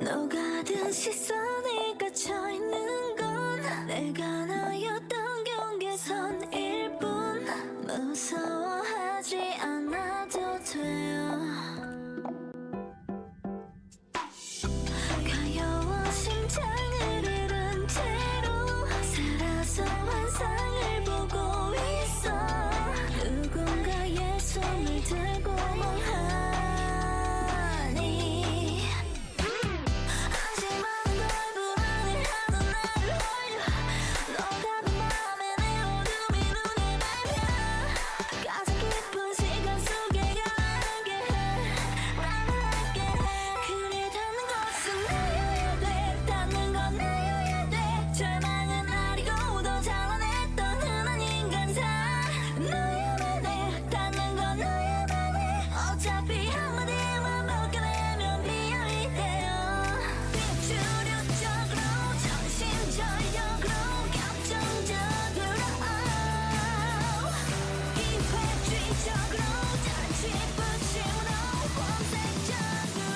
녹아든 시선이 갇혀있는 건 내가 너였던 경계선일 뿐. 무서워하지 않아도 돼요. 가여운 심장을 잃은 채로 살아서 환상을 보고 있어. 누군가의 손을 들고 멍하니. 하지만 널 불안해하던 나를 홀려. 너가는 맘에 내 어둠이 눈에 밟혀. 가장 깊은 시간 속에 가라앉게 해. 나를 알게 해. 그래 닿는 것은 나여야 돼. 닿는 건 나여야 돼. 절망은 아리고도 잘라냈던 흔한 인간사. 너야만 해. 닿는 건 너야만 해. 어차피 한마디만 벗겨내면 비어있대요. 비주류적으로 정신전력으로 격정적으로 기회주의적으로 단지 붙임으로 원색적으로.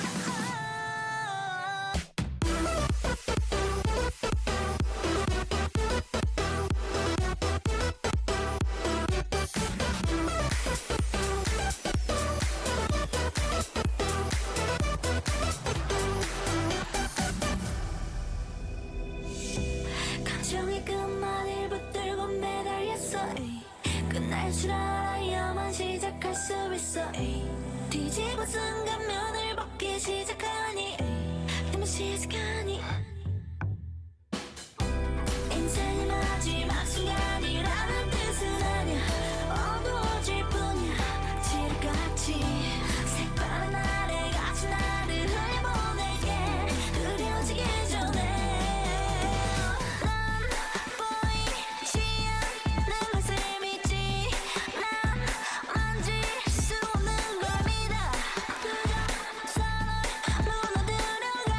감정의 끝만을 붙들고 매달렸어. 에이. 끝날 줄 알아야만 시작할 수 있어. 에이. 뒤집어 순간 면을 벗기 시작하니. 그러면 시작하니. 인생의 마지막 순간이라는 뜻은 아냐. 어두워질 뿐이야. 지름같이 색바른 아래 같이 나를 흘려보내게. 흐려지기 전에 난 보이지 않는 것을 믿지. 난 만질 수 없는 걸 믿어. 그저 서로를 무너뜨려가.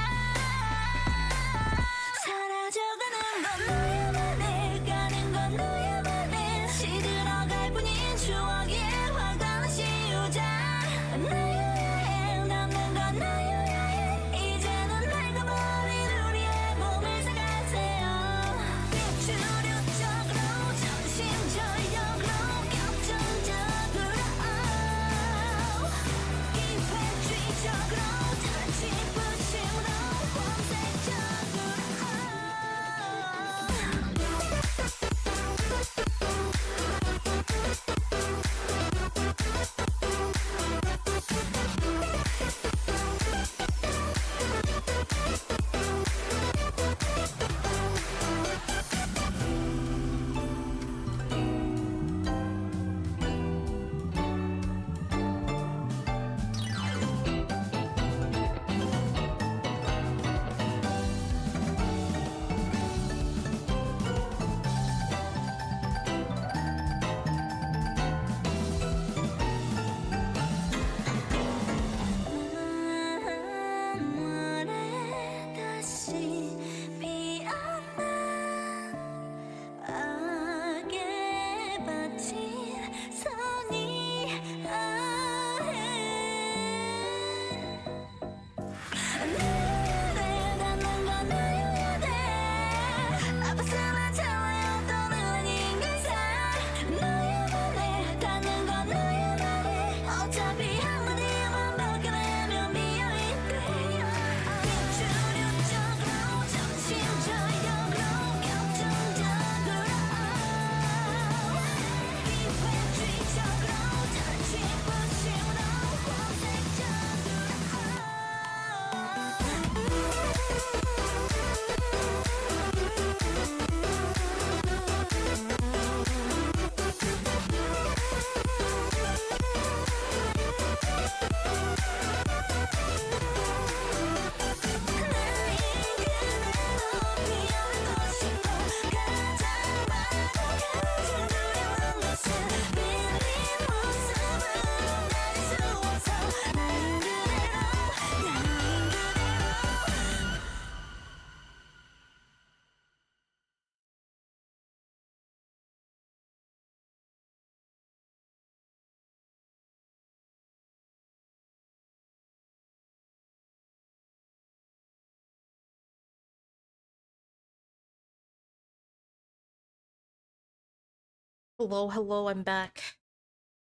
Hello, hello, I'm back.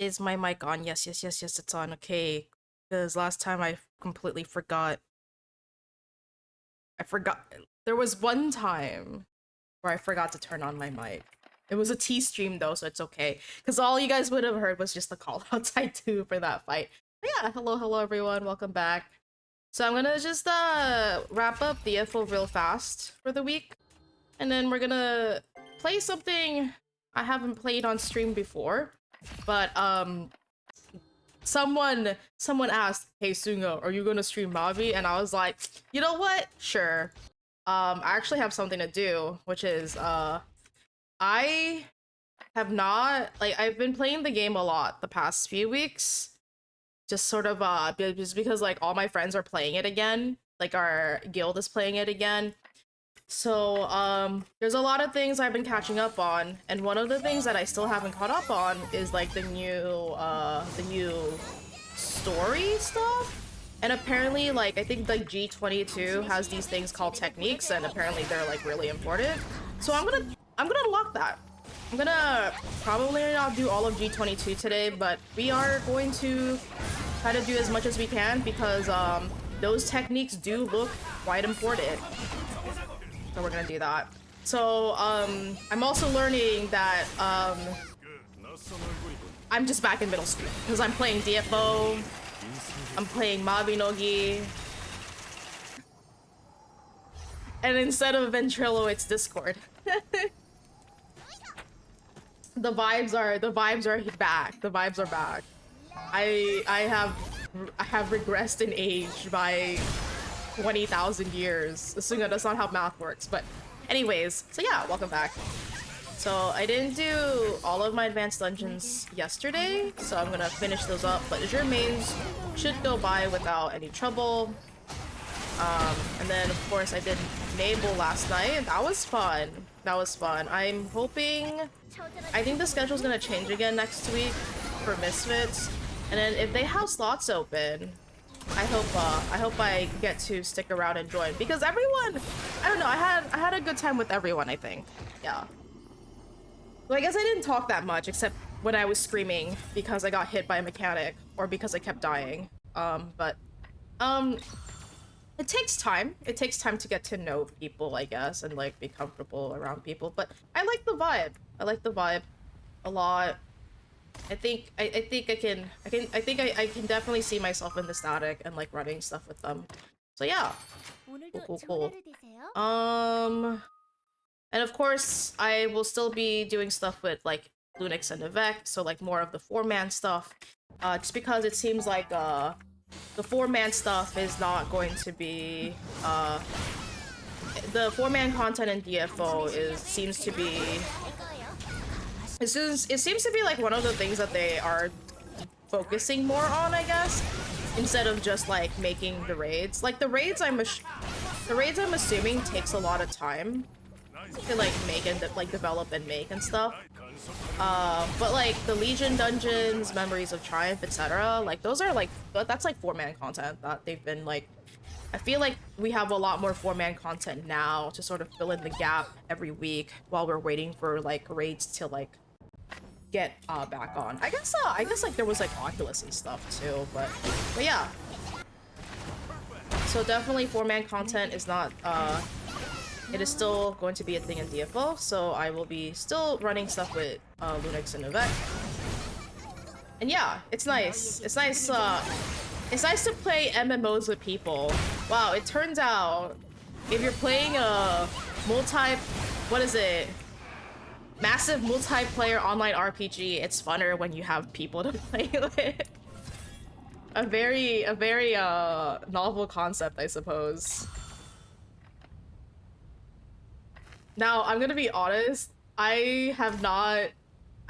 Is my mic on? Yes, yes, yes, yes, it's on. Okay. Because last time I completely forgot. I forgot. There was one time where I forgot to turn on my mic. It was a T stream though, so it's okay. Because all you guys would have heard was just the call outs I do for that fight. But yeah, hello, hello, everyone. Welcome back. So I'm gonna just wrap up the FO real fast for the week. And then we're gonna play something I haven't played on stream before. But someone asked, "Hey Sungo, are you gonna stream Mabi?" And I was like, you know what? Sure. I actually have something to do, which is I have not like I've been playing the game a lot the past few weeks. Just sort of just because like all my friends are playing it again. Like our guild is playing it again. So, there's a lot of things I've been catching up on, and one of the things that I still haven't caught up on is like the new story stuff. And apparently, like, I think like G22 has these things called techniques, and apparently they're like really important. So I'm gonna unlock that. I'm gonna probably not do all of G22 today, but we are going to try to do as much as we can because those techniques do look quite important. So we're gonna do that. So I'm also learning that I'm just back in middle school because I'm playing DFO, I'm playing Mabinogi, and instead of Ventrilo, it's Discord. The vibes are back. The vibes are back. I have regressed in age by 20,000 years. Assuming that's not how math works, but anyways, so yeah, welcome back. So I didn't do all of my advanced dungeons yesterday, so I'm gonna finish those up, but Azure mains should go by without any trouble. And then of course I did Mabel last night, and that was fun. That was fun. I think the schedule's gonna change again next week for Misfits. And then if they have slots open, I hope I get to stick around and join because everyone, I don't know, I had a good time with everyone, I think. Yeah. Well, I guess I didn't talk that much except when I was screaming because I got hit by a mechanic or because I kept dying. But um it takes time. It takes time to get to know people, I guess, and like be comfortable around people. But I like the vibe. I like the vibe a lot. I can definitely see myself in the static and like running stuff with them. So yeah. Cool, cool, cool. And of course I will still be doing stuff with like Lunix and Avec, so like more of the 4-man stuff. Just because it seems like the 4-man stuff is not going to be the 4-man content in DFO seems to be it seems to be like one of the things that they are focusing more on, I guess, instead of just like making the raids. Like the raids I'm assuming takes a lot of time to like make and like develop and make and stuff. But like the Legion dungeons, Memories of Triumph, etc. Like those are like that's like 4-man content that they've been like. I feel like we have a lot more 4-man content now to sort of fill in the gap every week while we're waiting for like raids to like get back on. I guess like there was like Oculus and stuff too, but yeah. So definitely 4-man content is not it is still going to be a thing in DFO, so I will be still running stuff with Lunix and Avec. And yeah, it's nice. It's nice to play MMOs with people. Wow, it turns out if you're playing a what is it? Massive multiplayer online RPG, it's funner when you have people to play with. A very novel concept, I suppose. Now, I'm gonna be honest, I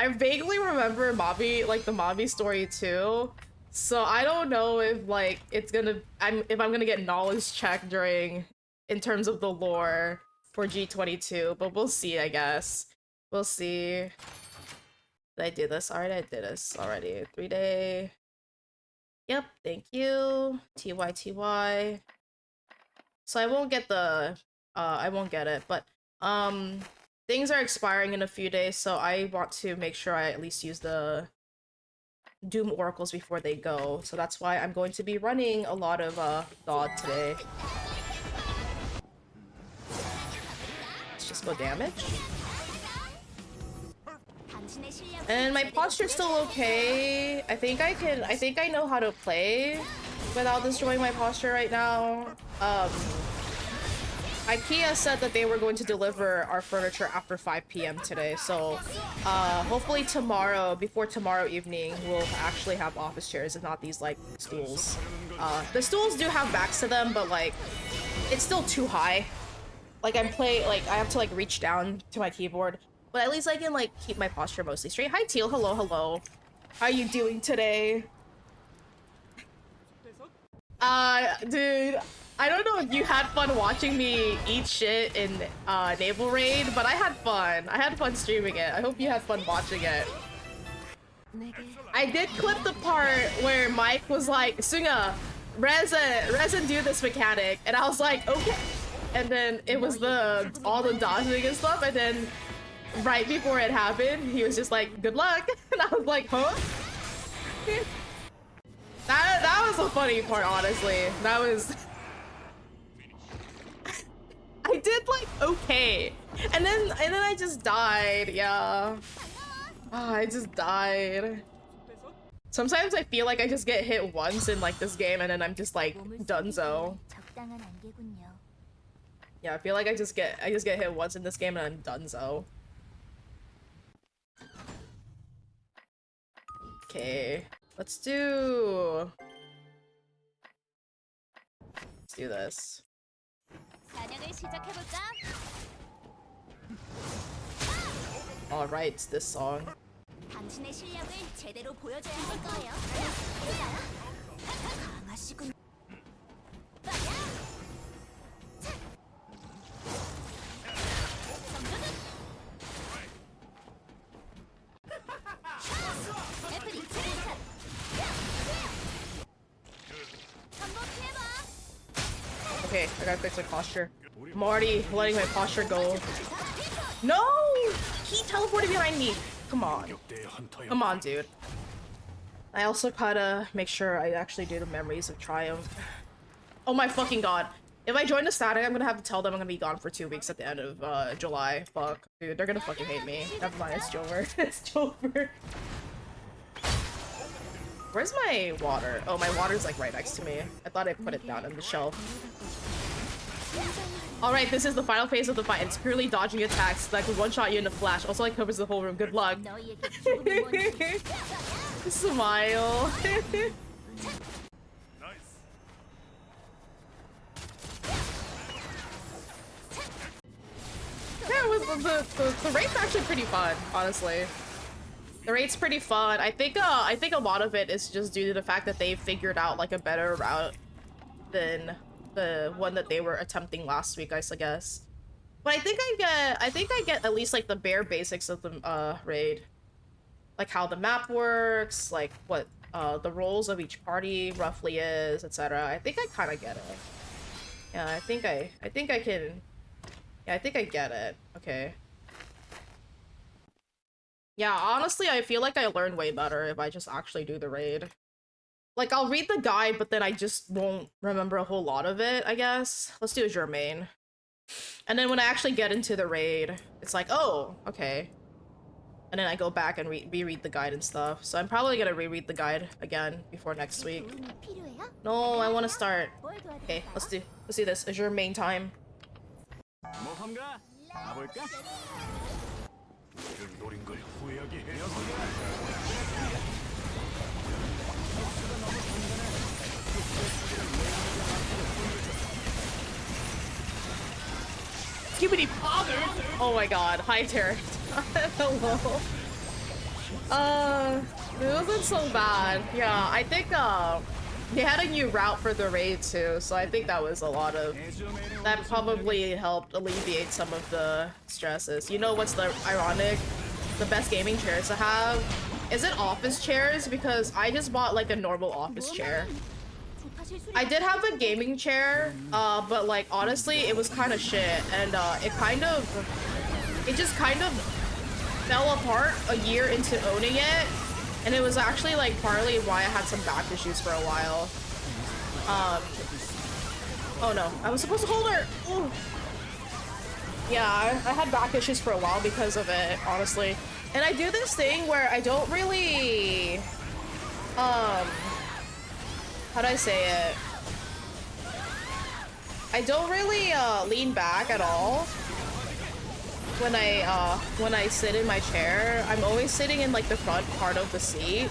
vaguely remember Mabi, like the Mabi story too. So I don't know if like if I'm gonna get knowledge checked in terms of the lore for G22, but we'll see, I guess. We'll see. Did I do this already? I did this already. 3-day. Yep, thank you. TY. So I won't get it, but things are expiring in a few days, so I want to make sure I at least use the Doom Oracles before they go. So that's why I'm going to be running a lot of God today. Let's just go damage. And my posture's still okay. I think I know how to play without destroying my posture right now. IKEA said that they were going to deliver our furniture after 5 p.m. today, so hopefully tomorrow, before tomorrow evening, we'll actually have office chairs and not these like stools. The stools do have backs to them, but like it's still too high. Like I have to like reach down to my keyboard, but at least I can like keep my posture mostly straight. Hi Teal, hello, hello. How are you doing today? Dude, I don't know if you had fun watching me eat shit in Naval Raid, but I had fun. I had fun streaming it. I hope you had fun watching it. I did clip the part where Mike was like, Sunga, Resin do this mechanic, and I was like, okay. And then it was all the dodging and stuff, and then right before it happened, he was just like, good luck. And I was like, huh? That was a funny part, honestly. That was... I did like okay, and then I just died. Yeah, I just died. Sometimes I feel like I just get hit once in like this game, and then I'm just like donezo. Yeah, I feel like I just get hit once in this game, and I'm donezo. Okay, let's do this. All right, this song. Okay, I gotta fix my posture. I'm already letting my posture go. No! He teleported behind me! Come on. Come on, dude. I also gotta make sure I actually do the Memories of Triumph. Oh my fucking god. If I join the static, I'm gonna have to tell them I'm gonna be gone for 2 weeks at the end of July. Fuck. Dude, they're gonna fucking hate me. Never mind, it's Jover. It's Jover. Where's my water? Oh, my water's like right next to me. I thought I put it down on the shelf. Alright, this is the final phase of the fight. It's purely dodging attacks that could one-shot you in a flash. Also, like, covers the whole room. Good luck. Smile. Yeah, the raid's actually pretty fun, honestly. The raid's pretty fun. I think a lot of it is just due to the fact that they figured out like a better route than the one that they were attempting last week, I guess. But I think I get at least like the bare basics of the raid. Like how the map works, like what the roles of each party roughly is, etc. I think I kind of get it. Yeah, I think I can. Yeah, I think I get it. Okay. Yeah, honestly, I feel like I learn way better if I just actually do the raid. Like, I'll read the guide, but then I just won't remember a whole lot of it, I guess. Let's do a Germain. And then when I actually get into the raid, it's like, oh, okay. And then I go back and reread the guide and stuff. So I'm probably gonna reread the guide again before next week. No, I want to start. Okay, let's do this. Azure main time. Skibidi father! Oh my god, hi Tarek. Hello. It wasn't so bad. Yeah, I think they had a new route for the raid too, so I think that was a lot of that probably helped alleviate some of the stresses. You know what's the ironic? The best gaming chairs to have is it office chairs, because I just bought like a normal office chair. I did have a gaming chair, but like honestly it was kind of shit, and it kind of it just kind of fell apart a year into owning it, and it was actually like partly why I had some back issues for a while. Oh no, I was supposed to hold her. Ooh. Yeah, I had back issues for a while because of it, honestly. And I do this thing where I don't really, how do I say it? I don't really lean back at all when I sit in my chair. I'm always sitting in like the front part of the seat.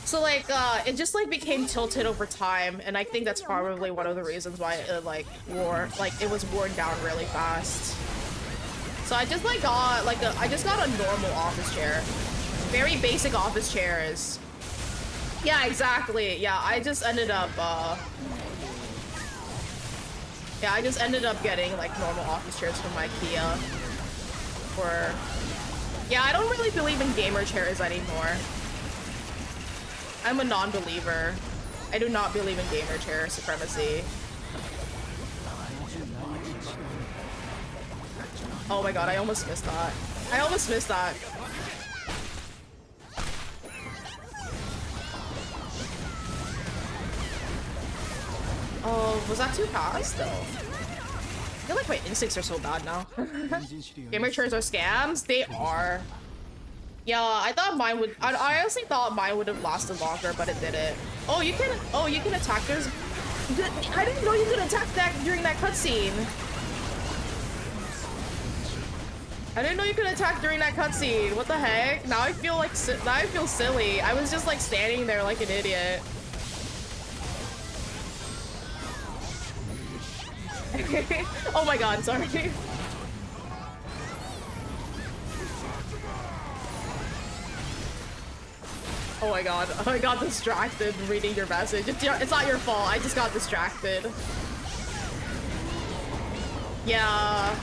So like it just like became tilted over time, and I think that's probably one of the reasons why it it was worn down really fast. So I just like got like I just got a normal office chair. Very basic office chairs. Yeah, exactly. Yeah, I just ended up getting like normal office chairs from IKEA. Yeah, I don't really believe in gamer chairs anymore. I'm a non-believer. I do not believe in gamer chair supremacy. Oh my god, I almost missed that. I almost missed that. Oh, was that too fast though? I feel like my instincts are so bad now. Gamer chairs are scams? They are. Yeah, I thought mine would. I honestly thought mine would have lasted longer, but it didn't. Oh, you can. Oh, you can attack. I didn't know you could attack that during that cutscene. I didn't know you could attack during that cutscene. What the heck? Now I feel like now I feel silly. I was just like standing there like an idiot. Oh my god, sorry. Oh my god, I got distracted reading your message. It's not your fault, I just got distracted. Yeah.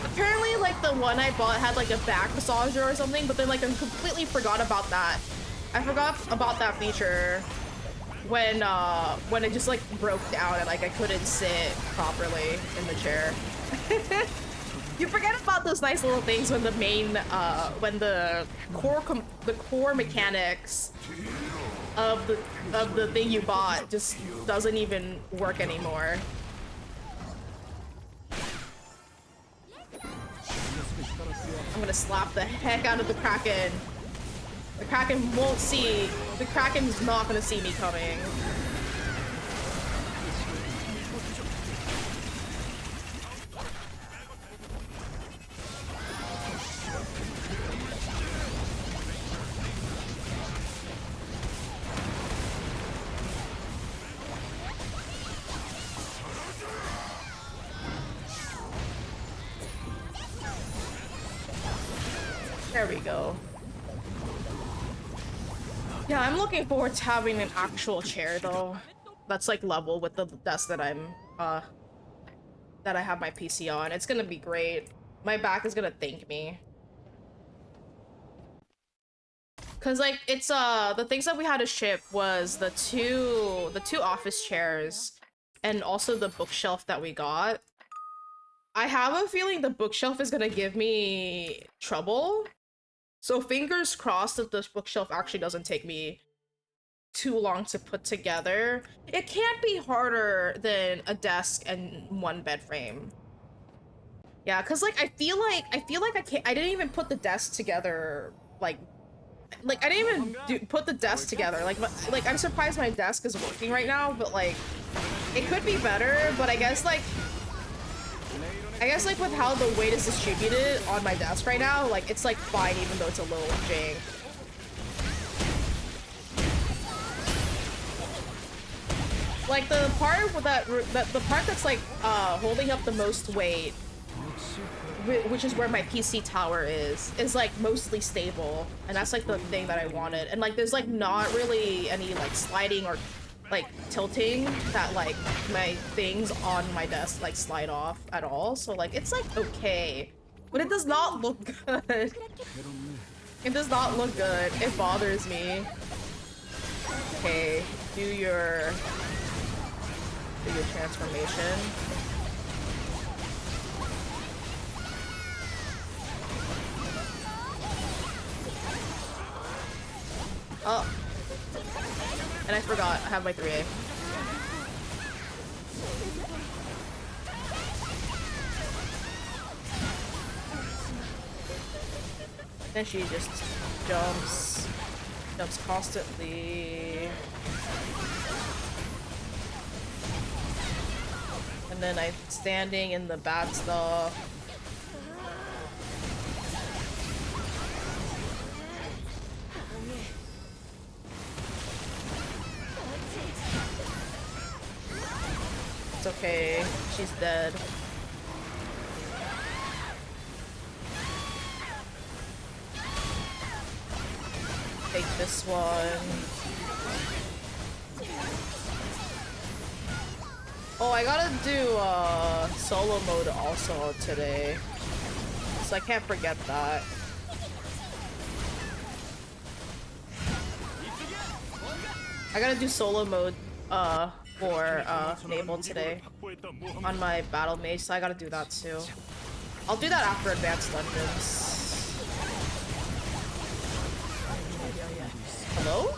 Apparently, like, the one I bought had, like, a back massager or something, but then, like, I completely forgot about that. I forgot about that feature when it just, like, broke down and, like, I couldn't sit properly in the chair. You forget about those nice little things when the main, when the core mechanics of the thing you bought just doesn't even work anymore. I'm gonna slap the heck out of the Kraken. The Kraken won't see. The Kraken's not gonna see me coming. There we go. Yeah, I'm looking forward to having an actual chair though. That's like level with the desk that I have my PC on. It's gonna be great. My back is gonna thank me. Cause like it's the things that we had to ship was the two office chairs and also the bookshelf that we got. I have a feeling the bookshelf is gonna give me trouble. So fingers crossed that this bookshelf actually doesn't take me too long to put together. It can't be harder than a desk and one bed frame. Yeah, cause like I feel like I didn't even put the desk together. Like I didn't even put the desk together. Like I'm surprised my desk is working right now, but like it could be better. But I guess like with how the weight is distributed on my desk right now, like it's like fine even though it's a little jank. Like the part with the part that's like holding up the most weight, which is where my PC tower is like mostly stable, and that's like the thing that I wanted. And like there's like not really any like sliding or like tilting that like my things on my desk like slide off at all, so like it's like okay, but it does not look good. It does not look good. It bothers me. Okay, do your transformation. forgot. I have my 3A. Then she just jumps constantly. And then I'm standing in the bad stuff. It's okay. She's dead. Take this one. Oh, I gotta do solo mode also today, so I can't forget that. I gotta do solo mode for Mabel today on my battle mage, so I gotta do that too. I'll do that after advanced dungeons. Hello?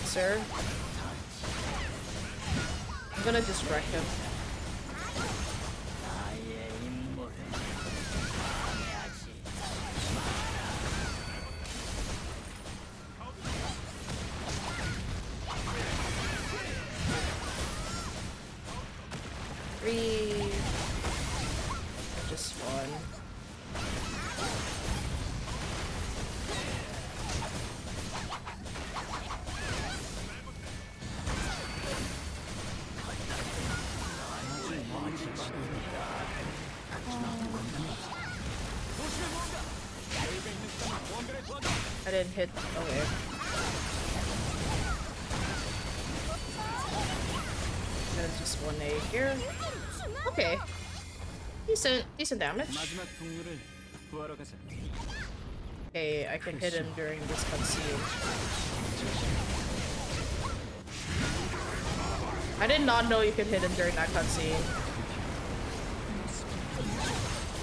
Sir? I'm gonna distract him. Three. Just one. I didn't hit. Okay. There's just 1A here. Okay. Decent damage. Okay, I can hit him during this cutscene. I did not know you could hit him during that cutscene.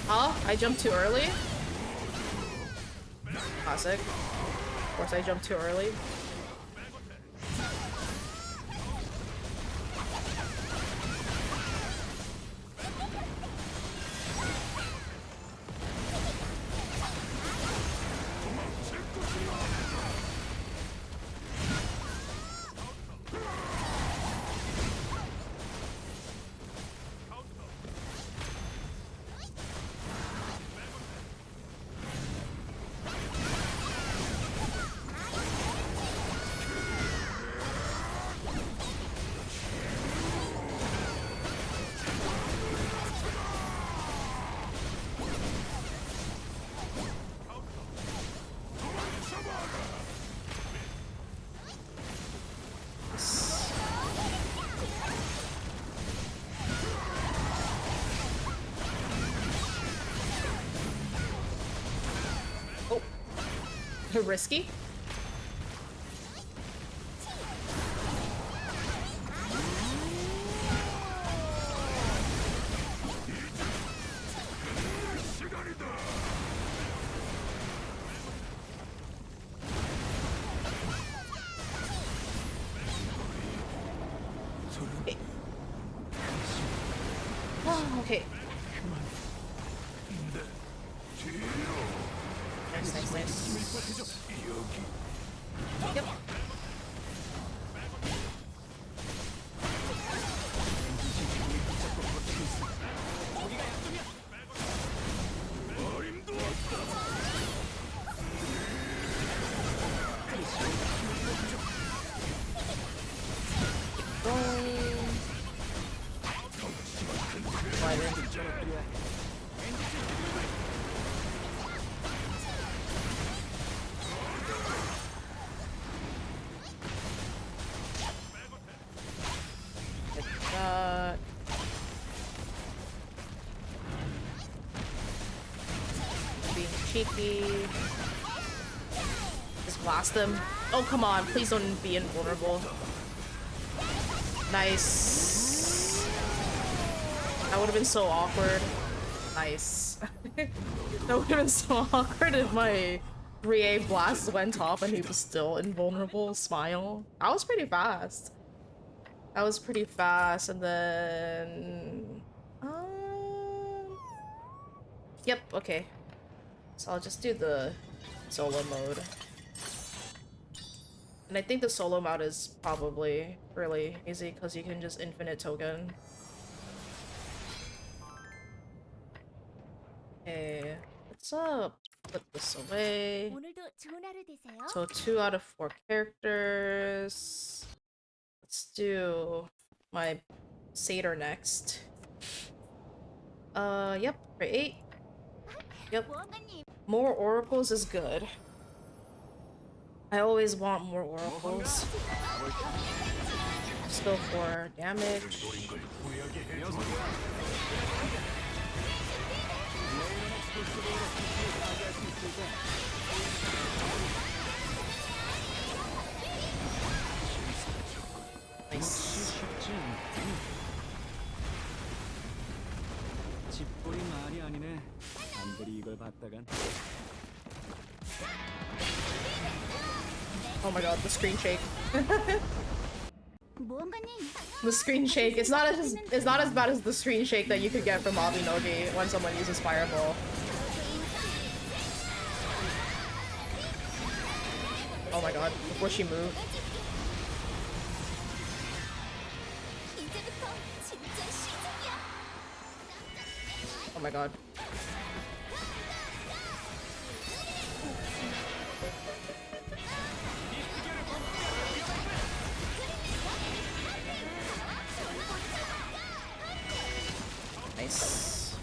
Huh? I jumped too early? Classic. Of course I jumped too early. Risky? Okay. Oh, okay. Nice, nice, nice. Yep. Being cheeky. Just blast them. Oh, come on. Please don't be invulnerable. Nice. That would have been so awkward. Nice. That would have been so awkward if my 3A blast went off and he was still invulnerable. Smile. That was pretty fast. That was pretty fast, and then... Yep, okay. So I'll just do the solo mode. And I think the solo mode is probably really easy because you can just infinite token. Okay, let's put this away. So 2 out of 4 characters. Let's do my satyr next. Yep, create. Yep. More oracles is good. I always want more oracles. Let's go for damage. Nice. Oh my god, the screen shake. The screen shake. It's not as bad as the screen shake that you could get from Mabinogi when someone uses Fireball. Oh my god, before she moved. Oh my god. Nice.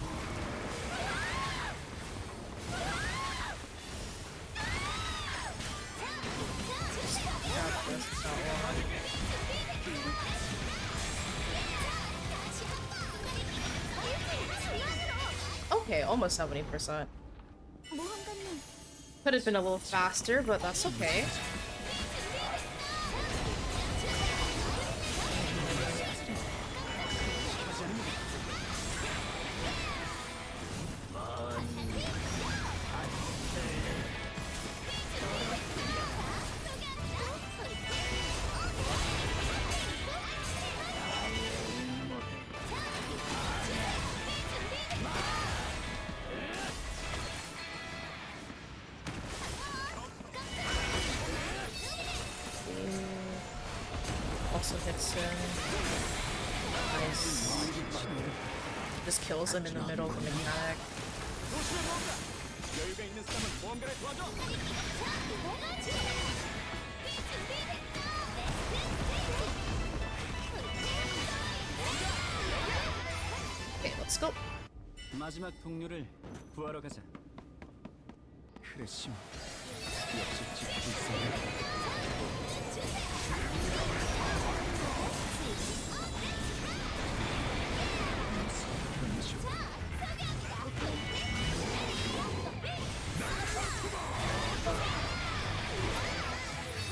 Okay, almost 70%. Could have been a little faster, but that's okay. Also hits him. Nice. Just kills him in the middle of the mechanic. Okay, let's go. 마지막 동료를 구하러 가자. 그래, 심. 역시 지키고 있어야.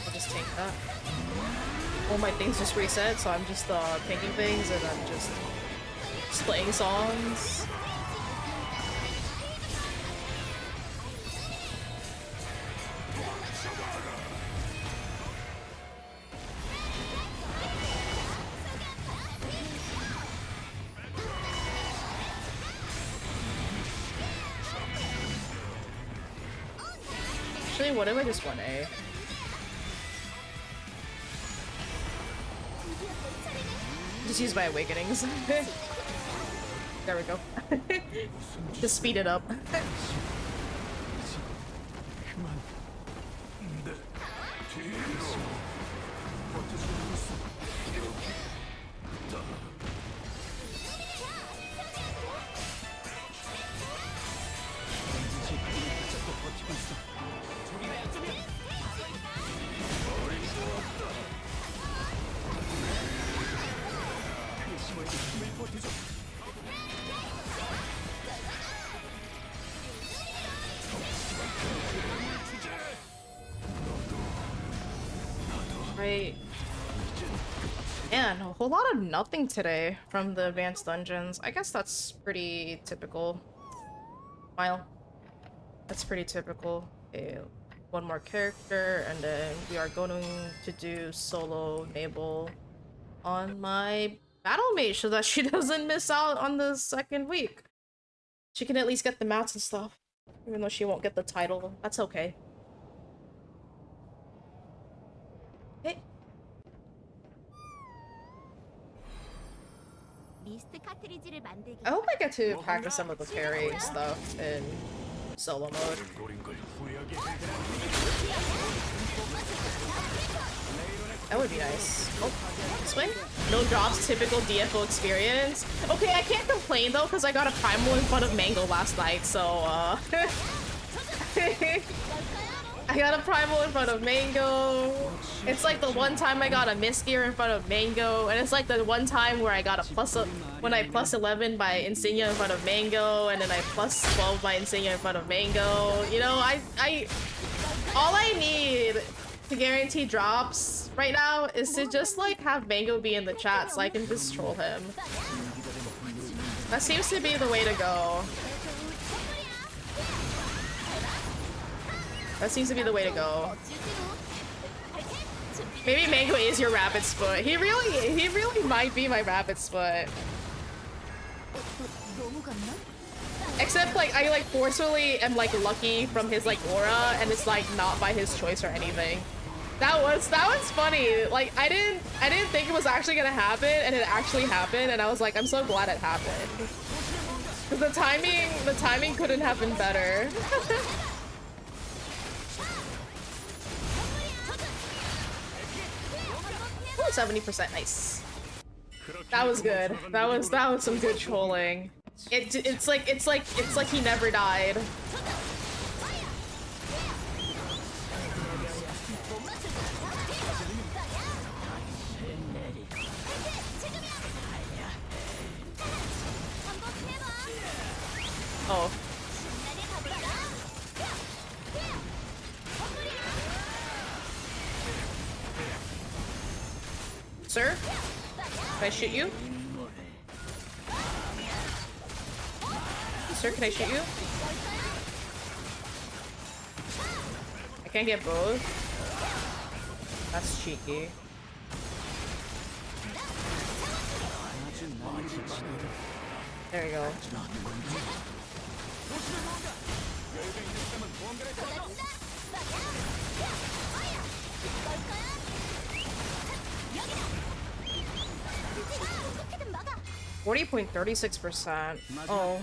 I'll just take that. All my things just reset, so I'm just taking things and I'm just playing songs. Actually, what if I just 1A? Just use my awakenings. There we go. Just speed it up. Right. Man, a whole lot of nothing today from the advanced dungeons. I guess that's pretty typical. Smile. That's pretty typical. Okay, one more character, and then we are going to do solo Mabel on my battle mage so that she doesn't miss out on the second week. She can at least get the mats and stuff. Even though she won't get the title. That's okay. Okay. I hope I get to practice some of the parry stuff in solo mode. That would be nice. Oh, this way? No drops, typical DFO experience. Okay, I can't complain though, because I got a primal in front of Mango last night, so I got a primal in front of Mango. It's like the one time I got a misgear in front of Mango, and it's like the one time where I got a when I plus 11 by Insignia in front of Mango, and then I plus 12 by Insignia in front of Mango. You know, all I need to guarantee drops right now is to just like have Mango be in the chat so I can just troll him. That seems to be the way to go. That seems to be the way to go. Maybe Mango is your rabbit foot. He really might be my rabbit foot. Except like I like forcefully am like lucky from his like aura, and it's like not by his choice or anything. That was funny. Like I didn't think it was actually gonna happen, and it actually happened, and I was like, I'm so glad it happened. Cause the timing couldn't have been better. 70%, nice. That was good. That was some good trolling. It's like he never died. Oh. Sir? Can I shoot you? Sir, can I shoot you? I can't get both. That's cheeky. There you go. $40.36%. Oh.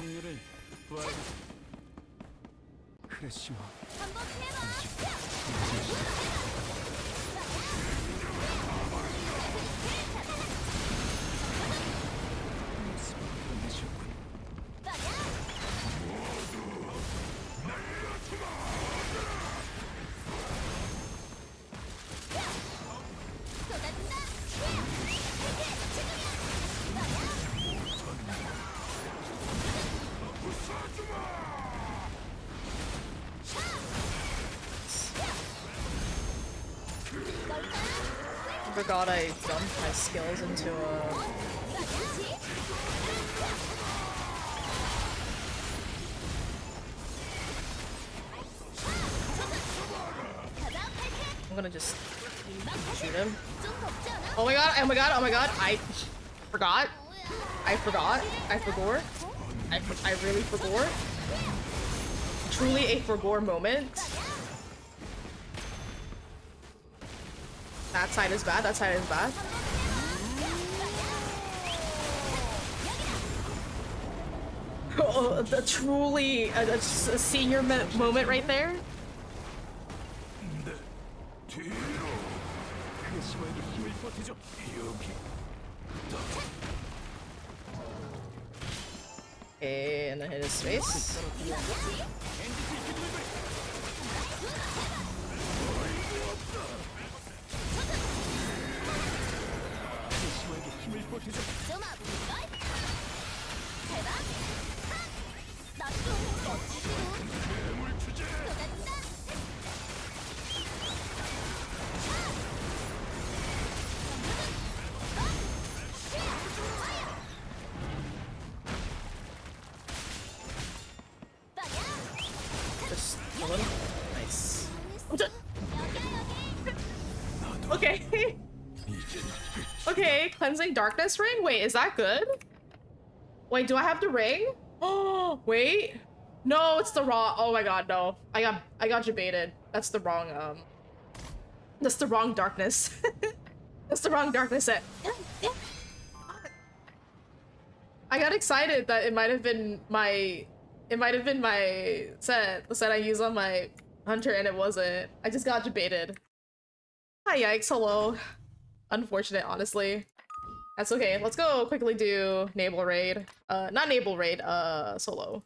I forgot I dumped my skills into a... I'm gonna just shoot him. Oh my god, oh my god, oh my god, I forgot. I really forgot. Truly a forgore moment. That side is bad, that side is bad. Oh, truly a senior moment right there. Okay, and then hit his face. kill him. Nice. Okay. Okay, cleansing darkness ring? Wait, is that good? Wait, do I have the ring? Oh, wait. No, it's the wrong. Oh my god, no. I got debated. That's the wrong darkness. That's the wrong darkness set. I got excited that it might have been my set, the set I use on my hunter, and it wasn't. I just got debated. Hi, yikes, hello. Unfortunate, honestly. That's okay. Let's go quickly do Naval Raid. Not Naval Raid, solo.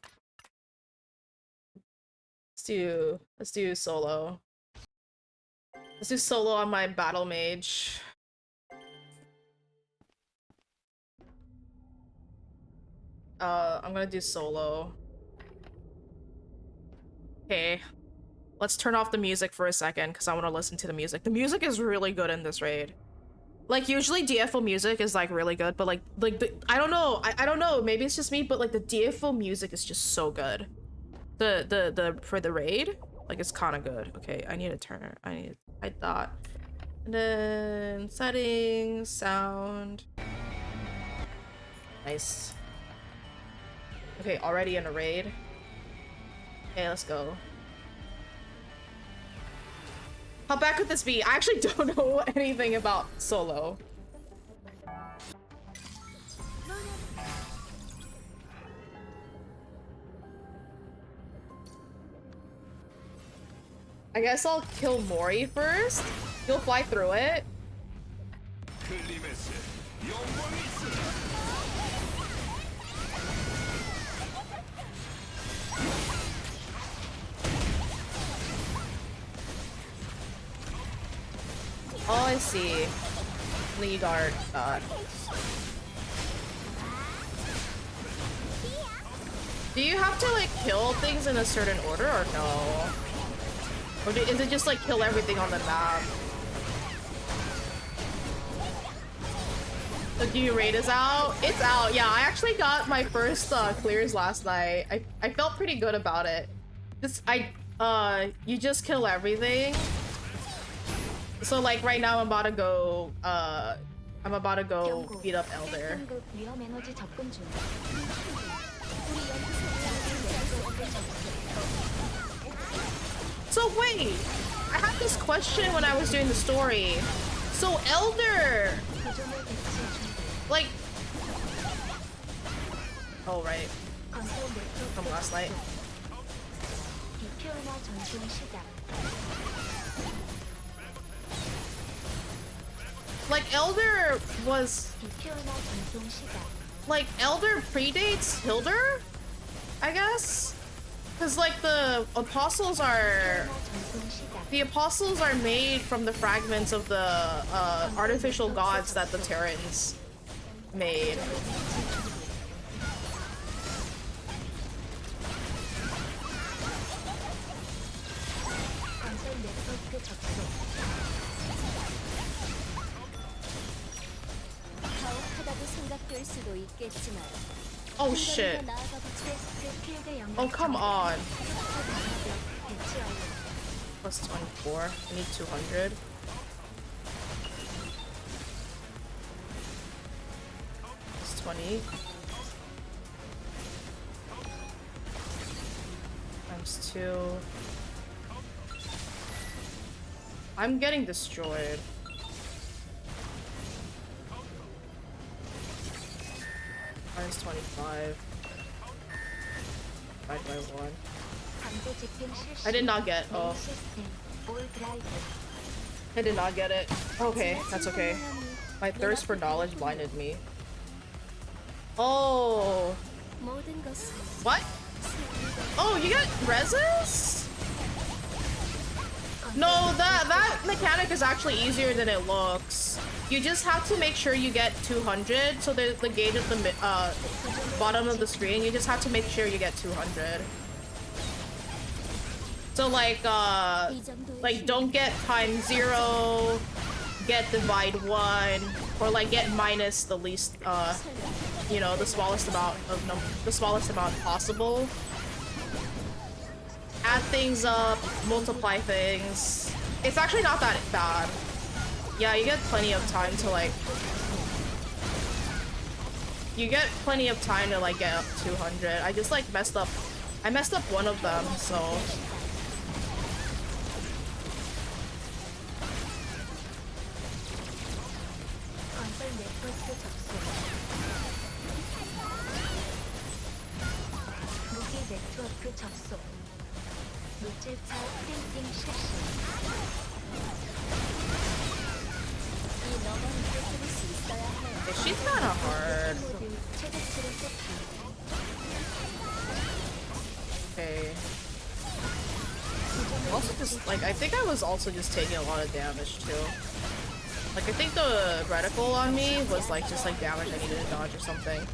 Let's do solo. Let's do solo on my battle mage. I'm gonna do solo. Okay. Let's turn off the music for a second because I want to listen to the music. The music is really good in this raid. Like, usually DFO music is like really good, but I don't know. I don't know. Maybe it's just me, but like the DFO music is just so good. For the raid, like it's kind of good. Okay, I need to turn it. I thought. And then settings, sound. Nice. Okay, already in a raid. Okay, let's go. How back could this be? I actually don't know anything about solo. I guess I'll kill Mori first. You'll fly through it. Oh, I see. Lead art. God. Do you have to like kill things in a certain order or no? Or is it just like kill everything on the map? The new raid is out? It's out. Yeah, I actually got my first clears last night. I felt pretty good about it. You just kill everything. So like right now I'm about to go beat up Elder. So wait, I had this question when I was doing the story. So Elder, like, oh right, from last night. Like Elder was, like Elder predates Hilder, I guess. Because like the apostles are made from the fragments of the artificial gods that the Terrans made. Oh shit. Oh come on. Plus 24. I need 200. Plus 20. Times 2. I'm getting destroyed. Minus 25. Divide by 1. I did not get. Oh. I did not get it. Okay, that's okay. My thirst for knowledge blinded me. Oh. What? Oh, you get reses? No, that mechanic is actually easier than it looks. You just have to make sure you get 200. So there's the gauge at the bottom of the screen. You just have to make sure you get 200. So like don't get times 0, get divide 1, or like get minus the least, you know, the smallest amount possible. add things up, multiply things. It's actually not that bad. Yeah, you get plenty of time to like... You get plenty of time to like get up 200. I just like messed up. I messed up one of them, so... 건설 네트워크 접속. 무기 네트워크 접속. 물질차 프린팅 실시. 이 너머니를 뚫을 수 있어야 해요. Yeah, she's kinda hard. 모두 최대치를 쏟기. Okay. Also just, like, I think I was also just taking a lot of damage, too. Like, I think the reticle on me was, like, just, like, damage I needed to dodge or something.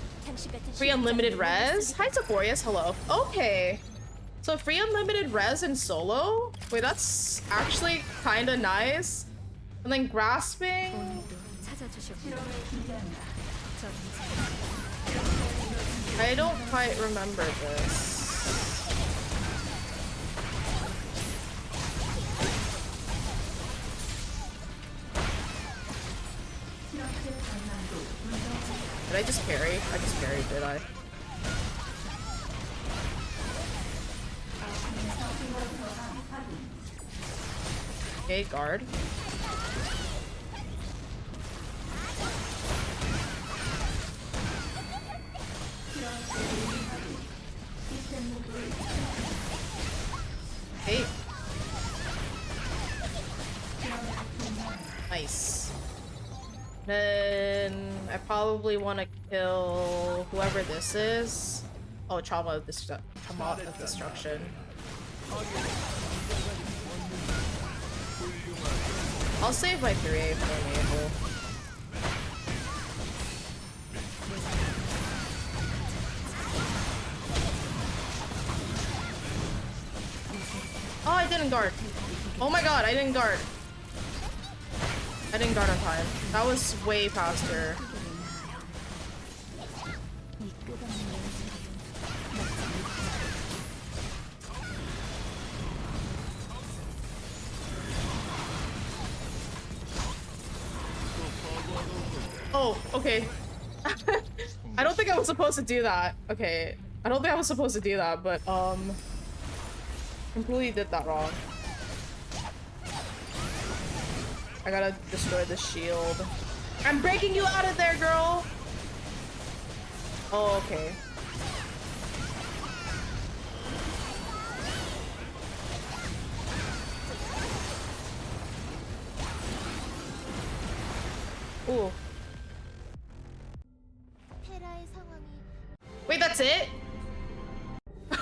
Free unlimited res? Hi, Taforius, hello. Okay. So, free unlimited res in solo? Wait, that's actually kinda nice. And then grasping? 오늘도 찾아주셨군요. I don't quite remember this. Did I just parry? I just parried, did I? Okay, guard. Hey. Nice. Then I probably want to kill whoever this is. Oh, trauma of destruction. I'll save my 3A for Mabel. Oh, I didn't guard. Oh my god, I didn't guard. I didn't guard on time. That was way past her. Oh, okay. I don't think I was supposed to do that. Okay. I don't think I was supposed to do that, but completely did that wrong. I gotta destroy the shield. I'm breaking you out of there, girl! Oh, okay. Ooh. Wait, that's it?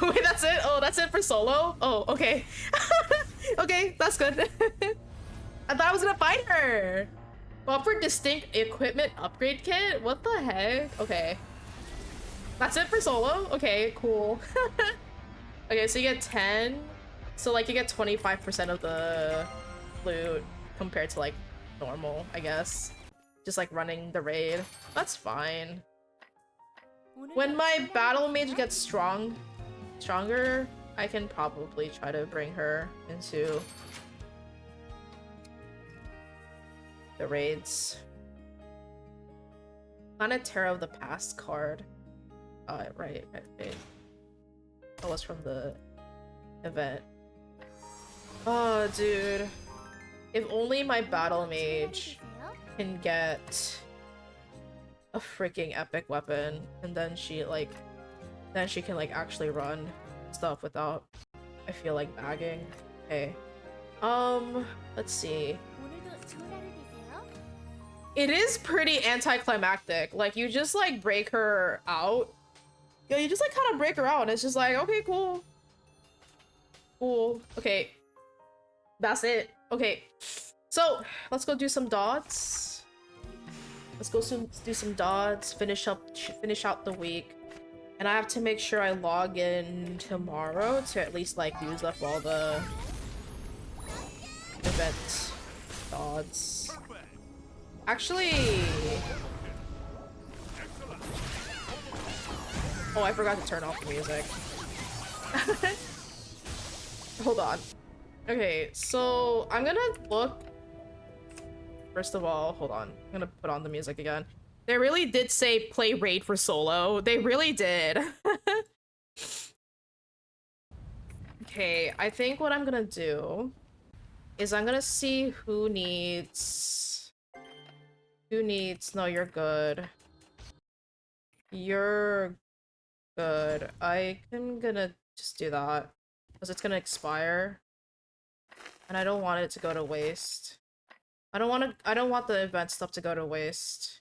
Wait, that's it? Oh, that's it for solo? Oh, okay. Okay, that's good. I thought I was gonna fight her. Well, for distinct equipment upgrade kit? What the heck? Okay. That's it for solo? Okay, cool. Okay, so you get 10. So like you get 25% of the loot compared to like normal, I guess. Just like running the raid. That's fine. When my battle mage gets stronger, I can probably try to bring her into the raids. Planet Terror of the Past card. Right. That was from the event. Oh, dude. If only my battle mage can get a freaking epic weapon, and then she can like actually run stuff without, I feel like, bagging. Okay. Let's see. It is pretty anticlimactic. Like, you just like break her out. Yeah, you just like kind of break her out and it's just like, okay, cool. Cool. Okay. That's it. Okay. So, let's go do some dots. Let's go do some dots, finish out the week. And I have to make sure I log in tomorrow to at least like use up all the event dots. Actually, oh, I forgot to turn off the music. Hold on. Okay, so I'm gonna look. First of all, hold on. I'm gonna put on the music again. They really did say play raid for solo. They really did. Okay, I think what I'm gonna do is I'm gonna see who needs... No, you're good. You're good. I'm gonna just do that. Because it's gonna expire. And I don't want it to go to waste. I don't want the event stuff to go to waste.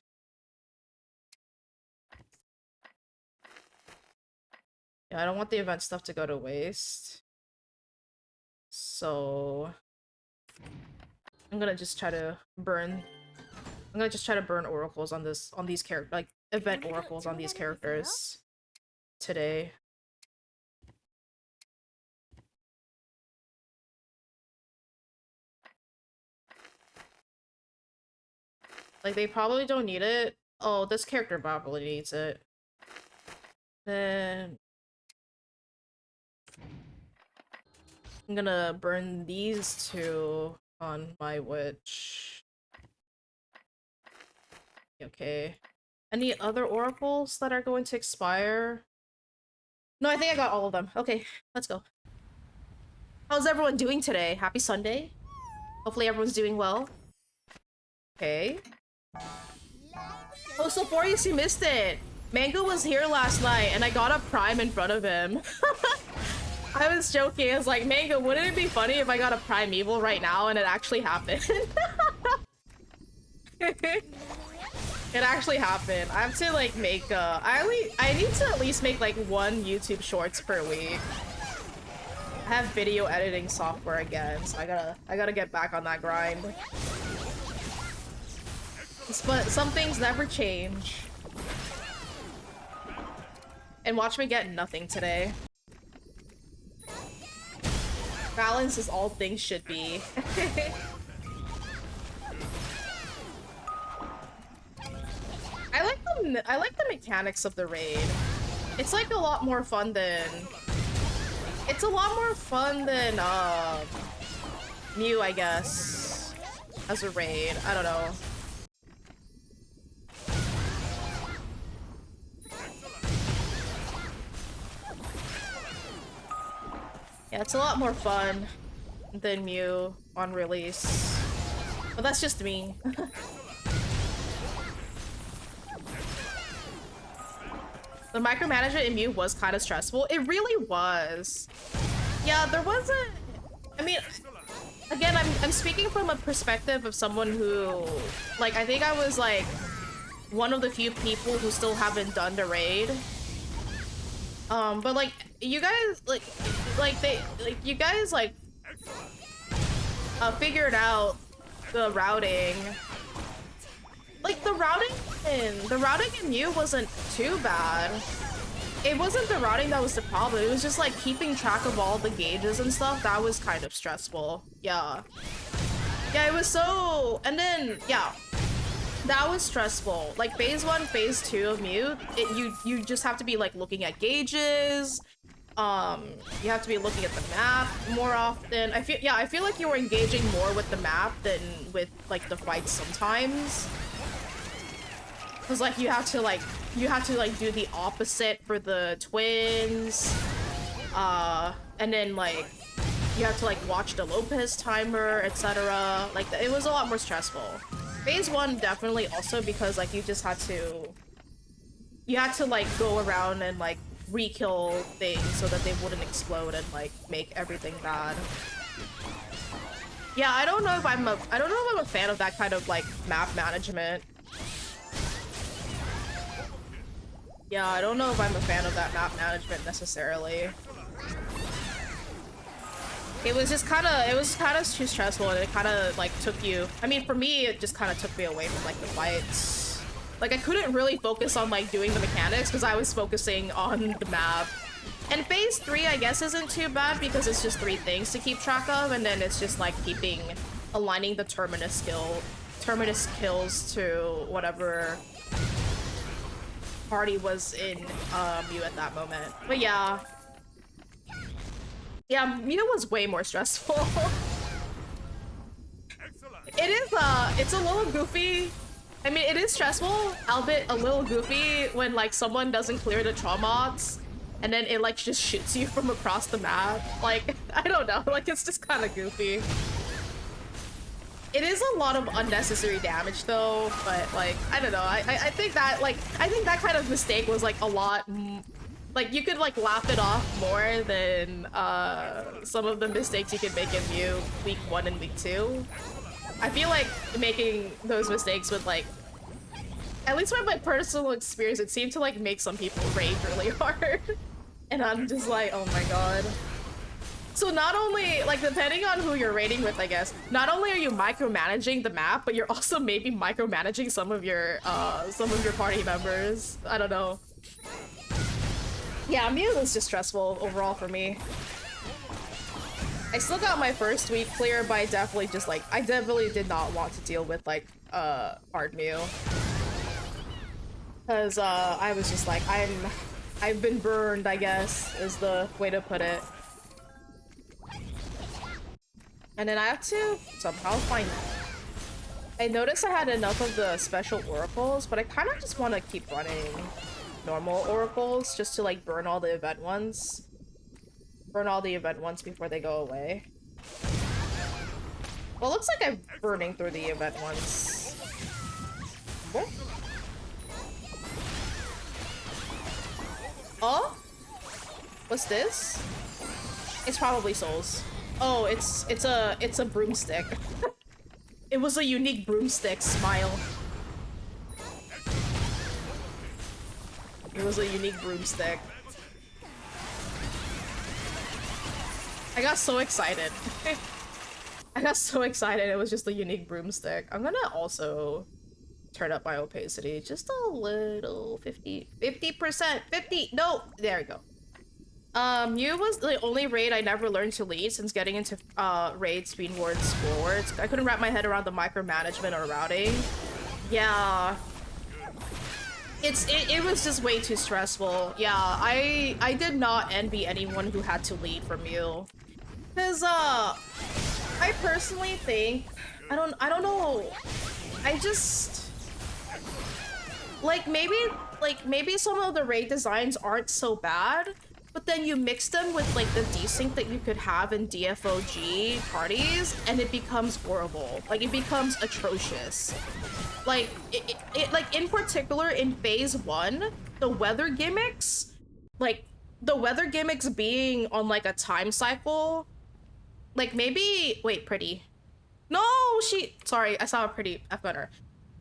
Yeah, I don't want the event stuff to go to waste. So I'm gonna just try to burn oracles on these characters, like event oracles on these characters today. Like, they probably don't need it. Oh, this character probably needs it. Then I'm gonna burn these two on my witch. Okay. Any other oracles that are going to expire? No, I think I got all of them. Okay, let's go. How's everyone doing today? Happy Sunday. Hopefully everyone's doing well. Okay. Oh, so Forius, you missed it. Mango was here last night and I got a prime in front of him. I was joking. I was like, Mango, wouldn't it be funny if I got a primeval right now and it actually happened? It actually happened. I have to like make I need to at least make like 1 YouTube shorts per week. I have video editing software again, so I gotta get back on that grind. But some things never change. And watch me get nothing today. Balance is all things should be. I like the mechanics of the raid. It's like a lot more fun than... It's a lot more fun than, Mew, I guess. As a raid. I don't know. Yeah, it's a lot more fun than Mew on release. But that's just me. The micromanagement in Mew was kind of stressful. It really was. Yeah, there wasn't... I mean, again, I'm speaking from a perspective of someone who... Like, I think I was, like, one of the few people who still haven't done the raid. But, like, you guys, you guys, figured out the routing. Like, the routing in Mew wasn't too bad. It wasn't the routing that was the problem. It was just, like, keeping track of all the gauges and stuff. That was kind of stressful. Yeah. Yeah, it was so... And then, yeah. That was stressful. Like, phase 1, phase 2 of Mew, you just have to be, like, looking at gauges. You have to be looking at the map more often. I feel like you were engaging more with the map than with, like, the fights sometimes. Cause like you have to do the opposite for the twins, and then like you have to like watch the Lopez timer, etc. Like it was a lot more stressful. Phase 1 definitely also because like you had to like go around and like re-kill things so that they wouldn't explode and like make everything bad. Yeah, I don't know if I'm a fan of that kind of like map management. Yeah, I don't know if I'm a fan of that map management necessarily. It was kind of too stressful, and it kind of like took you. I mean, for me, it just kind of took me away from like the fights. Like I couldn't really focus on like doing the mechanics because I was focusing on the map. And phase 3, I guess, isn't too bad because it's just 3 things to keep track of, and then it's just like aligning the terminus kills to whatever party was in Mew at that moment. But yeah. Yeah, Mina was way more stressful. It is, it's a little goofy. I mean, it is stressful, albeit a little goofy when, like, someone doesn't clear the traumots, and then it, like, just shoots you from across the map. Like, I don't know, like, it's just kind of goofy. It is a lot of unnecessary damage, though, but, like, I don't know. I think that, like, I think that kind of mistake was, like, a lot... Like, you could, like, laugh it off more than, some of the mistakes you could make in Mew week 1 and week 2. I feel like making those mistakes would, like, at least from my personal experience, it seemed to, like, make some people rage really hard. And I'm just like, oh my god. So not only, like, depending on who you're raiding with, I guess, not only are you micromanaging the map, but you're also maybe micromanaging some of your party members. I don't know. Yeah, Mew was just stressful overall for me. I still got my first week clear, but I definitely just, like, I definitely did not want to deal with, like, hard Mew. Cause, I was just like, I've been burned, I guess, is the way to put it. And then I have to somehow find... I noticed I had enough of the special oracles, but I kind of just want to keep running normal oracles just to, like, burn all the event ones. Burn all the event ones before they go away. Well, it looks like I'm burning through the event ones. What? Oh? What's this? It's probably souls. Oh, it's a broomstick. It was a unique broomstick smile. It was a unique broomstick. I got so excited. I got so excited it was just a unique broomstick. I'm gonna also turn up my opacity just a little. 50%. 50. No, there we go. Mew was the only raid I never learned to lead since getting into raids Speed Wards forwards. I couldn't wrap my head around the micromanagement or routing. Yeah. It was just way too stressful. Yeah, I did not envy anyone who had to lead for Mew. Cause I personally think I don't know. I just like maybe some of the raid designs aren't so bad, but then you mix them with like the desync that you could have in DFOG parties and it becomes horrible. Like it becomes atrocious. Like it like in particular in phase 1, the weather gimmicks, like the weather gimmicks being on like a time cycle, like maybe wait, pretty. No, sorry, I saw a pretty F gunner.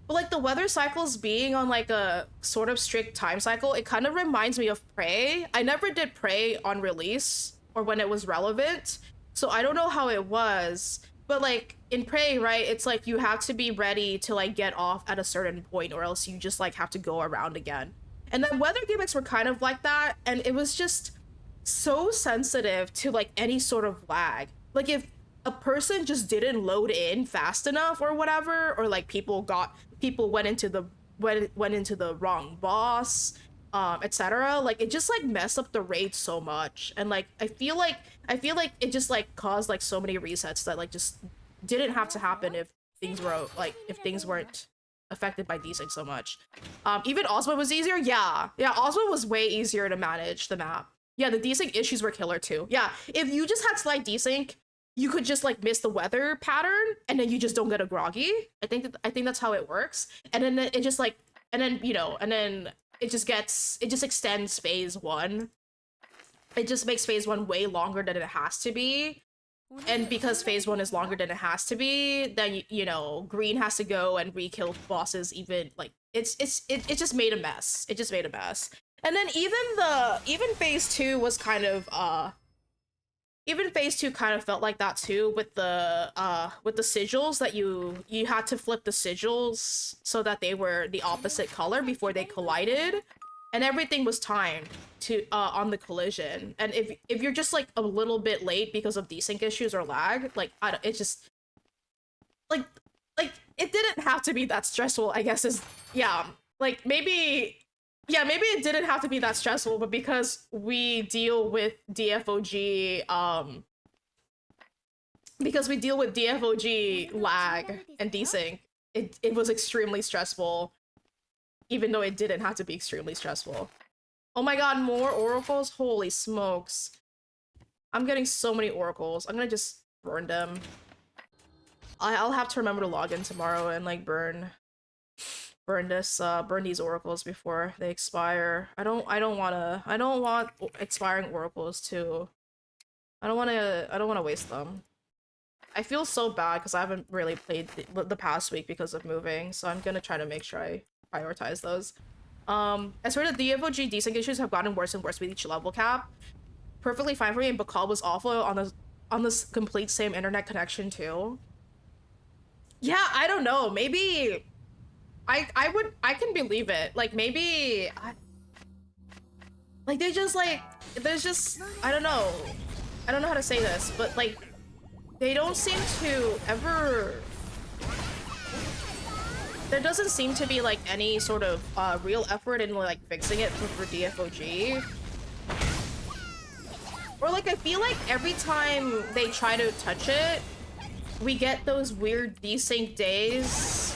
But like the weather cycles being on like a sort of strict time cycle, it kind of reminds me of Prey. I never did Prey on release or when it was relevant, so I don't know how it was. But like in Prey, right, it's like you have to be ready to like get off at a certain point or else you just like have to go around again. And then weather gimmicks were kind of like that, and it was just so sensitive to like any sort of lag. Like if a person just didn't load in fast enough or whatever, or like people went into the wrong boss, etc. Like it just like messed up the raid so much, and like I feel like it just like caused like so many resets that like just didn't have to happen if things weren't affected by desync so much. Even Ozma was easier. Yeah, Ozma was way easier to manage the map. Yeah, the desync issues were killer too. Yeah, if you just had slight desync, you could just like miss the weather pattern and then you just don't get a groggy. I think that's how it works. And then it just like, and then, you know, and then it just extends phase 1. It just makes phase 1 way longer than it has to be. And because phase 1 is longer than it has to be, then, you know, Green has to go and re-kill bosses even, like, it just made a mess. It just made a mess. And then even phase 2 was kind of, even phase 2 kind of felt like that too, with the sigils that you had to flip the sigils so that they were the opposite color before they collided, and everything was timed to on the collision. And if you're just like a little bit late because of desync issues or lag, like it just like it didn't have to be that stressful, I guess. Is yeah, like maybe Yeah, maybe it didn't have to be that stressful, but because we deal with DFOG, because we deal with DFOG lag and desync, it was extremely stressful, even though it didn't have to be extremely stressful. Oh my god, more oracles? Holy smokes. I'm getting so many oracles. I'm gonna just burn them. I'll have to remember to log in tomorrow and like burn these oracles before they expire. I don't want expiring oracles too. I don't wanna waste them. I feel so bad because I haven't really played the past week because of moving, so I'm gonna try to make sure I prioritize those. As for the DFOG desync issues have gotten worse and worse with each level cap. Perfectly fine for me, and Bakal was awful on this complete same internet connection too. Yeah, I don't know. Maybe I can believe it. Like maybe like there's just I don't know. I don't know how to say this, but like they don't seem to ever. There doesn't seem to be like any sort of real effort in like fixing it for DFOG. Or like I feel like every time they try to touch it, we get those weird desync days.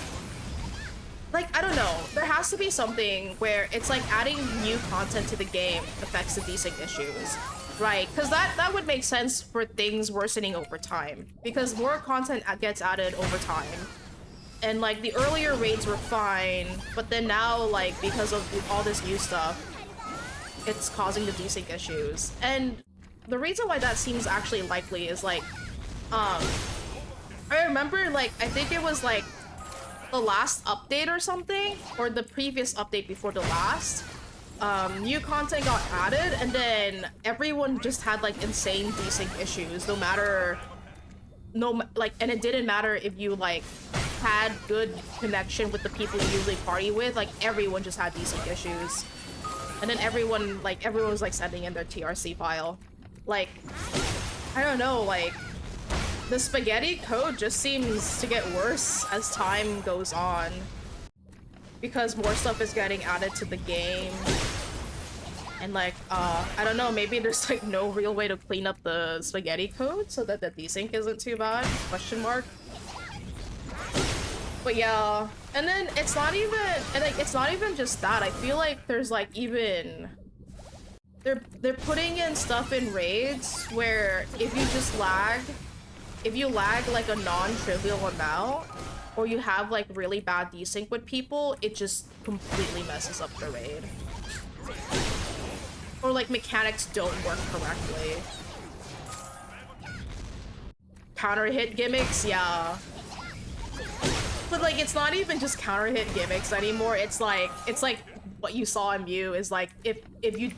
Like, I don't know. There has to be something where it's like adding new content to the game affects the desync issues. Right, because that would make sense for things worsening over time. Because more content gets added over time. And like the earlier raids were fine, but then now like because of all this new stuff, it's causing the desync issues. And the reason why that seems actually likely is like, I remember like, I think it was like the last update or something, or the previous update before the last, new content got added, and then everyone just had like insane desync issues, and it didn't matter if you like had good connection with the people you usually party with, like everyone just had desync issues. And then everyone was like sending in their TRC file. Like, I don't know, like the spaghetti code just seems to get worse as time goes on. Because more stuff is getting added to the game. And like, I don't know, maybe there's like no real way to clean up the spaghetti code so that the desync isn't too bad, question mark. But yeah, and then it's not even just that. I feel like there's like even they're putting in stuff in raids where if you lag like a non-trivial amount, or you have like really bad desync with people, it just completely messes up the raid. Or like mechanics don't work correctly. Counter hit gimmicks, yeah. But like it's not even just counter hit gimmicks anymore. It's like what you saw in Mew is like if the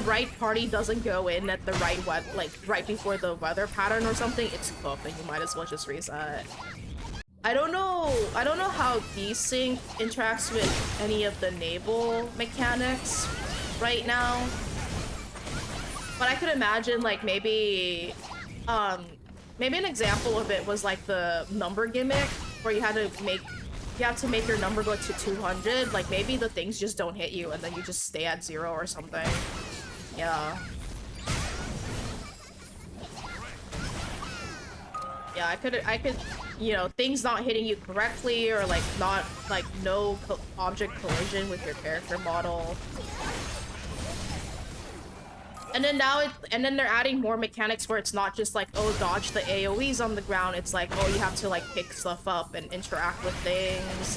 right party doesn't go in at the right before the weather pattern or something, it's cooked and you might as well just reset. I don't know how desync interacts with any of the naval mechanics right now. But I could imagine like maybe an example of it was like the number gimmick where you have to make your number go to 200. Like maybe the things just don't hit you and then you just stay at 0 or something. Yeah. Yeah, I could, you know, things not hitting you correctly, or like not, like no object collision with your character model. And then they're adding more mechanics where it's not just like, oh, dodge the AoEs on the ground. It's like, oh, you have to like pick stuff up and interact with things.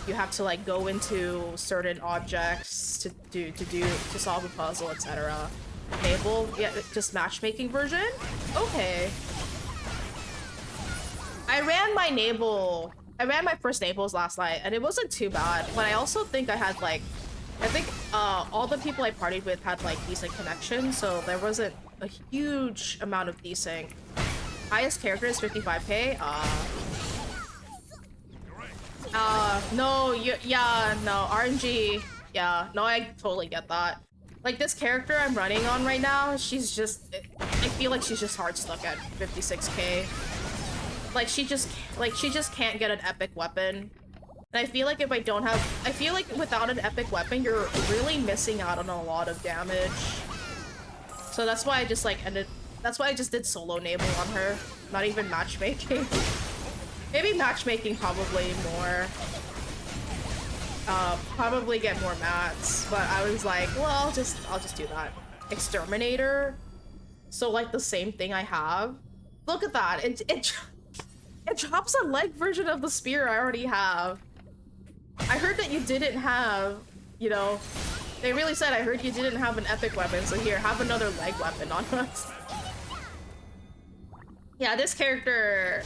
You have to like go into certain objects to solve a puzzle, etc. Naval, yeah, just matchmaking version? Okay. I ran my first Naples last night, and it wasn't too bad, but I also think I had like, all the people I partied with had like decent connection, so there wasn't a huge amount of desync. Highest character is 55k. No, yeah, no, RNG, yeah, no, I totally get that. Like this character I'm running on right now, she's just, I feel like she's just hard stuck at 56k. Like she just can't get an epic weapon. And I feel like if I don't have, I feel like without an epic weapon, you're really missing out on a lot of damage. So that's why I just like that's why I just did solo enable on her. Not even matchmaking. Maybe matchmaking probably more. Probably get more mats, but I was like, well, I'll just do that. Exterminator. So like the same thing I have. Look at that. It drops a leg version of the spear I already have. I heard that you didn't have, you know, they really said I heard you didn't have an epic weapon, so here, have another leg weapon on us. Yeah, this character,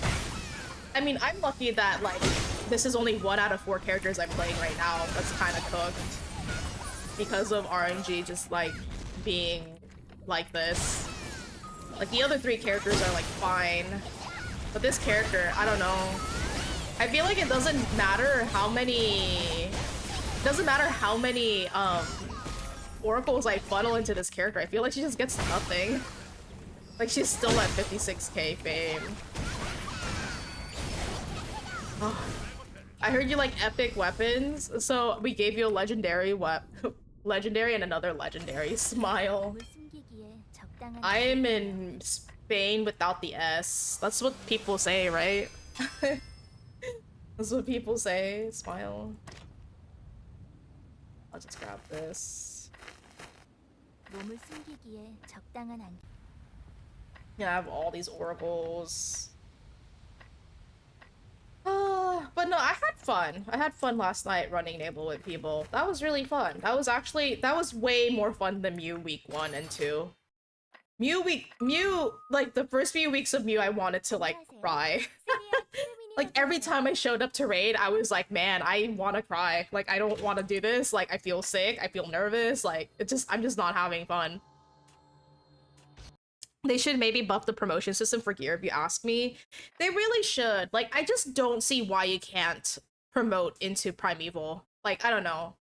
I mean, I'm lucky that like this is only 1 out of 4 characters I'm playing right now that's kind of cooked because of RNG just like being like this. Like the other 3 characters are like fine, but this character, I don't know. I feel like it doesn't matter how many oracles I funnel into this character. I feel like she just gets nothing. Like she's still at 56k fame. Oh. I heard you like epic weapons, so we gave you a legendary legendary and another legendary. Smile. I am in Spain without the S. That's what people say, right? That's what people say. Smile. I'll just grab this. Yeah, I have all these oracles. But no, I had fun. I had fun last night running Enable with people. That was really fun. That was way more fun than Mew week 1 and 2. Mew, like the first few weeks of Mew, I wanted to like cry. Like every time I showed up to raid, I was like, man, I want to cry. Like I don't want to do this. Like I feel sick. I feel nervous. Like I'm just not having fun. They should maybe buff the promotion system for gear if you ask me. They really should. Like I just don't see why you can't promote into Primeval. Like I don't know.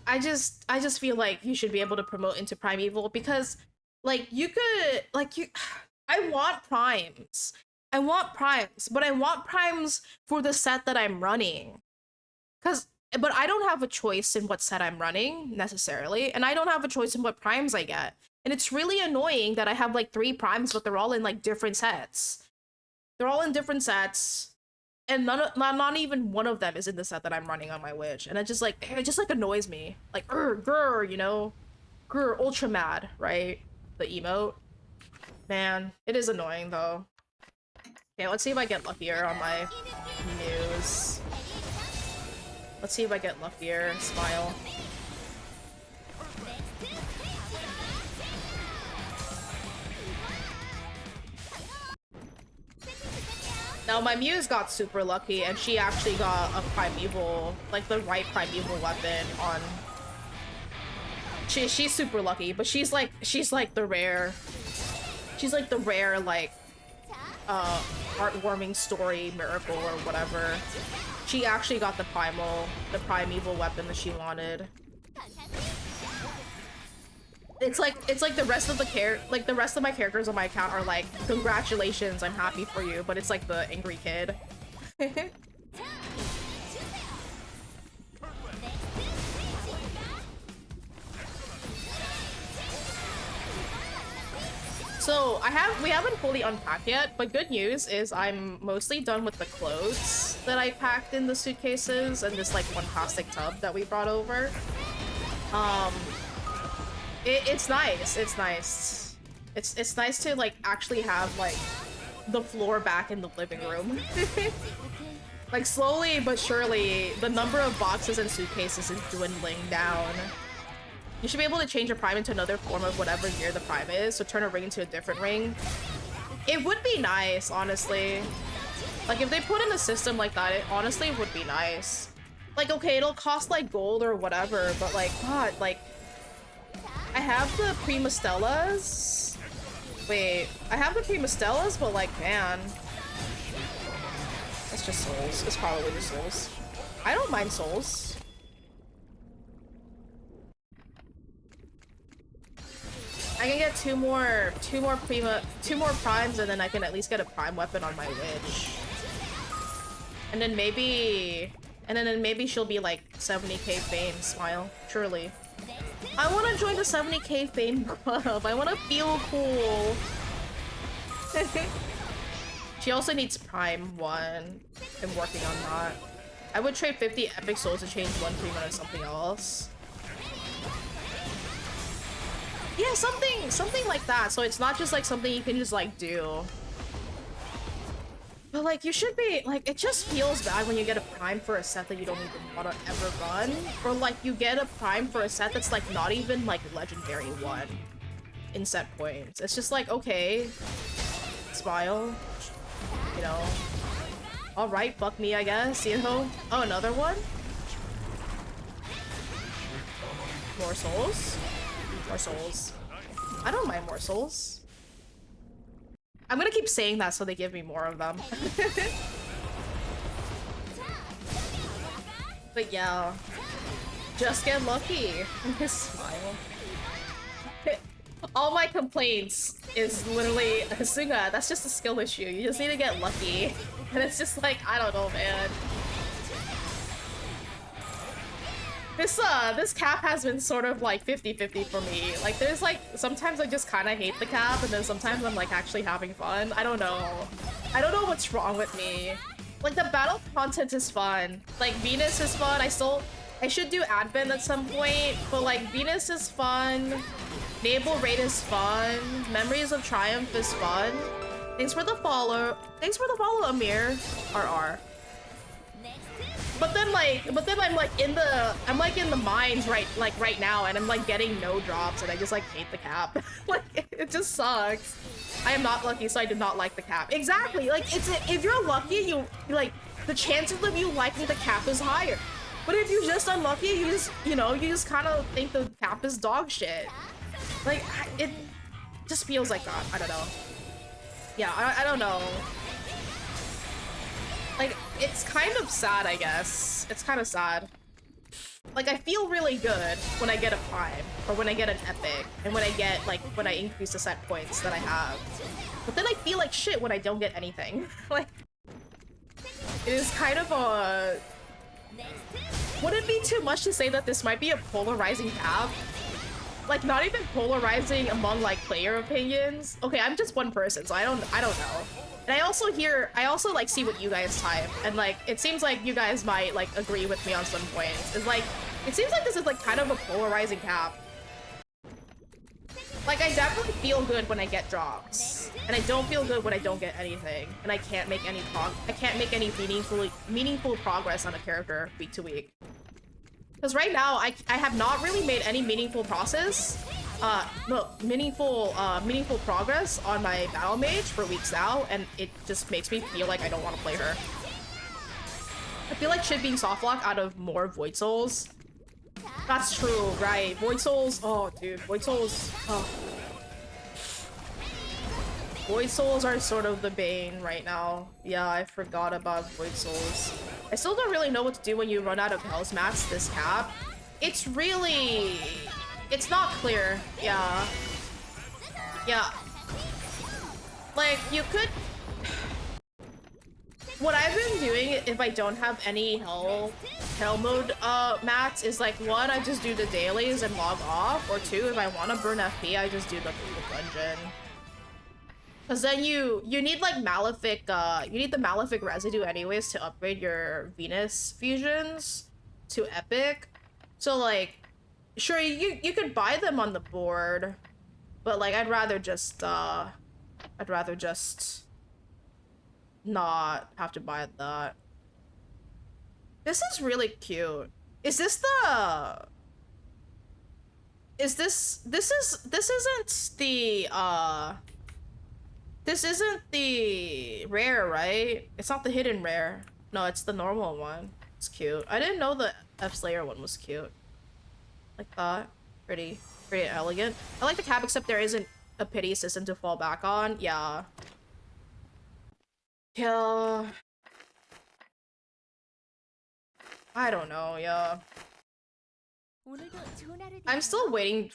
I just feel like you should be able to promote into Primeval because like you could like you I want primes. I want primes, but I want primes for the set that I'm running. But I don't have a choice in what set I'm running, necessarily, and I don't have a choice in what primes I get. And it's really annoying that I have like 3 primes, but they're all in like different sets. They're all in different sets, and not even one of them is in the set that I'm running on my Witch. And it just like annoys me. Like, grr, you know? Grr, ultra mad, right? The emote. Man, it is annoying though. Okay, let's see if I get luckier on my news. Let's see if I get luckier. Smile. Now my Muse got super lucky and she actually got a Primeval, like the right Primeval weapon on. She's super lucky, but she's like the rare. She's like the rare like heartwarming story miracle or whatever. She actually got the primeval weapon that she wanted. It's like the rest of my characters on my account are like, congratulations, I'm happy for you, but it's like the angry kid. So we haven't fully unpacked yet, but good news is I'm mostly done with the clothes that I packed in the suitcases and this like one plastic tub that we brought over. It's nice. It's nice. It's nice to like actually have like the floor back in the living room. Like slowly but surely, the number of boxes and suitcases is dwindling down. You should be able to change your prime into another form of whatever gear the prime is, so turn a ring into a different ring. It would be nice, honestly. Like, if they put in a system like that, it honestly would be nice. Like, okay, it'll cost, like, gold or whatever, but, like, God, like... I have the Prima Stellas. Wait, I have the Prima Stellas, but, like, man... It's just souls. It's probably just souls. I don't mind souls. I can get two more primes, and then I can at least get a prime weapon on my Witch. And then maybe And then maybe she'll be like 70k fame, smile. Surely. I want to join the 70k fame club. I want to feel cool. She also needs Prime 1. I'm working on that. I would trade 50 epic souls to change one Prima to something else. Yeah, something like that. So it's not just like something you can just like do. But like you should be like, it just feels bad when you get a prime for a set that you don't even want to ever run, or like you get a prime for a set that's like not even like legendary 1 in set points. It's just like, okay, smile, you know. All right, fuck me, I guess, you know. Oh, another one. More souls. More souls. I don't mind more souls. I'm gonna keep saying that so they give me more of them. But yeah, just get lucky. Smile. All my complaints is literally Sunga. That's just a skill issue. You just need to get lucky. And it's just like, I don't know, man. This cap has been sort of like 50-50 for me. Like there's like, sometimes I just kind of hate the cap, and then sometimes I'm like actually having fun. I don't know. I don't know what's wrong with me. Like the battle content is fun. Like Venus is fun. I should do Advent at some point, but like Venus is fun. Naval Raid is fun. Memories of Triumph is fun. Thanks for the follow. Thanks for the follow, Amir. RR. But then I'm like in the mines right now, and I'm like getting no drops, and I just like hate the cap. Like it just sucks. I am not lucky, so I did not like the cap. Exactly. Like if you're lucky, you like the chances of you liking the cap is higher. But if you're just unlucky, you just kind of think the cap is dog shit. Like it just feels like that. I don't know. Yeah, I don't know. Like, it's kind of sad, I guess. It's kind of sad. Like, I feel really good when I get a prime, or when I get an epic, and when I increase the set points that I have. But then I feel like shit when I don't get anything. Like, it is kind of a... Would it be too much to say that this might be a polarizing cap? Like, not even polarizing among, like, player opinions? Okay, I'm just one person, so I don't know. And I also like see what you guys type, and like it seems like you guys might like agree with me on some points. It's like it seems like this is like kind of a polarizing cap. Like I definitely feel good when I get drops, and I don't feel good when I don't get anything, and I can't make any meaningful progress on a character week to week. Because right now I have not really made any meaningful meaningful progress on my battle mage for weeks now, and it just makes me feel like I don't want to play her. I feel like shit being softlock out of more Void Souls. That's true, right? Void Souls, oh dude, Void Souls, oh. Void Souls are sort of the bane right now. Yeah, I forgot about Void Souls. I still don't really know what to do when you run out of Hell's Mats this cap. It's really... It's not clear. Yeah. Yeah. Like, you could... What I've been doing if I don't have any hell mode mats is like, one, I just do the dailies and log off, or two, if I want to burn FP, I just do the dungeon. Because then you need like Malefic, you need the Malefic residue anyways to upgrade your Venus fusions to epic. So like, sure, you could buy them on the board, but like I'd rather just not have to buy that. This is really cute. Is this the... This isn't the rare, right? It's not the hidden rare. No, it's the normal one. It's cute. I didn't know the F-Slayer one was cute. Like that. Pretty elegant. I like the cap, except there isn't a pity system to fall back on. Yeah. Yeah. I don't know, yeah. I'm still waiting.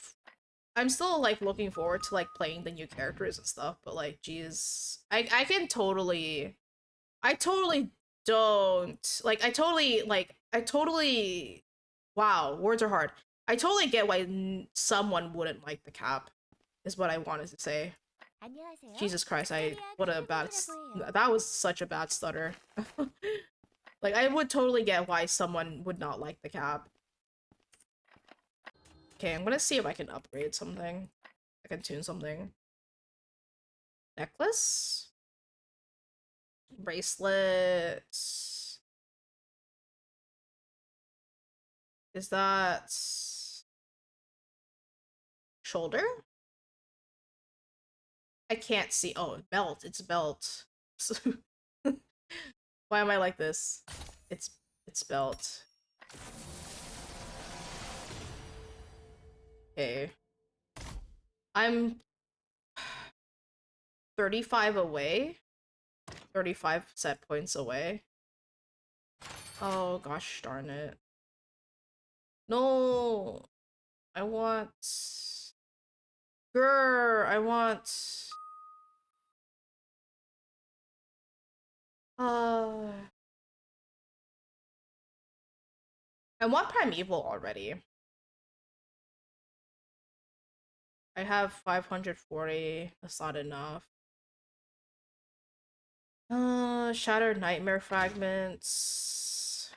I'm still like looking forward to like playing the new characters and stuff, but like, geez, I totally don't like. I totally like I totally, wow, words are hard. I totally get why someone wouldn't like the cap, is what I wanted to say. 안녕하세요. Jesus Christ, what a bad, 해요. that was such a bad stutter. Like, I would totally get why someone would not like the cap. Okay, I'm gonna see if I can upgrade something. I can tune something. Necklace? Bracelet. Is that shoulder? I can't see. Oh, belt. It's belt. Why am I like this? It's belt. Okay. I'm 35 away. 35 set points away. Oh gosh darn it. No. I want... Grr, I want... I want Primeval already. I have 540. That's not enough. Shattered Nightmare Fragments.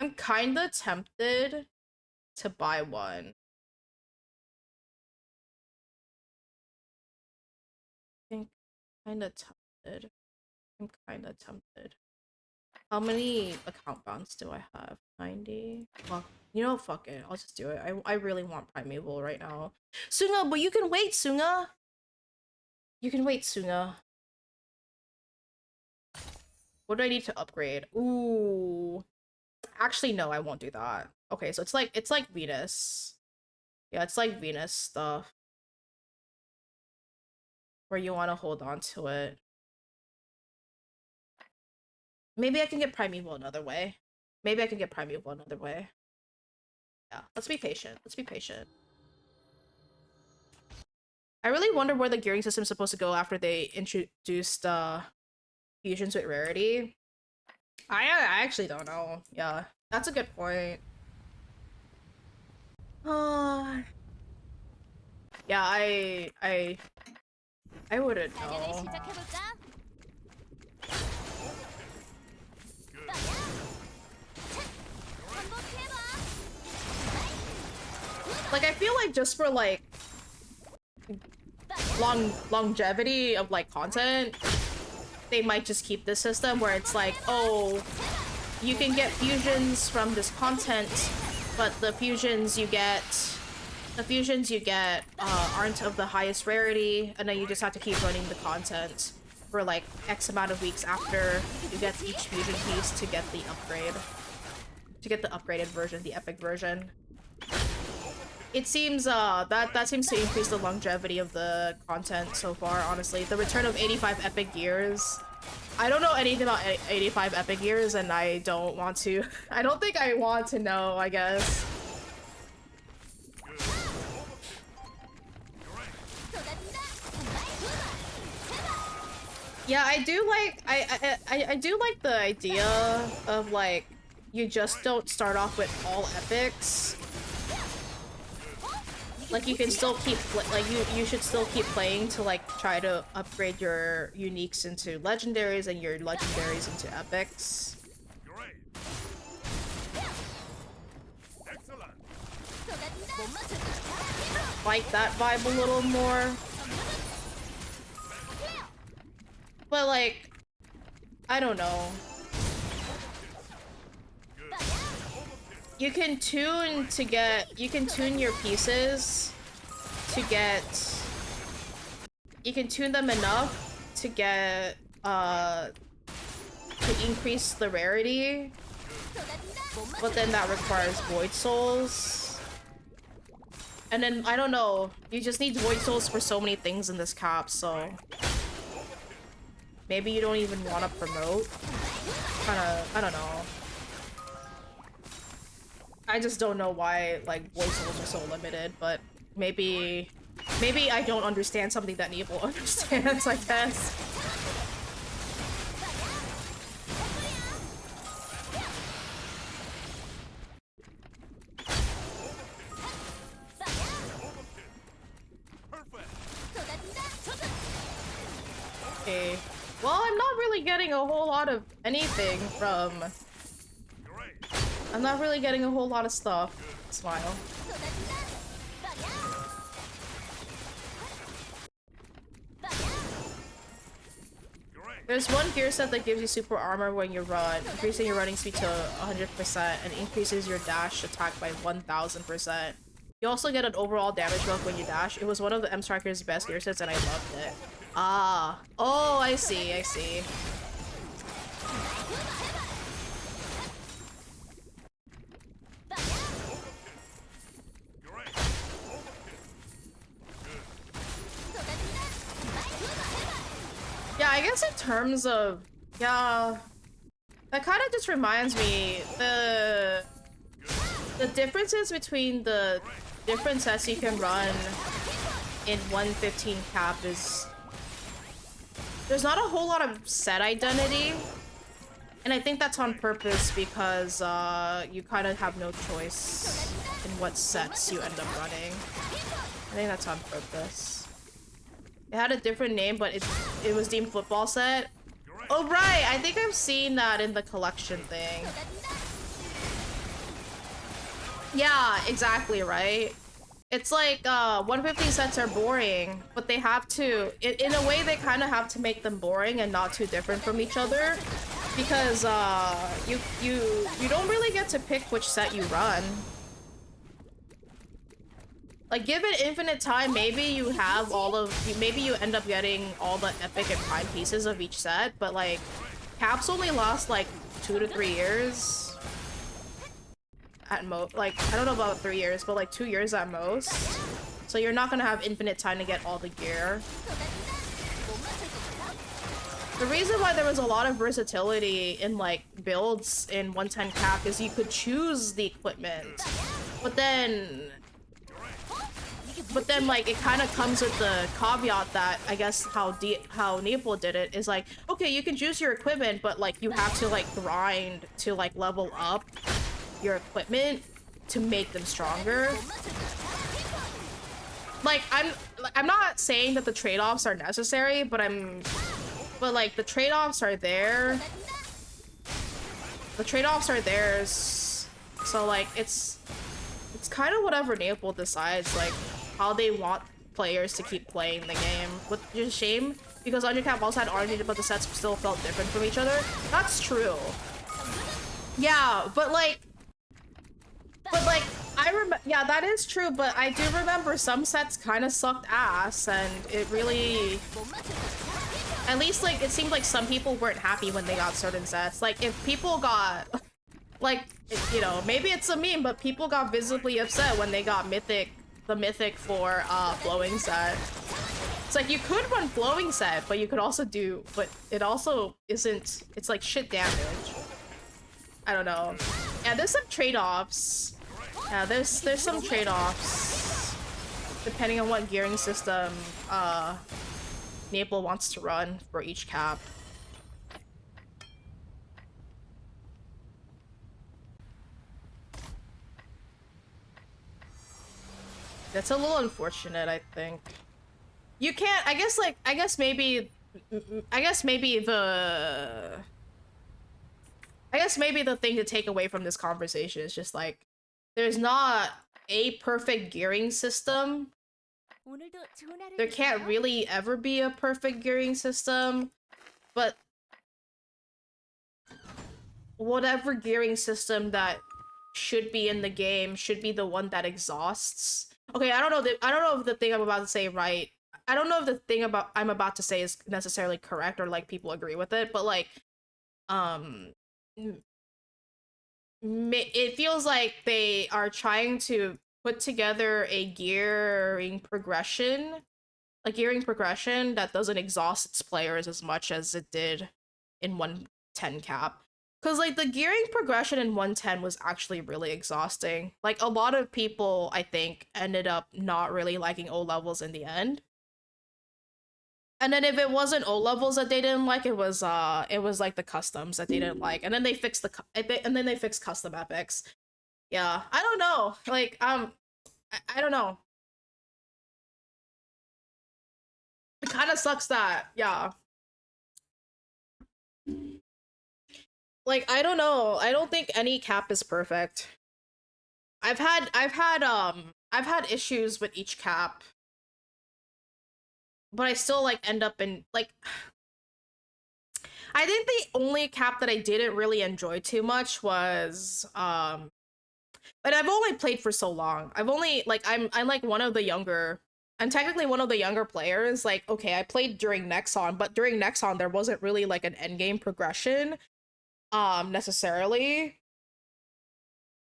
I'm kinda tempted to buy one. I think kinda tempted. I'm kinda tempted. How many account bounds do I have? 90? Well, you know, fuck it. I'll just do it. I really want Primeval right now. Sunga, but you can wait, Sunga! You can wait, Sunga. What do I need to upgrade? Ooh. Actually, no, I won't do that. Okay, so it's like Venus. Yeah, it's like Venus stuff. Where you want to hold on to it. Maybe I can get Primeval another way. Maybe I can get Primeval another way. Yeah, let's be patient. Let's be patient. I really wonder where the gearing system is supposed to go after they introduced fusions with rarity. I actually don't know. Yeah, that's a good point. Yeah, I wouldn't 단연을 know. 시작해볼까? 한번 해봐. Like, I feel like just for like longevity of like content, they might just keep this system where it's like, oh, you can get fusions from this content, but the fusions you get aren't of the highest rarity, and then you just have to keep running the content for like X amount of weeks after you get each fusion piece to get the upgrade. To get the upgraded version, the epic version. It seems that seems to increase the longevity of the content so far, honestly. The return of 85 epic years. I don't know anything about 85 epic years, and I don't want to. I don't think I want to know, I guess. Yeah, I do like I do like the idea of like you just don't start off with all epics. Like you can still keep like you should still keep playing to like try to upgrade your uniques into legendaries and your legendaries into epics. Like that vibe a little more. But like, I don't know. You can tune your pieces to get, you can tune them enough to get, to increase the rarity, but then that requires Void Souls. And then, I don't know, you just need Void Souls for so many things in this cap, so maybe you don't even want to promote. Kinda, I don't know. I just don't know why, like, Void Souls are so limited, but maybe Maybe I don't understand something that Neville understands, I guess. Okay. Well, I'm not really getting a whole lot of anything from... I'm not really getting a whole lot of stuff. Smile. There's one gear set that gives you super armor when you run, increasing your running speed to 100% and increases your dash attack by 1000%. You also get an overall damage buff when you dash. It was one of the M-Striker's best gear sets and I loved it. Ah. Oh, I see, I see. Yeah, I guess in terms of... Yeah... That kind of just reminds me, the differences between the different sets you can run in 115 cap is... There's not a whole lot of set identity. And I think that's on purpose because you kind of have no choice in what sets you end up running. I think that's on purpose. It had a different name, but it was deemed football set. Oh right, I think I've seen that in the collection thing. Yeah, exactly, right? It's like 150 sets are boring, but they have to, in a way they kind of have to make them boring and not too different from each other. Because you don't really get to pick which set you run. Like, given infinite time, maybe you have all of... Maybe you end up getting all the epic and prime pieces of each set, but, like, caps only last, like, 2 to 3 years. At most. Like, I don't know about 3 years, but, like, 2 years at most. So you're not gonna have infinite time to get all the gear. The reason why there was a lot of versatility in, like, builds in 110 cap is you could choose the equipment. But then, like, it kind of comes with the caveat that, I guess, how Neopol did it is, like, okay, you can choose your equipment, but, like, you have to, like, grind to, like, level up your equipment to make them stronger. Like, I'm not saying that the trade-offs are necessary, but like, the trade-offs are there. The trade-offs are theirs. So, like, it's kind of whatever Neopol decides, like, how they want players to keep playing the game. Which is a shame, because Undercap also had RNG, but the sets still felt different from each other. That's true. Yeah, but like, yeah, that is true, but I do remember some sets kind of sucked ass, and it really... At least, like, it seemed like some people weren't happy when they got certain sets. Like, if people got... Like, you know, maybe it's a meme, but people got visibly upset when they got the Mythic for Flowing set. It's like, you could run Flowing set, but you could also do... But it also isn't... It's like shit damage. I don't know. Yeah, there's some trade-offs. Yeah, there's some trade-offs. Depending on what gearing system Maple wants to run for each cap. That's a little unfortunate, I think. You can't, I guess maybe the thing to take away from this conversation is just like, there's not a perfect gearing system. There can't really ever be a perfect gearing system, but whatever gearing system that should be in the game should be the one that exhausts. Okay, I don't know if the thing I'm about to say right. I don't know if the thing I'm about to say is necessarily correct or like people agree with it, but like it feels like they are trying to put together a gearing progression that doesn't exhaust its players as much as it did in 110 cap. Because, like, the gearing progression in 110 was actually really exhausting. Like, a lot of people, I think, ended up not really liking O levels in the end. And then if it wasn't O levels that they didn't like, it was like the customs that they didn't like. And then they fixed they fixed custom epics. Yeah, I don't know. Like, I don't know. It kind of sucks that, yeah. Like, I don't know. I don't think any cap is perfect. I've had issues with each cap, but I still like end up in like I think the only cap that I didn't really enjoy too much was but I've only played for so long. I've only like I'm like one of the younger I'm technically one of the younger players. Like, okay, I played during Nexon, but during Nexon there wasn't really like an endgame progression necessarily.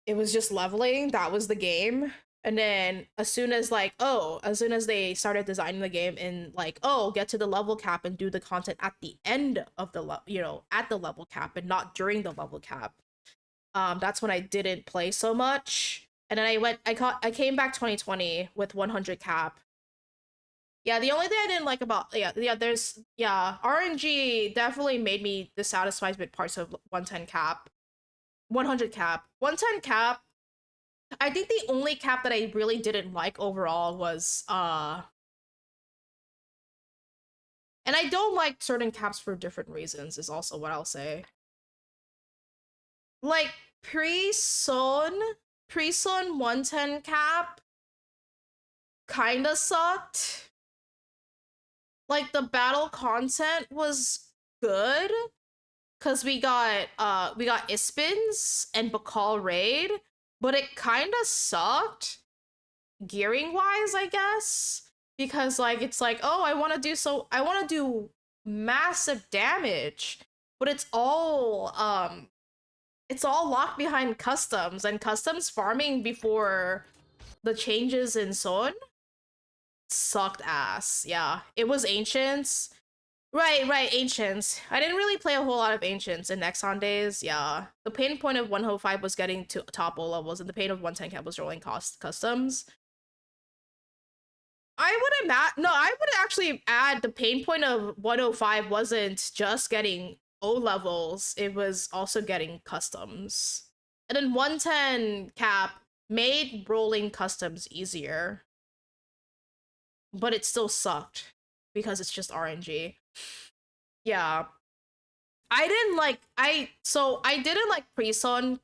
It was just leveling. That was the game. And then as soon as they started designing the game in like, oh, get to the level cap and do the content at the end of the at the level cap and not during the level cap. That's when I didn't play so much. And then I came back 2020 with 100 cap. Yeah, the only thing I didn't like about RNG definitely made me dissatisfied with parts of 110 cap. 100 cap. 110 cap. I think the only cap that I really didn't like overall was and I don't like certain caps for different reasons is also what I'll say. Like pre-Son 110 cap kinda sucked. Like the battle content was good because we got Ispins and Bakal raid, but it kind of sucked gearing wise, I guess, because like it's like, oh, I want to do massive damage, but it's all locked behind customs, and customs farming before the changes in Son sucked ass. Yeah, it was Ancients. Right, Ancients. I didn't really play a whole lot of Ancients in Nexon days, yeah. The pain point of 105 was getting to top O levels, and the pain of 110 cap was rolling customs. I would actually add the pain point of 105 wasn't just getting O levels, it was also getting customs. And then 110 cap made rolling customs easier. But it still sucked because it's just RNG. Yeah. I didn't like pre-Son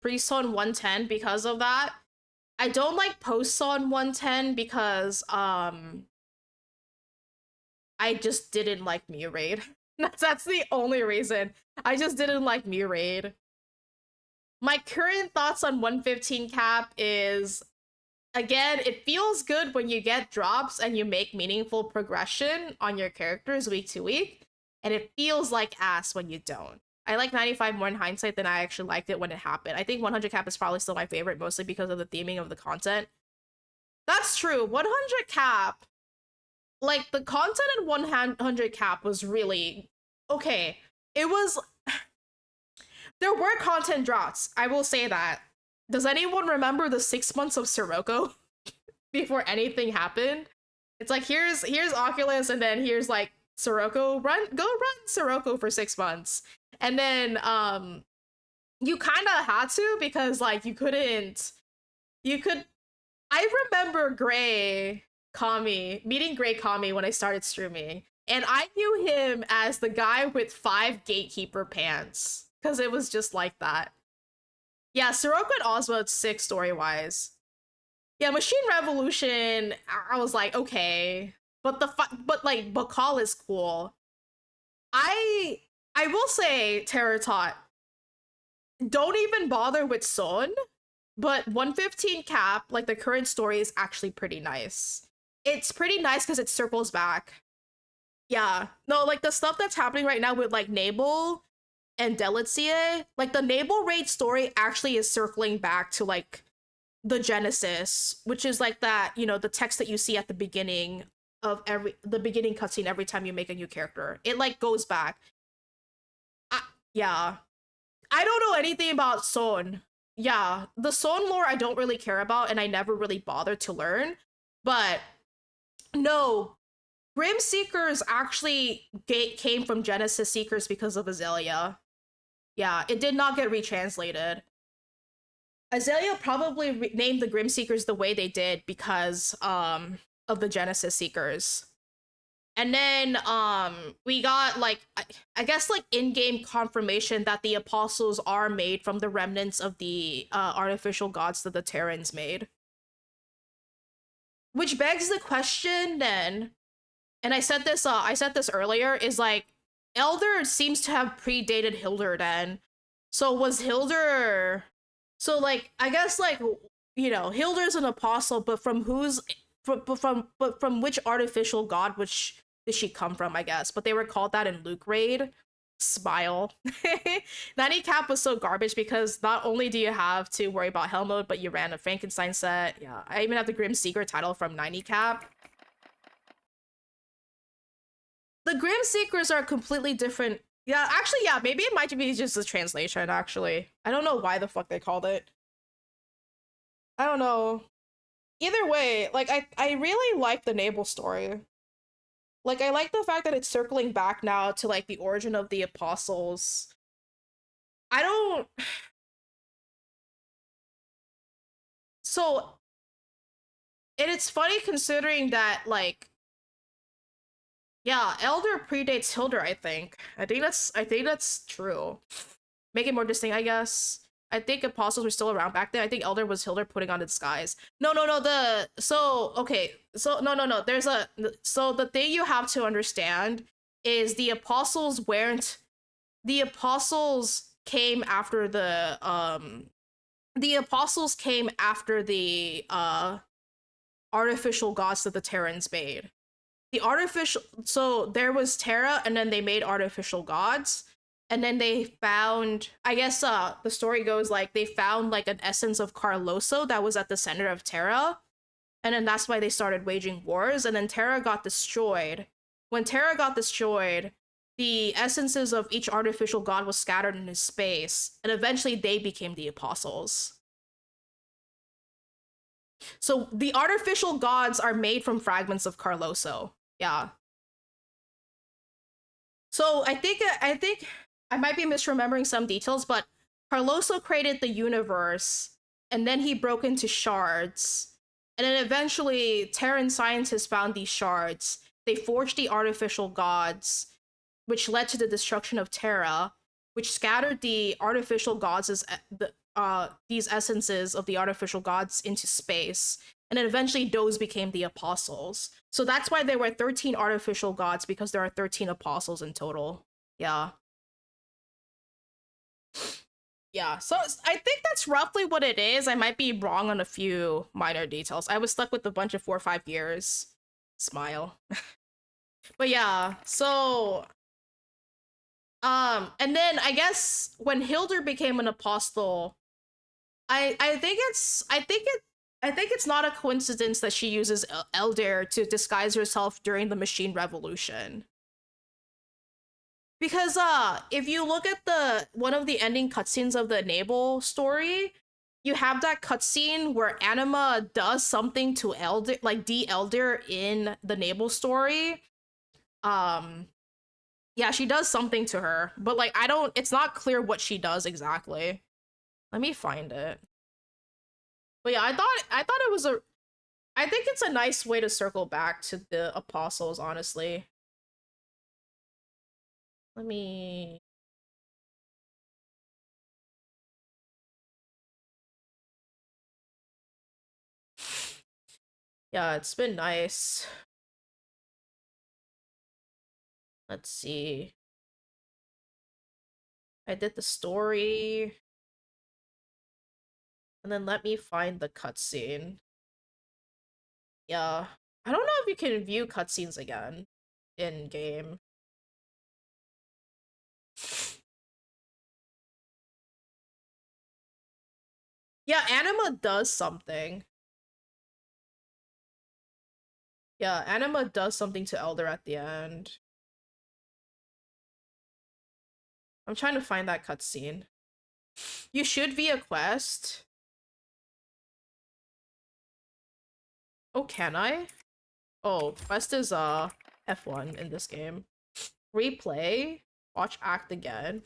110 because of that. I don't like post-Son 110 because I just didn't like Mew Raid. That's the only reason. I just didn't like Mew Raid. My current thoughts on 115 cap is, again, it feels good when you get drops and you make meaningful progression on your characters week to week, and it feels like ass when you don't. I like 95 more in hindsight than I actually liked it when it happened. I think 100 cap is probably still my favorite, mostly because of the theming of the content. That's true. 100 cap, like the content in 100 cap was really okay. It was there were content drops, I will say that. Does anyone remember the 6 months of Sirocco before anything happened? It's like here's Oculus, and then here's like Sirocco, go run Sirocco for 6 months. And then you kind of had to, because like I remember meeting Gray Kami when I started streaming, and I knew him as the guy with 5 gatekeeper pants because it was just like that. Yeah, Sirocco and Ozma, it's sick story-wise. Yeah, Machine Revolution, I was like, okay. But like, Bakal is cool. I will say, Terratot, don't even bother with Son, but 115 cap, like the current story, is actually pretty nice. It's pretty nice because it circles back. Yeah. No, like the stuff that's happening right now with like Nabel and Delitzia, like the Nabel raid story actually is circling back to like the Genesis, which is like that, the text that you see at the beginning of the beginning cutscene every time you make a new character. It like goes back. Yeah. I don't know anything about Son. Yeah, the Son lore I don't really care about, and I never really bothered to learn. But no, Grim Seekers actually came from Genesis Seekers because of Azalea. Yeah, it did not get retranslated. Azalea probably named the Grim Seekers the way they did because of the Genesis Seekers. And then we got like I guess like in-game confirmation that the apostles are made from the remnants of the artificial gods that the Terrans made. Which begs the question then, and I said this earlier, is like Elder seems to have predated Hildur then. So was Hildur, so like I guess like you know, Hildur's an apostle, but from whose but from which artificial god which did she come from, I guess. But they were called that in Luke Raid. Smile. 90 cap was so garbage because not only do you have to worry about hell mode, but you ran a Frankenstein set. Yeah, I even have the Grim Seeker title from 90 cap. The Grim Seekers are completely different. Yeah, actually, yeah, maybe it might be just a translation, actually. I don't know why the fuck they called it. I don't know. Either way, like, I really like the Nabal story. Like, I like the fact that it's circling back now to, like, the origin of the apostles. I don't... So, and it's funny considering that, like, yeah, Elder predates Hildur, I think. I think that's true. Make it more distinct, I guess. I think apostles were still around back then. I think Elder was Hildur putting on a disguise. No. Okay. So no. There's a so the thing you have to understand is the apostles weren't the apostles came after the apostles came after the artificial gods that the Terrans made. The artificial, so there was Terra and then they made artificial gods, and then they found, I guess the story goes like they found like an essence of Carloso that was at the center of Terra, and then that's why they started waging wars, and then Terra got destroyed. When Terra got destroyed, the essences of each artificial god was scattered into space, and eventually they became the apostles. So the artificial gods are made from fragments of Carloso. Yeah. So I think I might be misremembering some details, but Carloso created the universe, and then he broke into shards, and then eventually Terran scientists found these shards. They forged the artificial gods, which led to the destruction of Terra, which scattered the artificial gods as these essences of the artificial gods into space, and then eventually those became the apostles. So that's why there were 13 artificial gods, because there are 13 apostles in total. Yeah. Yeah, so I think that's roughly what it is. I might be wrong on a few minor details. I was stuck with a bunch of 4 or 5 years. Smile. But yeah, so and then I guess when Hildur became an apostle, I think it's not a coincidence that she uses Elder to disguise herself during the Machine Revolution. Because if you look at the one of the ending cutscenes of the Nabal story, you have that cutscene where Anima does something to Elder, like de-Elder in the Nabal story. Yeah, she does something to her, but like it's not clear what she does exactly. Let me find it. But yeah, I thought it was a I think it's a nice way to circle back to the apostles, honestly. Let me Yeah, it's been nice. Let's see. I did the story. And then let me find the cutscene. Yeah. I don't know if you can view cutscenes again in game. Yeah, Anima does something. Yeah, Anima does something to Elder at the end. I'm trying to find that cutscene. You should be a quest. Oh, can I? Oh, quest is F1 in this game. Replay. Watch act again.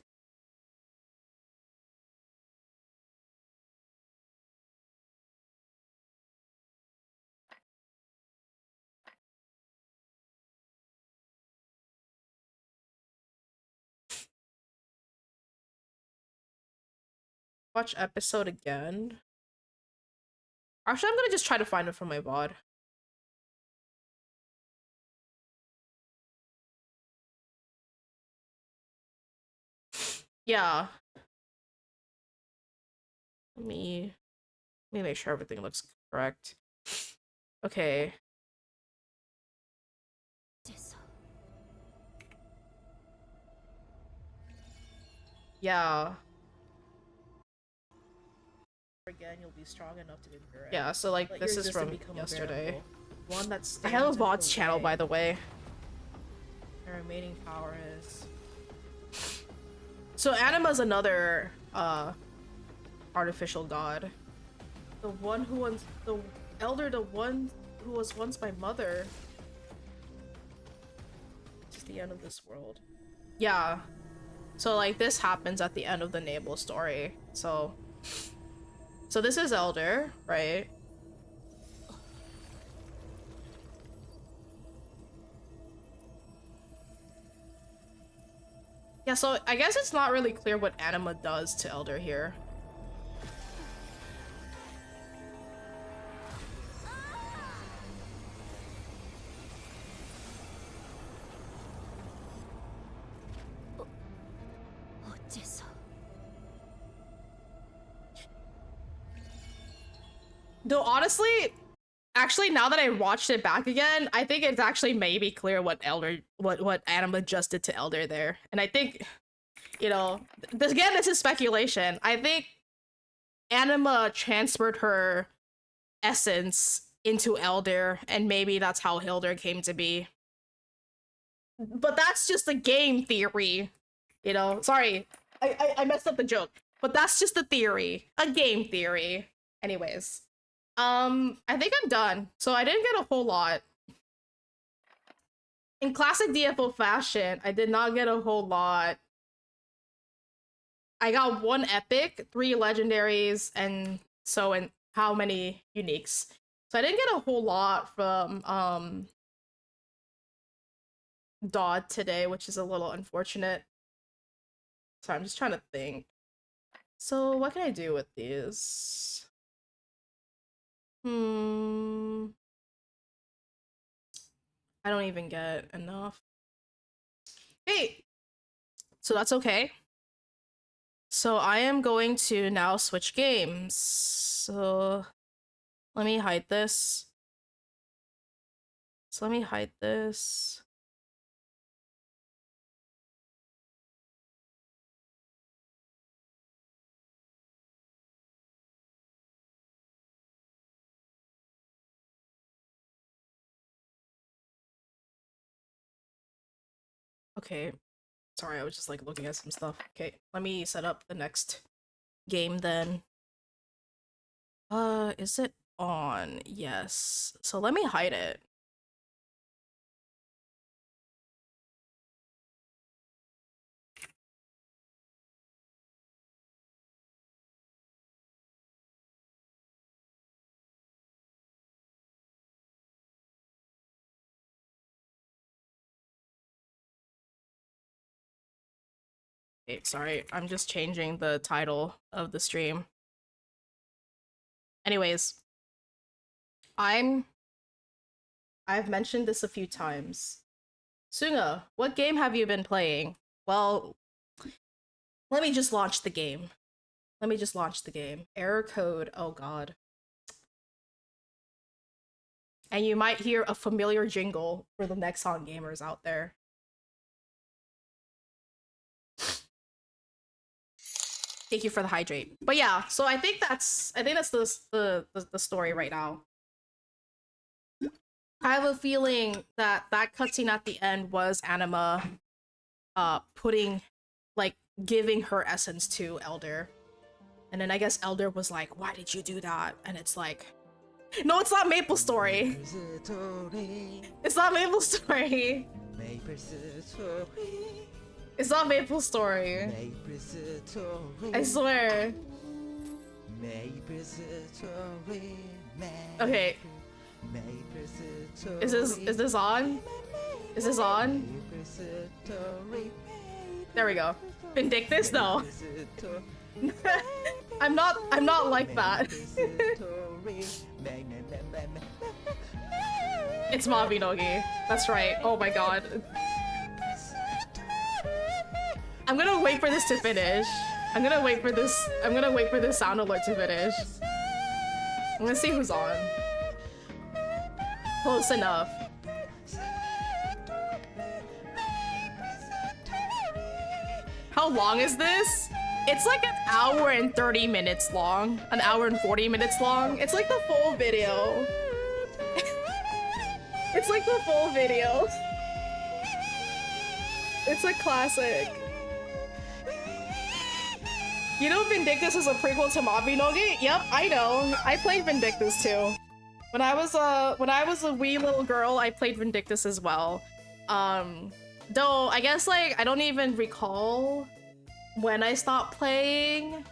Watch episode again. Actually, I'm gonna just try to find it from my VOD. Yeah. Let me make sure everything looks correct. Okay. Yeah. Again, you'll be strong enough to endure it. Yeah, so like Let this your is existence from become yesterday. unbearable. One that I have a stands in VOD's the channel, way. by the way. The remaining power is So Anima's another artificial god. the one who once the elder, the one who was once my mother. It's the end of this world. Yeah. So like this happens at the end of the Nabel story. So this is Elder, right? Yeah, so I guess it's not really clear what Anima does to Elder here. Though honestly, actually now that I watched it back again, I think it's actually maybe clear what Anima just did to Elder there. And I think, you know, this is speculation. I think Anima transferred her essence into Elder, and maybe that's how Hilder came to be. But that's just a game theory, you know. Sorry, I messed up the joke, but that's just a theory, a game theory. Anyways, I think I'm done. So I didn't get a whole lot. In classic DFO fashion, I did not get a whole lot. I got 1 epic, 3 legendaries, and how many uniques. So I didn't get a whole lot from Dodd today, which is a little unfortunate. So I'm just trying to think. So what can I do with these? I don't even get enough. Hey! So that's okay. So I am going to now switch games. So let me hide this. Okay. Sorry, I was just like looking at some stuff. Okay, let me set up the next game then. Is it on? Yes. So let me hide it. Okay, sorry, I'm just changing the title of the stream. Anyways, I've mentioned this a few times. Sunga, what game have you been playing? Well, let me just launch the game. Error code, oh god. And you might hear a familiar jingle for the Nexon gamers out there. Thank you for the hydrate. But yeah, so I think that's the story right now. I have a feeling that cutscene at the end was Anima putting, like, giving her essence to Elder. And then I guess Elder was like, why did you do that? And it's like, no, it's not Maple Story. It's not Maple Story. It's not Maple Story. I swear. Okay. Is this on? Is this on? There we go. Vindictus? No. I'm not like that. It's Mabinogi. That's right. Oh my god. I'm gonna wait for this to finish. I'm gonna wait for this sound alert to finish. I'm gonna see who's on. Close enough. How long is this? It's like an hour and 30 minutes long. An hour and 40 minutes long. It's like the full video. It's like the full video. It's a classic. You know Vindictus is a prequel to Mabinogi? Yep, I know. I played Vindictus too. When I was a wee little girl, I played Vindictus as well. Though I guess like I don't even recall when I stopped playing.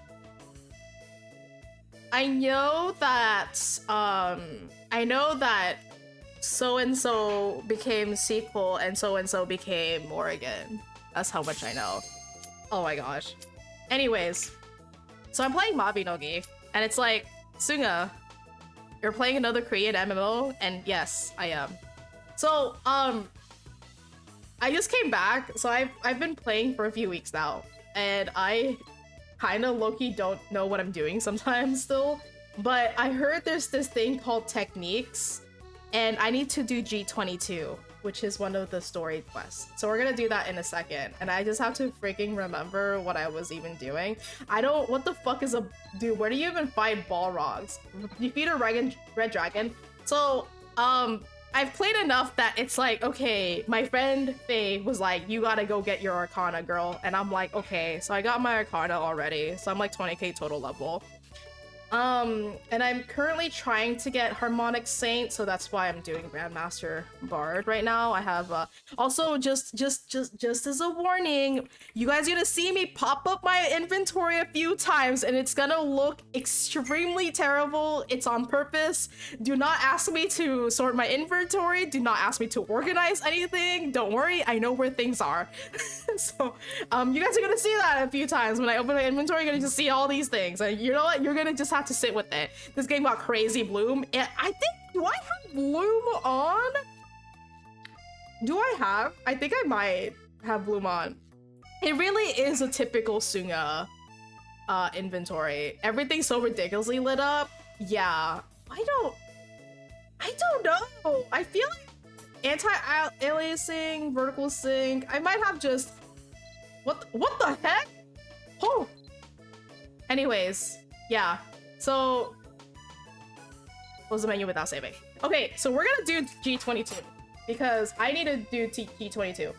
I know that so and so became sequel and so became Morrigan. That's how much I know. Oh my gosh. Anyways, so I'm playing Mabinogi, and it's like, Sunga, you're playing another Korean MMO, and yes, I am. So, I just came back, so I've been playing for a few weeks now, and I kind of low-key don't know what I'm doing sometimes still, but I heard there's this thing called techniques, and I need to do G22, which is one of the story quests. So we're gonna do that in a second, and I just have to freaking remember what I was even doing. What the fuck is dude, where do you even find Balrogs? Defeat a red dragon. So, I've played enough that it's like, okay, my friend Faye was like, you gotta go get your Arcana, girl. And I'm like, okay, so I got my Arcana already. So I'm like 20k total level. And I'm currently trying to get Harmonic Saint, so that's why I'm doing Grandmaster Bard right now. I have, also just as a warning, you guys are gonna see me pop up my inventory a few times, and it's gonna look extremely terrible. It's on purpose. Do not ask me to sort my inventory. Do not ask me to organize anything. Don't worry, I know where things are. So, you guys are gonna see that a few times. When I open my inventory, you're gonna just see all these things. And you know what? You're gonna just have to sit with it. This game got crazy Bloom, and I think, do I have Bloom on? I think I might have Bloom on. It really is a typical Sunga inventory. Everything's so ridiculously lit up. Yeah, I don't know. I feel like anti-aliasing, vertical sync. I might have just what the heck? Oh. Anyways, yeah. So, close the menu without saving. Okay, so we're gonna do G22 because I need to do G22.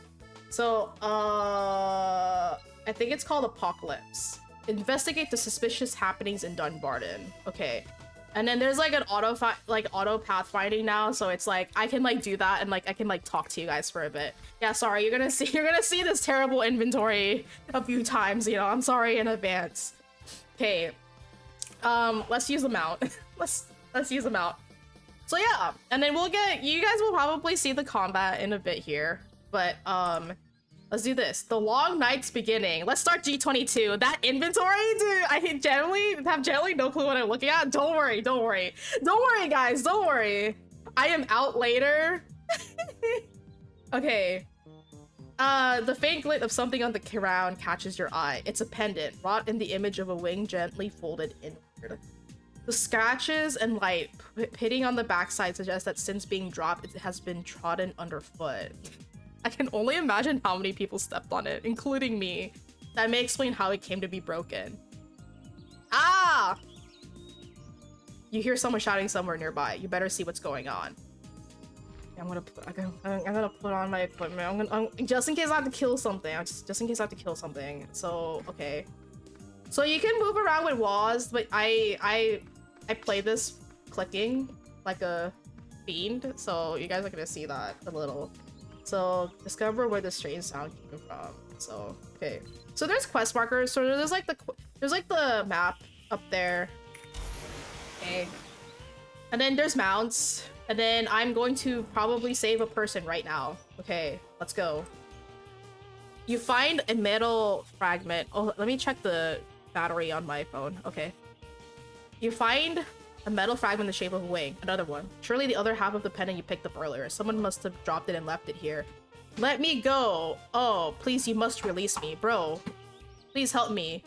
So, I think it's called Apocalypse. Investigate the suspicious happenings in Dunbarton. Okay, and then there's like an auto pathfinding now, so it's like I can like do that and like I can like talk to you guys for a bit. Yeah, sorry, you're gonna see this terrible inventory a few times. You know, I'm sorry in advance. Okay. Let's use them out. let's use them out. So yeah, and then you guys will probably see the combat in a bit here, but let's do this. The long night's beginning. Let's start G22. That inventory, dude, I have generally no clue what I'm looking at. Don't worry, guys, don't worry. I am out later. Okay. The faint glint of something on the ground catches your eye. It's a pendant, wrought in the image of a wing gently folded inward. The scratches and light pitting on the backside suggest that since being dropped, it has been trodden underfoot. I can only imagine how many people stepped on it, including me. That may explain how it came to be broken. Ah! You hear someone shouting somewhere nearby. You better see what's going on. I'm gonna put on my equipment. Just in case I have to kill something. Just in case I have to kill something. So okay. So you can move around with walls, but I play this clicking like a fiend. So you guys are gonna see that a little. So discover where the strange sound came from. So okay. So there's quest markers. So there's like the map up there. Okay. And then there's mounts. And then I'm going to probably save a person right now. Okay, let's go. You find a metal fragment. Oh, let me check the battery on my phone. Okay. You find a metal fragment in the shape of a wing. Another one. Surely the other half of the pendant you picked up earlier. Someone must have dropped it and left it here. Let me go. Oh, please, you must release me. Bro, please help me.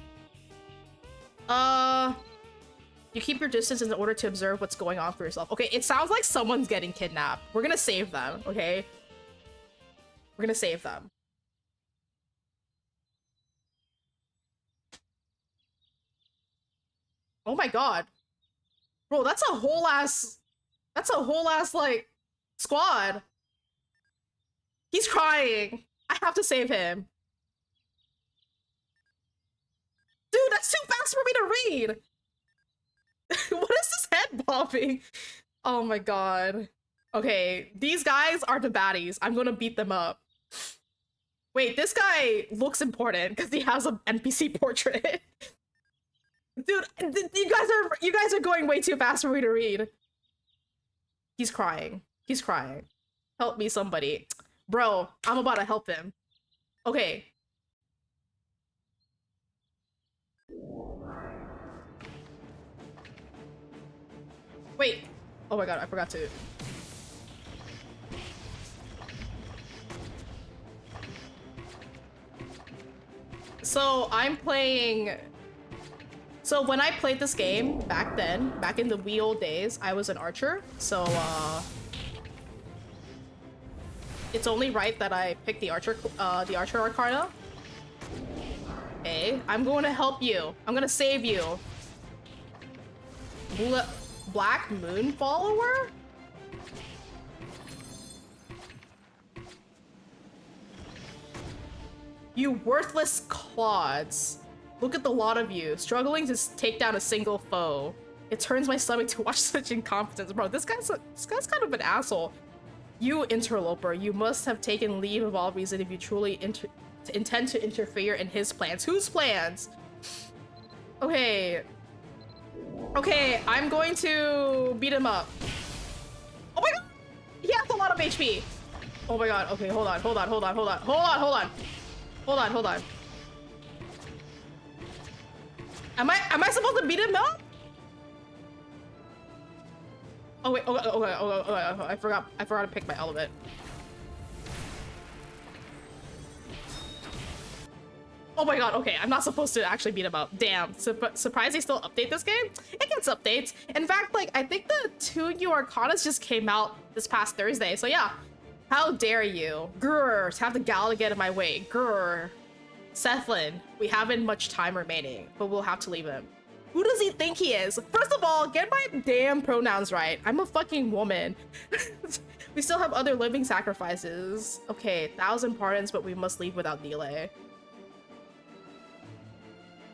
You keep your distance in order to observe what's going on for yourself. Okay, it sounds like someone's getting kidnapped. We're gonna save them, okay? We're gonna save them. Oh my god. Bro, that's a whole ass, like, squad. He's crying. I have to save him. Dude, that's too fast for me to read. What is this head bobbing? Oh my god. Okay, these guys are the baddies. I'm gonna beat them up. Wait, this guy looks important because he has an NPC portrait. Dude, you guys are going way too fast for me to read. He's crying. He's crying. Help me, somebody. Bro, I'm about to help him. Okay. Wait. Oh my god, I forgot to. So I'm playing. So when I played this game back then, back in the wee old days, I was an archer. So it's only right that I pick the archer arcana. Okay, I'm going to help you. I'm gonna save you. Black Moon Follower? You worthless clods. Look at the lot of you, struggling to take down a single foe. It turns my stomach to watch such incompetence. Bro, this guy's kind of an asshole. You interloper, you must have taken leave of all reason if you truly intend to interfere in his plans. Whose plans? Okay. Okay, I'm going to beat him up. Oh my god! He has a lot of HP. Oh my god, okay, hold on. Am I supposed to beat him up? Oh wait, okay, I forgot to pick my element. Oh my god, okay, I'm not supposed to actually beat him up. Damn, surprised they still update this game? It gets updates. In fact, like, I think the 2 new Arcanas just came out this past Thursday, so yeah. How dare you? Grrr, to have the gal to get in my way. Grrr. Sethlin, we haven't much time remaining, but we'll have to leave him. Who does he think he is? First of all, get my damn pronouns right. I'm a fucking woman. We still have other living sacrifices. Okay, 1,000 pardons, but we must leave without delay.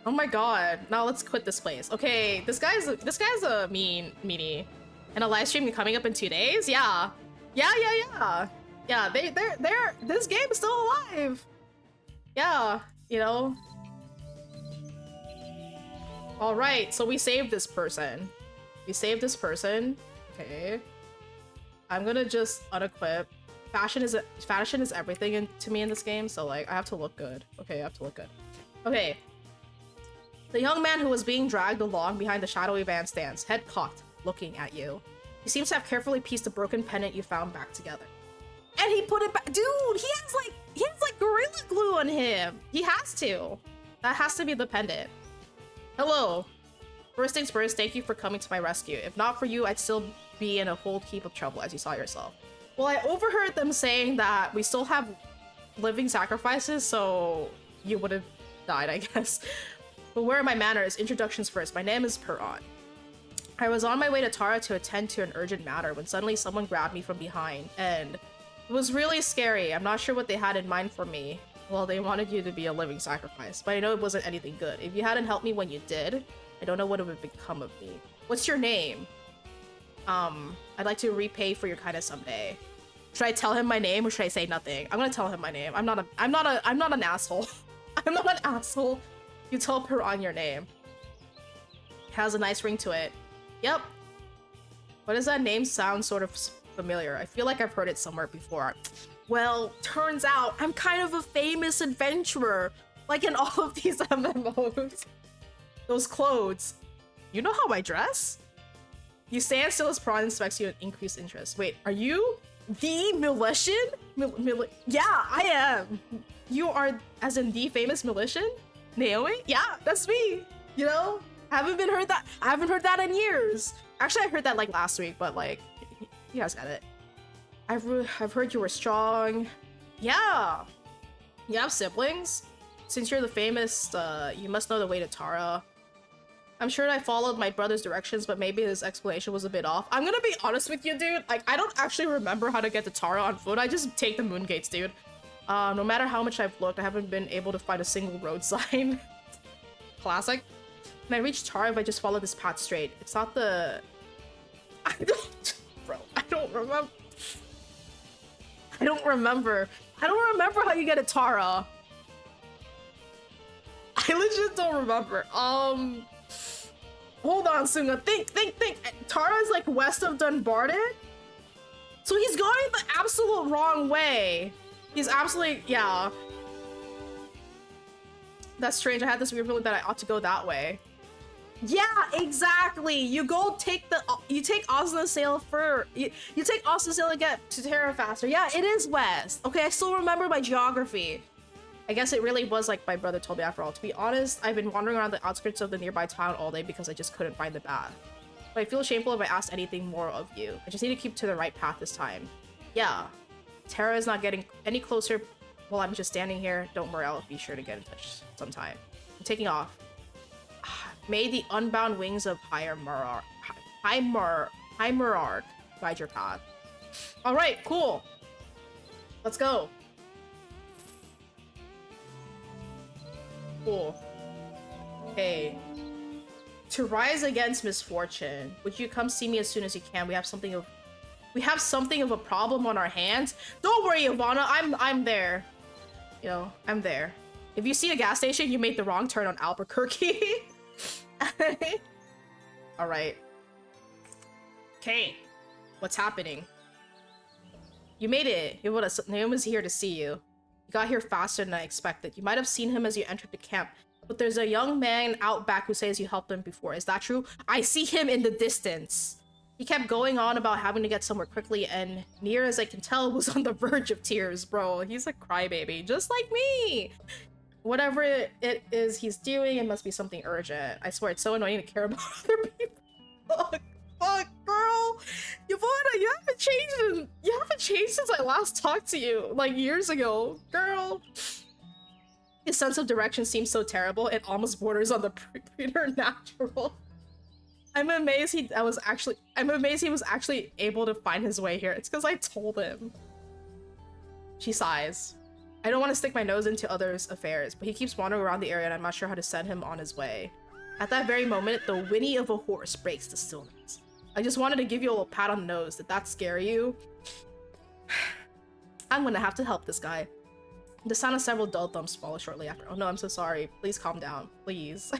Oh my god. Now let's quit this place. Okay, this guy's a meanie. And a live stream coming up in 2 days? Yeah. Yeah, they're this game is still alive. Yeah, you know. All right, so we saved this person. Okay. I'm gonna just unequip. Fashion is everything to me in this game, so like I have to look good. Okay, I have to look good. Okay. The young man who was being dragged along behind the shadowy bandstands, head cocked, looking at you. He seems to have carefully pieced the broken pendant you found back together. And he put it back. Dude, he has like gorilla glue on him. He has to. That has to be the pendant. Hello. First things first, thank you for coming to my rescue. If not for you, I'd still be in a whole heap of trouble, as you saw yourself. Well, I overheard them saying that we still have living sacrifices, so you would have died, I guess. But where are my manners? Introductions first. My name is Perron. I was on my way to Tara to attend to an urgent matter when suddenly someone grabbed me from behind, and it was really scary. I'm not sure what they had in mind for me. Well, they wanted you to be a living sacrifice, but I know it wasn't anything good. If you hadn't helped me when you did, I don't know what would have become of me. What's your name? I'd like to repay for your kindness someday. Should I tell him my name or should I say nothing? I'm gonna tell him my name. I'm not an asshole. I'm not an asshole. You tell Piran your name. It has a nice ring to it. Yep. Why does that name sound sort of familiar? I feel like I've heard it somewhere before. Well, turns out I'm kind of a famous adventurer, like in all of these MMOs. Those clothes. You know how I dress? You stand still as Piran inspects you in increased interest. Wait, are you the Militian? Yeah, I am. You are, as in the famous Militian? Naomi? Yeah, that's me. You know? I haven't heard that in years. Actually, I heard that like last week, but like, you guys got it. I've heard you were strong. Yeah. You have siblings? Since you're the famous, you must know the way to Tara. I'm sure I followed my brother's directions, but maybe his explanation was a bit off. I'm gonna be honest with you, dude. Like, I don't actually remember how to get to Tara on foot. I just take the moon gates, dude. No matter how much I've looked, I haven't been able to find a single road sign. Classic. Can I reach Tara if I just follow this path straight? It's not the... I don't remember. I don't remember how you get to Tara. I legit don't remember. Hold on, Sunga. Think. Tara's like west of Dunbarton? So he's going the absolute wrong way. He's absolutely, yeah. That's strange. I had this weird feeling that I ought to go that way. Yeah, exactly. You take Osna Sail you take Osna Sail to get to Terra faster. Yeah, it is west. Okay, I still remember my geography. I guess it really was like my brother told me after all. To be honest, I've been wandering around the outskirts of the nearby town all day because I just couldn't find the path. But I feel shameful if I asked anything more of you. I just need to keep to the right path this time. Yeah. Terra is not getting any closer while I'm just standing here. Don't worry, I'll be sure to get in touch sometime. I'm taking off. May the unbound wings of Hymerarch guide your path. Alright, cool. Let's go. Cool. Okay. To rise against misfortune. Would you come see me as soon as you can? We have something of a problem on our hands. Don't worry, Ivana. I'm there. You know, I'm there. If you see a gas station, you made the wrong turn on Albuquerque. Alright. Okay. What's happening? You made it. Naomi's here to see you. You got here faster than I expected. You might have seen him as you entered the camp, but there's a young man out back who says you helped him before. Is that true? I see him in the distance. He kept going on about having to get somewhere quickly, and near as I can tell, was on the verge of tears, bro. He's a crybaby, just like me. Whatever it is he's doing, it must be something urgent. I swear, it's so annoying to care about other people. Fuck, girl. Yvonne, you haven't changed since I last talked to you, like years ago. Girl. His sense of direction seems so terrible, it almost borders on the preternatural. I'm amazed he was actually able to find his way here. It's because I told him. She sighs. I don't want to stick my nose into others' affairs, but he keeps wandering around the area and I'm not sure how to send him on his way. At that very moment, the whinny of a horse breaks the stillness. I just wanted to give you a little pat on the nose. Did that scare you? I'm gonna have to help this guy. The sound of several dull thumps follows shortly after. Oh no, I'm so sorry. Please calm down. Please.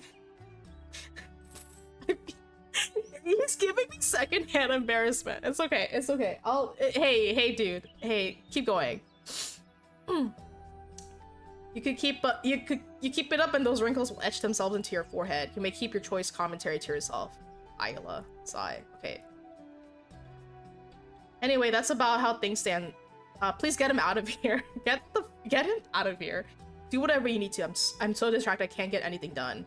He's giving me secondhand embarrassment. It's okay. It's okay. Hey, dude. Hey, keep going. You keep it up and those wrinkles will etch themselves into your forehead. You may keep your choice commentary to yourself. Ayla. Sigh. Okay. Anyway, that's about how things stand. Please get him out of here. Get him out of here. Do whatever you need to. I'm so distracted I can't get anything done.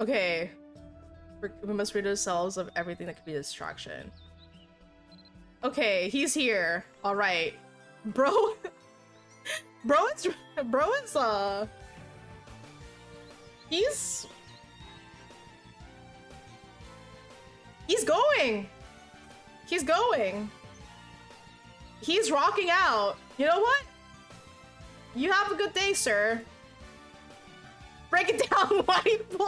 Okay. We must rid ourselves of everything that could be a distraction. Okay, he's here. All right, bro. Bro is He's going. He's going. He's rocking out. You know what? You have a good day, sir. Break it down, white boy.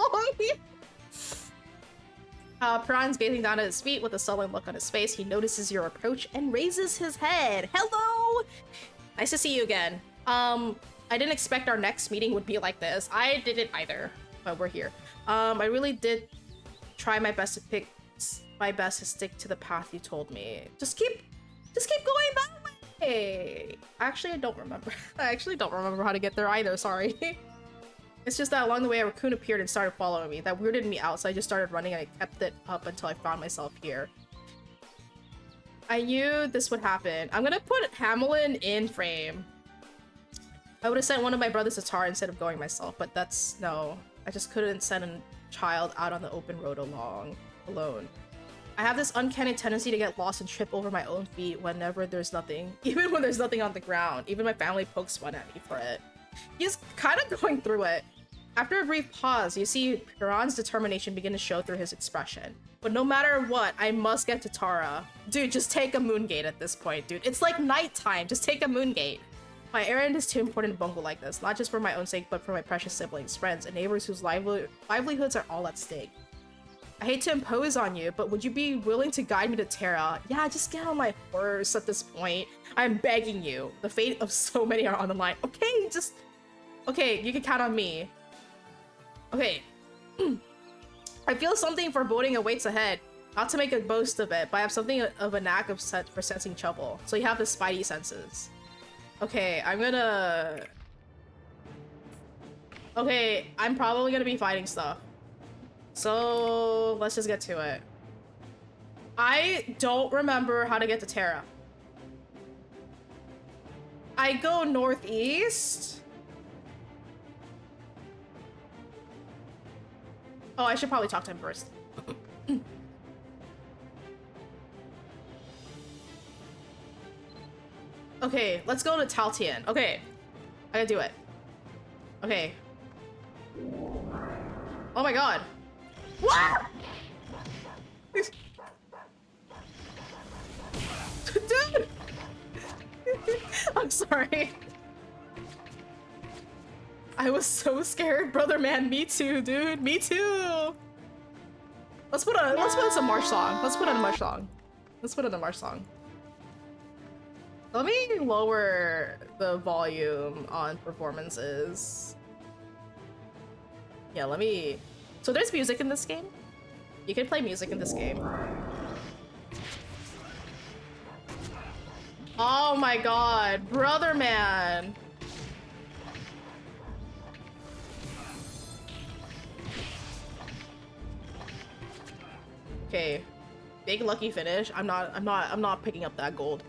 Piran's gazing down at his feet with a sullen look on his face. He notices your approach and raises his head. Hello! Nice to see you again. I didn't expect our next meeting would be like this. I didn't either, but we're here. I really did try my best to stick to the path you told me. Just keep going that way. Actually, I don't remember. I actually don't remember how to get there either, sorry. It's just that along the way, a raccoon appeared and started following me. That weirded me out, so I just started running and I kept it up until I found myself here. I knew this would happen. I'm gonna put Hamlin in frame. I would have sent one of my brothers to Tar instead of going myself, but that's no. I just couldn't send a child out on the open road alone. I have this uncanny tendency to get lost and trip over my own feet whenever there's nothing. Even when there's nothing on the ground. Even my family pokes fun at me for it. He's kind of going through it. After a brief pause, you see Piran's determination begin to show through his expression. But no matter what, I must get to Tara. Dude, just take a Moongate at this point, dude. It's like nighttime. Just take a Moongate. My errand is too important to bungle like this, not just for my own sake, but for my precious siblings, friends, and neighbors whose livelihoods are all at stake. I hate to impose on you, but would you be willing to guide me to Terra? Yeah, just get on my horse at this point. I'm begging you. The fate of so many are on the line. Okay, just... Okay, you can count on me. Okay. I feel something foreboding awaits ahead. Not to make a boast of it, but I have something of a knack for sensing trouble. So you have the spidey senses. Okay, I'm gonna... Okay, I'm probably gonna be fighting stuff. So let's just get to it. I don't remember how to get to Terra. I go northeast. Oh, I should probably talk to him first. Okay, let's go to Taltian. Okay, I gotta do it. Okay. Oh my god. What? Dude! I'm sorry. I was so scared, brother man. Me too, dude. Me too. Let's put some march song. Let's put on a march song. Let's put on a march song. Let me lower the volume on performances. Yeah, let me... So there's music in this game? You can play music in this game. Oh my god, brother man. Okay, big lucky finish. I'm not picking up that gold.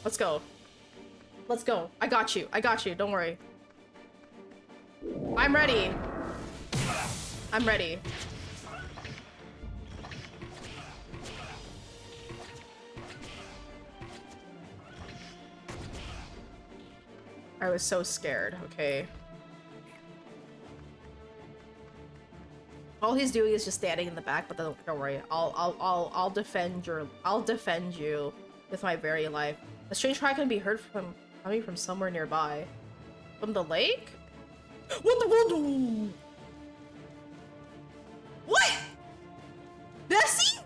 Let's go. Let's go. I got you. I got you. Don't worry. I'm ready. I'm ready. I was so scared. Okay. All he's doing is just standing in the back, but don't worry. I'll defend you with my very life. A strange cry can be heard coming from somewhere nearby. From the lake? What the world? What? Nessie?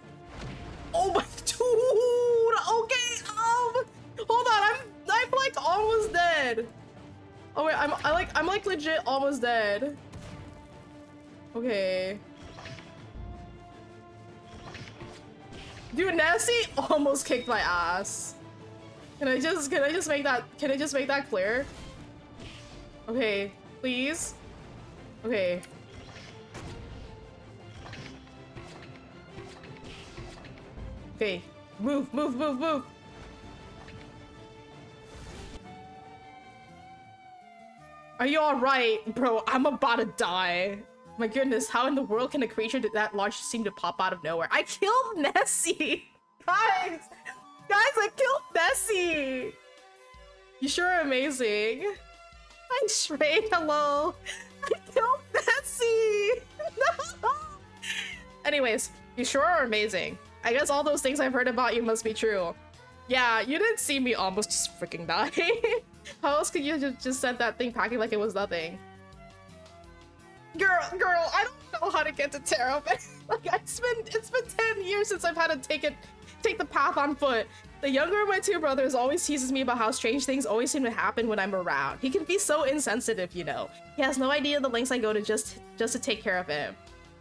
Oh my dude. Okay. Hold on. I'm like almost dead. Oh wait. I'm like legit almost dead. Okay. Dude, Nessie almost kicked my ass. Can I just make that clear? Okay, please. Okay. Okay, move. Are you alright? Bro, I'm about to die. My goodness, how in the world can a creature that large seem to pop out of nowhere? I killed Nessie! Guys, I killed Nessie! You sure are amazing. Hi, Shrey. Hello. I killed Nessie. No. Anyways, you sure are amazing. I guess all those things I've heard about you must be true. Yeah, you didn't see me almost just freaking die. How else could you just send that thing packing like it was nothing? Girl, I don't know how to get to Terra. Like it's been 10 years since I've had to take the path on foot. The younger of my two brothers always teases me about how strange things always seem to happen when I'm around. He can be so insensitive, you know. He has no idea the lengths I go to just to take care of him.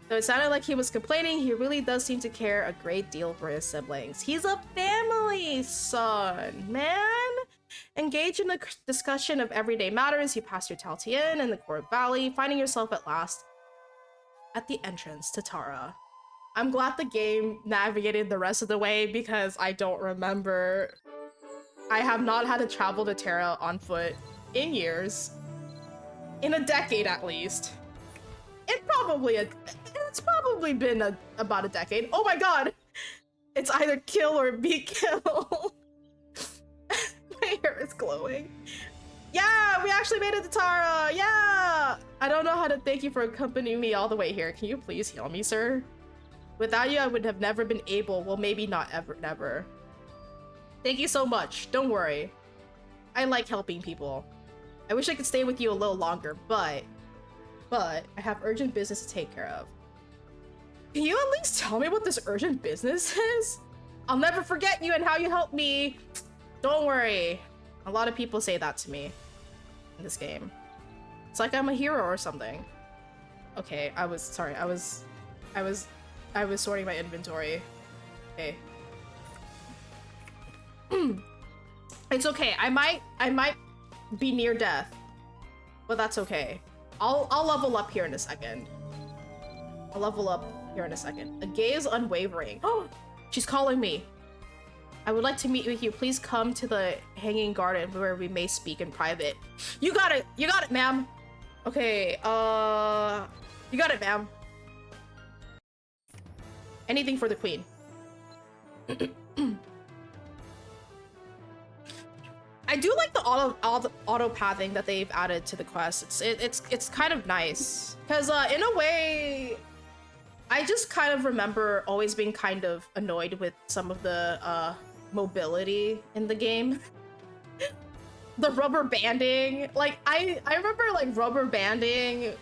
Though it sounded like he was complaining, he really does seem to care a great deal for his siblings. He's a family son, man. Engage in a discussion of everyday matters. You pass your Taltien in the Court Valley, finding yourself at last at the entrance to Tara. I'm glad the game navigated the rest of the way because I don't remember. I have not had to travel to Tara on foot in years. In a decade at least. It's probably been about a decade. Oh my god! It's either kill or be killed. My hair is glowing. Yeah, we actually made it to Tara! Yeah! I don't know how to thank you for accompanying me all the way here. Can you please heal me, sir? Without you, I would have never been able. Well, maybe not ever, never. Thank you so much. Don't worry. I like helping people. I wish I could stay with you a little longer, but I have urgent business to take care of. Can you at least tell me what this urgent business is? I'll never forget you and how you helped me. Don't worry. A lot of people say that to me in this game. It's like I'm a hero or something. Okay, I was sorting my inventory. Okay. It's okay. I might be near death, but that's okay. I'll level up here in a second. I'll level up here in a second. A gaze unwavering. Oh, she's calling me. I would like to meet with you. Please come to the Hanging Garden where we may speak in private. You got it, ma'am. Okay, you got it, ma'am. Anything for the queen. I do like the auto pathing that they've added to the quest. It's kind of nice because in a way, I just kind of remember always being kind of annoyed with some of the mobility in the game. The rubber banding, like I remember like rubber banding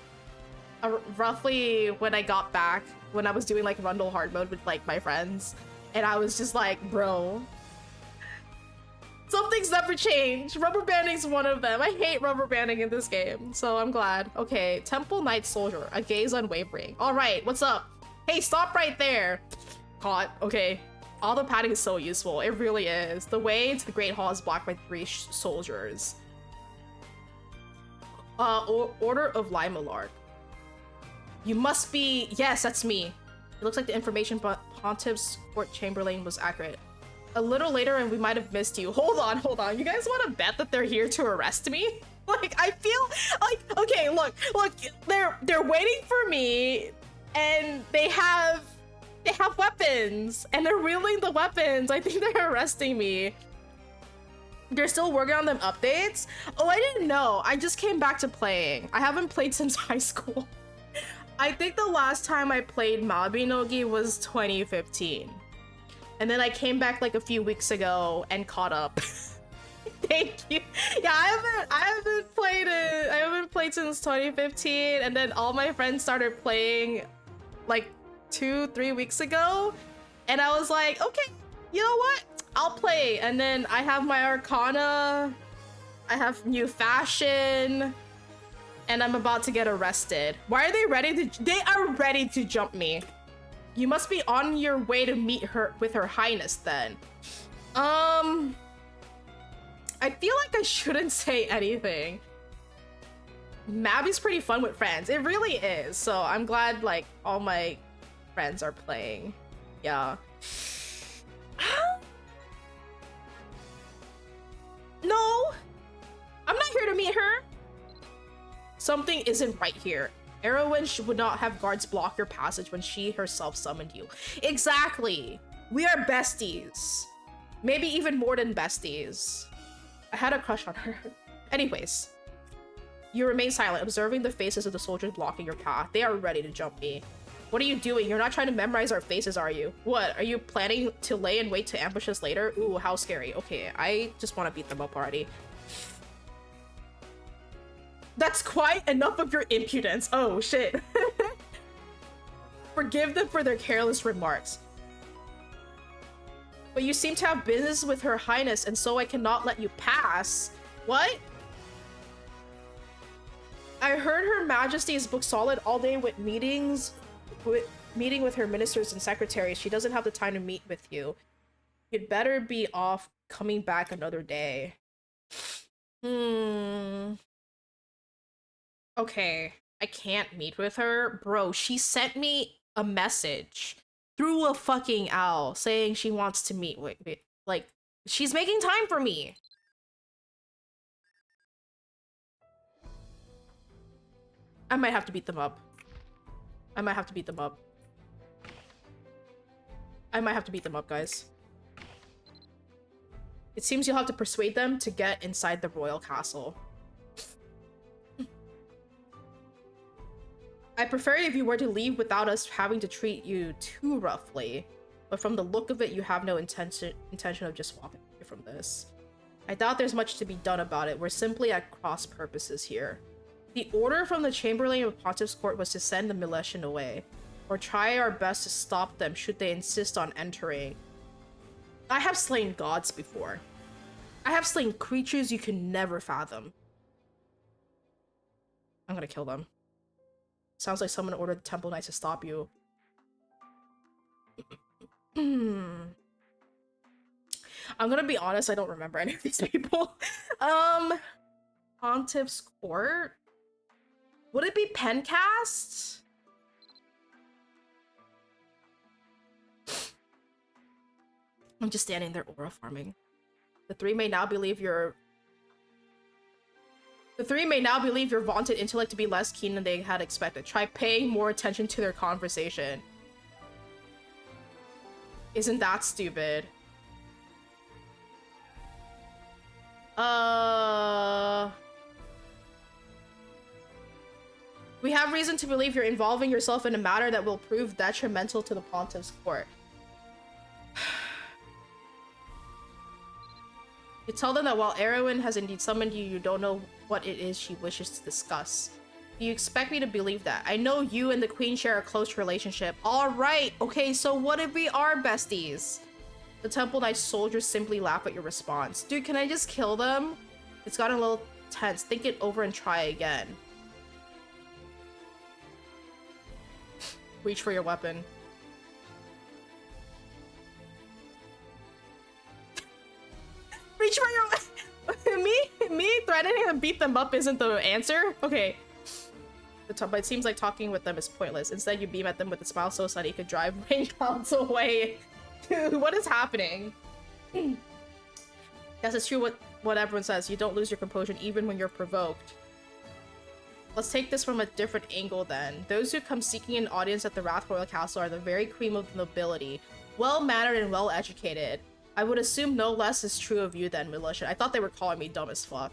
roughly when I got back when I was doing like Rundle hard mode with like my friends, and I was just like, bro. Some things never change. Rubber banding's one of them. I hate rubber banding in this game, so I'm glad. Okay, Temple Knight Soldier, a gaze unwavering. All right, what's up? Hey, stop right there. Caught. Okay. All the padding is so useful. It really is. The way into the Great Hall is blocked by 3 soldiers. Order of Limalard. You must be... Yes, that's me. It looks like the information but Pontiff's Court Chamberlain was accurate. A little later and we might have missed you. Hold on. You guys want to bet that they're here to arrest me? Like, I feel like... Okay, look. They're waiting for me and they have weapons and they're wielding the weapons. I think they're arresting me. They're still working on them updates? Oh, I didn't know. I just came back to playing. I haven't played since high school. I think the last time I played Mabinogi was 2015. And then I came back like a few weeks ago and caught up. Thank you. Yeah, I haven't played it. I haven't played since 2015, and then all my friends started playing like 2-3 weeks ago, and I was like, okay, you know what? I'll play. And then I have my Arcana, I have new fashion, and I'm about to get arrested. Why are they ready to? They are ready to jump me. You must be on your way to meet her with Her Highness then. I feel like I shouldn't say anything. Mabi's pretty fun with friends. It really is. So I'm glad like all my friends are playing. Yeah. No! I'm not here to meet her. Something isn't right here. Erowyn would not have guards block your passage when she herself summoned you. Exactly. We are besties. Maybe even more than besties. I had a crush on her. Anyways. You remain silent, observing the faces of the soldiers blocking your path. They are ready to jump me. What are you doing? You're not trying to memorize our faces, are you? What? Are you planning to lay in wait to ambush us later? Ooh, how scary. Okay, I just want to beat them up already. That's quite enough of your impudence. Oh, shit. Forgive them for their careless remarks. But you seem to have business with Her Highness, and so I cannot let you pass. What? I heard Her Majesty is booked solid all day with meeting with her ministers and secretaries. She doesn't have the time to meet with you. You'd better be off coming back another day. Okay, I can't meet with her. Bro, she sent me a message through a fucking owl saying she wants to meet with me. Like, she's making time for me. I might have to beat them up. I might have to beat them up. I might have to beat them up, guys. It seems you'll have to persuade them to get inside the royal castle. I prefer if you were to leave without us having to treat you too roughly. But from the look of it, you have no intention of just walking away from this. I doubt there's much to be done about it. We're simply at cross purposes here. The order from the Chamberlain of Pontiff's Court was to send the militia away, or try our best to stop them should they insist on entering. I have slain gods before. I have slain creatures you can never fathom. I'm gonna kill them. Sounds like someone ordered the Temple Knights to stop you. I'm gonna be honest, I don't remember any of these people. Pontiff's Court? Would it be Pencast? I'm just standing there aura farming. The three may now believe your vaunted intellect to be less keen than they had expected. Try paying more attention to their conversation. Isn't that stupid? We have reason to believe you're involving yourself in a matter that will prove detrimental to the Pontiff's Court. You tell them that while Erwin has indeed summoned you, you don't know what it is she wishes to discuss. Do you expect me to believe that? I know you and the Queen share a close relationship. Alright, okay, so what if we are besties? The Temple Knight soldiers simply laugh at your response. Dude, can I just kill them? It's gotten a little tense. Think it over and try again. Reach for your weapon. Reach for your me threatening to beat them up isn't the answer? Okay. But it seems like talking with them is pointless. Instead, you beam at them with a smile so sunny you could drive rain clouds away. Dude, what is happening? Guess it's true what everyone says. You don't lose your composure even when you're provoked. Let's take this from a different angle then. Those who come seeking an audience at the Wrath Royal Castle are the very cream of the nobility. Well-mannered and well-educated. I would assume no less is true of you then, militia. I thought they were calling me dumb as fuck.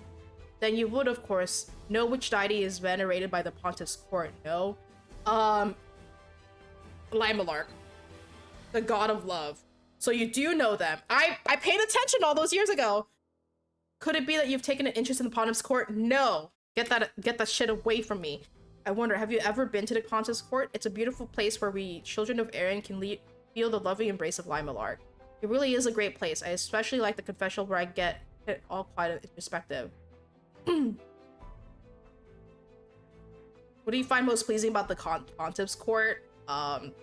Then you would, of course, know which deity is venerated by the Pontiff's Court, no? Limelark. The god of love. So you do know them. I paid attention all those years ago. Could it be that you've taken an interest in the Pontiff's Court? No. Get that shit away from me. I wonder, have you ever been to the Pontiff's Court? It's a beautiful place where we, children of Aaron, can feel the loving embrace of Limelark. It really is a great place. I especially like the confessional where I get it all quite introspective. What do you find most pleasing about the Pontiff's Court? The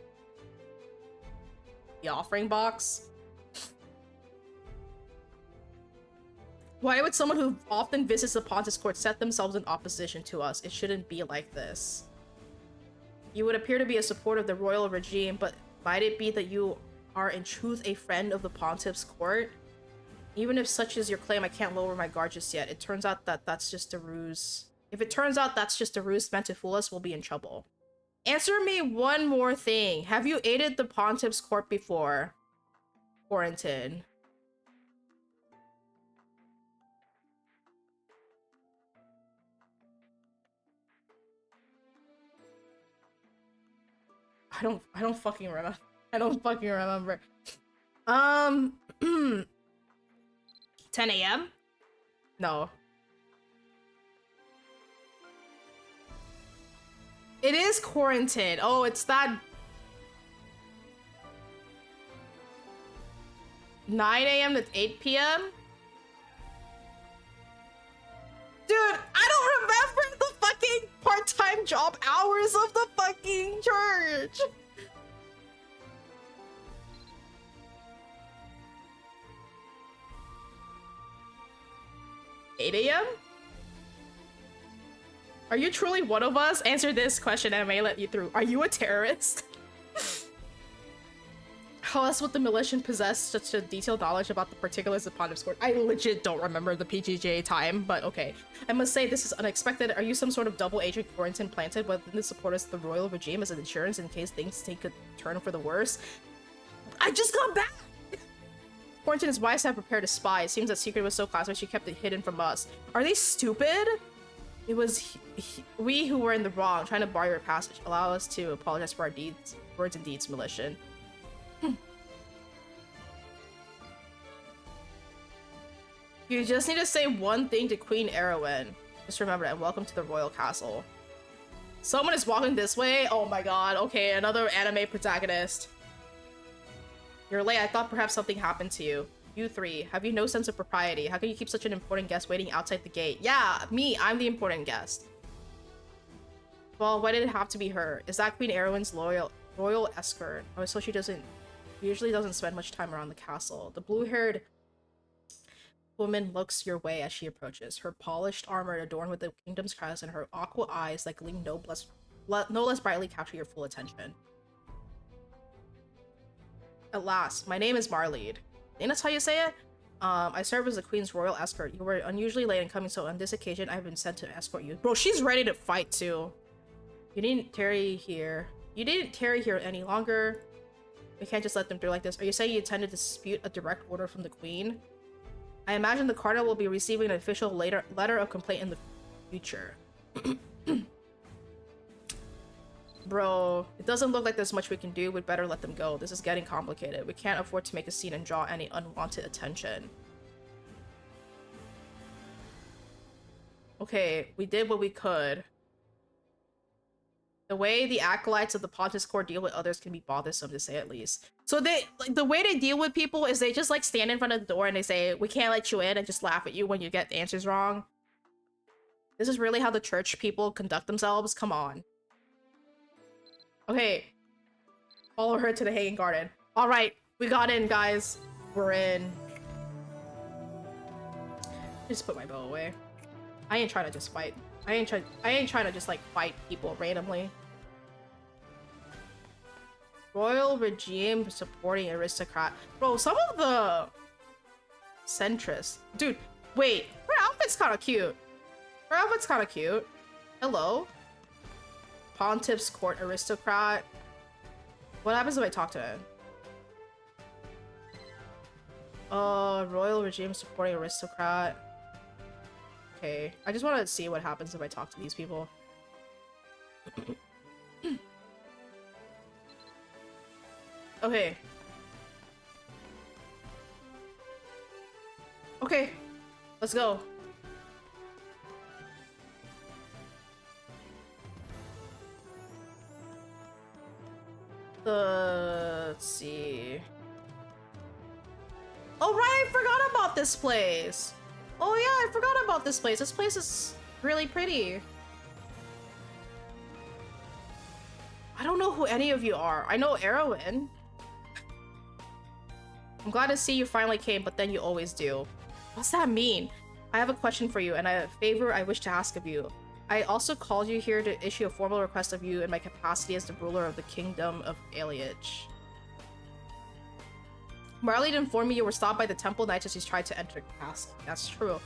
offering box. Why would someone who often visits the Pontiff's Court set themselves in opposition to us? It shouldn't be like this. You would appear to be a supporter of the royal regime, but might it be that you are in truth a friend of the Pontiff's Court? Even if such is your claim, I can't lower my guard just yet. It turns out that that's just a ruse. If it turns out that's just a ruse meant to fool us, we'll be in trouble. Answer me one more thing. Have you aided the Pontiff's Court before? Quarantine. I don't fucking remember. I don't fucking remember. 10 a.m. No. It is quarantine. Oh, it's that 9 a.m. to 8 p.m. Dude, I don't remember the fucking part-time job hours of the fucking church. $8 a.m.? Are you truly one of us? Answer this question and I may let you through. Are you a terrorist? How else would the militia possess such a detailed knowledge about the particulars of Pontiff's Court? I legit don't remember the PGJ time, but okay. I must say this is unexpected. Are you some sort of double agent quarantine planted within the supporters of the royal regime as an insurance in case things take a turn for the worse? I just got back! Quarantine is wise to have prepared a spy. It seems that secret was so classified she kept it hidden from us. Are they stupid? It was we who were in the wrong, trying to bar your passage. Allow us to apologize for our deeds, words and deeds, militia. You just need to say one thing to Queen Erwin. Just remember that. Welcome to the royal castle. Someone is walking this way. Oh my god. Okay, another anime protagonist. You're late. I thought perhaps something happened to you. You three, have you no sense of propriety? How can you keep such an important guest waiting outside the gate? Yeah, me. I'm the important guest. Well, why did it have to be her? Is that Queen Erwin's royal escort? Oh, so she usually doesn't spend much time around the castle. The blue-haired woman looks your way as she approaches. Her polished armor adorned with the kingdom's crest and her aqua eyes that gleam no less brightly capture your full attention. At last, my name is Marlead. I think that's how you say it? I serve as the queen's royal escort. You were unusually late in coming, so on this occasion, I've been sent to escort you. Bro, she's ready to fight too. You didn't tarry here. You didn't tarry here any longer. We can't just let them through like this. Are you saying you intend to dispute a direct order from the queen? I imagine the cardinal will be receiving an official letter of complaint in the future. Bro, it doesn't look like there's much we can do. We'd better let them go. This is getting complicated. We can't afford to make a scene and draw any unwanted attention. Okay, we did what we could. The way the acolytes of the Pontiff's Court deal with others can be bothersome, to say at least. So the way they deal with people is they just like stand in front of the door and they say, we can't let you in, and just laugh at you when you get answers wrong. This is really how the church people conduct themselves? Come on. Okay. Follow her to the Hanging Garden. Alright, we got in, guys. We're in. Just put my bow away. I ain't trying to just fight. I ain't trying to just like fight people randomly. Royal regime supporting aristocrat. Bro, some of the centrists. Dude, wait. Her outfit's kind of cute. Her outfit's kind of cute. Hello. Pontiff's Court aristocrat. What happens if I talk to him? Royal regime supporting aristocrat. Okay, I just want to see what happens if I talk to these people. Okay. Okay, let's go. Let's see. Oh right, I forgot about this place. Oh yeah, I forgot about this place. This place is really pretty. I don't know who any of you are. I know Erwin. I'm glad to see you finally came, but then you always do. What's that mean? I have a question for you, and a favor I wish to ask of you. I also called you here to issue a formal request of you in my capacity as the ruler of the Kingdom of Aliage. Marley informed me you were stopped by the Temple Knights as you tried to enter the castle. That's true.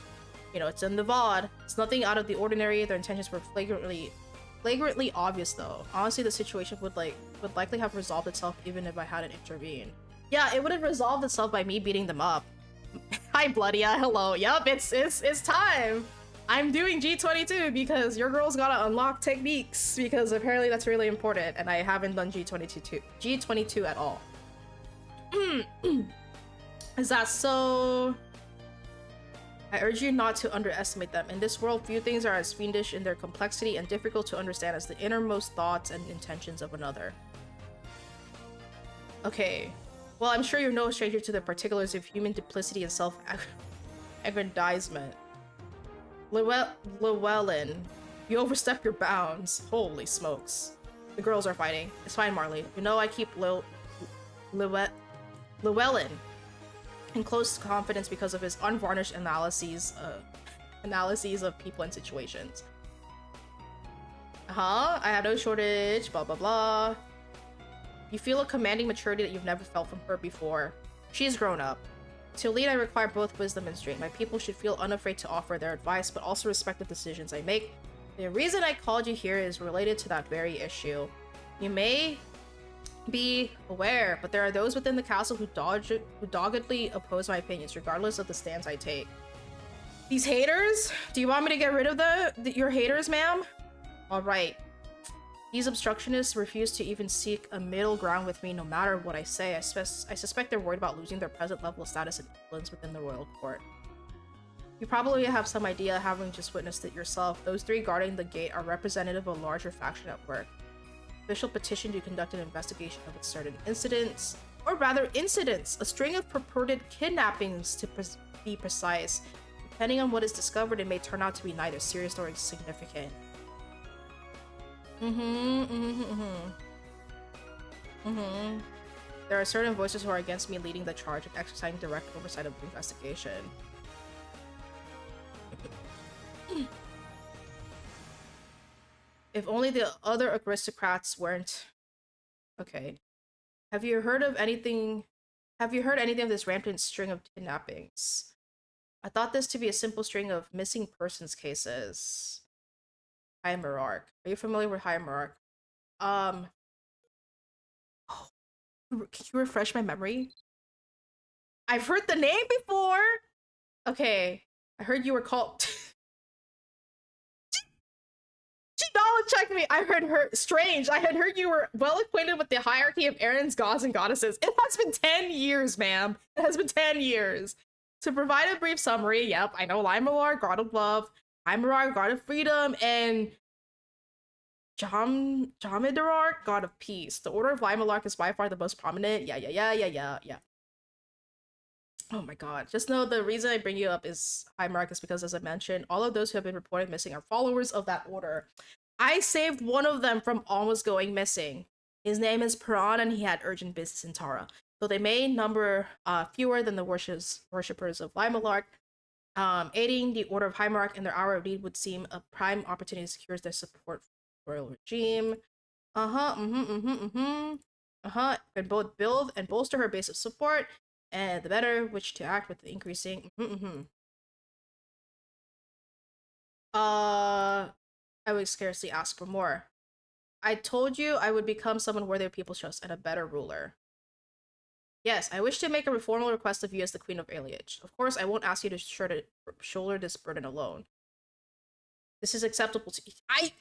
You know, it's in the VOD. It's nothing out of the ordinary. Their intentions were flagrantly obvious, though. Honestly, the situation would likely have resolved itself even if I hadn't intervened. Yeah, it would have resolved itself by me beating them up. Hi, Bloodia. Hello. Yup, it's time. I'm doing G22 because your girl's gotta unlock techniques because apparently that's really important and I haven't done G22 at all. Is that so? I urge you not to underestimate them. In this world, few things are as fiendish in their complexity and difficult to understand as the innermost thoughts and intentions of another. Okay. Well, I'm sure you're no stranger to the particulars of human duplicity and self-aggrandizement. Llewellyn, you overstep your bounds. Holy smokes. The girls are fighting. It's fine, Marley. You know I keep Llewellyn in close confidence because of his unvarnished analyses of people and situations. I have no shortage, blah blah blah. You feel a commanding maturity that you've never felt from her before. She's grown up. To lead, I require both wisdom and strength. My people should feel unafraid to offer their advice, but also respect the decisions I make. The reason I called you here is related to that very issue. You may be aware, but there are those within the castle who doggedly oppose my opinions, regardless of the stance I take. These haters? Do you want me to get rid of your haters, ma'am? Alright. These obstructionists refuse to even seek a middle ground with me no matter what I say. I suspect they're worried about losing their present level of status and influence within the royal court. You probably have some idea, having just witnessed it yourself. Those three guarding the gate are representative of a larger faction at work. Official petition to conduct an investigation of certain incidents, or rather incidents, a string of purported kidnappings to be precise. Depending on what is discovered, it may turn out to be neither serious nor insignificant. There are certain voices who are against me leading the charge of exercising direct oversight of the investigation. If only the other aristocrats weren't... Okay. Have you heard anything of this rampant string of kidnappings? I thought this to be a simple string of missing persons cases. Hierarch. Are you familiar with Hierarch? Oh, can you refresh my memory? I've heard the name before! Okay. I heard you were called... She knowledge checked me! I heard her... Strange. I had heard you were well acquainted with the hierarchy of Aaron's gods and goddesses. It has been 10 years, ma'am. It has been 10 years. To provide a brief summary, yep, I know Limalar, god of love, Hierarch, god of freedom, and Jamidarar, god of peace. The Order of Limalark is by far the most prominent. Yeah. Oh my god. Just know the reason I bring you up is Hierarch is because, as I mentioned, all of those who have been reported missing are followers of that order. I saved one of them from almost going missing. His name is Piran, and he had urgent business in Tara. So they may number fewer than the worshippers of Limalark. Aiding the Order of Hierarch in their hour of need would seem a prime opportunity to secure their support for the royal regime. Can both build and bolster her base of support, and the better which to act with the increasing. I would scarcely ask for more. I told you I would become someone worthy of people's trust and a better ruler. Yes, I wish to make a formal request of you as the Queen of Aliage. Of course, I won't ask you to shoulder this burden alone. This is acceptable to I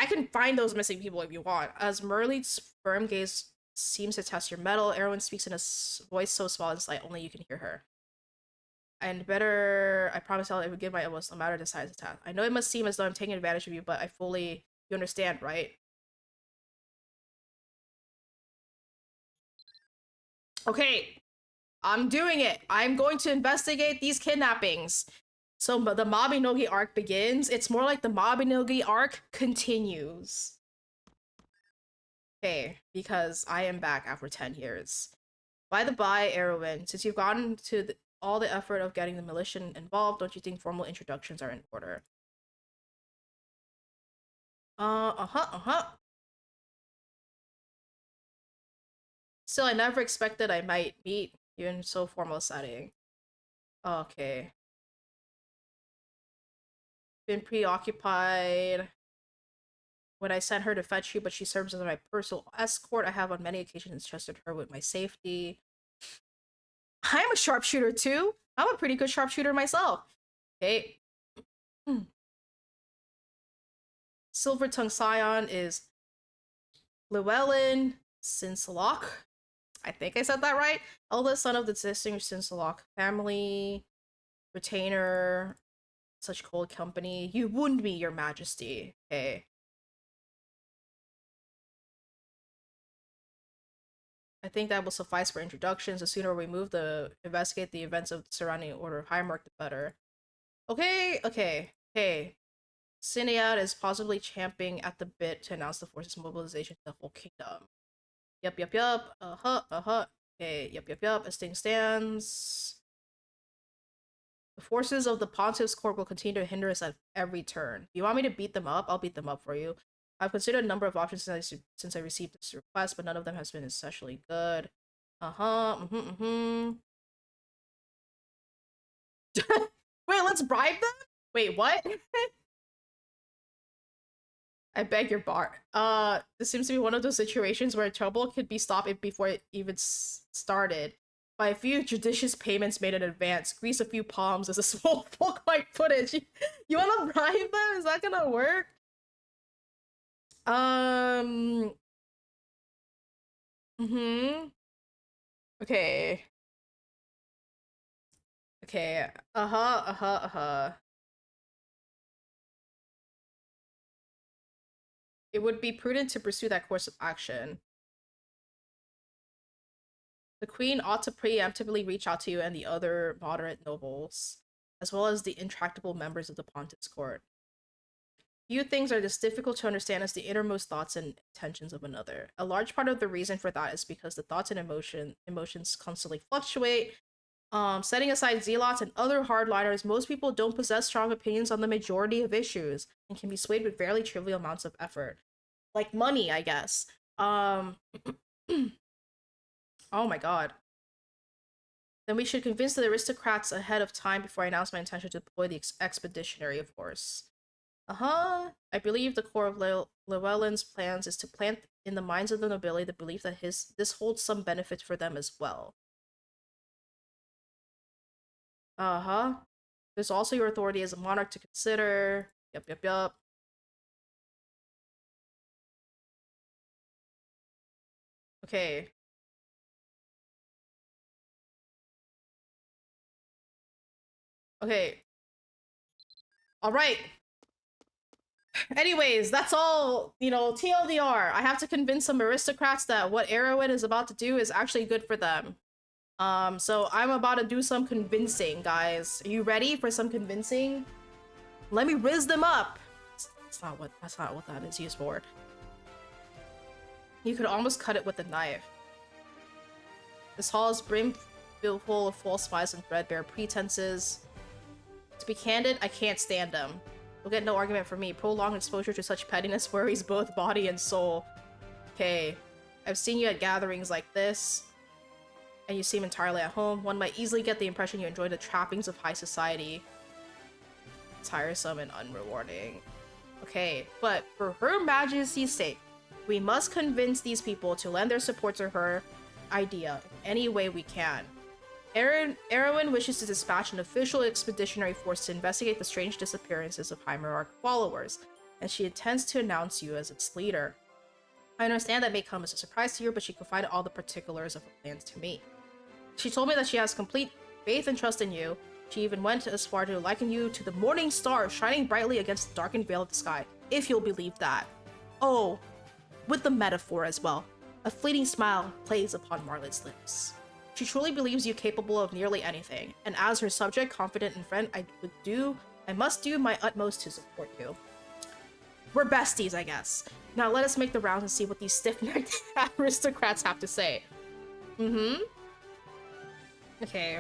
can find those missing people if you want. As Merle's firm gaze seems to test your mettle, Erwin speaks in a voice so small and slight only you can hear her. And better, I promise I would give my utmost no matter the size of the task. I know it must seem as though I'm taking advantage of you, but you understand, right? Okay, I'm doing it. I'm going to investigate these kidnappings. So the Mabinogi arc begins. It's more like the Mabinogi arc continues. Okay, because I am back after 10 years. By the by, Erwin, since you've gotten to all the effort of getting the militia involved, don't you think formal introductions are in order? Still, I never expected I might meet you in so formal a setting. Okay. Been preoccupied when I sent her to fetch you, but she serves as my personal escort. I have on many occasions trusted her with my safety. I'm a sharpshooter too. I'm a pretty good sharpshooter myself. Okay. Silver Tongue Scion is Llewellyn Sinsalok. I think I said that right. Eldest son of the distinguished Sinsalok family, retainer, such cold company. You wound me, your majesty. Okay. I think that will suffice for introductions. The sooner we move to investigate the events of the surrounding Order of Highmark, the better. Okay, okay, okay. Cinead is possibly champing at the bit to announce the forces' mobilization to the whole kingdom. Yup, yup, yup. Uh-huh. Okay, yup. As things stands. The forces of the Pontiff's Court will continue to hinder us at every turn. You want me to beat them up? I'll beat them up for you. I've considered a number of options since I received this request, but none of them has been especially good. Wait, let's bribe them? Wait, what? I beg your bar. This seems to be one of those situations where trouble could be stopped before it even started. By a few judicious payments made in advance, grease a few palms as a small folk might put it. You wanna bribe them? Is that gonna work? Okay. Okay. It would be prudent to pursue that course of action. The queen ought to preemptively reach out to you and the other moderate nobles, as well as the intractable members of the Pontiff's court. Few things are as difficult to understand as the innermost thoughts and intentions of another. A large part of the reason for that is because the thoughts and emotions constantly fluctuate. Setting aside zealots and other hardliners, most people don't possess strong opinions on the majority of issues and can be swayed with fairly trivial amounts of effort. Like money, I guess. Oh my god. Then we should convince the aristocrats ahead of time before I announce my intention to deploy the expeditionary, of course. I believe the core of Llewellyn's plans is to plant in the minds of the nobility the belief that this holds some benefit for them as well. There's also your authority as a monarch to consider. Yup. Okay. Okay. Alright. Anyways, that's all, TLDR. I have to convince some aristocrats that what Erwin is about to do is actually good for them. So I'm about to do some convincing, guys. Are you ready for some convincing? Let me riz them up. That's not what that is used for. You could almost cut it with a knife. This hall is brimful full of false spies and threadbare pretenses. To be candid, I can't stand them. You'll get no argument from me. Prolonged exposure to such pettiness worries both body and soul. Okay. I've seen you at gatherings like this, and you seem entirely at home. One might easily get the impression you enjoy the trappings of high society. Tiresome and unrewarding. Okay, but for Her Majesty's sake, we must convince these people to lend their support to her idea in any way we can. Erwin wishes to dispatch an official expeditionary force to investigate the strange disappearances of Highmark followers, and she intends to announce you as its leader. I understand that may come as a surprise to you, but she confided all the particulars of her plans to me. She told me that she has complete faith and trust in you. She even went as far to liken you to the morning star shining brightly against the darkened veil of the sky, if you'll believe that. Oh, with the metaphor as well. A fleeting smile plays upon Marlet's lips. She truly believes you capable of nearly anything, and as her subject, confident, and friend, I must do my utmost to support you. We're besties, I guess. Now let us make the rounds and see what these stiff-necked aristocrats have to say. Okay.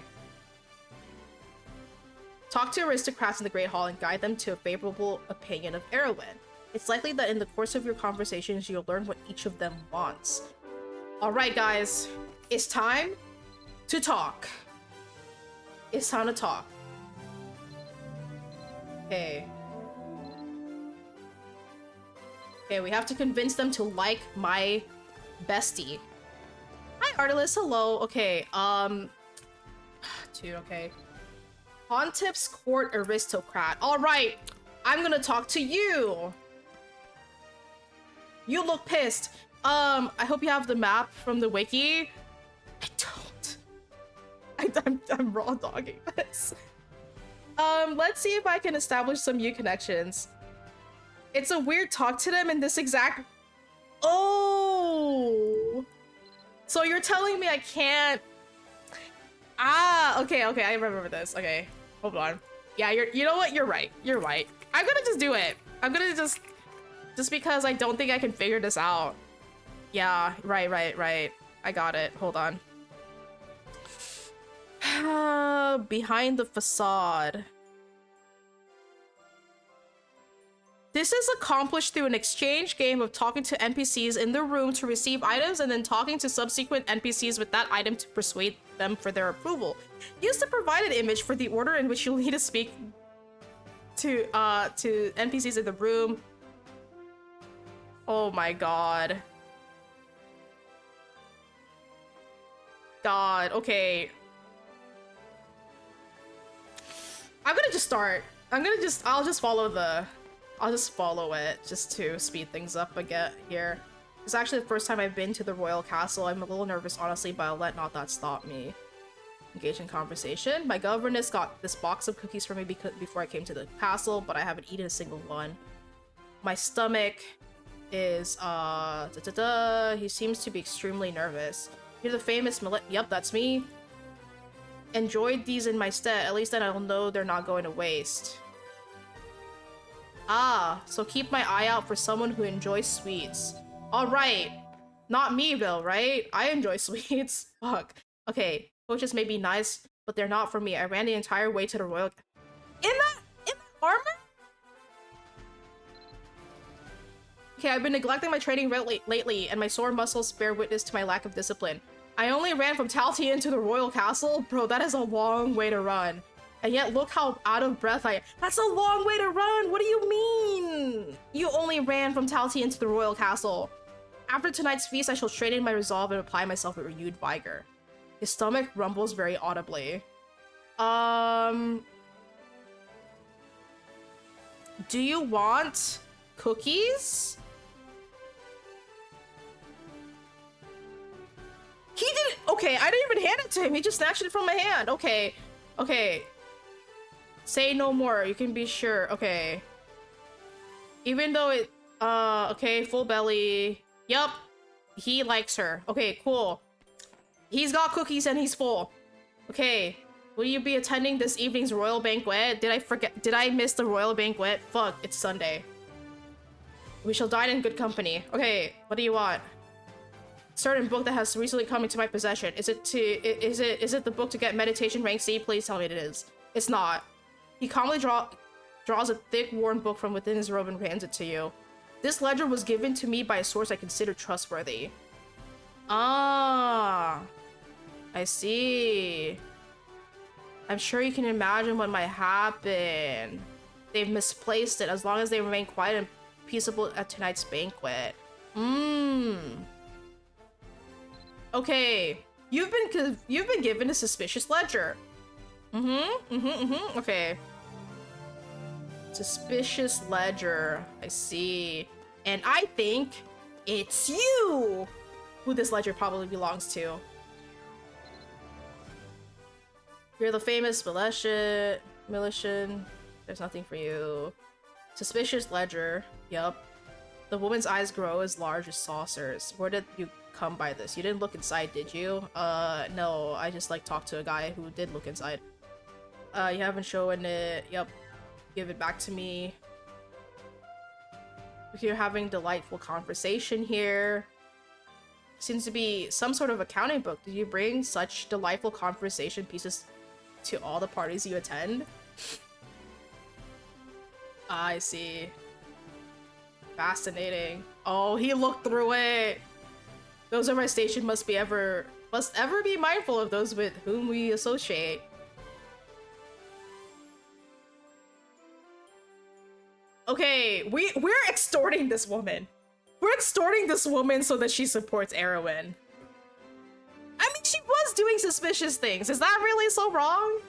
Talk to aristocrats in the Great Hall and guide them to a favorable opinion of Erwin. It's likely that in the course of your conversations, you'll learn what each of them wants. Alright, guys. It's time to talk. It's time to talk. Okay. Okay, we have to convince them to like my bestie. Hi, Artelis. Hello. Okay, dude, okay. Pontiff's Court Aristocrat. Alright. I'm gonna talk to you. You look pissed. I hope you have the map from the wiki. I don't. I'm raw dogging this. Let's see if I can establish some new connections. It's a weird talk to them in this exact... Oh! So you're telling me I can't... Ah, okay, I remember this. Okay, hold on. Yeah, you know what? You're right. You're right. I'm gonna just do it. I'm gonna just because I don't think I can figure this out. Yeah, right. I got it. Hold on. Behind the facade. This is accomplished through an exchange game of talking to NPCs in the room to receive items and then talking to subsequent NPCs with that item to persuade them for their approval. Use the provided image for the order in which you'll need to speak to NPCs in the room. Oh my god. God, okay. I'm gonna just start. I'll just follow it just to speed things up again here. It's actually the first time I've been to the royal castle. I'm a little nervous, honestly, but I'll let not that stop me. Engage in conversation. My governess got this box of cookies for me before I came to the castle, but I haven't eaten a single one. My stomach is, he seems to be extremely nervous. You're the famous Yep, that's me. Enjoyed these in my stead. At least then I'll know they're not going to waste. Ah, so keep my eye out for someone who enjoys sweets. Alright. Not me, though, right? I enjoy sweets. Fuck. Okay, coaches may be nice, but they're not for me. I ran the entire way to the royal... In that armor? Okay, I've been neglecting my training lately, and my sore muscles bear witness to my lack of discipline. I only ran from Taltien to the royal castle? Bro, that is a long way to run. And yet, look how out of breath I am. That's a long way to run! What do you mean? You only ran from Taltien to the royal castle. After tonight's feast, I shall straighten my resolve and apply myself with renewed vigor. His stomach rumbles very audibly. Do you want cookies? He didn't- okay, I didn't even hand it to him. He just snatched it from my hand. Okay. Say no more, you can be sure. Okay. Even though it, okay, full belly. Yup. He likes her. Okay, cool. He's got cookies and he's full. Okay. Will you be attending this evening's royal banquet? Did I miss the royal banquet? Fuck, it's Sunday. We shall dine in good company. Okay, what do you want? Certain book that has recently come into my possession. Is it the book to get meditation rank C? Please tell me it is. It's not. He calmly draws a thick, worn book from within his robe and hands it to you. This ledger was given to me by a source I consider trustworthy. Ah, I see. I'm sure you can imagine what might happen. They've misplaced it. As long as they remain quiet and peaceable at tonight's banquet. Okay, you've been given a suspicious ledger. Okay. Suspicious ledger. I see. And I think it's you who this ledger probably belongs to. You're the famous Militian. There's nothing for you. Suspicious ledger. Yup. The woman's eyes grow as large as saucers. Where did you come by this? You didn't look inside, did you? No. I just talked to a guy who did look inside. You haven't shown it. Yup. Give it back to me. You're having delightful conversation here. Seems to be some sort of accounting book. Did you bring such delightful conversation pieces to all the parties you attend? I see. Fascinating. Oh, he looked through it. Those of our station must ever be mindful of those with whom we associate. Okay, we're extorting this woman. We're extorting this woman so that she supports Erwin. I mean, she was doing suspicious things. Is that really so wrong?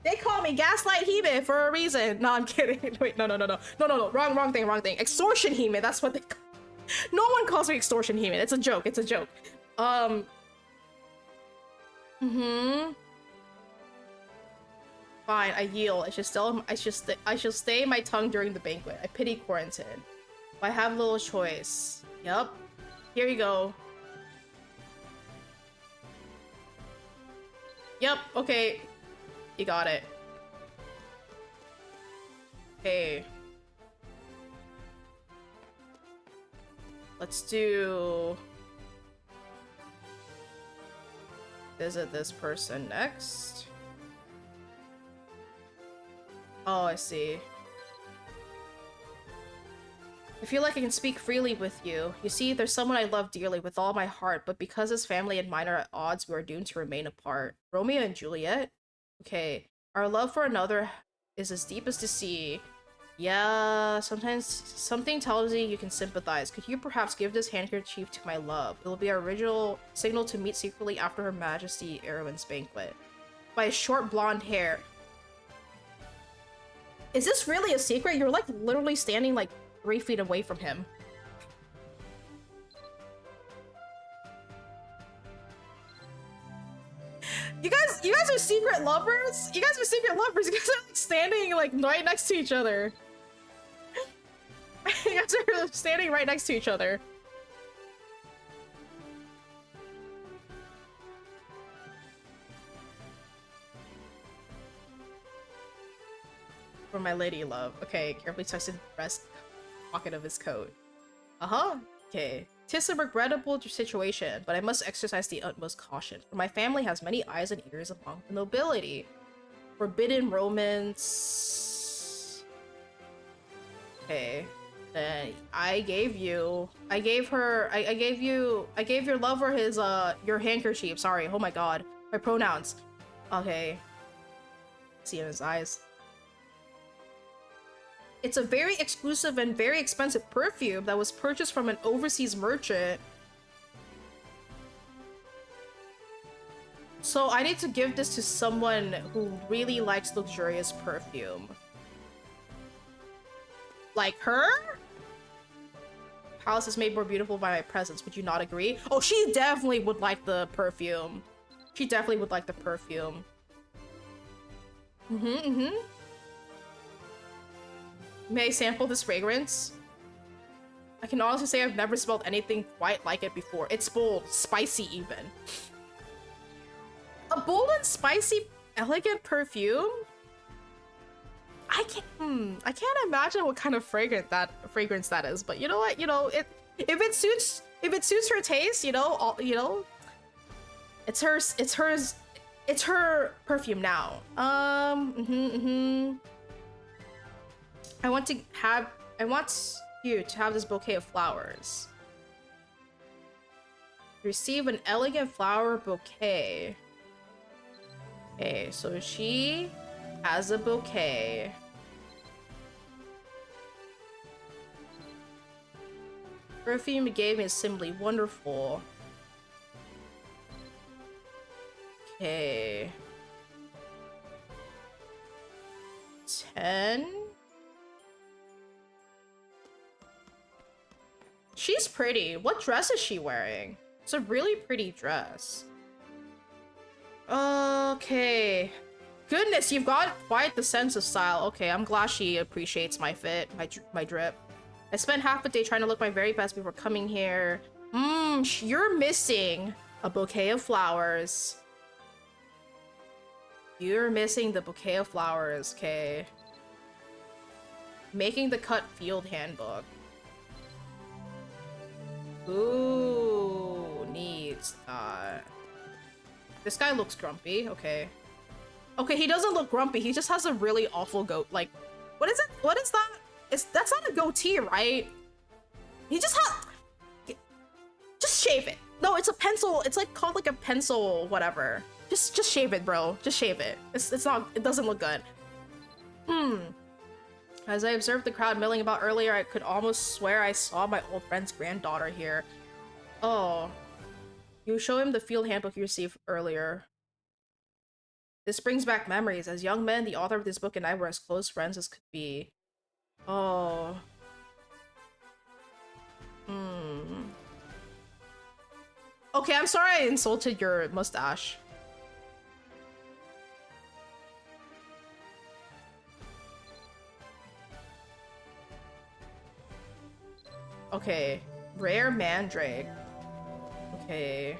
They call me Gaslight Hime for a reason. No, I'm kidding. Wait, no. Wrong thing. Extortion Hime, that's what they call. No one calls me Extortion Hime. It's a joke. Fine, I yield. I shall stay my tongue during the banquet. I pity quarantine. I have little choice. Yup. Here you go. Yep, okay. You got it. Okay. Let's do... visit this person next. Oh, I see. I feel like I can speak freely with you. You see, there's someone I love dearly with all my heart, but because his family and mine are at odds, we are doomed to remain apart. Romeo and Juliet? Okay. Our love for another is as deep as the sea. Yeah, sometimes something tells me you can sympathize. Could you perhaps give this handkerchief to my love? It will be our original signal to meet secretly after Her Majesty Erwin's banquet. By his short blonde hair. Is this really a secret? You're like literally standing like 3 feet away from him. You guys are secret lovers? You guys are secret lovers. You guys are like standing like right next to each other. You guys are standing right next to each other. For my lady love. Okay, carefully tucks in the breast pocket of his coat. Okay. 'Tis a regrettable situation, but I must exercise the utmost caution, for my family has many eyes and ears among the nobility. Forbidden romance. Okay. Then I gave your lover his your handkerchief. Sorry. Oh my god. My pronouns. Okay. See in his eyes. It's a very exclusive and very expensive perfume that was purchased from an overseas merchant. So I need to give this to someone who really likes luxurious perfume. Like her? Palace is made more beautiful by my presence. Would you not agree? Oh, she definitely would like the perfume. She definitely would like the perfume. May I sample this fragrance? I can honestly say I've never smelled anything quite like it before. It's bold, spicy even. A bold and spicy, elegant perfume? I can't imagine what kind of fragrance that is, but you know what? You know, if it suits her taste, you know, it's her perfume now. I want you to have this bouquet of flowers. Receive an elegant flower bouquet. Okay, so she has a bouquet. Perfume you gave me is simply wonderful. Okay. 10. She's pretty. What dress is she wearing? It's a really pretty dress. Okay. Goodness, you've got quite the sense of style. Okay, I'm glad she appreciates my fit, my drip. I spent half a day trying to look my very best before coming here. You're missing a bouquet of flowers. You're missing the bouquet of flowers, okay. Making the cut field handbook. Ooh, needs that. This guy looks grumpy, okay. Okay, he doesn't look grumpy, he just has a really awful goat. Like, what is it? What is that? That's not a goatee, right? He just has... Just shave it. No, it's a pencil. It's like called like a pencil whatever. Just shave it, bro. Just shave it. It's not... It doesn't look good. As I observed the crowd milling about earlier, I could almost swear I saw my old friend's granddaughter here. Oh. You show him the field handbook you received earlier. This brings back memories. As young men, the author of this book and I were as close friends as could be. Oh. Okay, I'm sorry I insulted your mustache. Okay. Rare mandrake. Okay.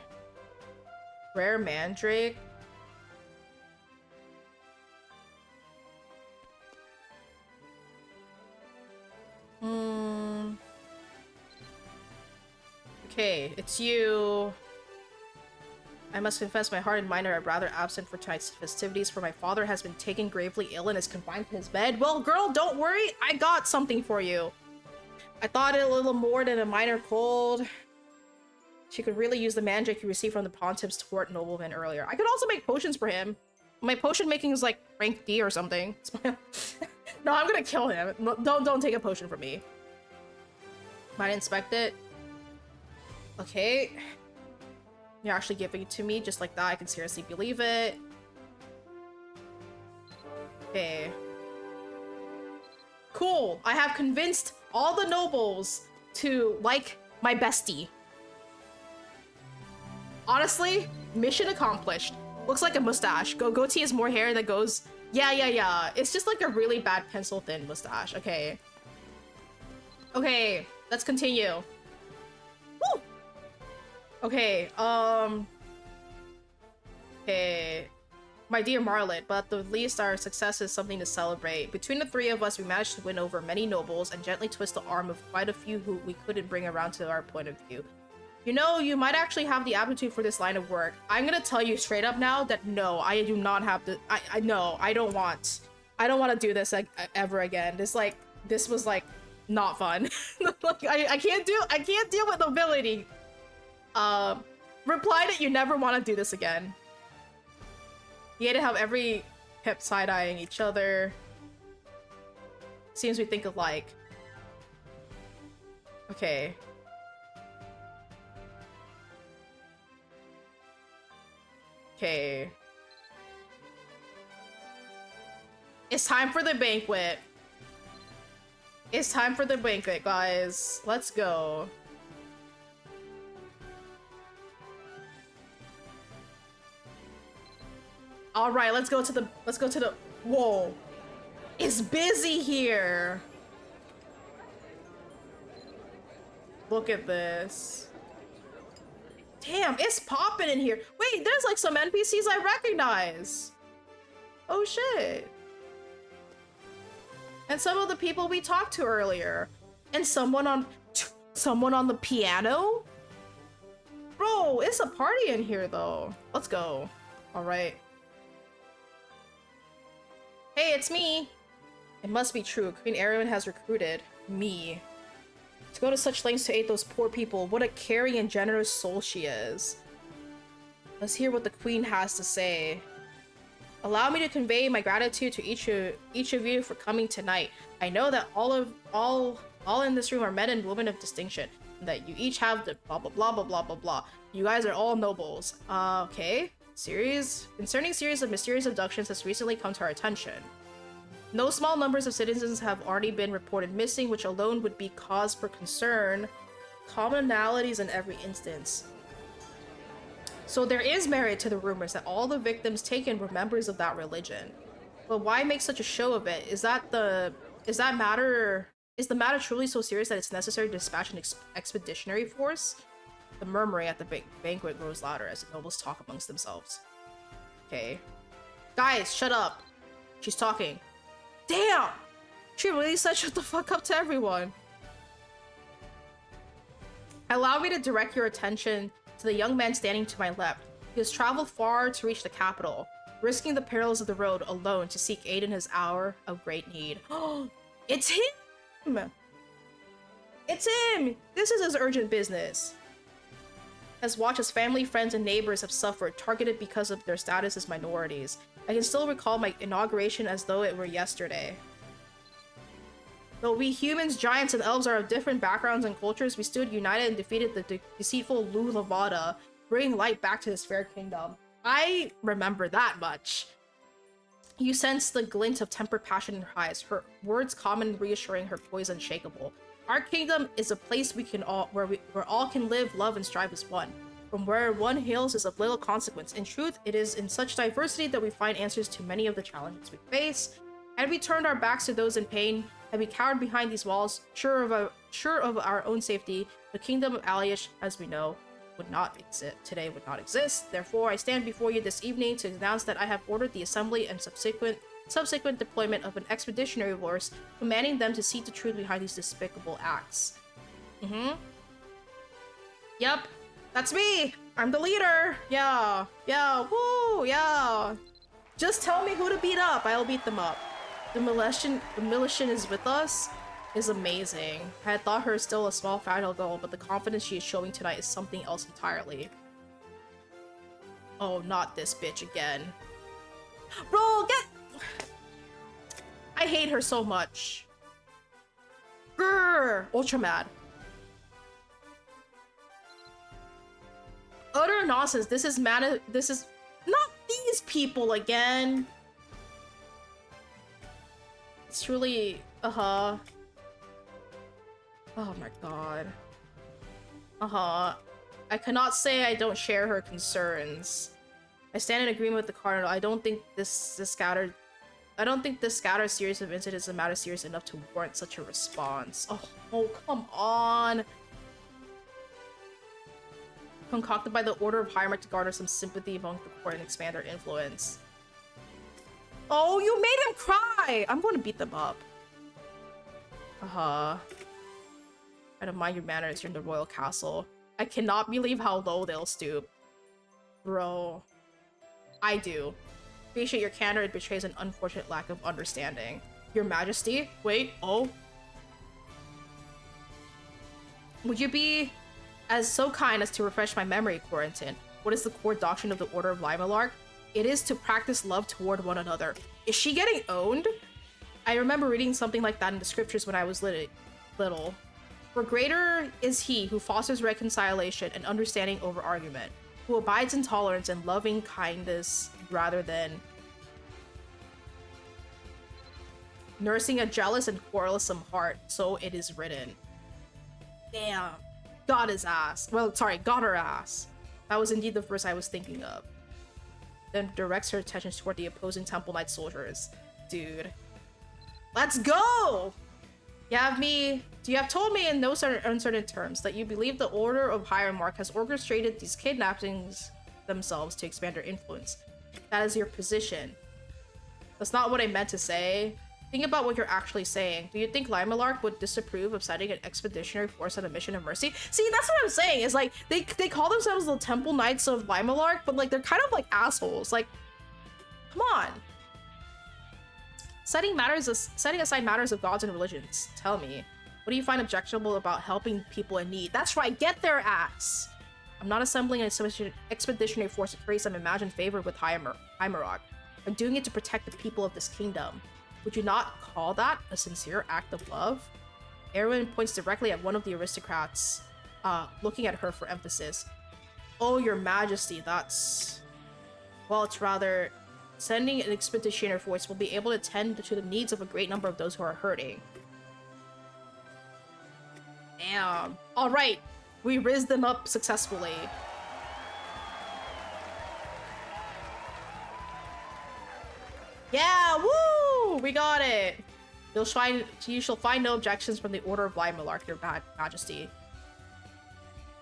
Rare mandrake. Okay, it's you. I must confess my heart and mind are rather absent for tonight's festivities, for my father has been taken gravely ill and is confined to his bed. Well, girl, don't worry. I got something for you. I thought it a little more than a minor cold. She could really use the mandrake you received from the pontiff's court nobleman earlier. I could also make potions for him. My potion making is like rank D or something. No, I'm gonna kill him. Don't take a potion from me. Might inspect it. Okay. You're actually giving it to me just like that. I can seriously believe it. Okay. Cool. I have convinced all the nobles to like my bestie. Honestly, mission accomplished. Looks like a mustache. Goatee is more hair that goes... Yeah. It's just like a really bad pencil thin mustache. Okay. Okay, let's continue. Woo! Okay, okay. My dear Marlet, but at the least our success is something to celebrate. Between the three of us, we managed to win over many nobles and gently twist the arm of quite a few who we couldn't bring around to our point of view. You know, you might actually have the aptitude for this line of work. I'm gonna tell you straight up now that no, I do not have the- I don't want to do this like, ever again. This was like, not fun. Like, I can't deal with nobility. Reply that you never want to do this again. You had to have every kept side-eyeing each other. Seems we think alike. Okay. Okay. It's time for the banquet. It's time for the banquet, guys. Let's go. All right, let's go to the whoa. It's busy here. Look at this. Damn, it's popping in here. Wait, there's like some NPCs I recognize. Oh shit. And some of the people we talked to earlier. And someone on the piano? Bro, it's a party in here though. Let's go. All right. Hey, it's me. It must be true. Queen Erwin has recruited me to go to such lengths to aid those poor people. What a caring and generous soul she is. Let's hear what the queen has to say. Allow me to convey my gratitude to each of you for coming tonight. I know that all in this room are men and women of distinction, and that you each have the blah blah blah blah blah blah blah. You guys are all nobles. Okay. Concerning series of mysterious abductions has recently come to our attention. No small numbers of citizens have already been reported missing, which alone would be cause for concern. Commonalities in every instance. So there is merit to the rumors that all the victims taken were members of that religion. But why make such a show of it? Is the matter truly so serious that it's necessary to dispatch an expeditionary force? The murmuring at the banquet grows louder as the nobles talk amongst themselves. Okay. Guys, shut up. She's talking. Damn! She really said shut the fuck up to everyone. Allow me to direct your attention to the young man standing to my left. He has traveled far to reach the capital, risking the perils of the road alone to seek aid in his hour of great need. Oh, it's him! It's him! This is his urgent business. Has watched as family, friends, and neighbors have suffered, targeted because of their status as minorities. I can still recall my inauguration as though it were yesterday. Though we humans, giants, and elves are of different backgrounds and cultures, we stood united and defeated the deceitful Lu Lavada, bringing light back to this fair kingdom. I remember that much. You sense the glint of tempered passion in her eyes, her words calm and reassuring, her poise unshakable. Our kingdom is a place where all can live, love, and strive as one. From where one hails is of little consequence. In truth, it is in such diversity that we find answers to many of the challenges we face. Had we turned our backs to those in pain, had we cowered behind these walls, sure of our own safety, the kingdom of Aliesh, as we know, would not exist. Therefore, I stand before you this evening to announce that I have ordered the assembly and subsequent deployment of an expeditionary force, commanding them to seek the truth behind these despicable acts. Yep, that's me! I'm the leader! Yeah, woo, yeah! Just tell me who to beat up, I'll beat them up. The Militian is with us is amazing. I had thought her still a small fragile girl, but the confidence she is showing tonight is something else entirely. Oh, not this bitch again. Bro, I hate her so much. Grrr! Ultra mad. Utter nonsense. This is not these people again. It's truly, Oh my god. I cannot say I don't share her concerns. I stand in agreement with the Cardinal. I don't think this scattered series of incidents is a matter serious enough to warrant such a response. Oh, come on. Concocted by the Order of High Mark to garner some sympathy among the court and expand their influence. Oh, you made him cry! I'm going to beat them up. I don't mind your manners, you're in the royal castle. I cannot believe how low they'll stoop. Bro. I do. Appreciate your candor, it betrays an unfortunate lack of understanding. Your Majesty? Wait, oh? Would you be as so kind as to refresh my memory, Quarantine? What is the core doctrine of the Order of Limelark? It is to practice love toward one another. Is she getting owned? I remember reading something like that in the scriptures when I was little. For greater is he who fosters reconciliation and understanding over argument, who abides in tolerance and loving kindness rather than nursing a jealous and quarrelsome heart, so it is written. Damn. Got his ass. Well, sorry, got her ass. That was indeed the verse I was thinking of. Then directs her attention toward the opposing Temple Knight soldiers. Dude. Let's go! You have told me in no uncertain terms that you believe the Order of Hieromark has orchestrated these kidnappings themselves to expand their influence. That is your position. That's not what I meant to say. Think about what you're actually saying. Do you think Limelark would disapprove of sending an expeditionary force on a mission of mercy? See, that's what I'm saying, is like, they call themselves the Temple Knights of Limelark, but like, they're kind of like assholes. Like, come on. Setting aside matters of gods and religions. Tell me, what do you find objectionable about helping people in need? That's right, get their ass! I'm not assembling an expeditionary force to create some imagined favor with Heimerok. I'm doing it to protect the people of this kingdom. Would you not call that a sincere act of love? Erwin points directly at one of the aristocrats, looking at her for emphasis. Oh, your majesty, that's... Well, it's rather... Sending an expeditionary force will be able to tend to the needs of a great number of those who are hurting. Damn. Alright, we rizzed them up successfully. Yeah, woo! We got it! You shall find no objections from the Order of Limelark, your majesty.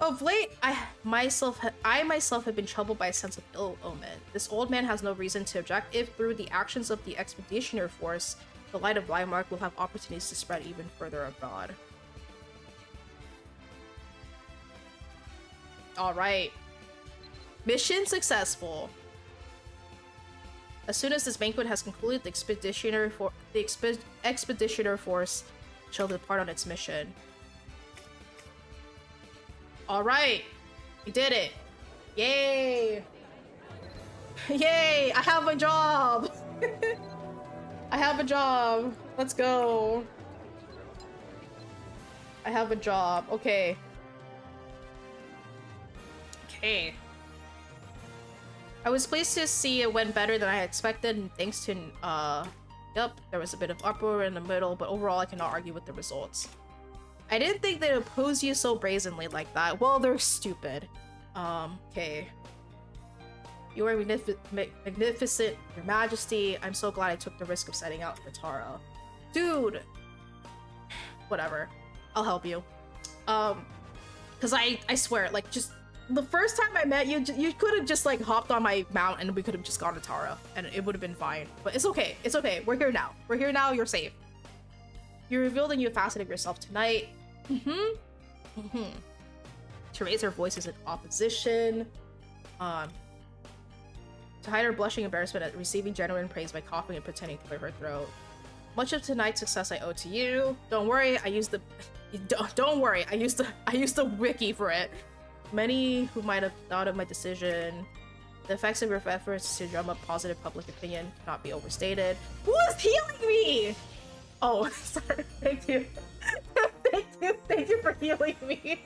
Of late, I myself have been troubled by a sense of ill omen. This old man has no reason to object if, through the actions of the expeditionary force, the light of Limelark will have opportunities to spread even further abroad. Alright. Mission successful. As soon as this banquet has concluded, the expeditionary force shall depart on its mission. Alright, we did it. Yay! Yay! I have a job! I have a job. Let's go. I have a job. Okay. Okay. I was pleased to see it went better than I expected, thanks to, yep, there was a bit of uproar in the middle, but overall I cannot argue with the results. I didn't think they'd oppose you so brazenly like that. Well, they're stupid. Okay. You are magnificent, Your Majesty. I'm so glad I took the risk of setting out for Tara. Dude! Whatever. I'll help you. Cause I swear, like, just the first time I met you, you could have just like hopped on my mount and we could have just gone to Tara and it would have been fine. But it's okay. It's okay. We're here now. We're here now. You're safe. You revealed a new facet of yourself tonight. To raise her voice is in opposition. To hide her blushing embarrassment at receiving genuine praise by coughing and pretending to clear her throat. Much of tonight's success I owe to you. Don't worry, I used the don't worry, I used the wiki for it. Many who might have thought of my decision. The effects of your efforts to drum up positive public opinion cannot be overstated. Who is healing me? Oh, sorry. Thank you. Thank you for healing me.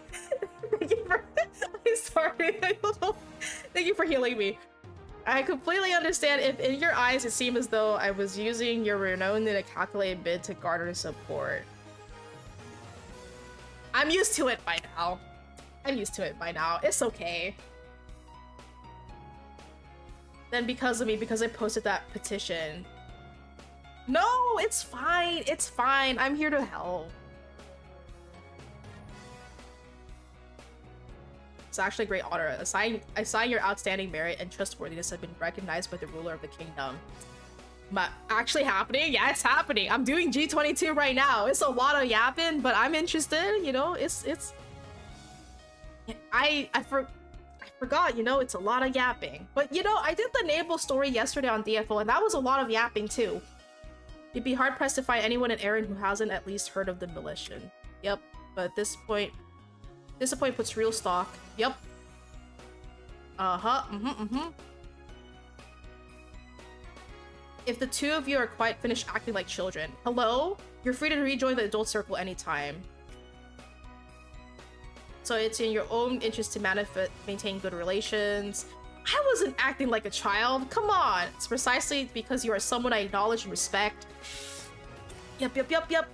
Thank you for. I'm sorry. I don't know. Thank you for healing me. I completely understand if in your eyes it seemed as though I was using your renown in a calculated bid to garner support. I'm used to it by now. It's okay. Then because of me, because I posted that petition. No, it's fine. It's fine. I'm here to help. It's actually a great honor. I sign your outstanding merit and trustworthiness have been recognized by the ruler of the kingdom. But actually happening? Yeah, it's happening. I'm doing G22 right now. It's a lot of yapping, but I'm interested. You know, it's. I forgot. You know, it's a lot of yapping. But you know, I did the Naval story yesterday on DFO, and that was a lot of yapping too. You'd be hard pressed to find anyone in Erin who hasn't at least heard of the militia. Yep. But at this point puts real stock. Yep. If the two of you are quite finished acting like children, hello? You're free to rejoin the adult circle anytime. So it's in your own interest to maintain good relations. I wasn't acting like a child. Come on. It's precisely because you are someone I acknowledge and respect. Yep.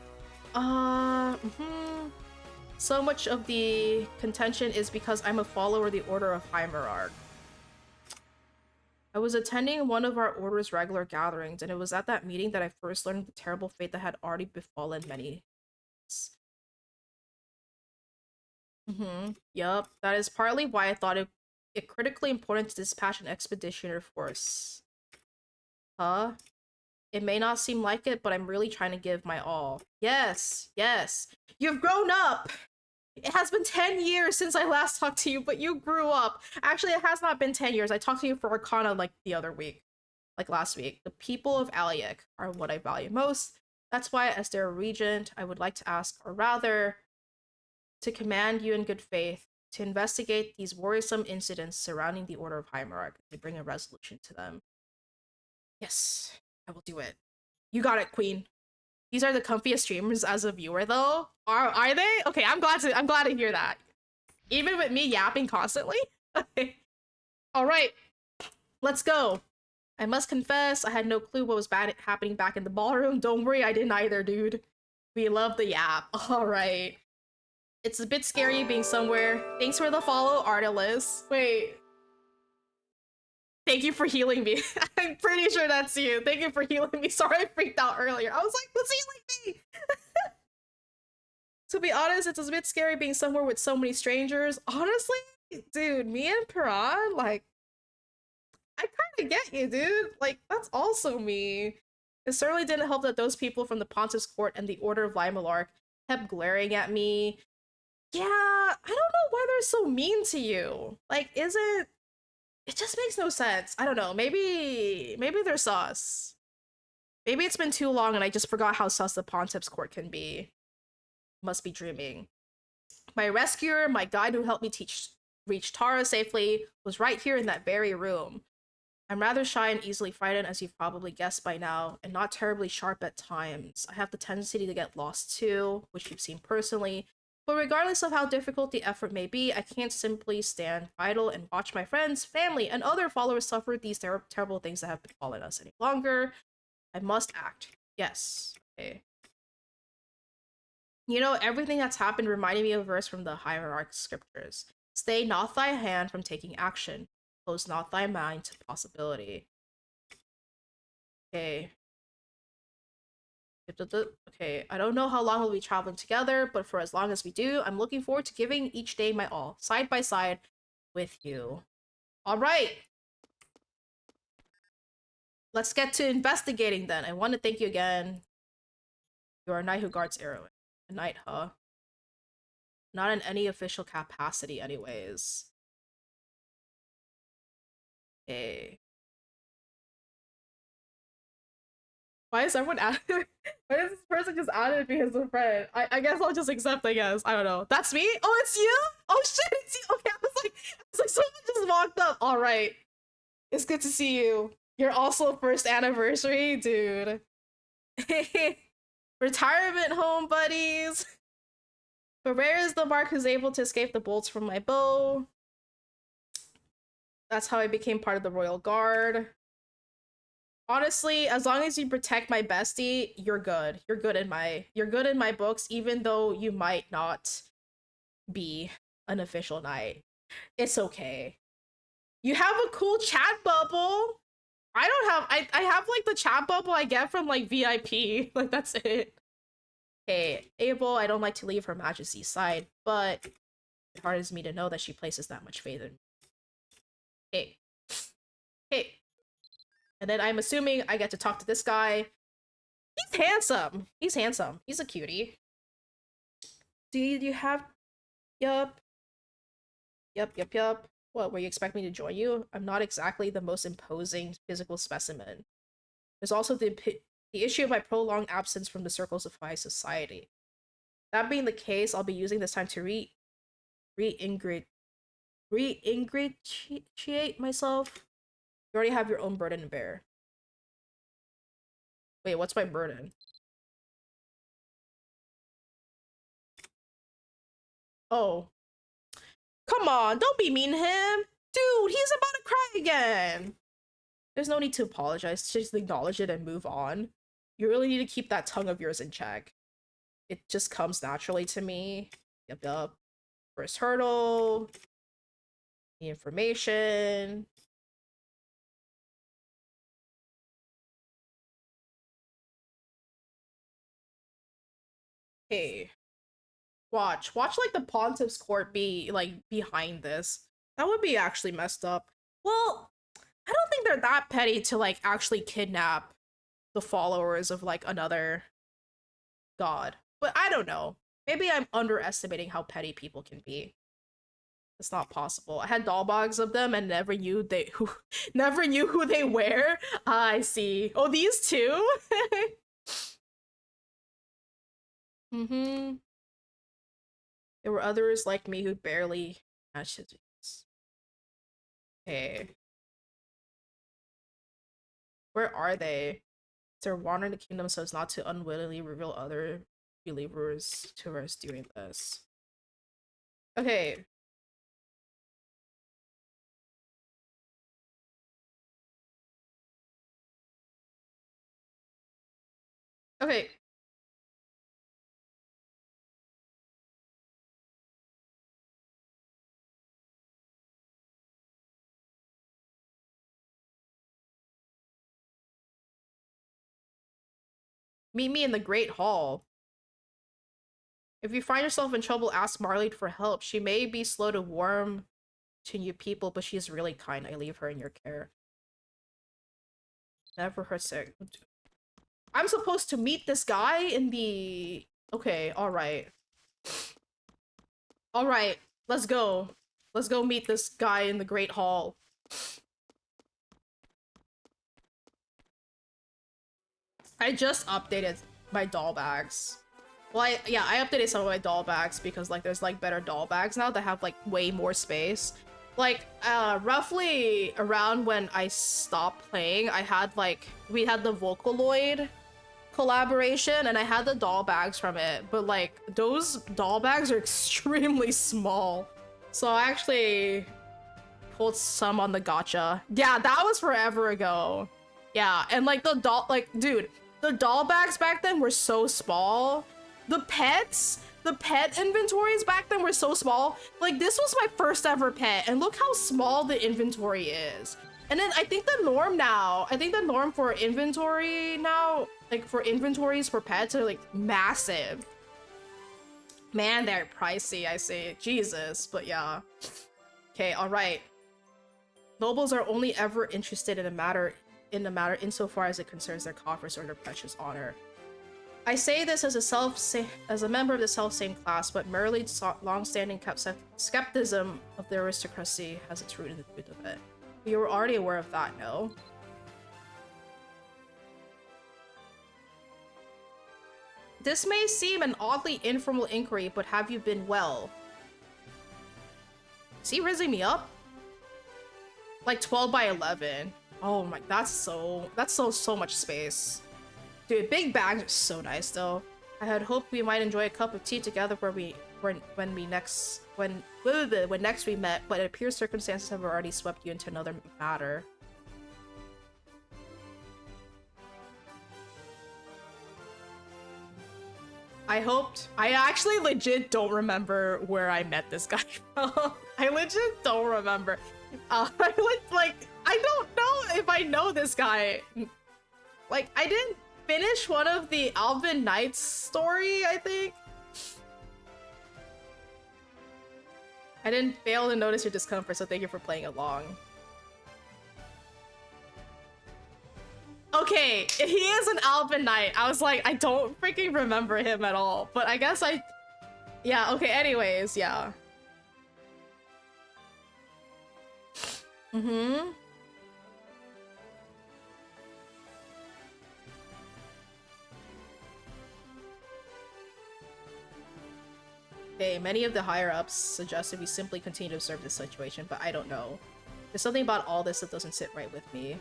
So much of the contention is because I'm a follower of the Order of Heimerarch. I was attending one of our Order's regular gatherings, and it was at that meeting that I first learned the terrible fate that had already befallen many. Yup, that is partly why I thought it critically important to dispatch an expeditionary force. Huh? It may not seem like it, but I'm really trying to give my all. Yes. You've grown up! It has been 10 years since I last talked to you, but you grew up. Actually, it has not been 10 years. I talked to you for Arcana like the other week. Like last week. The people of Aliak are what I value most. That's why, as their regent, I would like to ask, or rather, to command you in good faith, to investigate these worrisome incidents surrounding the Order of Heimerarch and bring a resolution to them. Yes, I will do it. You got it, Queen. These are the comfiest streamers as a viewer, though. Are they? Okay, I'm glad to hear that. Even with me yapping constantly. Okay. All right, let's go. I must confess, I had no clue what was happening back in the ballroom. Don't worry, I didn't either, dude. We love the yap. All right. It's a bit scary being somewhere. Thanks for the follow, Artelis. Wait. Thank you for healing me. I'm pretty sure that's you. Thank you for healing me. Sorry I freaked out earlier. I was like, who's healing me? To be honest, it's a bit scary being somewhere with so many strangers. Honestly, dude, me and Piran, like, I kind of get you, dude. Like, that's also me. It certainly didn't help that those people from the Pontiff's Court and the Order of Limelark kept glaring at me. Yeah, I don't know why they're so mean to you. Like, it just makes no sense. I don't know. Maybe they're sus. Maybe it's been too long and I just forgot how sus the Pontiff's Court can be. Must be dreaming. My rescuer, my guide who helped me reach Tara safely, was right here in that very room. I'm rather shy and easily frightened, as you've probably guessed by now, and not terribly sharp at times. I have the tendency to get lost too, which you've seen personally. But regardless of how difficult the effort may be, I can't simply stand idle and watch my friends, family, and other followers suffer these terrible things that have befallen us any longer. I must act. Yes. Okay. You know, everything that's happened reminded me of a verse from the hierarchical scriptures. Stay not thy hand from taking action. Close not thy mind to possibility. Okay. Okay, I don't know how long we'll be traveling together, but for as long as we do, I'm looking forward to giving each day my all, side by side with you. Alright! Let's get to investigating then. I want to thank you again. You are a knight who guards Arrowin. A knight, huh? Not in any official capacity anyways. Okay. Why is everyone added? Why is this person just added me as a friend? I guess I'll just accept, I guess. I don't know. That's me? Oh, it's you? Oh shit, it's you. Okay, I was like, someone just walked up. Alright. It's good to see you. You're also first anniversary, dude. Retirement home, buddies. But rare is the mark who's able to escape the bolts from my bow. That's how I became part of the Royal Guard. Honestly, as long as you protect my bestie, you're good. You're good in my books, even though you might not be an official knight. It's okay. You have a cool chat bubble. I don't have I have like the chat bubble I get from like VIP. Like that's it. Hey, Abel, I don't like to leave Her Majesty's side, but it hardens me to know that she places that much faith in me. Hey. Hey. And then I'm assuming I get to talk to this guy. He's handsome. He's handsome. He's a cutie. Do you have... Yup. Yup. What, were you expecting me to join you? I'm not exactly the most imposing physical specimen. There's also the issue of my prolonged absence from the circles of high society. That being the case, I'll be using this time to re-ingratiate myself. You already have your own burden to bear. Wait, what's my burden? Oh. Come on, don't be mean to him! Dude, he's about to cry again! There's no need to apologize, just acknowledge it and move on. You really need to keep that tongue of yours in check. It just comes naturally to me. Yup. First hurdle. The information. Hey. Watch like the Pontiff's court be like behind this. That would be actually messed up. Well, I don't think they're that petty to like actually kidnap the followers of like another god. But I don't know. Maybe I'm underestimating how petty people can be. It's not possible. I had doll bags of them and never knew who they were. I see. Oh, these two? Mm-hmm. There were others like me who barely matched his views. Okay. Where are they? They're wandering the kingdom so as not to unwittingly reveal other believers to us doing this. Okay. Okay. Meet me in the Great Hall. If you find yourself in trouble, ask Marley for help. She may be slow to warm to new people, but she's really kind. I leave her in your care. Never hurt sick. I'm supposed to meet this guy in the... Okay, alright. Alright, let's go. Let's go meet this guy in the Great Hall. I just updated my doll bags. Well, I updated some of my doll bags because like there's like better doll bags now that have like way more space. Like roughly around when I stopped playing, I had like we had the Vocaloid collaboration and I had the doll bags from it, but like those doll bags are extremely small. So I actually pulled some on the gacha. Yeah, that was forever ago. Yeah, and like the doll, like, dude, the doll bags back then were so small. The pet inventories back then were so small. Like, this was my first ever pet, and look how small the inventory is. And then I think the norm for inventory now, like for inventories for pets are like massive. Man, they're pricey, I say. Jesus, but yeah. Okay, alright. Nobles are only ever interested in a matter insofar as it concerns their coffers or their precious honor. I say this as a member of the self-same class, but Merlid's long-standing skepticism of the aristocracy has its root in the truth of it. You were already aware of that, no? This may seem an oddly informal inquiry, but have you been well? Is he raising me up? Like 12 by 11. Oh my, that's so much space. Dude, big bags are so nice though. I had hoped we might enjoy a cup of tea together when next we met, but it appears circumstances have already swept you into another matter. I actually legit don't remember where I met this guy from. I legit don't remember. I don't know if I know this guy. Like, I didn't finish one of the Alvin Knights story, I think. I didn't fail to notice your discomfort, so thank you for playing along. Okay, he is an Alvin Knight. I was like, I don't freaking remember him at all, but I guess yeah, okay, anyways, yeah. Mm-hmm. Okay, many of the higher-ups suggested we simply continue to observe this situation, but I don't know. There's something about all this that doesn't sit right with me.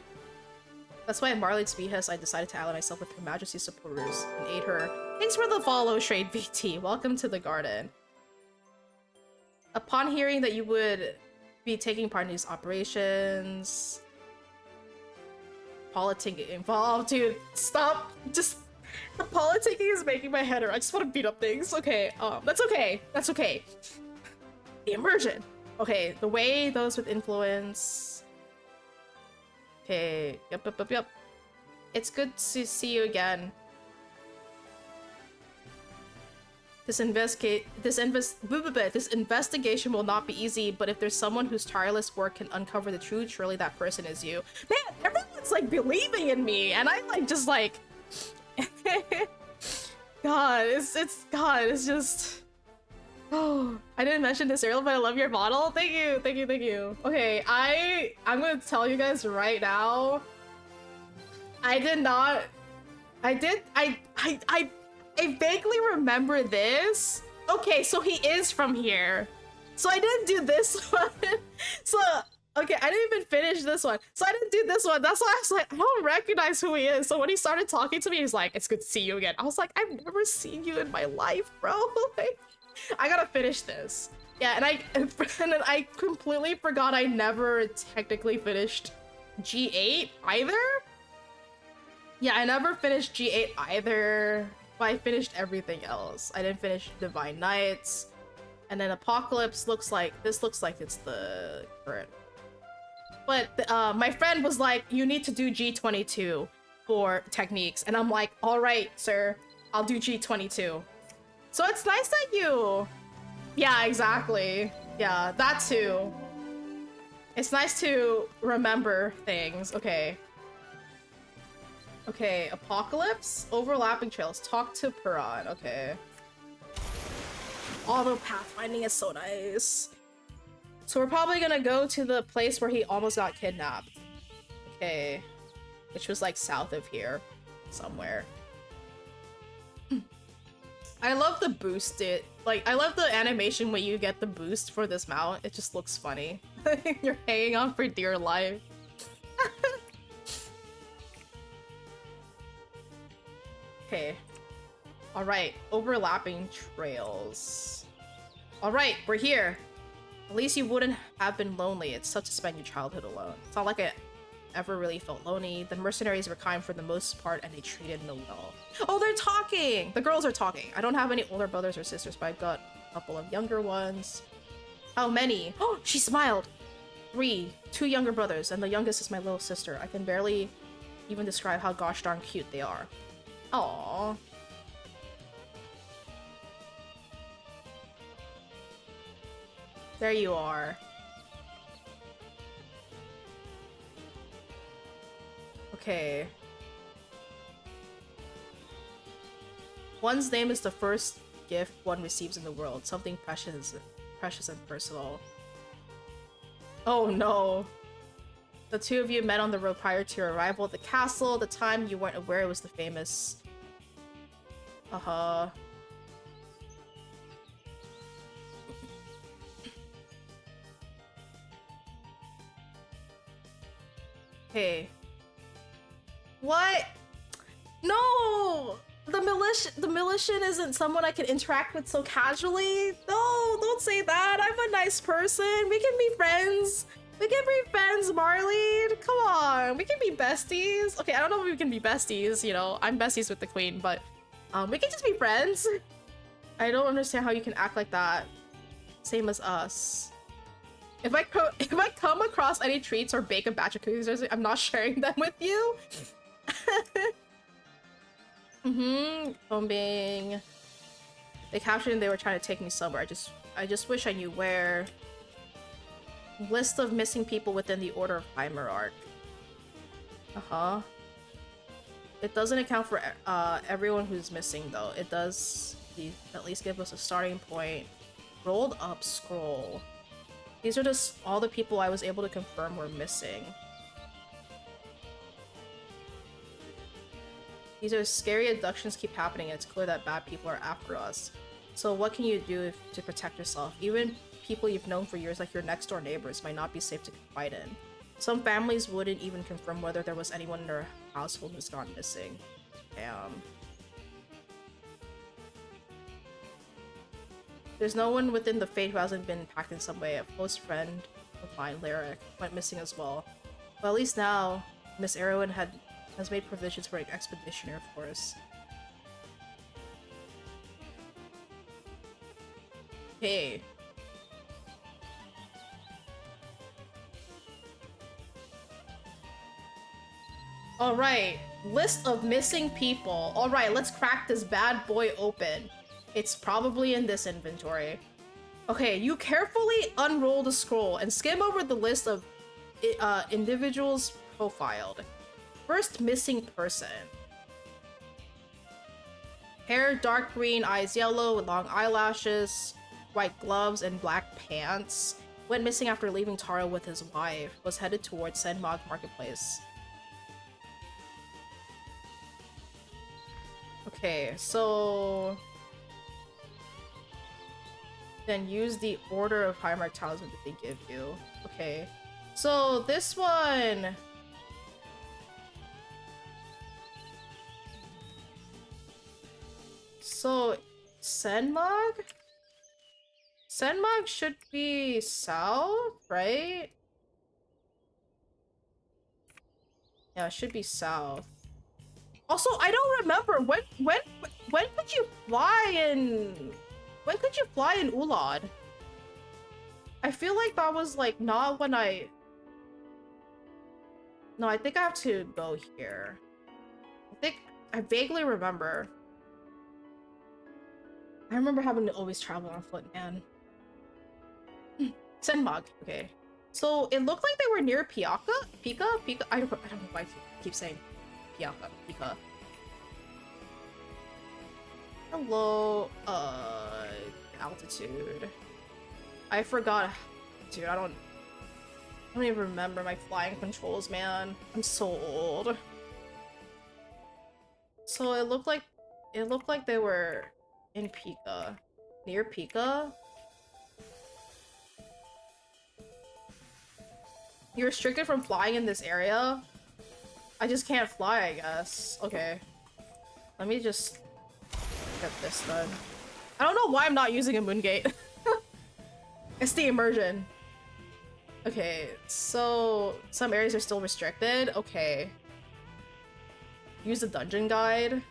That's why at Marley's behest, I decided to ally myself with Her Majesty's supporters and aid her. Thanks for the follow, Shade VT. Welcome to the garden. Upon hearing that you would be taking part in these operations... Politicking involved, dude. Stop. Just... The politicking is making my head hurt. I just want to beat up things. Okay, that's okay. That's okay. The immersion. Okay, the way those with influence... Okay, yep. It's good to see you again. This investigation will not be easy, but if there's someone whose tireless work can uncover the truth, surely that person is you. Man, everyone's like believing in me, and I'm like just like... God, it's just... Oh, I didn't mention this earlier, but I love your bottle. Thank you. Okay, I'm gonna tell you guys right now. I vaguely remember this. Okay, so he is from here. So I didn't do this one. So, okay, I didn't even finish this one. So I didn't do this one. That's why I was like, I don't recognize who he is. So when he started talking to me, he's like, it's good to see you again. I was like, I've never seen you in my life, bro. Like, I gotta finish this. Yeah, and then I completely forgot I never technically finished G8 either. Yeah, I never finished G8 either, but I finished everything else. I didn't finish Divine Knights, and then Apocalypse looks like it's the current. But my friend was like, you need to do G22 for techniques, and I'm like, all right, sir, I'll do G22. So it's nice that you... Yeah, exactly. Yeah, that too. It's nice to remember things. Okay. Okay, Apocalypse? Overlapping trails. Talk to Piran. Okay. Auto pathfinding is so nice. So we're probably gonna go to the place where he almost got kidnapped. Okay. Which was like south of here. Somewhere. I love the boost I love the animation when you get the boost for this mount. It just looks funny. You're hanging on for dear life. Okay. Alright, overlapping trails. Alright, we're here. At least you wouldn't have been lonely. It's tough to spend your childhood alone. It's not like I ever really felt lonely. The mercenaries were kind for the most part and they treated me well. Oh, they're talking! The girls are talking. I don't have any older brothers or sisters, but I've got a couple of younger ones. How many? Oh, she smiled! 3. 2 younger brothers, and the youngest is my little sister. I can barely even describe how gosh darn cute they are. Aww. There you are. Okay. One's name is the first gift one receives in the world. Something precious and personal. Oh no. The two of you met on the road prior to your arrival at the castle. At the time, you weren't aware it was the famous... Uh-huh. Hey. What? No! The Militian isn't someone I can interact with so casually. No, don't say that. I'm a nice person. We can be friends. We can be friends, Marley. Come on. We can be besties. Okay, I don't know if we can be besties, you know. I'm besties with the queen, but we can just be friends. I don't understand how you can act like that. Same as us. If I come across any treats or bake a batch of cookies, I'm not sharing them with you. Bombing. They captured and they were trying to take me somewhere. I just wish I knew where. List of missing people within the Order of Hierarch. Uh-huh. It doesn't account for everyone who's missing though. It does at least give us a starting point. Rolled up scroll. These are just all the people I was able to confirm were missing. These are scary abductions keep happening and it's clear that bad people are after us. So what can you do to protect yourself? Even people you've known for years like your next door neighbors might not be safe to confide in. Some families wouldn't even confirm whether there was anyone in their household who's gone missing. Damn. There's no one within the Fate who hasn't been impacted in some way. A close friend of mine, Lyric, went missing as well. But at least now, Miss Erwin has made provisions for an expeditioner force. Hey. Alright, list of missing people. Alright, let's crack this bad boy open. It's probably in this inventory. Okay, you carefully unroll the scroll and skim over the list of individuals profiled. First missing person. Hair dark green, eyes yellow with long eyelashes, white gloves, and black pants. Went missing after leaving Taro with his wife. Was headed towards Senmog Marketplace. Okay, so... Then use the Order of Hierarch Talisman that they give you. Okay. So, this one... So, Senmog? Senmog should be south, right? Yeah, it should be south. Also, I don't remember when could you fly in Ulad? I feel like that was like not when I... No, I think I have to go here. I vaguely remember. I remember having to always travel on foot, man. Senmog, okay. So it looked like they were near Pika? I don't know why I keep saying Pika. Hello, altitude. I forgot, dude, I don't even remember my flying controls, man. I'm so old. So it looked like they were in Pika. Near Pika? You're restricted from flying in this area? I just can't fly, I guess. Okay. Let me just get this done. I don't know why I'm not using a moon gate. It's the immersion. Okay, so some areas are still restricted. Okay. Use the dungeon guide.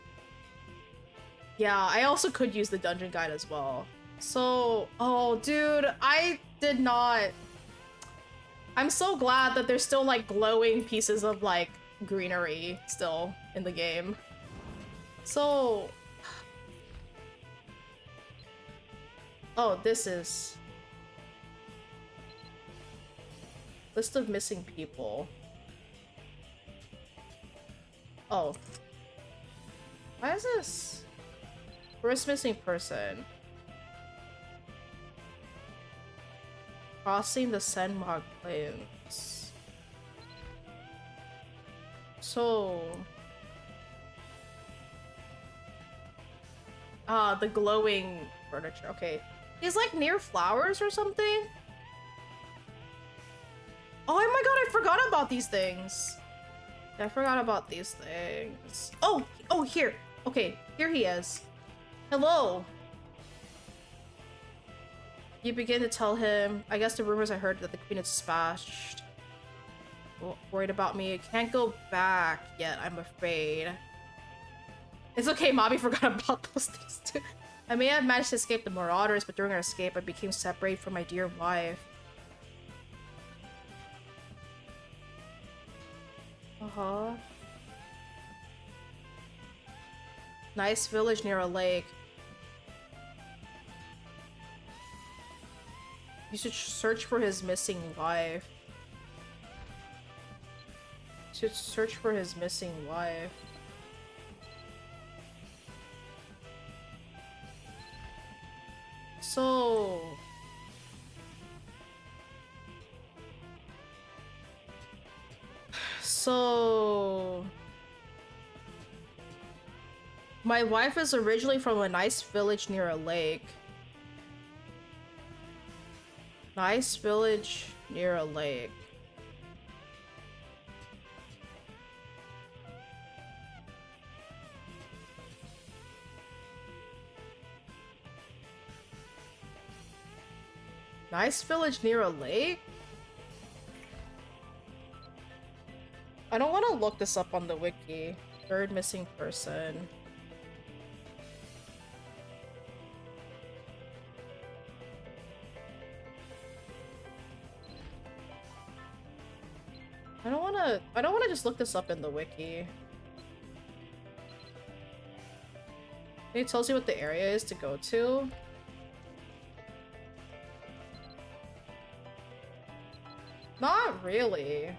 Yeah, I also could use the dungeon guide as well. So, oh dude, I did not. I'm so glad that there's still like glowing pieces of like greenery still in the game. So, oh, this is list of missing people. Oh, why is this? First missing person. Crossing the Senmog Plains. So... the glowing furniture. Okay. He's like near flowers or something? Oh my god, I forgot about these things. I forgot about these things. Oh, here. Okay, here he is. Hello. You begin to tell him, I guess the rumors I heard that the queen is smashed. Worried about me. I can't go back yet, I'm afraid. It's okay, Mabi forgot about those things too. I may have managed to escape the marauders, but during our escape, I became separated from my dear wife. Uh-huh. Nice village near a lake. You should search for his missing wife. You should search for his missing wife. So... My wife is originally from a nice village near a lake. Nice village near a lake. Nice village near a lake? I don't want to look this up on the wiki. Third missing person. I don't wanna just look this up in the wiki. It tells you what the area is to go to. Not really.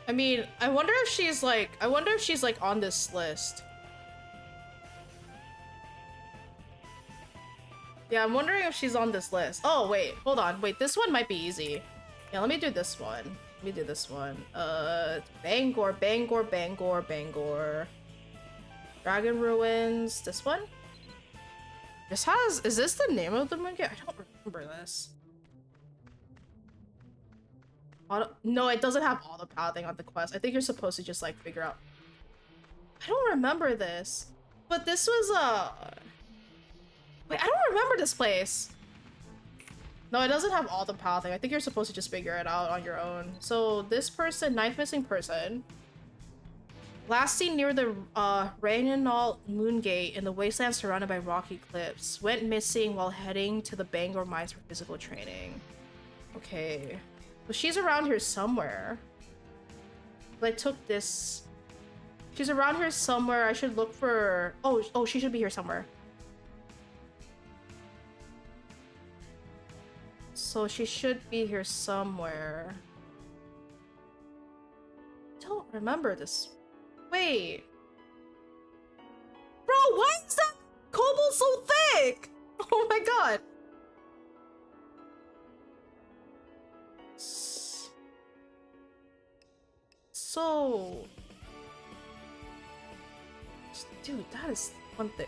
I mean, I wonder if she's like on this list. Yeah, I'm wondering if she's on this list. Oh, wait, hold on. Wait, this one might be easy. Yeah, let me do this one. Let me do this one. Bangor, Bangor, Bangor, Bangor. Dragon Ruins. This one? This has... Is this the name of the monkey? I don't remember this. No, it doesn't have auto-pathing on the quest. I think you're supposed to just, like, figure out... I don't remember this. But this was, Wait, I don't remember this place. No, it doesn't have auto-pathing. I think you're supposed to just figure it out on your own. So, this person, ninth missing person. Last seen near the, Raynal Moongate in the wasteland surrounded by rocky cliffs. Went missing while heading to the Bangor mines for physical training. Okay. Well, she's around here somewhere. I took this. She's around here somewhere. I should look for... Oh, she should be here somewhere. So she should be here somewhere. I don't remember this. Wait. Bro, why is that cobalt so thick? Oh my god. So... Dude, that is one thing.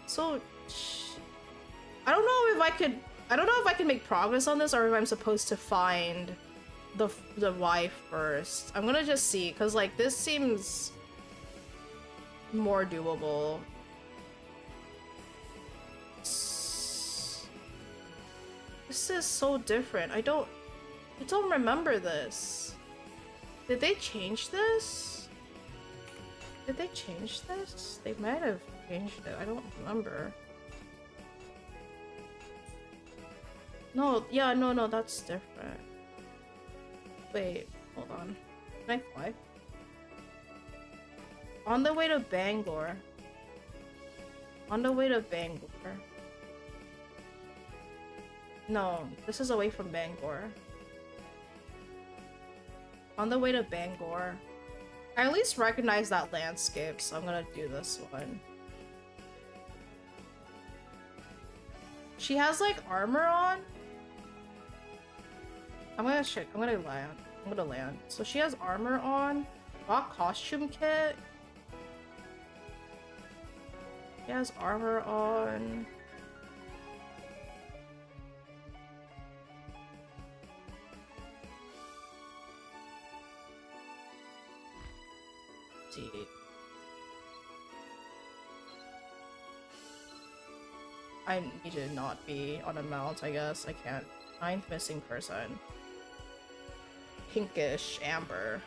So... I don't know if I can make progress on this or if I'm supposed to find the Y first. I'm gonna just see, cause like this seems more doable. This is so different. I don't remember this. Did they change this? Did they change this? They might have changed it. I don't remember. No, yeah, no, that's different. Wait, hold on. Can I fly? On the way to Bangor. On the way to Bangor. No, this is away from Bangor. On the way to Bangor. I at least recognize that landscape, so I'm gonna do this one. She has like armor on. I'm gonna land. So she has armor on. Got costume kit. She has armor on. Let's see. I need to not be on a mount, I guess. I can't. 9th missing person. Pinkish amber.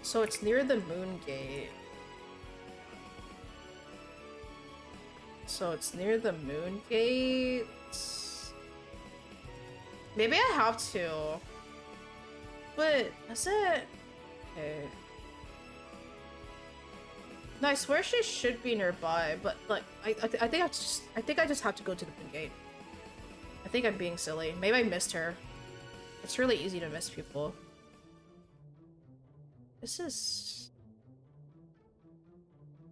So it's near the moon gate. Maybe I have to. But is it? Okay. No, I swear she should be nearby, but like I think I just have to go to the moon gate. I think I'm being silly. Maybe I missed her. It's really easy to miss people. This is...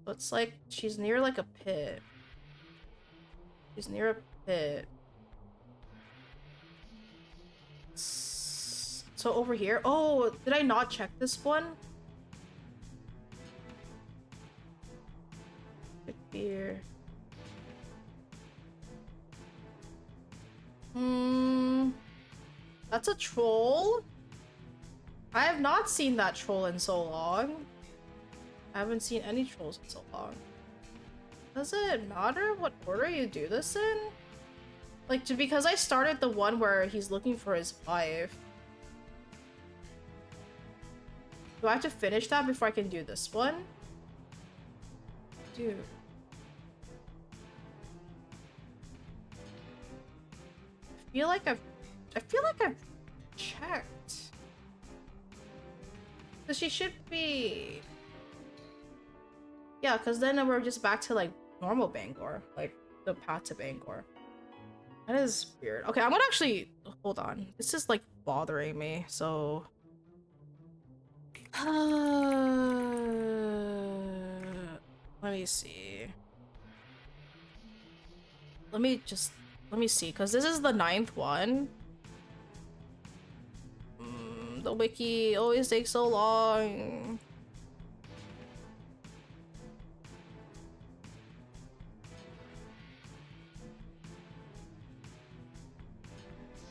Looks like she's near like a pit. She's near a pit. So over here? Oh, did I not check this one? Here. That's a troll? I have not seen that troll in so long. I haven't seen any trolls in so long. Does it matter what order you do this in? Like, because I started the one where he's looking for his wife. Do I have to finish that before I can do this one? Dude. I feel like I've checked. So she should be... Yeah, because then we're just back to like normal Bangor. Like the path to Bangor. That is weird. Okay, I'm gonna actually... Hold on. This is like bothering me, so... Let me see. Let me see, because this is the 9th one. The wiki always takes so long.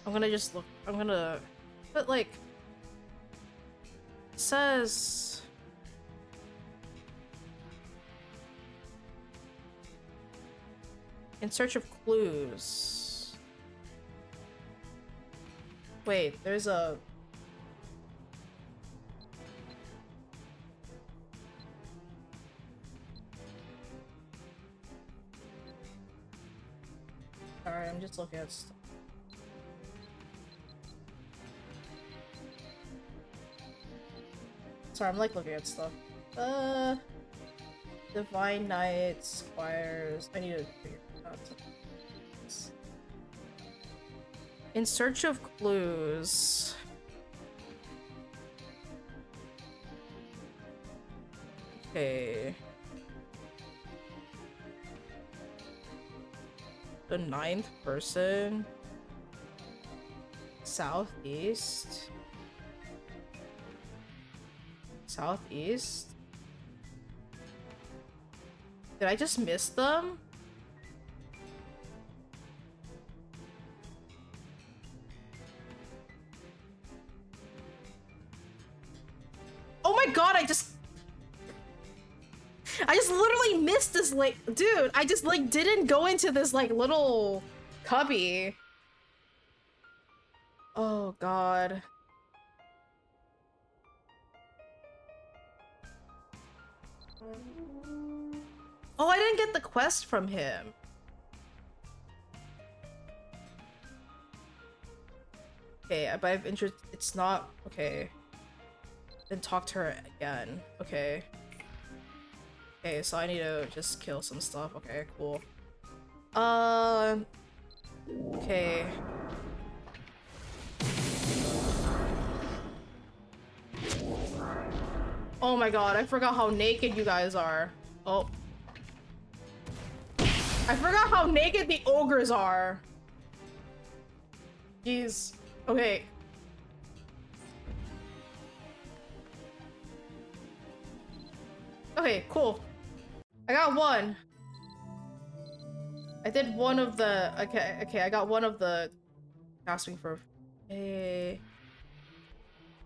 I'm gonna just look. I'm gonna... But like... It says... In search of clues. Wait, there's a... Sorry, I'm just looking at stuff. Sorry, I'm like looking at stuff. Divine Knights, Squires. I need to figure out something. In search of clues. Okay. The 9th person. Southeast. Southeast. Did I just miss them? I just literally missed this, like, dude, I just, like, didn't go into this, like, little cubby. Oh, God. Oh, I didn't get the quest from him. Okay, but I've it's not, okay. Then talk to her again. Okay. Okay, so I need to just kill some stuff. Okay, cool. Okay. Oh my god, I forgot how naked you guys are. Oh. I forgot how naked the ogres are. Jeez. Okay. Okay, cool. I got one. I did one of the... Okay, I got one of the... Asking for... Hey...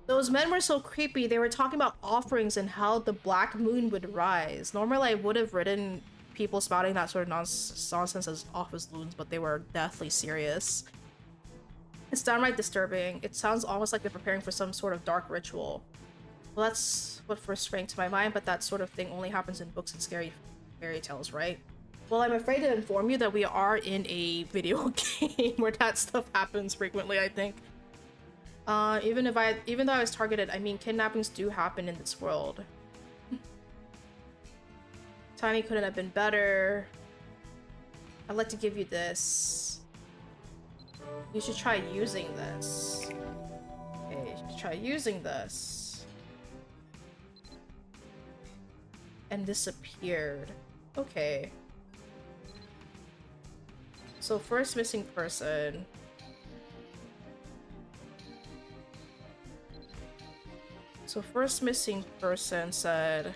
Those men were so creepy. They were talking about offerings and how the black moon would rise. Normally, I would have written people spouting that sort of nonsense as office loons, but they were deathly serious. It's downright disturbing. It sounds almost like they're preparing for some sort of dark ritual. Well, that's what first sprang to my mind, but that sort of thing only happens in books and scary fairy tales, right? Well, I'm afraid to inform you that we are in a video game where that stuff happens frequently, I think. Even though I was targeted, I mean, kidnappings do happen in this world. Timing couldn't have been better. I'd like to give you this. You should try using this. Okay, you should try using this. And disappeared. Okay. So first missing person. So first missing person said...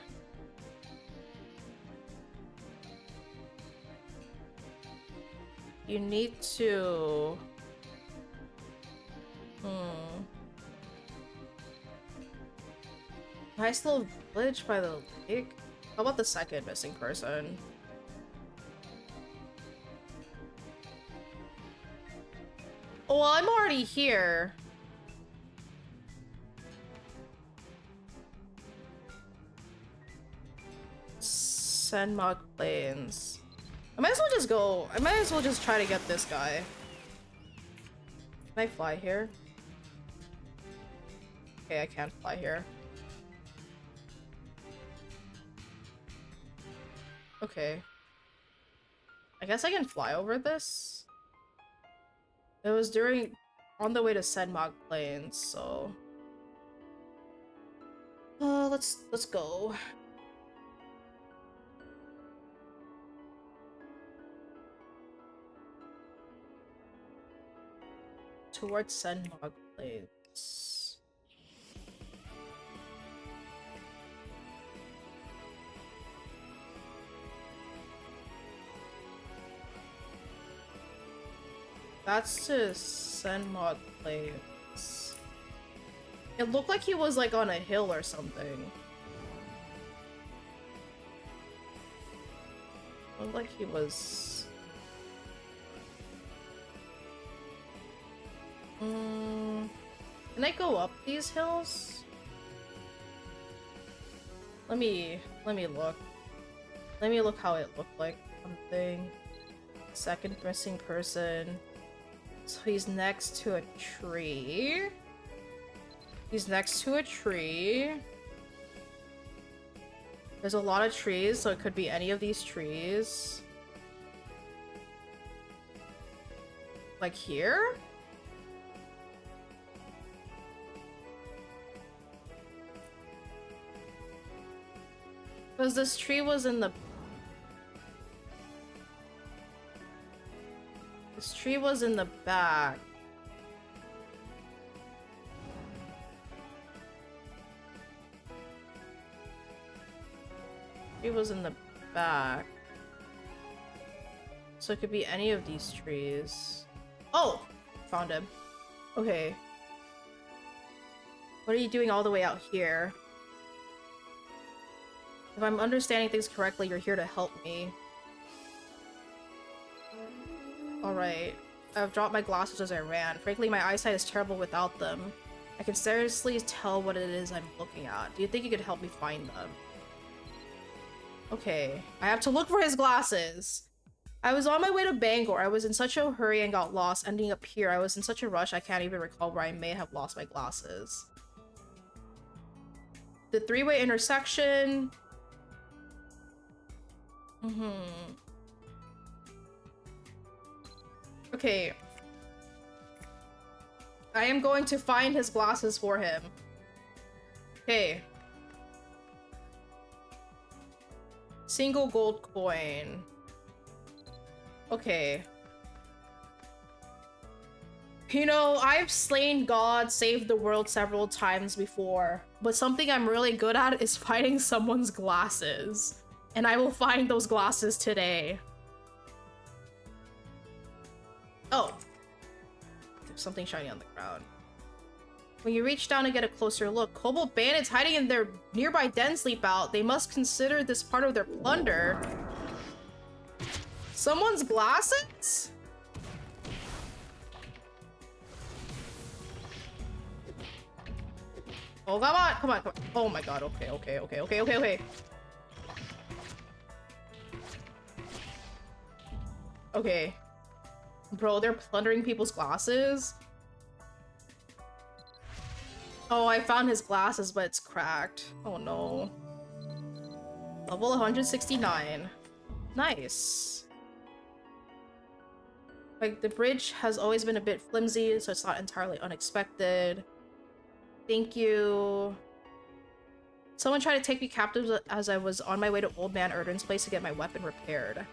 You need to... Nice little village by the lake? How about the second missing person? Oh, well, I'm already here. Senmog Plains. I might as well just go. I might as well just try to get this guy. Can I fly here? Okay, I can't fly here. Okay. I guess I can fly over this? It was on the way to Senmog Plains, so... let's go. Towards Senmog Plains. That's to Senmog Plains. It looked like he was like on a hill or something. Looked like he was... Can I go up these hills? Let me look. Let me look how it looked like. Something. Second missing person. So he's next to a tree. He's next to a tree. There's a lot of trees, so it could be any of these trees. Like here? Because this tree was in the... This tree was in the back. Tree was in the back. So it could be any of these trees. Oh! Found him. Okay. What are you doing all the way out here? If I'm understanding things correctly, you're here to help me. Alright. I've dropped my glasses as I ran. Frankly, my eyesight is terrible without them. I can seriously tell what it is I'm looking at. Do you think you could help me find them? Okay. I have to look for his glasses. I was on my way to Bangor. I was in such a hurry and got lost, ending up here. I was in such a rush I can't even recall where I may have lost my glasses. The three-way intersection. Okay. I am going to find his glasses for him. Okay. Single gold coin. Okay. You know, I've slain God, saved the world several times before, but something I'm really good at is finding someone's glasses. And I will find those glasses today. Oh. There's something shiny on the ground. When you reach down and get a closer look, Cobalt bandits hiding in their nearby den sleep out. They must consider this part of their plunder. Someone's glasses? Oh, come on, come on, come on. Oh my god, okay. Okay. Bro, they're plundering people's glasses? Oh, I found his glasses, but it's cracked. Oh no. Level 169. Nice. Like, the bridge has always been a bit flimsy, so it's not entirely unexpected. Thank you. Someone tried to take me captive as I was on my way to Old Man Erdon's place to get my weapon repaired.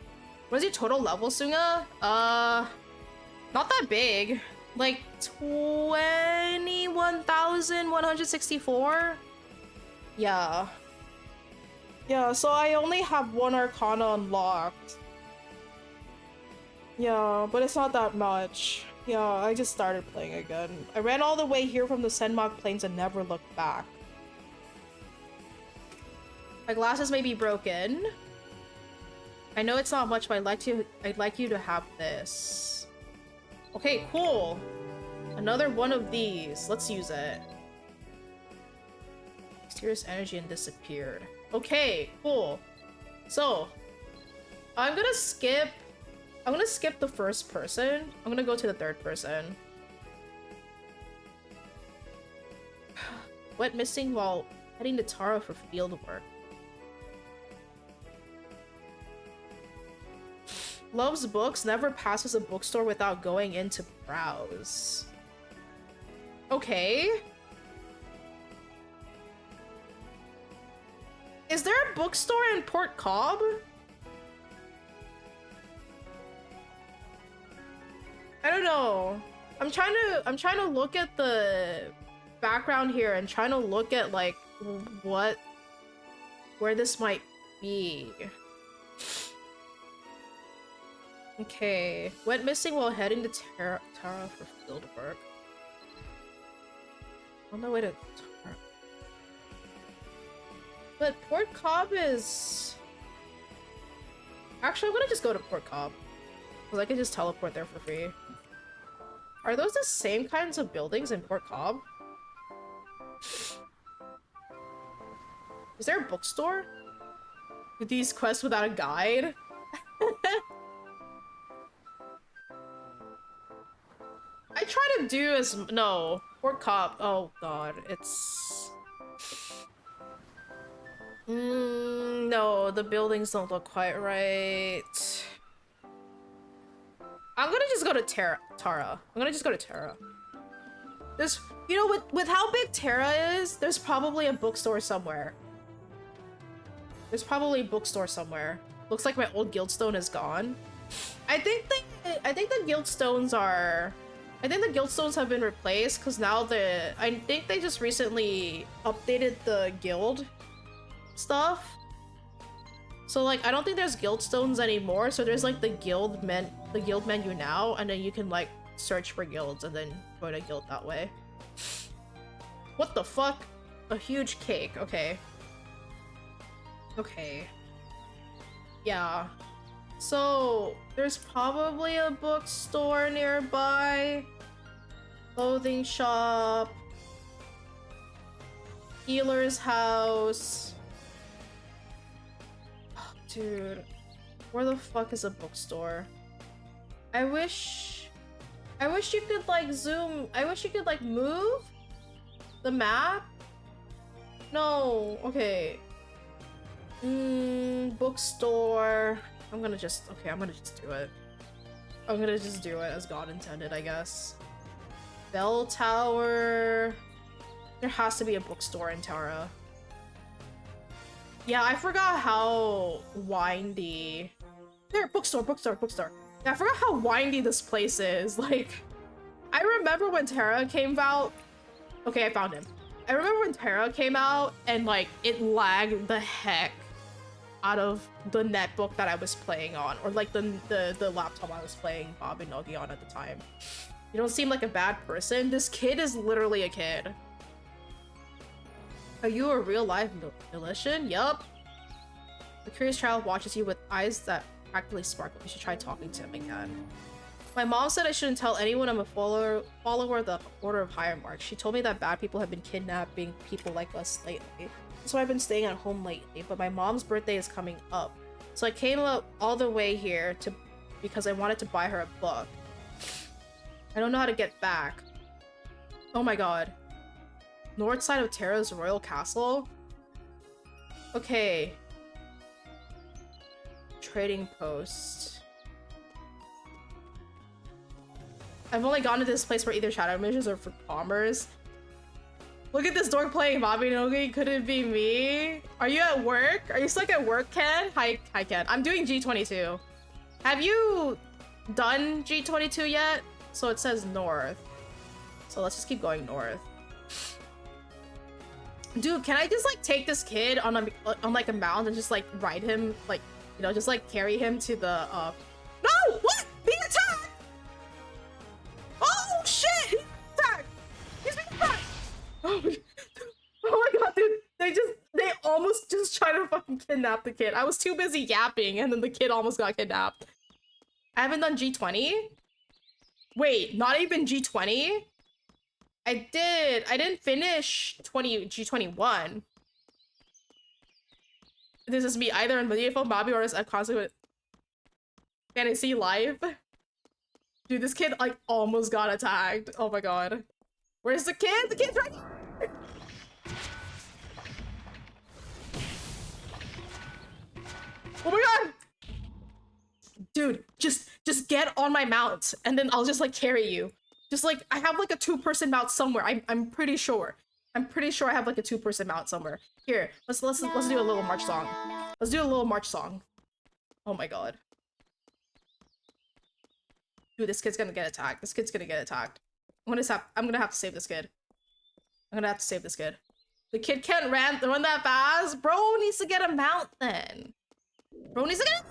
What is your total level, Sunga? Not that big. Like, 21,164? Yeah. Yeah, so I only have one Arcana unlocked. Yeah, but it's not that much. Yeah, I just started playing again. I ran all the way here from the Senmog Plains and never looked back. My glasses may be broken. I know it's not much, but I'd like you to have this. Okay, cool. Another one of these. Let's use it. Mysterious energy and disappeared. Okay, cool. So, I'm gonna skip the first person. I'm gonna go to the third person. Went missing while heading to Tara for field work. Loves books, never passes a bookstore without going in to browse. Okay. Is there a bookstore in Port Cobb? I don't know. I'm trying to look at the background here and trying to look at like where this might be. Okay. Went missing while heading to Tara for field work. On the way to Tara. But Port Cobb is... Actually, I'm gonna just go to Port Cobb. Because I can just teleport there for free. Are those the same kinds of buildings in Port Cobb? Is there a bookstore? With these quests without a guide? I try to do as... No. Port Cobb. Oh god. It's... no, the buildings don't look quite right. I'm gonna just go to Tara. I'm gonna just go to Tara. There's... You know, with how big Tara is, there's probably a bookstore somewhere. There's probably a bookstore somewhere. Looks like my old guildstone is gone. I think the guildstones are... I think the guildstones have been replaced because now I think they just recently updated the guild stuff. So like I don't think there's guildstones anymore. So there's like the guild menu now, and then you can like search for guilds and then join a guild that way. What the fuck? A huge cake. Okay. Okay. Yeah. So, there's probably a bookstore nearby. Clothing shop. Healer's house. Oh, dude. Where the fuck is a bookstore? I wish you could like zoom. I wish you could like move the map. No. Okay. Bookstore. I'm gonna just do it. I'm gonna just do it as God intended, I guess. Bell Tower. There has to be a bookstore in Tara. Yeah, I forgot how windy. There, bookstore. Yeah, I forgot how windy this place is. Like, I remember when Tara came out. Okay, I found him. I remember when Tara came out and like it lagged the heck out of the netbook that I was playing on, or like the laptop I was playing Mabinogi on at the time. You don't seem like a bad person. This kid is literally a kid. Are you a real life Militian? Yup. The curious child watches you with eyes that practically sparkle. You should try talking to him again. My mom said I shouldn't tell anyone I'm a follower of the Order of Higher Mark. She told me that bad people have been kidnapping people like us lately. So I've been staying at home lately, but my mom's birthday is coming up. So I came up all the way here because I wanted to buy her a book. I don't know how to get back. Oh my god. North side of Terra's royal castle? Okay. Trading post. I've only gone to this place for either shadow missions or for bombers. Look at this dork playing Mabinogi. Could it be me? Are you at work? Are you stuck at work, Ken? Hi, Ken. I'm doing G22. Have you done G22 yet? So it says north. So let's just keep going north. Dude, can I just like take this kid on like a mount and just like ride him, like, you know, just like carry him to the No! What? Being attacked! Oh shit! He's attacked! He's being attacked! Oh my god, dude. They almost just tried to fucking kidnap the kid. I was too busy yapping and then the kid almost got kidnapped. I haven't done G20? Wait, not even G20? I didn't finish G21. This is me either in medieval Mabi or as a constantly with fantasy life. Dude, this kid like almost got attacked. Oh my god. Where's the kid? The kid's right here! Oh my god! Dude, just get on my mount and then I'll just like carry you. Just like I have like a 2-person mount somewhere. I'm pretty sure. I'm pretty sure I have like a 2-person mount somewhere. Here, let's do a little march song. Let's do a little march song. Oh my god. Dude, this kid's gonna get attacked. This kid's gonna get attacked. I'm gonna have to save this kid. I'm gonna have to save this kid. The kid can't run that fast. Bro needs to get a mount then. Bro needs to get.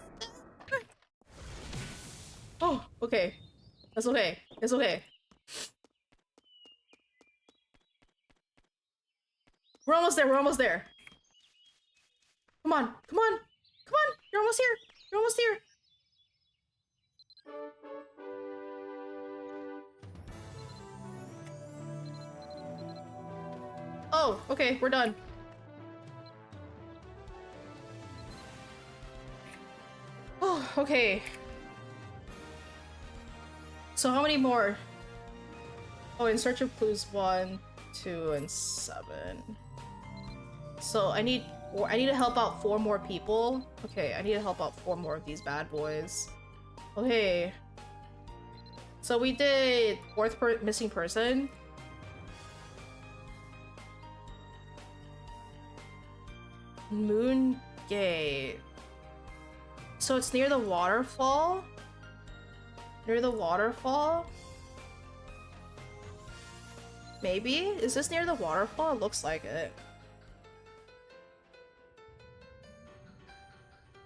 Oh, okay. That's okay. It's okay. We're almost there. We're almost there. Come on. Come on. Come on. You're almost here. You're almost here. Oh, okay. We're done. Oh, okay. So how many more? Oh, in search of clues 1, 2, and 7. So I need to help out 4 more people. Okay, I need to help out 4 more of these bad boys. Okay. So we did 4th missing person. Moon Gate. So it's near the waterfall? Near the waterfall? Maybe? Is this near the waterfall? It looks like it.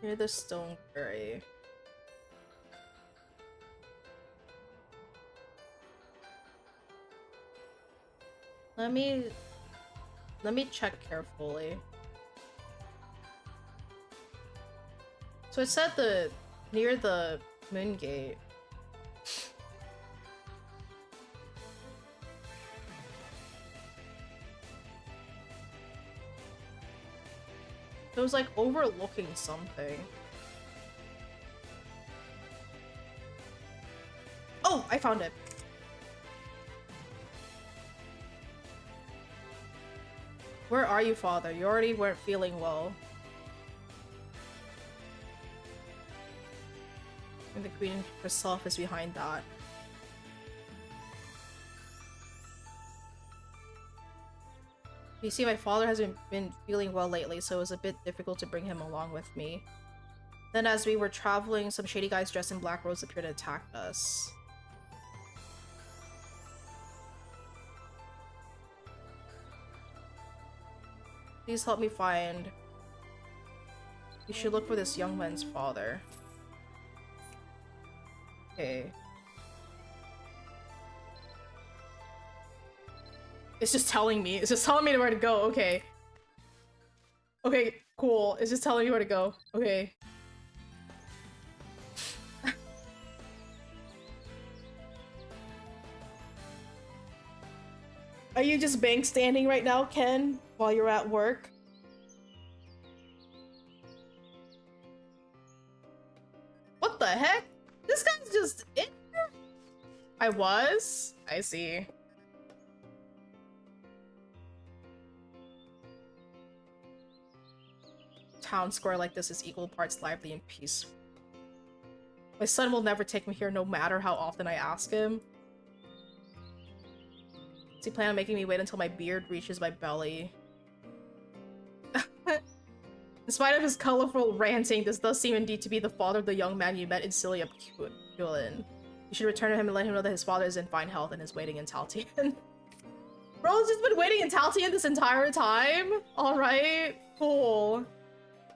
Near the stone quarry. Let me check carefully. So it said near the moon gate. It was like overlooking something. Oh, I found it. Where are you, father? You already weren't feeling well. And the queen herself is behind that. You see, my father hasn't been feeling well lately, so it was a bit difficult to bring him along with me. Then as we were traveling, some shady guys dressed in black robes appeared to attack us. Please help me find... You should look for this young man's father. Okay. It's just telling me. It's just telling me where to go. Okay. Okay, cool. It's just telling me where to go. Okay. Are you just bank standing right now, Ken, while you're at work? What the heck? This guy's just in here? I was? I see. Town square like this is equal parts lively and peaceful. My son will never take me here no matter how often I ask him. Does he plan on making me wait until my beard reaches my belly? In spite of his colorful ranting, this does seem indeed to be the father of the young man you met in Cilia Pulin. You should return to him and let him know that his father is in fine health and is waiting in Taltian. Bro's just been waiting in Taltian this entire time? Alright, cool.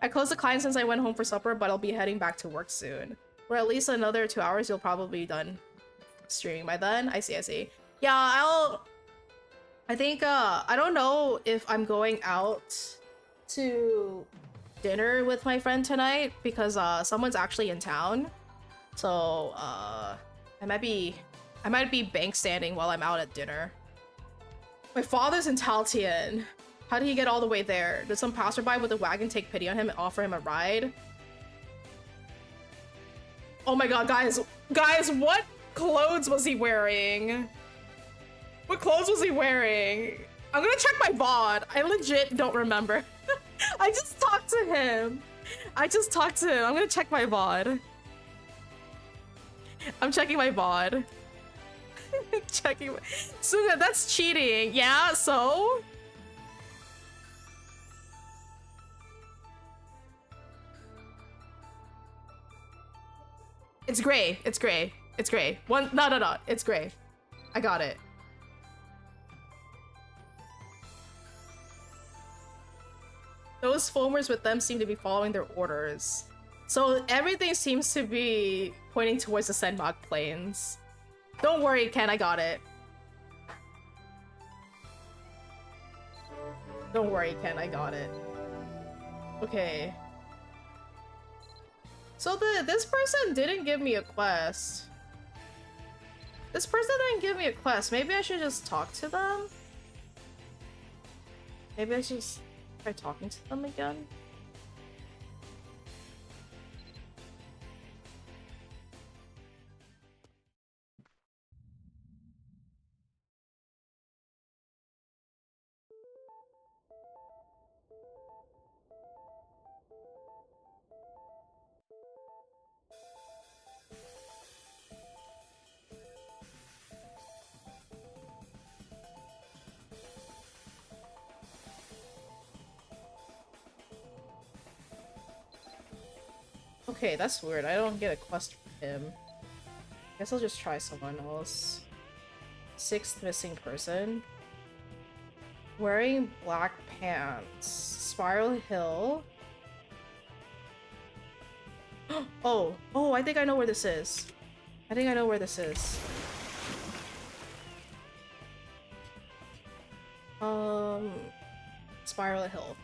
I closed the client since I went home for supper, but I'll be heading back to work soon. For at least another 2 hours, you'll probably be done streaming by then. I see, I see. Yeah, I think, I don't know if I'm going out to dinner with my friend tonight because, someone's actually in town. So, I might be bank standing while I'm out at dinner. My father's in Taltian. How did he get all the way there? Did some passerby with a wagon take pity on him and offer him a ride? Oh my god, guys, what clothes was he wearing? What clothes was he wearing? I'm gonna check my VOD. I legit don't remember. I just talked to him. I'm gonna check my VOD. I'm checking my VOD. Suga, that's cheating. Yeah, so? It's gray. It's gray. It's gray. No. It's gray. I got it. Those foamers with them seem to be following their orders. So everything seems to be pointing towards the Senmog Plains. Don't worry, Ken, I got it. Don't worry, Ken, I got it. Okay. So this person didn't give me a quest. Maybe I should just talk to them? Maybe I should just try talking to them again? Okay, that's weird. I don't get a quest from him. Guess I'll just try someone else. 6th missing person. Wearing black pants. Spiral Hill. Oh, I think I know where this is. Spiral Hill.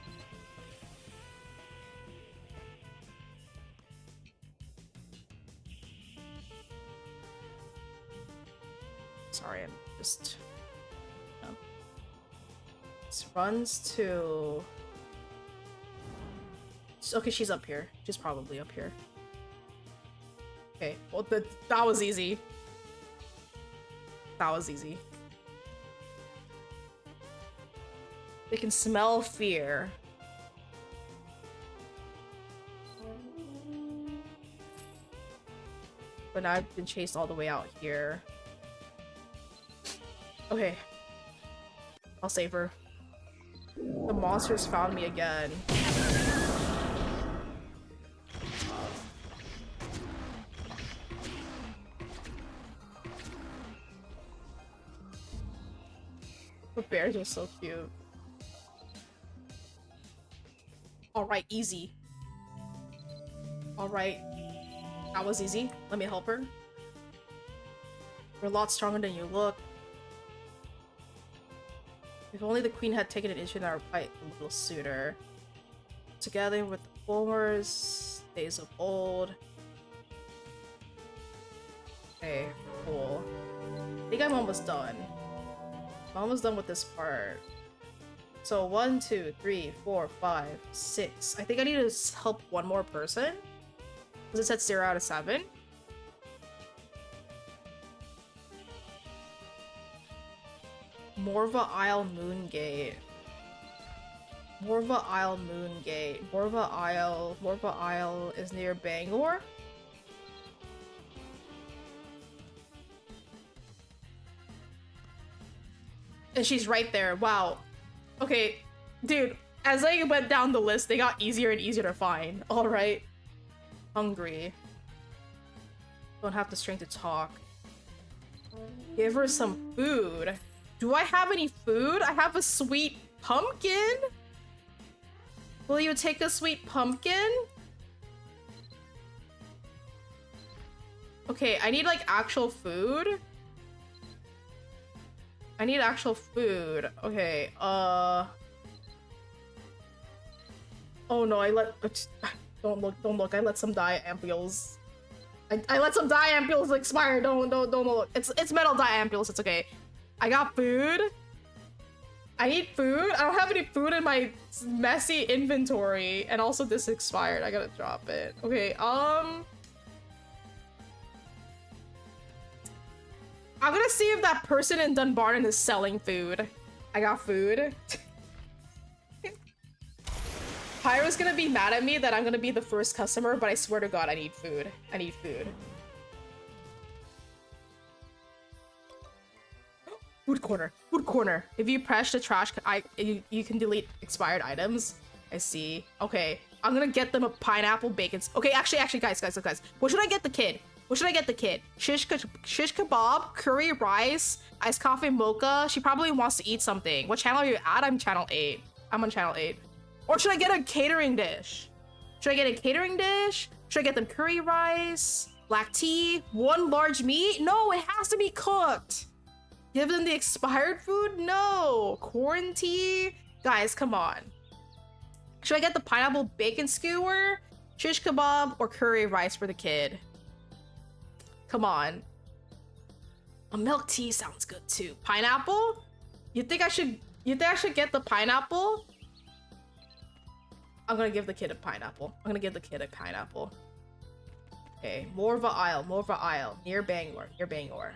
Sorry, I'm just... No. This runs to... Okay, she's up here. She's probably up here. Okay, well, that was easy. That was easy. They can smell fear. But now I've been chased all the way out here. Okay. I'll save her. The monsters found me again. The bears are so cute. Alright, easy. Alright. That was easy. Let me help her. You're a lot stronger than you look. If only the queen had taken an issue in our fight a little sooner. Together with the Fulmers, days of old. Okay, cool. I think I'm almost done. I'm almost done with this part. So 1, 2, 3, 4, 5, 6. I think I need to help one more person. Because it said 0 out of 7. Morva Isle Moongate. Morva Isle Moongate. Morva Isle is near Bangor? And she's right there. Wow. Okay, dude, as I went down the list, they got easier and easier to find. Alright. Hungry. Don't have the strength to talk. Give her some food. Do I have any food? I have a sweet pumpkin. Will you take a sweet pumpkin? Okay, I need like actual food. I need actual food. Okay, oh no, don't look. I let some diampules. I let some diampules expire. Don't look. It's metal diampules. It's okay. I got food. I need food. I don't have any food in my messy inventory, and also this expired. I gotta drop it. Okay. I'm gonna see if that person in Dunbarton is selling food. I got food. Pyro's gonna be mad at me that I'm gonna be the first customer, but I swear to God, I need food. I need food. Food corner. Food corner. If you press the trash, you can delete expired items. I see. Okay. I'm gonna get them a pineapple bacon. Okay, actually, guys. What should I get the kid? What should I get the kid? Shish kebab, curry rice, iced coffee mocha. She probably wants to eat something. What channel are you at? I'm channel 8. I'm on channel 8. Or should I get a catering dish? Should I get a catering dish? Should I get them curry rice, black tea, 1 large meat? No, it has to be cooked. Give them the expired food? No. Quarantine? Guys, come on. Should I get the pineapple bacon skewer, shish kebab, or curry rice for the kid? Come on. A milk tea sounds good too. Pineapple? You think I should get the pineapple? I'm gonna give the kid a pineapple. Okay, Morva Isle, near Bangor.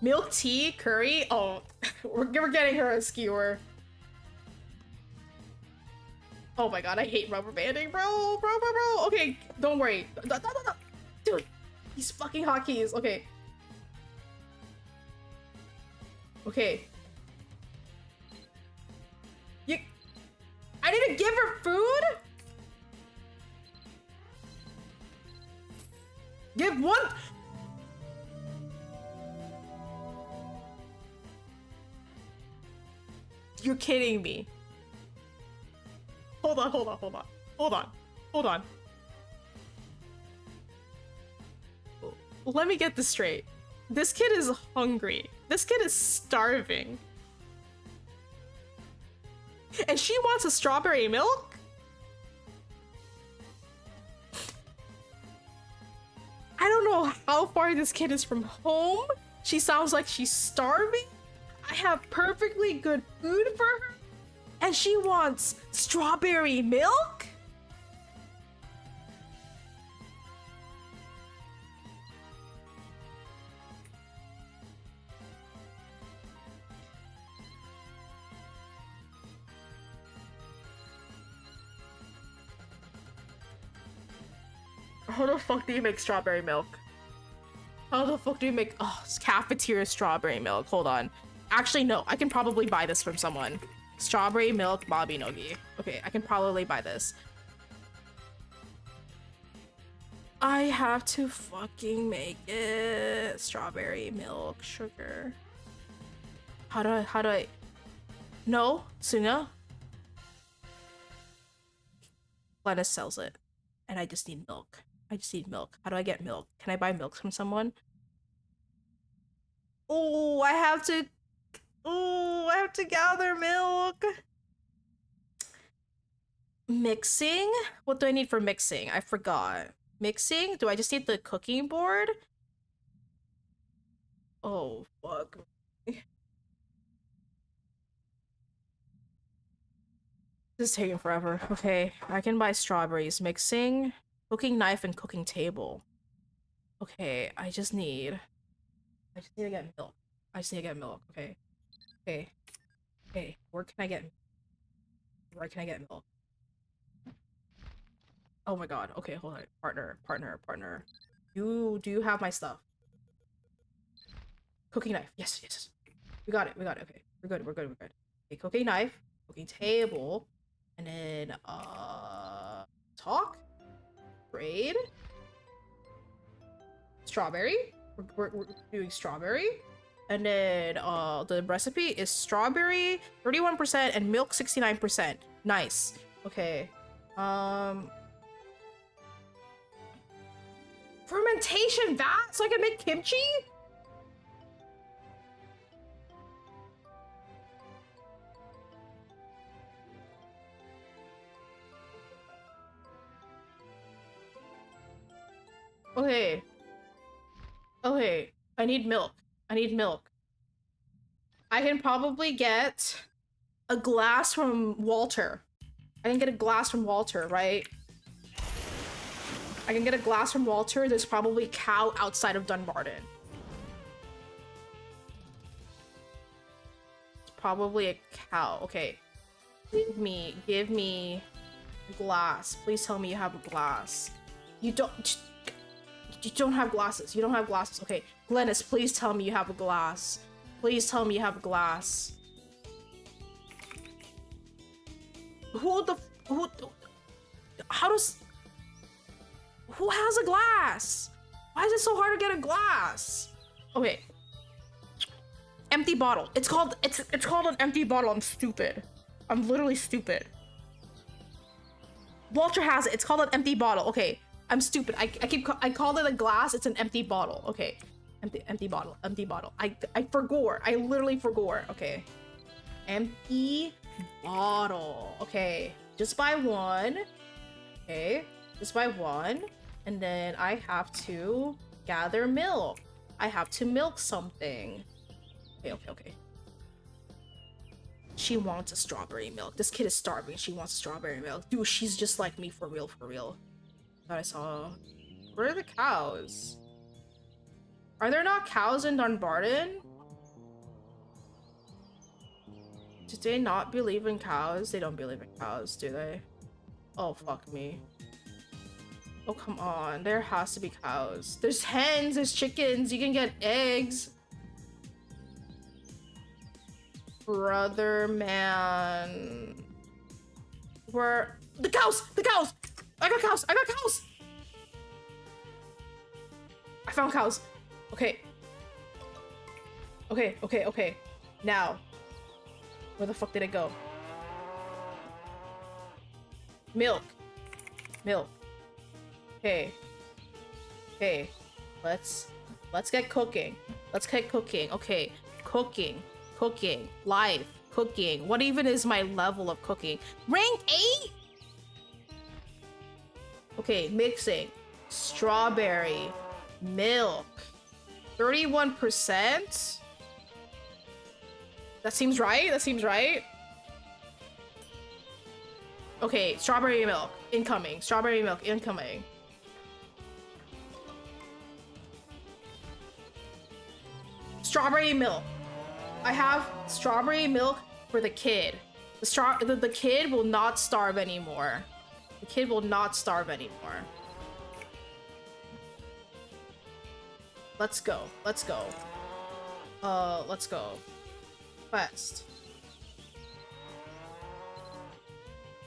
Milk tea, curry? Oh, we're getting her a skewer. Oh my God, I hate rubber banding, bro. Okay, don't worry. No. Dude, these fucking hotkeys. Okay. I need to give her food? Give one. You're kidding me. Hold on. Let me get this straight. This kid is hungry. This kid is starving. And she wants a strawberry milk? I don't know how how far this kid is from home. She sounds like she's starving. I have perfectly good food for her. And she wants strawberry milk? How the fuck do you make strawberry milk? How the fuck do you make cafeteria strawberry milk? Hold on. Actually, no. I can probably buy this from someone. Strawberry milk Mabinogi. Okay, I can probably buy this. I have to fucking make it. Strawberry milk sugar. How do I? No, Sunga. Glennis sells it. And I just need milk. I just need milk. How do I get milk? Can I buy milk from someone? Oh, I have to gather milk. Mixing? What do I need for mixing? I forgot. Mixing? Do I just need the cooking board? Oh, fuck. This is taking forever. Okay, I can buy strawberries. Mixing, cooking knife, and cooking table. Okay, I just need to get milk. I just need to get milk. Okay. Where can I get milk? Oh my god. Okay, hold on. Partner. Do you have my stuff? Cooking knife. Yes. We got it. Okay. We're good. Okay, cooking knife, cooking table, and then talk, trade, strawberry. We're doing strawberry. And then the recipe is strawberry 31% and milk 69%. Nice. Okay. Fermentation vat so I can make kimchi? Okay. I need milk. I can probably get a glass from Walter. I can get a glass from Walter, right? I can get a glass from Walter. There's probably a cow outside of Dunbarton. It's probably a cow. Okay. Give me a glass. Please tell me you have a glass. You don't have glasses. Okay. Glennis, please tell me you have a glass. Who has a glass? Why is it so hard to get a glass? Okay. Empty bottle. It's called an empty bottle. I'm stupid. I'm literally stupid. Walter has it. It's called an empty bottle. Okay. I'm stupid. I called it a glass. It's an empty bottle. Okay. Empty bottle. I forgot. I literally forgot. Okay. Empty bottle. Okay. Just buy one. Okay. Just buy one. And then I have to gather milk. I have to milk something. Okay. She wants a strawberry milk. This kid is starving. She wants strawberry milk. Dude, she's just like me for real. Thought I saw. Where are the cows? Are there not cows in Dunbarton? Did they not believe in cows? They don't believe in cows, do they? Oh, fuck me. Oh, come on. There has to be cows. There's hens, there's chickens, you can get eggs. Brother, man. Where? The cows! I got cows! I found cows. Okay. Now. Where the fuck did it go? Milk. Okay. Let's get cooking. Okay. Cooking. Life. Cooking. What even is my level of cooking? Rank 8? Okay, mixing. Strawberry. milk. 31%? That seems right? That seems right? Okay, strawberry milk incoming. Strawberry milk incoming. Strawberry milk. I have strawberry milk for the kid. The kid will not starve anymore. The kid will not starve anymore. Let's go. Let's go. Let's go. Quest.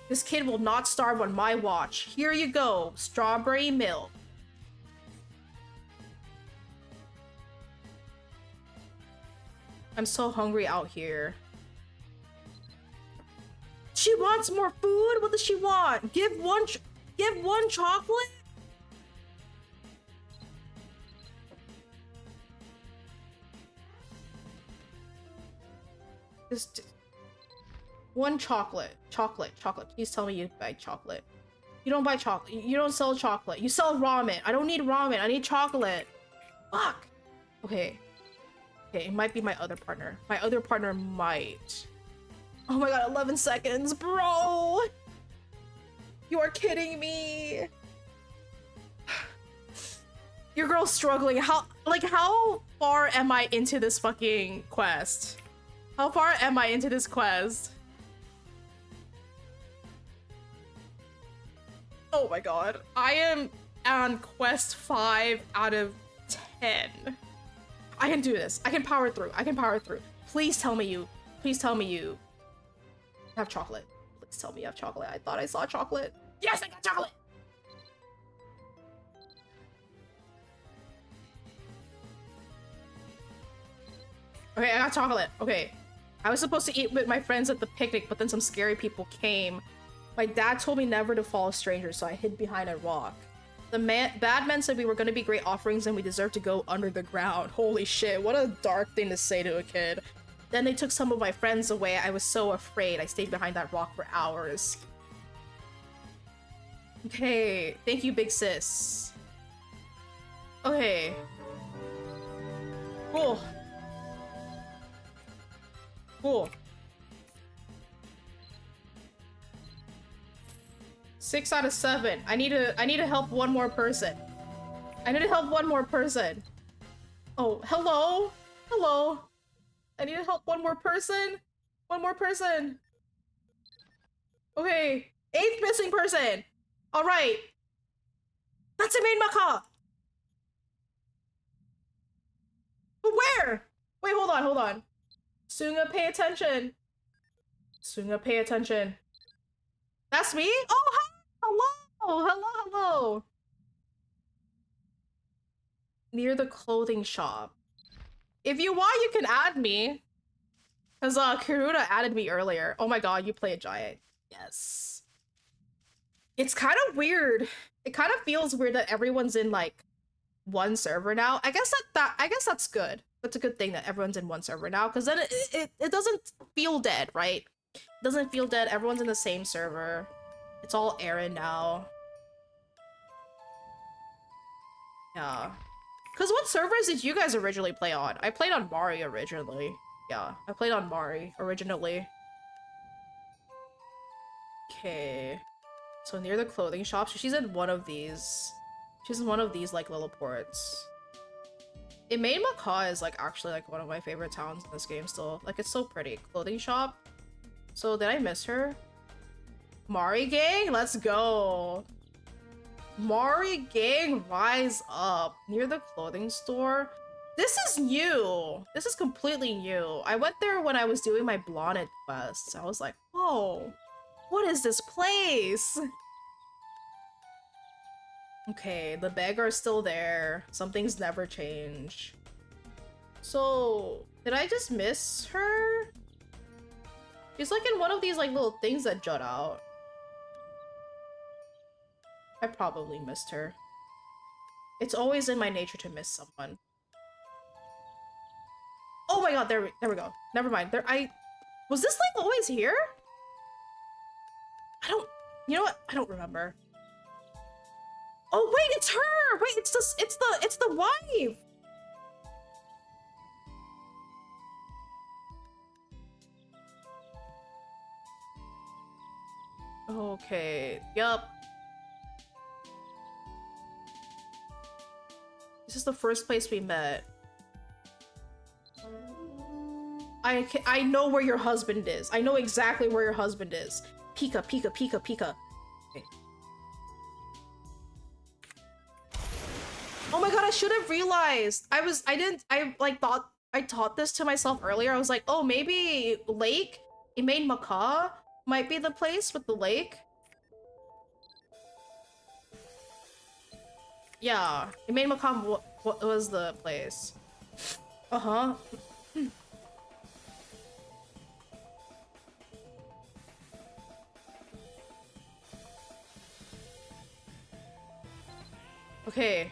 This kid will not starve on my watch. Here you go. Strawberry milk. I'm so hungry out here. She wants more food? What does she want? Give one chocolate? Just one chocolate. Chocolate. Please tell me you buy chocolate. You don't buy chocolate. You don't sell chocolate. You sell ramen. I don't need ramen. I need chocolate. Fuck. Okay. Okay, it might be my other partner. My other partner might. Oh my god, 11 seconds, bro! You are kidding me. Your girl's struggling. How far am I into this fucking quest? How far am I into this quest? Oh my god. I am on quest 5 out of 10. I can do this. I can power through. I can power through. Please tell me you have chocolate. Please tell me you have chocolate. I thought I saw chocolate. Yes, I got chocolate! Okay, I got chocolate. Okay. I was supposed to eat with my friends at the picnic, but then some scary people came. My dad told me never to follow strangers, so I hid behind a rock. The bad men said we were going to be great offerings and we deserve to go under the ground. Holy shit, what a dark thing to say to a kid. Then they took some of my friends away. I was so afraid. I stayed behind that rock for hours. Okay, thank you, big sis. Okay. Cool. Cool. 6 out of 7. I need to help one more person. I need to help one more person. Oh, hello? Hello? I need to help one more person? One more person. Okay. 8th missing person. Alright. That's a main Maka. But where? Wait, hold on. Sunga, pay attention. Sunga, pay attention. That's me? Oh, hi! Hello! Near the clothing shop. If you want, you can add me. Because Kiruta added me earlier. Oh my god, you play a giant. Yes. It's kind of weird. It kind of feels weird that everyone's in like one server now. I guess that's good. That's a good thing that everyone's in one server now, because then it doesn't feel dead, right? It doesn't feel dead. Everyone's in the same server. It's all Aaron now. Yeah. Because what servers did you guys originally play on? I played on Mari originally. Yeah, I played on Mari originally. Okay. So near the clothing shop. So she's in one of these. She's in one of these, like, little ports. It made Macau is, like, actually, like, one of my favorite towns in this game still. Like, it's so pretty. Clothing shop. So, did I miss her? Mari gang? Let's go. Mari gang, rise up. Near the clothing store. This is new. This is completely new. I went there when I was doing my Blonde quest. I was like, whoa. What is this place? Okay, the beggar is still there. Some things never change. So, did I just miss her? She's like in one of these like little things that jut out. I probably missed her. It's always in my nature to miss someone. Oh my god, there we go. Never mind. Was this like always here? You know what? I don't remember. Oh wait, it's her! Wait, it's the wife! Okay, yup. This is the first place we met. I know where your husband is. I know exactly where your husband is. Pika, Pika, Pika, Pika. Okay. Oh my god, I should have realized. I taught this to myself earlier. I was like, oh, maybe Lake, Imain Macaw might be the place with the lake. Yeah, Imain Macaw was the place. Uh-huh. Okay.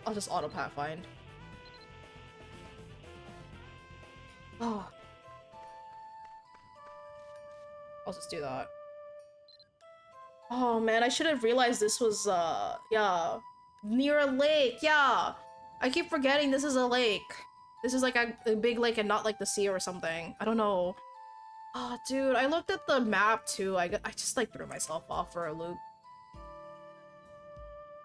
I'll just auto pathfind. Oh. I'll just do that. Oh man, I should have realized this was, yeah. Near a lake, yeah! I keep forgetting this is a lake. This is like a big lake and not like the sea or something. I don't know. Oh, dude, I looked at the map too. I just like threw myself off for a loop.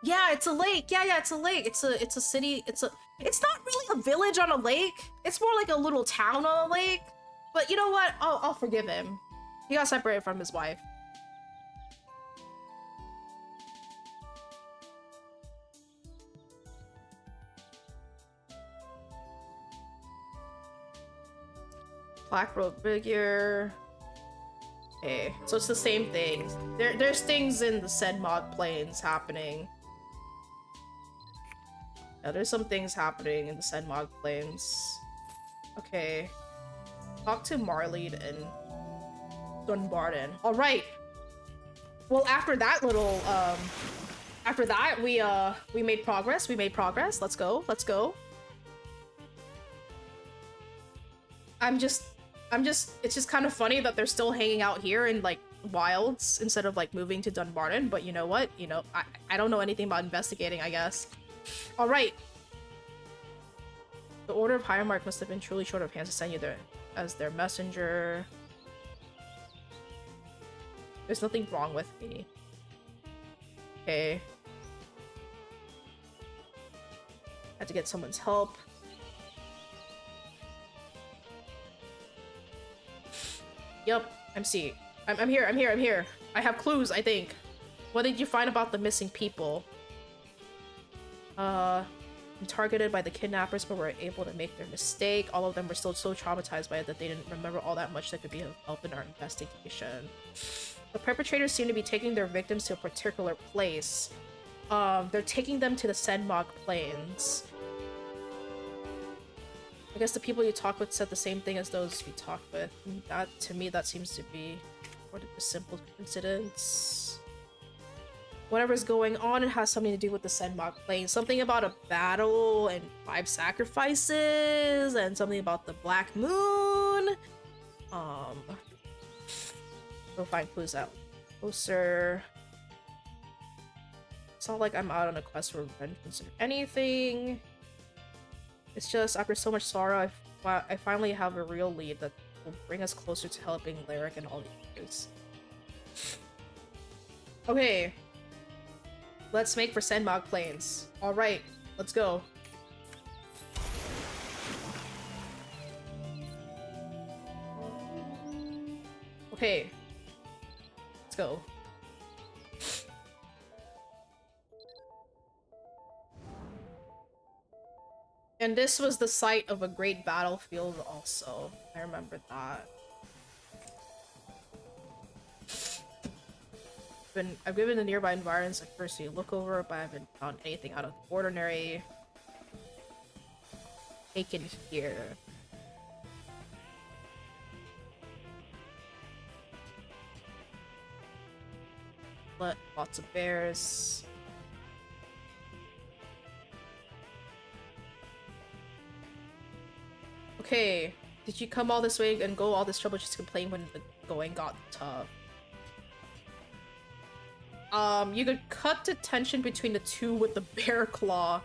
Yeah, it's a lake. Yeah, it's a lake. It's a city. It's not really a village on a lake. It's more like a little town on a lake. But you know what? I'll forgive him. He got separated from his wife. Black road figure. Okay, so it's the same thing. There's things in the Sedmog Plains happening. Yeah, there's some things happening in the Sedmog Plains. Okay. Talk to Marlead and Dunbarton. Alright! Well, after that little, after that, we made progress. We made progress. Let's go. Let's go. It's just kind of funny that they're still hanging out here in, like, wilds instead of, like, moving to Dunbarton. But you know what? You know, I don't know anything about investigating, I guess. Alright. The Order of Highmark must have been truly short of hands to send you there as their messenger. There's nothing wrong with me. Okay. Had to get someone's help. Yup, MC. I'm here, I'm here, I'm here. I have clues, I think. What did you find about the missing people? Targeted by the kidnappers, but were able to make their mistake. All of them were still so traumatized by it that they didn't remember all that much that could be of help in our investigation. The perpetrators seem to be taking their victims to a particular place. They're taking them to the Sedmog Plains. I guess the people you talk with said the same thing as those we talked with. That, to me, that seems to be more than a simple coincidence. Whatever's going on, it has something to do with the Sedmog Plains. Something about a battle and 5 sacrifices, and something about the Black Moon. We'll find clues out closer. It's not like I'm out on a quest for vengeance or anything. It's just, after so much sorrow, I finally have a real lead that will bring us closer to helping Lyric and all the others. Okay. Let's make for Sedmog Plains. Alright, let's go. Okay. Let's go. And this was the site of a great battlefield also. I remember that. I've given the nearby environs a cursory look over, but I haven't found anything out of the ordinary. Taken here. But lots of bears. Okay, did you come all this way and go all this trouble just to complain when the going got tough? You could cut the tension between the two with the bear claw.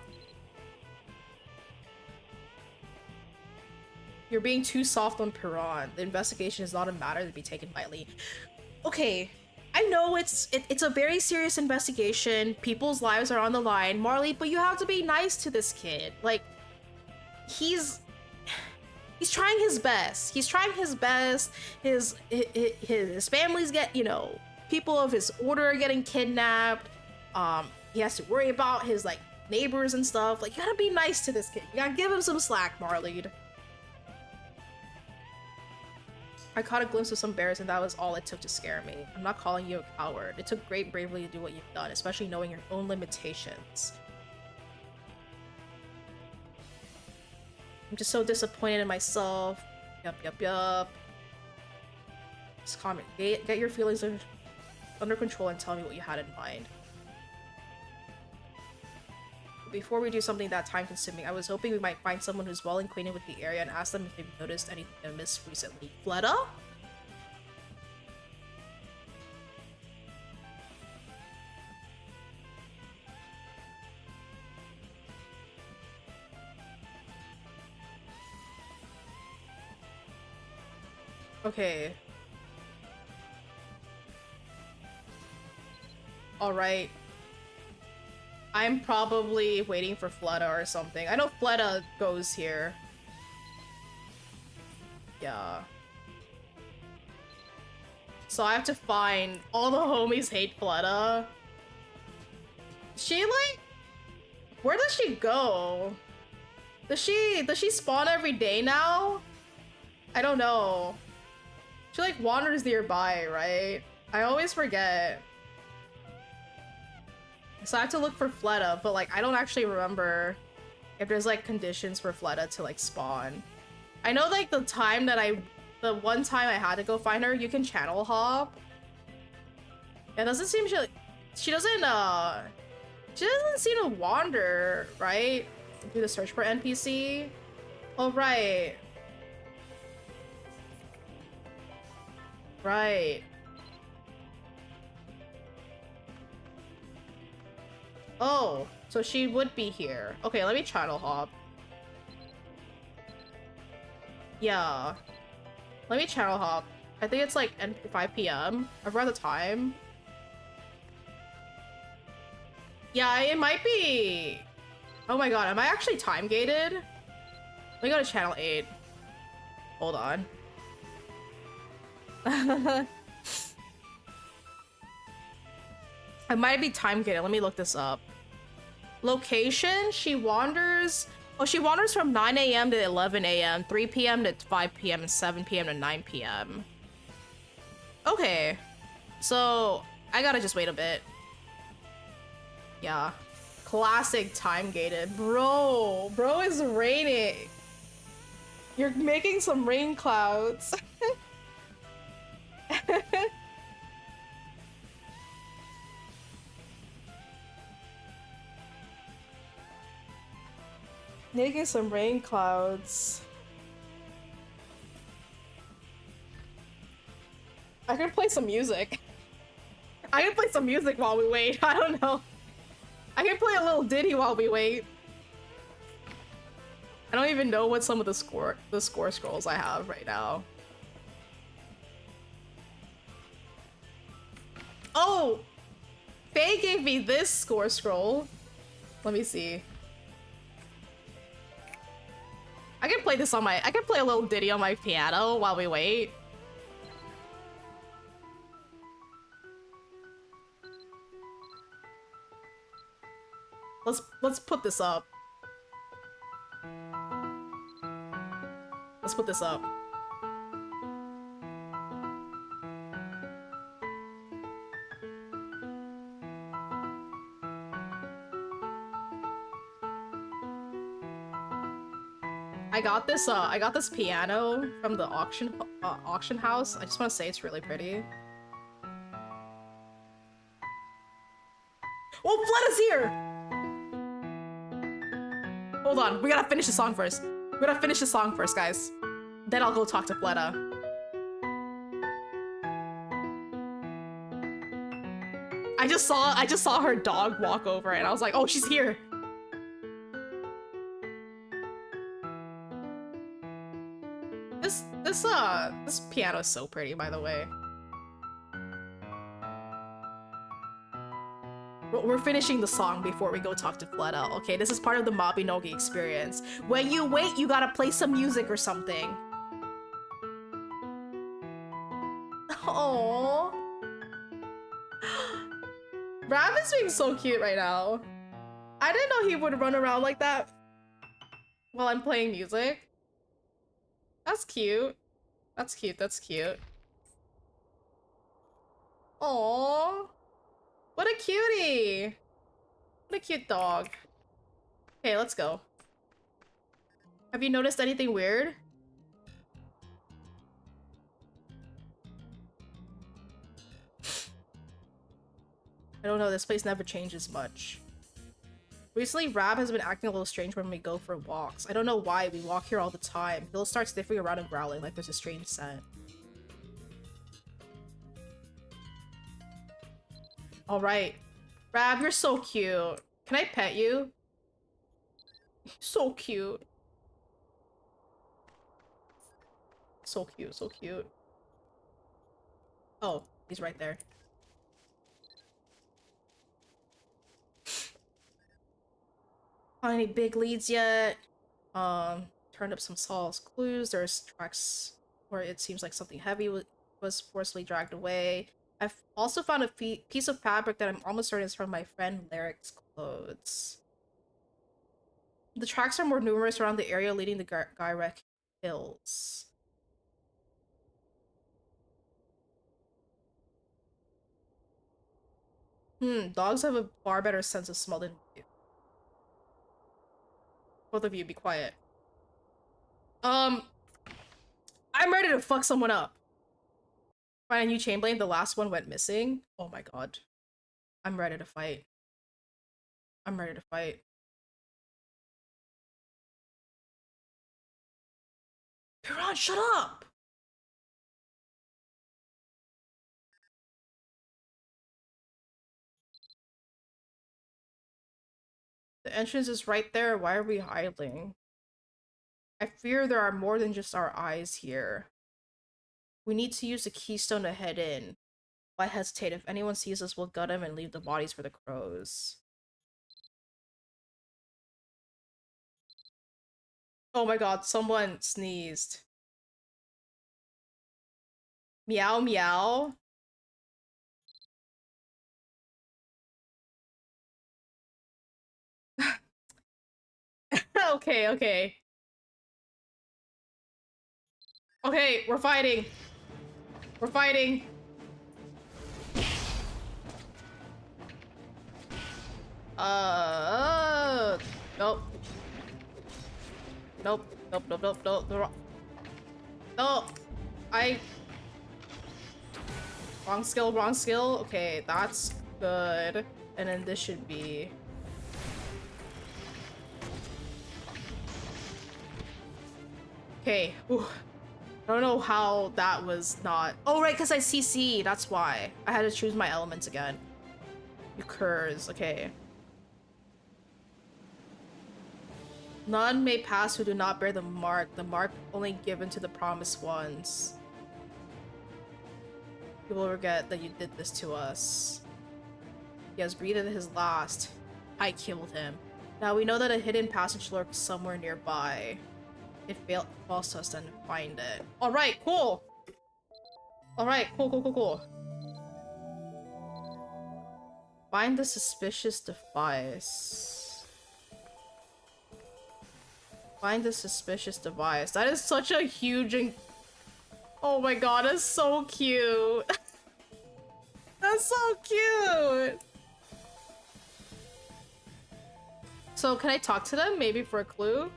You're being too soft on Piran. The investigation is not a matter to be taken lightly. Okay, I know it's a very serious investigation. People's lives are on the line, Marley, but you have to be nice to this kid. Like, he's trying his best. He's trying his best. His family's get, you know, people of his order are getting kidnapped. He has to worry about his like neighbors and stuff. Like, you gotta be nice to this kid. You gotta give him some slack, Marley. I caught a glimpse of some bears and that was all it took to scare me. I'm not calling you a coward. It took great bravery to do what you've done, especially knowing your own limitations. I'm just so disappointed in myself. Yup. Just comment. Get your feelings under control and tell me what you had in mind. Before we do something that time-consuming, I was hoping we might find someone who's well acquainted with the area and ask them if they've noticed anything amiss recently. Fleta? Okay. Alright. I'm probably waiting for Fleta or something. I know Fleta goes here. Yeah. So I have to find all the homies hate Fleta. She like, where does she go? Does she spawn every day now? I don't know. She like wanders nearby, right? I always forget. So I have to look for Fleta, but like I don't actually remember if there's like conditions for Fleta to like spawn. I know like the one time I had to go find her, you can channel hop. It doesn't seem she doesn't seem to wander, right? Do the search for NPC. Oh right. Right. Oh, so she would be here. Okay, let me channel hop. Yeah. Let me channel hop. I think it's like 5 p.m. I forgot the time. Yeah, it might be. Oh my god, am I actually time gated? Let me go to channel 8. Hold on. I might be time gated. Let me look this up. Location, she wanders. Oh, she wanders from 9 a.m. to 11 a.m., 3 p.m. to 5 p.m., and 7 p.m. to 9 p.m. Okay. So, I gotta just wait a bit. Yeah. Classic time gated. Bro is raining. You're making some rain clouds. Making some rain clouds. I can play some music. I can play some music while we wait. I don't know. I can play a little ditty while we wait. I don't even know what some of the score scrolls I have right now. Oh! Faye gave me this score scroll. Let me see. I can play this on my- I can play a little ditty on my piano while we wait. Let's put this up. Let's put this up. I got this piano from the auction house. I just want to say it's really pretty. Oh, Fleta's here! Hold on, we gotta finish the song first. We gotta finish the song first, guys. Then I'll go talk to Fleta. I just saw her dog walk over and I was like, oh, she's here. This piano is so pretty, by the way. We're finishing the song before we go talk to Fleta. Okay, this is part of the Mabinogi experience. When you wait, you gotta play some music or something. Oh, Rab is being so cute right now. I didn't know he would run around like that while I'm playing music. That's cute. That's cute. That's cute. Aww. What a cutie. What a cute dog. Okay, let's go. Have you noticed anything weird? I don't know, this place never changes much. Recently, Rab has been acting a little strange when we go for walks. I don't know why, we walk here all the time. He'll start sniffing around and growling like there's a strange scent. Alright. Rab, you're so cute. Can I pet you? So cute. So cute, so cute. Oh, he's right there. Find any big leads yet? Turned up some Saul's clues. There's tracks where it seems like something heavy was forcibly dragged away. I've also found a piece of fabric that I'm almost certain is from my friend Lyric's clothes. The tracks are more numerous around the area leading the Gyrek Hills. Dogs have a far better sense of smell than we do. Both of you, be quiet. I'm ready to fuck someone up. Find a new Chainblade, the last one went missing. Oh my god. I'm ready to fight. I'm ready to fight. Piran, shut up! The entrance is right there. Why are we hiding? I fear there are more than just our eyes here. We need to use the keystone to head in. Why hesitate? If anyone sees us, we'll gut him and leave the bodies for the crows. Oh my god, someone sneezed. Meow meow. Okay, okay. Okay, we're fighting. We're fighting. Nope. Nope, nope, nope, nope, nope. No, wrong skill, wrong skill. Okay, that's good. And then this should be... Okay, whew. I don't know how that was not... Oh, right, because I CC, that's why. I had to choose my elements again. You curs, okay. None may pass who do not bear the mark only given to the promised ones. You will regret that you did this to us. He has breathed his last. I killed him. Now we know that a hidden passage lurks somewhere nearby. It falls to us then to find it. Alright, cool! Alright, cool, cool, cool, cool. Find the suspicious device. Find the suspicious device. That is such a huge and... Oh my god, that's so cute. That's so cute. So can I talk to them maybe for a clue?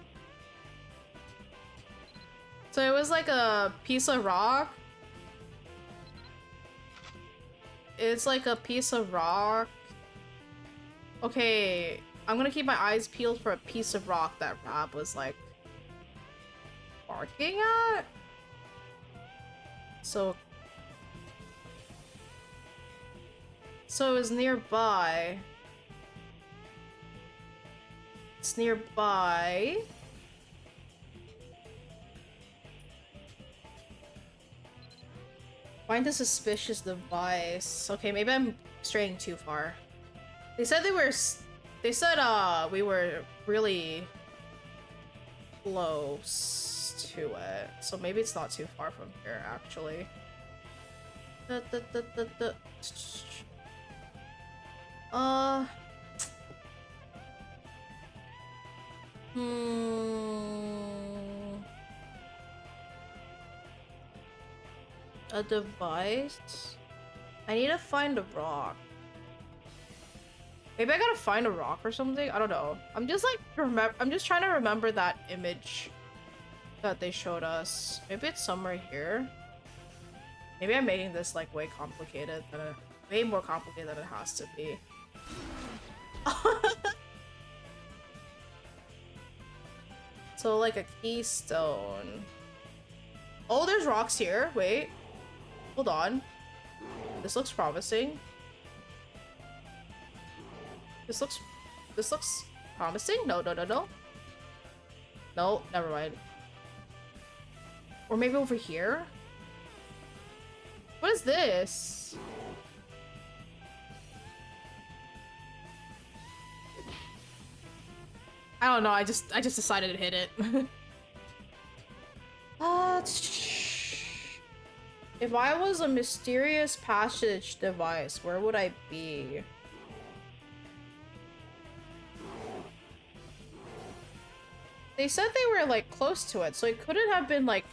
So it was like a piece of rock. It's like a piece of rock. Okay, I'm gonna keep my eyes peeled for a piece of rock that Rab was like barking at. So So it's nearby. It's nearby. Find a suspicious device. Okay, maybe I'm straying too far. They said they said we were really close to it. So maybe it's not too far from here actually. A device? I need to find a rock. Maybe I gotta find a rock or something? I don't know. I'm just like, I'm just trying to remember that image that they showed us. Maybe it's somewhere here. Maybe I'm making this like way complicated than it, way more complicated than it has to be. So like a keystone. Oh, there's rocks here. Wait. Hold on. This looks promising. This looks promising? No. No, never mind. Or maybe over here? What is this? I don't know, I just decided to hit it. If I was a mysterious passage device, where would I be? They said they were like close to it, so it couldn't have been like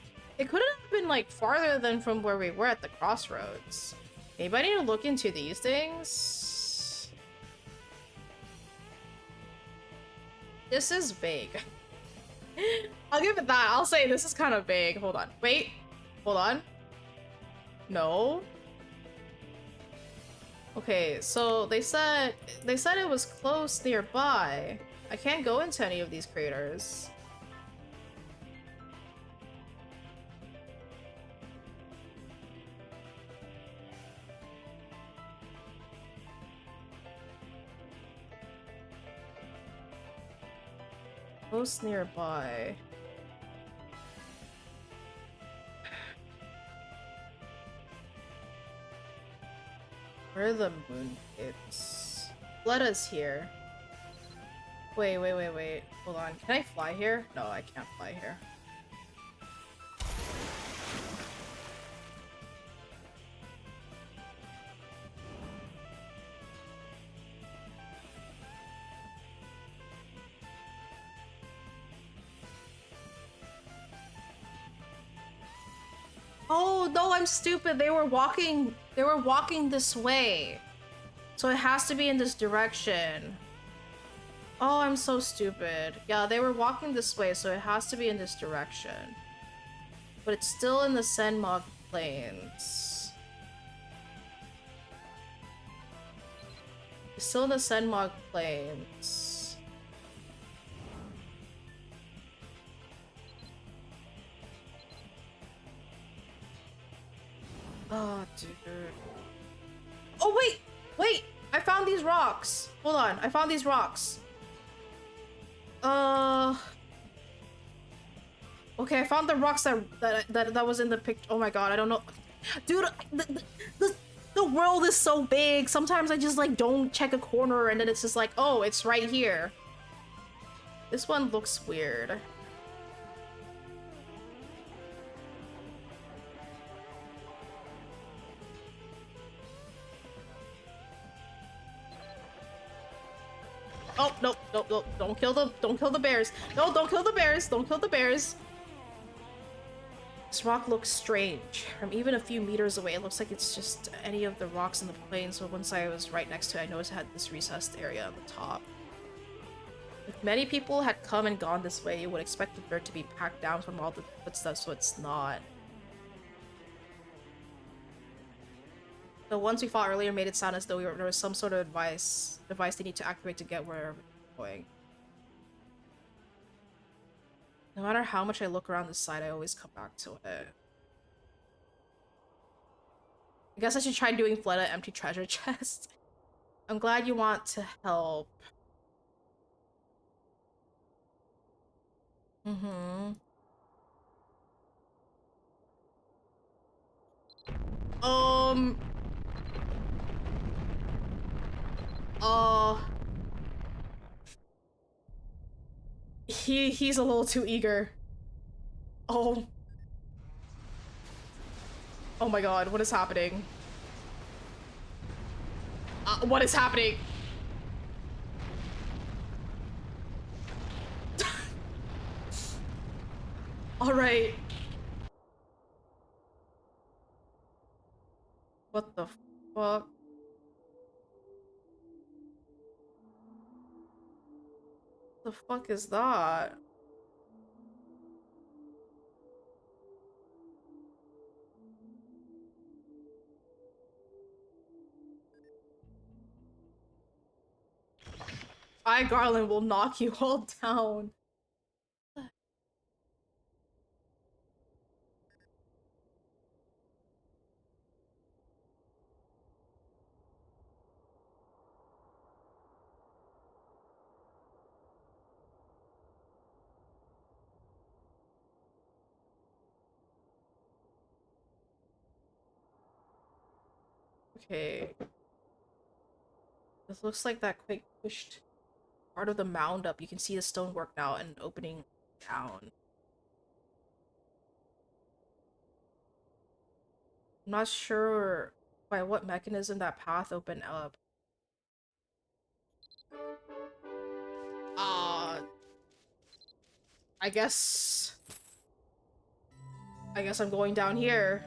farther than from where we were at the crossroads. Maybe I need to look into these things. This is vague. I'll give it that. I'll say this is kind of vague. Hold on. Wait. Hold on. No. Okay, so they said it was close nearby. I can't go into any of these craters. Close nearby. Where are the moon hits? Let us here. Wait. Hold on. Can I fly here? No, I can't fly here. Oh, no, I'm stupid. They were walking this way. So it has to be in this direction. Oh, I'm so stupid. Yeah, they were walking this way, so it has to be in this direction. But it's still in the Senmog Plains. It's still in the Senmog Plains. Oh, dude. Oh, wait! I found these rocks. Hold on, I found these rocks. Okay, I found the rocks that was in the picture. Oh my god, I don't know. Dude, the world is so big. Sometimes I just like don't check a corner and then it's just like, oh, it's right here. This one looks weird. Oh, no, don't kill the bears. No, don't kill the bears. Don't kill the bears. This rock looks strange. From even a few meters away, it looks like it's just any of the rocks in the plain, so once I was right next to it, I noticed it had this recessed area on the top. If many people had come and gone this way, you would expect the dirt to be packed down from all the footsteps, so it's not. The ones we fought earlier made it sound as though there was some sort of device they need to activate to get where we're going. No matter how much I look around this side, I always come back to it. I guess I should try doing Fleta empty treasure chest. I'm glad you want to help. Mm-hmm. Um. Uh. He's a little too eager. Oh. Oh my god, what is happening? What is happening? Alright. What the fuck? The fuck is that? Garland will knock you all down. Okay. This looks like that quake pushed part of the mound up. You can see the stonework now and opening down. I'm not sure by what mechanism that path opened up. Uh, I guess... I guess I'm going down here.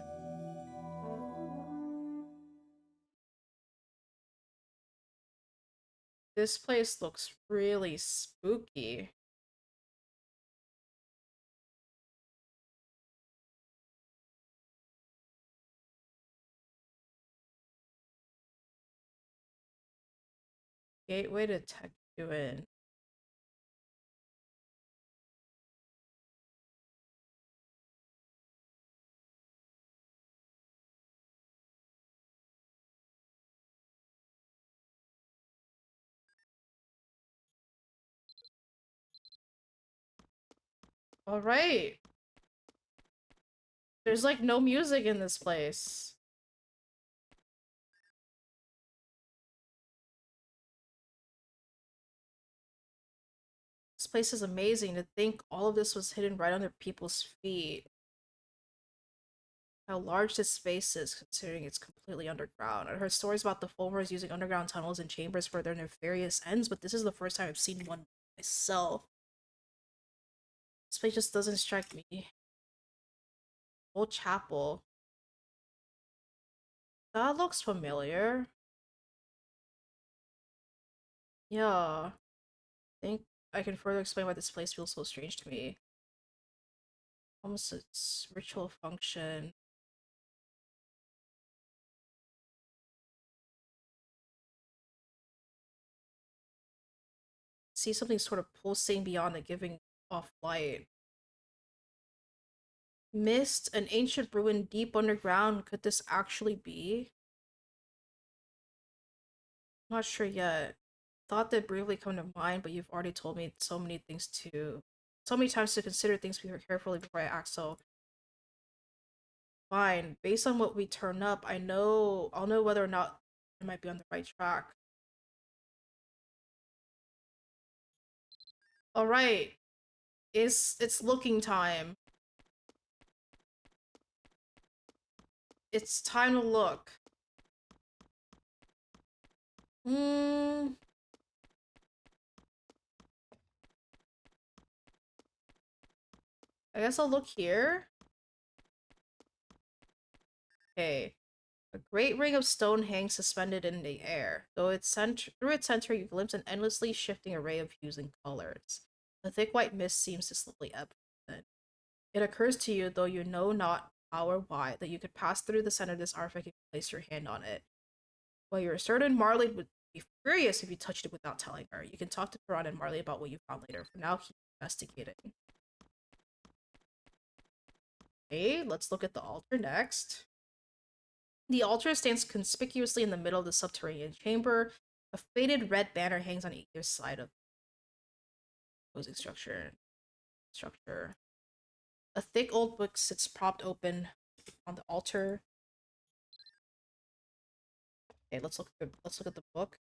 This place looks really spooky. Gateway to tech you in. Alright. There's like no music in this place. This place is amazing. To think all of this was hidden right under people's feet. How large this space is, considering it's completely underground. I heard stories about the Fulmers using underground tunnels and chambers for their nefarious ends, but this is the first time I've seen one myself. This place just doesn't strike me. Old chapel. That looks familiar. Yeah. I think I can further explain why this place feels so strange to me. Almost its ritual function. See something sort of pulsing beyond it, giving off light. Mist, an ancient ruin deep underground. Could this actually be? Not sure yet. Thought that briefly come to mind, but you've already told me so many times to consider things more carefully before I act, so fine. Based on what we turn up, I'll know whether or not I might be on the right track. Alright. It's looking time. It's time to look. Hmm. I guess I'll look here. Okay. A great ring of stone hangs suspended in the air. Through its center, you glimpse an endlessly shifting array of hues and colors. The thick white mist seems to slowly ebb. It occurs to you, though you know not how or why, that you could pass through the center of this artifact and place your hand on it. While you're certain Marley would be furious if you touched it without telling her. You can talk to Piran and Marley about what you found later. For now, keep investigating. Okay, let's look at the altar next. The altar stands conspicuously in the middle of the subterranean chamber. A faded red banner hangs on either side of the opposing structure. A thick old book sits propped open on the altar. Okay, let's look at the book.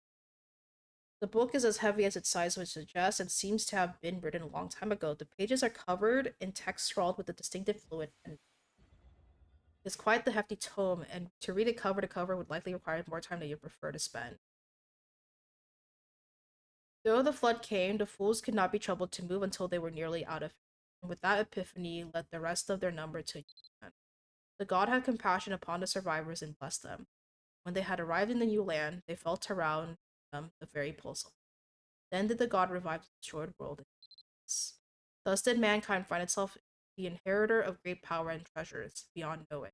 The book is as heavy as its size would suggest and seems to have been written a long time ago. The pages are covered in text scrawled with a distinctive fluid and it's quite the hefty tome, and to read it cover to cover would likely require more time than you prefer to spend. Though the flood came, the fools could not be troubled to move until they were nearly out of it, and with that epiphany led the rest of their number to land. The god had compassion upon the survivors and blessed them. When they had arrived in the new land, they felt around them the very pulse of life. Then did the god revive the destroyed world. Thus did mankind find itself the inheritor of great power and treasures beyond knowing,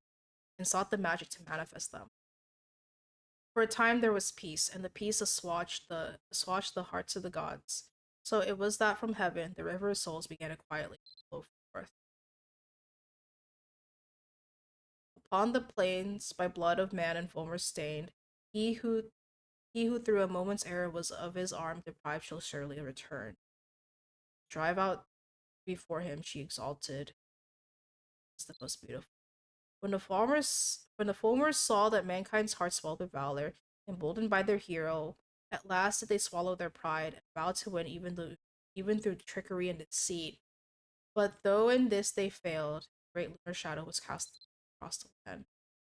and sought the magic to manifest them. For a time there was peace, and the peace assuaged the hearts of the gods. So it was that from heaven the river of souls began to quietly flow forth. Upon the plains by blood of man and foamer stained, he who through a moment's error was of his arm deprived shall surely return. Drive out before him she exalted is the most beautiful. When the foamers saw that mankind's hearts swelled with valor, emboldened by their hero, at last did they swallow their pride and vow to win even through trickery and deceit. But though in this they failed, a great lunar shadow was cast across the land.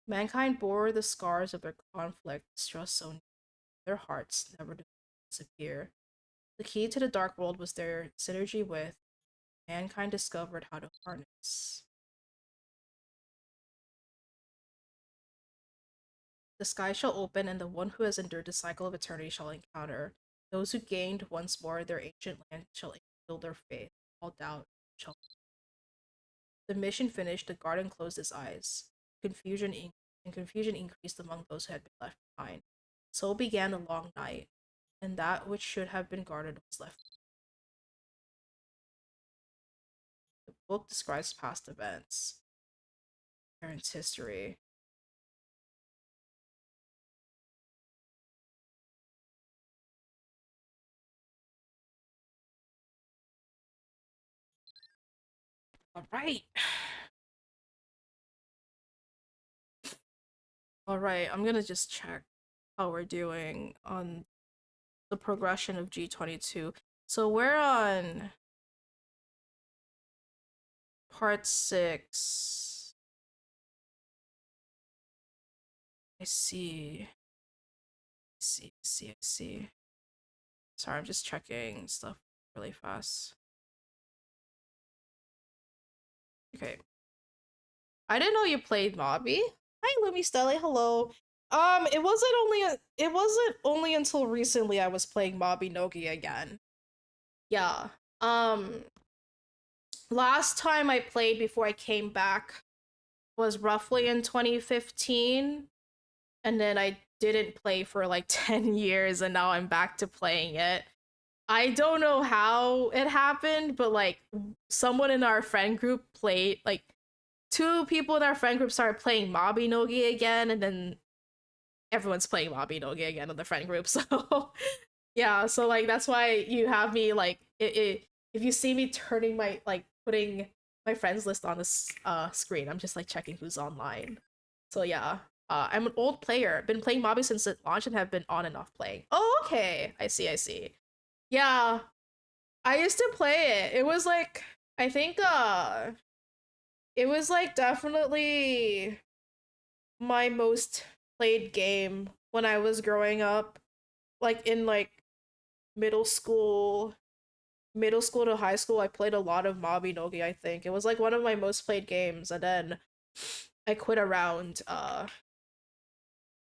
Mankind bore the scars of their conflict, stressed so near, their hearts never to disappear. The key to the dark world was their synergy with mankind discovered how to harness. The sky shall open, and the one who has endured the cycle of eternity shall encounter. Those who gained once more their ancient land shall build their faith. All doubt shall. The mission finished, the garden closed its eyes. Confusion increased among those who had been left behind. So began the long night, and that which should have been guarded was left. The book describes past events, parents' history. All right. All right, I'm gonna just check how we're doing on the progression of G22. So we're on part 6. I see. I see. Sorry, I'm just checking stuff really fast. Okay. I didn't know you played Mabi. Hi, Lumi Stelle. Hello. It wasn't only until recently I was playing Mabinogi again. Yeah. Last time I played before I came back was roughly in 2015, and then I didn't play for like 10 years, and now I'm back to playing it. I don't know how it happened, but like someone in our friend group played, like 2 people in our friend group started playing Mabinogi again, and then everyone's playing Mabinogi again in the friend group. So yeah, so like that's why you have me like if you see me turning my like putting my friends list on this screen, I'm just like checking who's online. So yeah, I'm an old player. Been playing Mabi since it launched and have been on and off playing. Oh, okay. I see. Yeah, I used to play it. It was like I think it was like definitely my most played game when I was growing up, like in like middle school to high school. I played a lot of Mabinogi. I think it was like one of my most played games, and then I quit around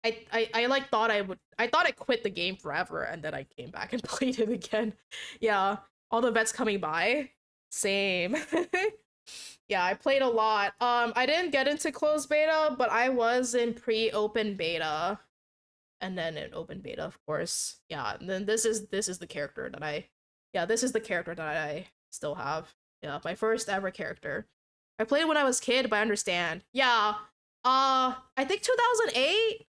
I like thought I thought I quit the game forever, and then I came back and played it again. Yeah, all the vets coming by. Same. Yeah, I played a lot. I didn't get into closed beta, but I was in pre-open beta, and then in open beta, of course. Yeah, and then this is the character that this is the character that I still have. Yeah, my first ever character. I played when I was a kid, but I understand. Yeah. I think 2008.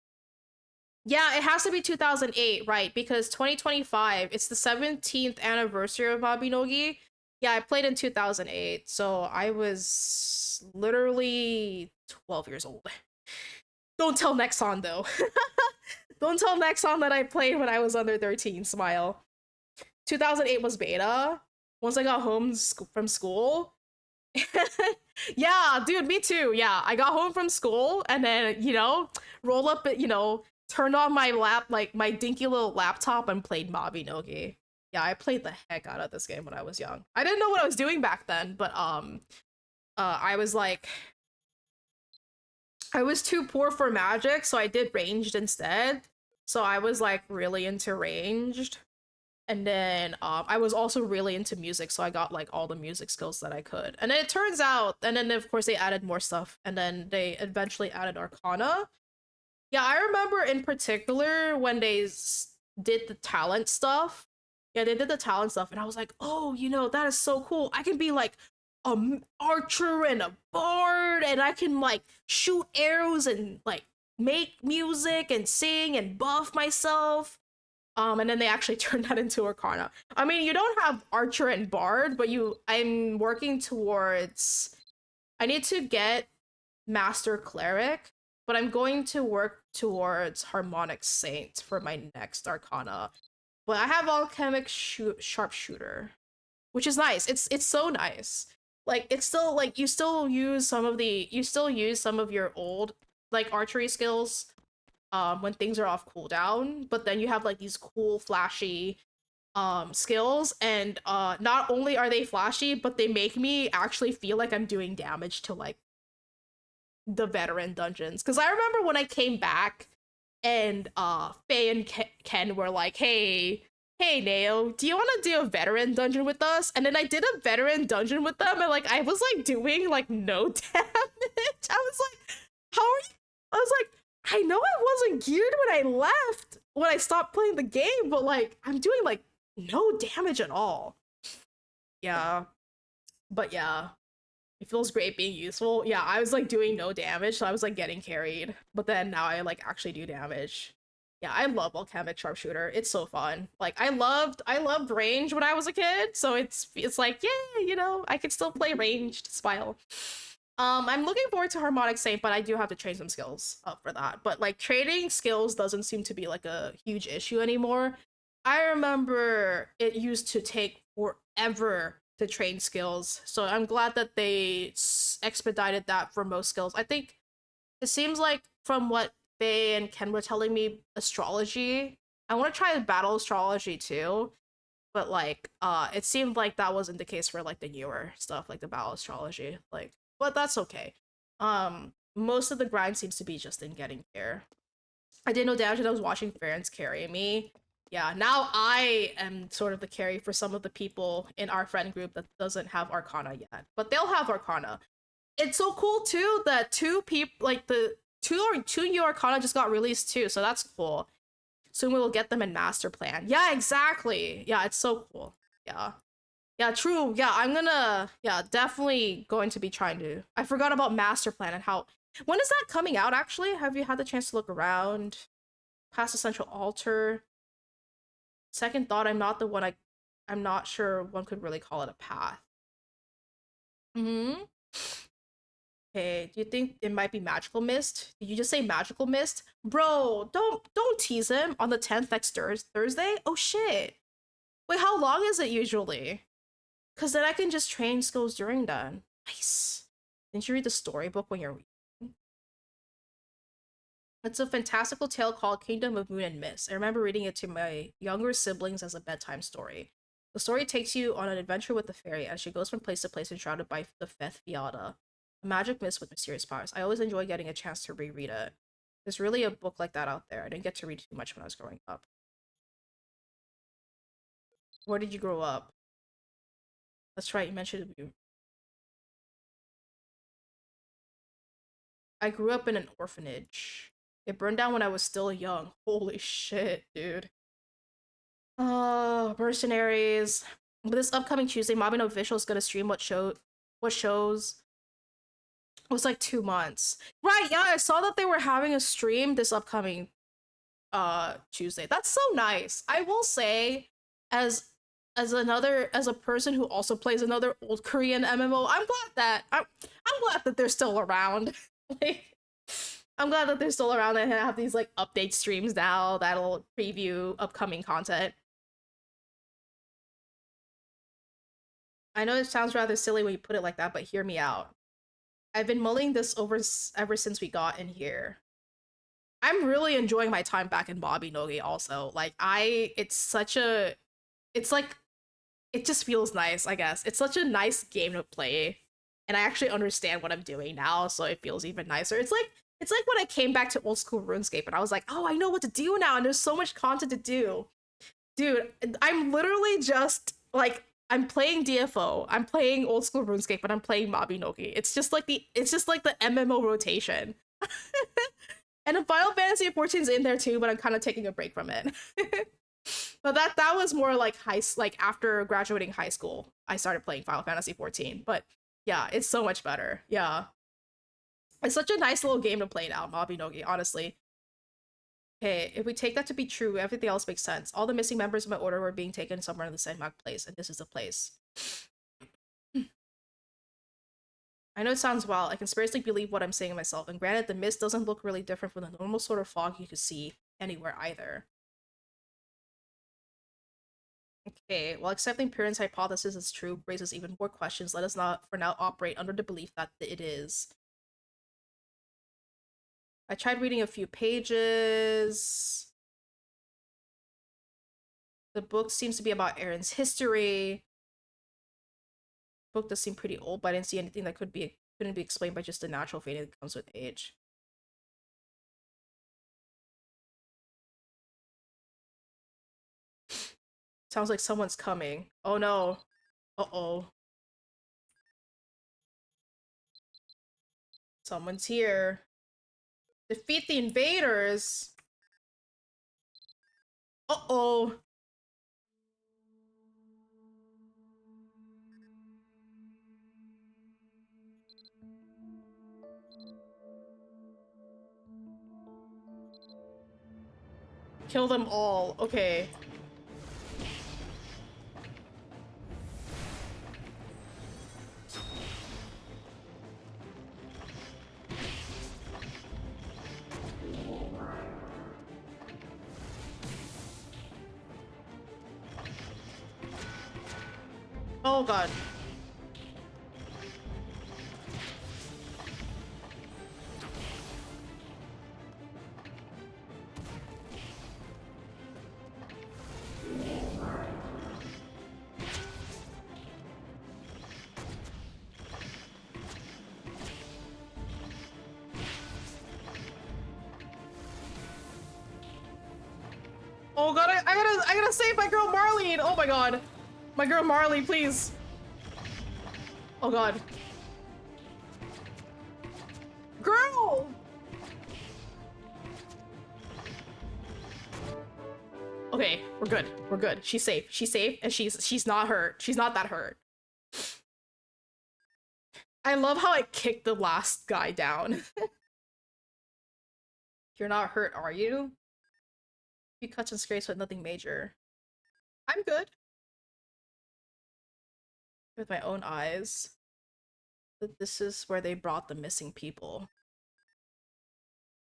Yeah, it has to be 2008, right? Because 2025, it's the 17th anniversary of Mabinogi. Yeah, I played in 2008, so I was literally 12 years old. Don't tell Nexon though. Don't tell Nexon that I played when I was under 13. Smile. 2008 was beta. Once I got home from school. Yeah, dude, me too. Yeah, I got home from school and then, roll up, turned on my like my dinky little laptop and played Mabinogi. Yeah, I played the heck out of this game when I was young. I didn't know what I was doing back then, but I was like, I was too poor for magic, so I did ranged instead. So I was like really into ranged. And then I was also really into music, so I got like all the music skills that I could. And then it turns out, and then of course they added more stuff, and then they eventually added Arcana. Yeah, I remember in particular when they did the talent stuff. Yeah, they did the talent stuff, and I was like, oh, that is so cool. I can be like a archer and a bard, and I can like shoot arrows and like make music and sing and buff myself. And then they actually turned that into Arcana. I mean, you don't have Archer and Bard, but I'm working towards. I need to get Master Cleric, but I'm going to work towards Harmonic Saint for my next Arcana. But I have Alchemic Sharpshooter, which is nice. It's so nice. Like it's still like you still use some of your old like archery skills when things are off cooldown, but then you have like these cool flashy skills, and not only are they flashy, but they make me actually feel like I'm doing damage to like the veteran dungeons. Because I remember when I came back and Faye and Ken were like, hey Nao, do you want to do a veteran dungeon with us? And then I did a veteran dungeon with them, and like I was like doing like no damage. I was like, how are you? I was like, I know I wasn't geared when I left, when I stopped playing the game, but like I'm doing like no damage at all. Yeah. But yeah, it feels great being useful. Yeah, I was like doing no damage, so I was like getting carried. But then now I like actually do damage. Yeah, I love Alchemic Sharpshooter. It's so fun. Like I loved range when I was a kid, so it's like, yeah, I can still play ranged Spile. I'm looking forward to Harmonic Saint, but I do have to train some skills up for that. But like trading skills doesn't seem to be like a huge issue anymore. I remember it used to take forever to train skills, so I'm glad that they expedited that for most skills. I think it seems like from what Faye and Ken were telling me, astrology. I want to try the battle astrology too, but like it seemed like that wasn't the case for like the newer stuff, like the battle astrology. Like, but that's okay. Most of the grind seems to be just in getting here. I didn't know damage and I was watching Farron's carry me. Yeah, now I am sort of the carry for some of the people in our friend group that doesn't have Arcana yet, but they'll have Arcana. It's so cool too that two people, like the two new Arcana just got released too, so that's cool. Soon we will get them in Master Plan. Yeah, exactly. Yeah, it's so cool. Yeah. Yeah, true. Yeah, I'm gonna, yeah, definitely going to be trying to. I forgot about Master Plan and how. When is that coming out, actually? Have you had the chance to look around? Past the Central Altar. Second thought, I'm not sure one could really call it a path. Hmm. Okay, do you think it might be Magical Mist? Did you just say Magical Mist? Bro, don't tease him on the 10th next Thursday? Oh shit. Wait, how long is it usually? Cause then I can just train skills during that. Nice. Didn't you read the storybook when you're reading? It's a fantastical tale called Kingdom of Moon and Mist. I remember reading it to my younger siblings as a bedtime story. The story takes you on an adventure with the fairy as she goes from place to place enshrouded by the Fifth Fiata, a magic mist with mysterious powers. I always enjoy getting a chance to reread it. There's really a book like that out there. I didn't get to read too much when I was growing up. Where did you grow up? That's right, you mentioned you. I grew up in an orphanage. It burned down when I was still young. Holy shit, dude. Mercenaries. But this upcoming Tuesday, Mabinogi official is gonna stream what shows. It was like 2 months. Right, yeah, I saw that they were having a stream this upcoming Tuesday. That's so nice. I will say, as as a person who also plays another old Korean MMO, I'm glad that they're still around. Like, I'm glad that they're still around and have these like update streams now that'll preview upcoming content. I know it sounds rather silly when you put it like that, but hear me out. I've been mulling this over ever since we got in here. I'm really enjoying my time back in Mabinogi also. Like it's such a it's like it just feels nice, I guess. It's such a nice game to play. And I actually understand what I'm doing now, so it feels even nicer. It's like when I came back to old school RuneScape and I was like, "Oh, I know what to do now and there's so much content to do." Dude, I'm literally just like I'm playing DFO, I'm playing old school RuneScape, and I'm playing Mabinogi. It's just like the MMO rotation. And the Final Fantasy 14 is in there too, but I'm kind of taking a break from it. But that was more like like after graduating high school, I started playing Final Fantasy 14. But yeah, it's so much better. Yeah. It's such a nice little game to play now, Mabinogi, honestly. Okay, if we take that to be true, everything else makes sense. All the missing members of my order were being taken somewhere in the Senmak place, and this is the place. I know it sounds wild. I can scarcely believe what I'm saying myself, and granted, the mist doesn't look really different from the normal sort of fog you could see anywhere either. Okay, while accepting Piran's hypothesis is true raises even more questions, let us not for now operate under the belief that it is. I tried reading a few pages. The book seems to be about Aaron's history. The book does seem pretty old, but I didn't see anything that couldn't be explained by just the natural fading that comes with age. Sounds like someone's coming. Oh no. Uh-oh. Someone's here. Defeat the invaders. Uh-oh. Kill them all. Okay. Oh god. Oh god, I gotta save my girl Marlene! Oh my god. My girl Marley, please. Oh god. Girl! Okay, we're good. We're good. She's safe. She's safe, and she's not hurt. She's not that hurt. I love how I kicked the last guy down. You're not hurt, are you? A few cuts and scrapes, but nothing major. I'm good. With my own eyes. But this is where they brought the missing people.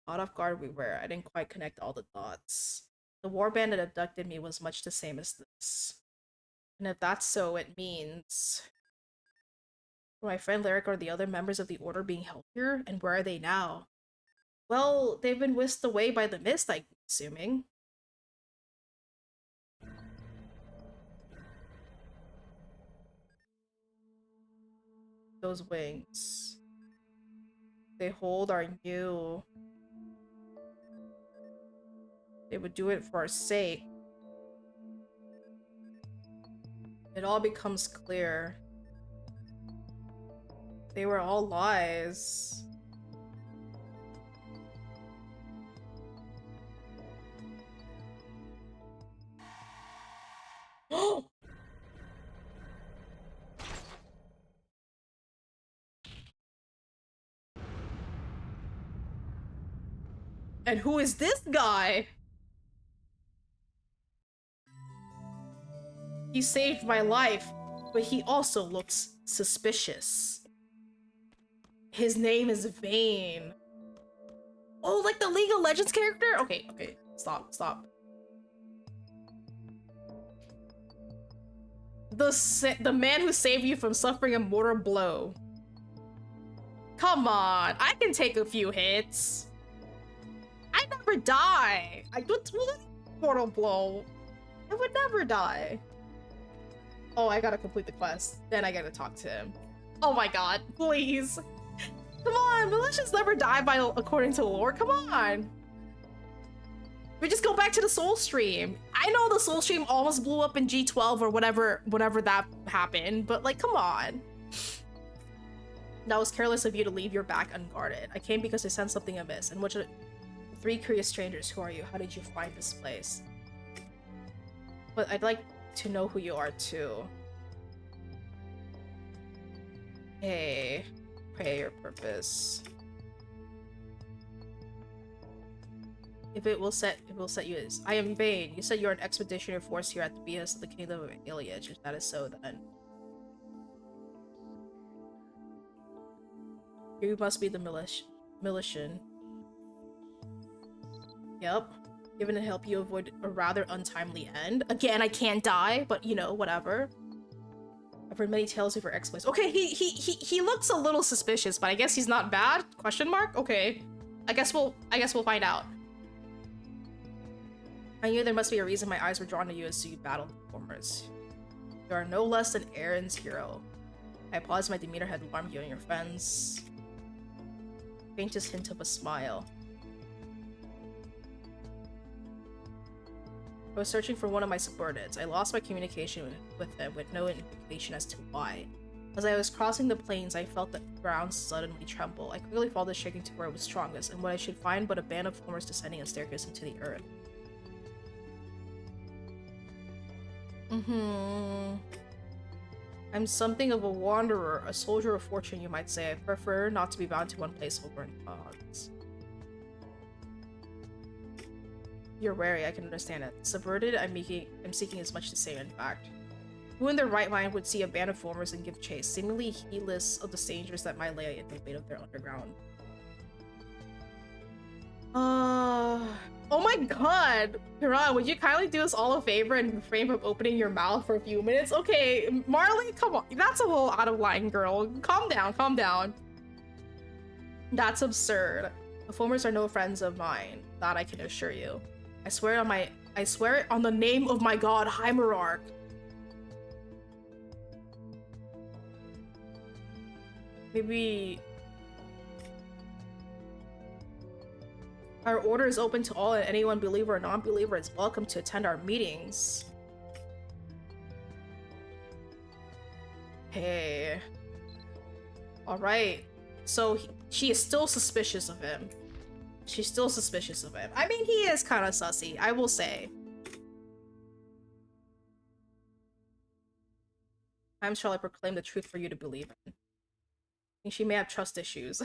Caught off guard we were. I didn't quite connect all the dots. The warband that abducted me was much the same as this. And if that's so, it means... Were my friend Lyric or the other members of the Order being held here? And where are they now? Well, they've been whisked away by the mist, I'm assuming. Those wings. They hold our new. They would do it for our sake. It all becomes clear. They were all lies. And who is this guy? He saved my life, but he also looks suspicious. His name is Vayne. Oh, like the League of Legends character? Okay, okay, stop. The man who saved you from suffering a mortal blow. Come on, I can take a few hits. I never die. I don't mortal blow. I would never die. Oh, I gotta complete the quest. Then I gotta talk to him. Oh my god, please. Come on, militias never die by according to lore. Come on. We just go back to the Soul Stream. I know the Soul Stream almost blew up in G12 or whatever that happened, but like, come on. That was careless of you to leave your back unguarded. I came because I sensed something amiss. And which are 3 curious strangers? Who are you? How did you find this place? But I'd like to know who you are too. Hey, pray your purpose. If it will set you is. I am Vayne. You said you're an expeditionary force here at the behest of the kingdom of Iliad. If that is so, then you must be the Militian. Yep. Given to help you avoid a rather untimely end. Again, I can't die, but you know, whatever. I've heard many tales of your exploits. Okay, he looks a little suspicious, but I guess he's not bad? Question mark? Okay. I guess we'll find out. I knew there must be a reason my eyes were drawn to you as you battled the performers. You are no less than Aaron's hero. I apologize my demeanor had alarmed you and your friends. Faintest hint of a smile. I was searching for one of my subordinates. I lost my communication with them with no indication as to why. As I was crossing the plains, I felt the ground suddenly tremble. I quickly followed the shaking to where it was strongest, and what I should find but a band of formers descending a staircase into the earth. I'm something of a wanderer, a soldier of fortune, you might say. I prefer not to be bound to one place over in cause. You're wary, I can understand it. Subverted, I'm seeking as much the same, in fact. Who in their right mind would see a band of formers and give chase, seemingly heedless of the dangers that might lay at the weight of their underground? Oh my god! Piran, would you kindly do us all a favor and refrain from opening your mouth for a few minutes? Okay, Marley, come on. That's a little out of line, girl. Calm down, calm down. That's absurd. The formers are no friends of mine. That I can assure you. I swear it on the name of my god, Hymerarch. Maybe... Our order is open to all, and anyone, believer or non-believer, is welcome to attend our meetings. Hey. Alright. So, she is still suspicious of him. She's still suspicious of him. I mean, he is kind of sussy, I will say. Times shall I proclaim the truth for you to believe in. I think she may have trust issues.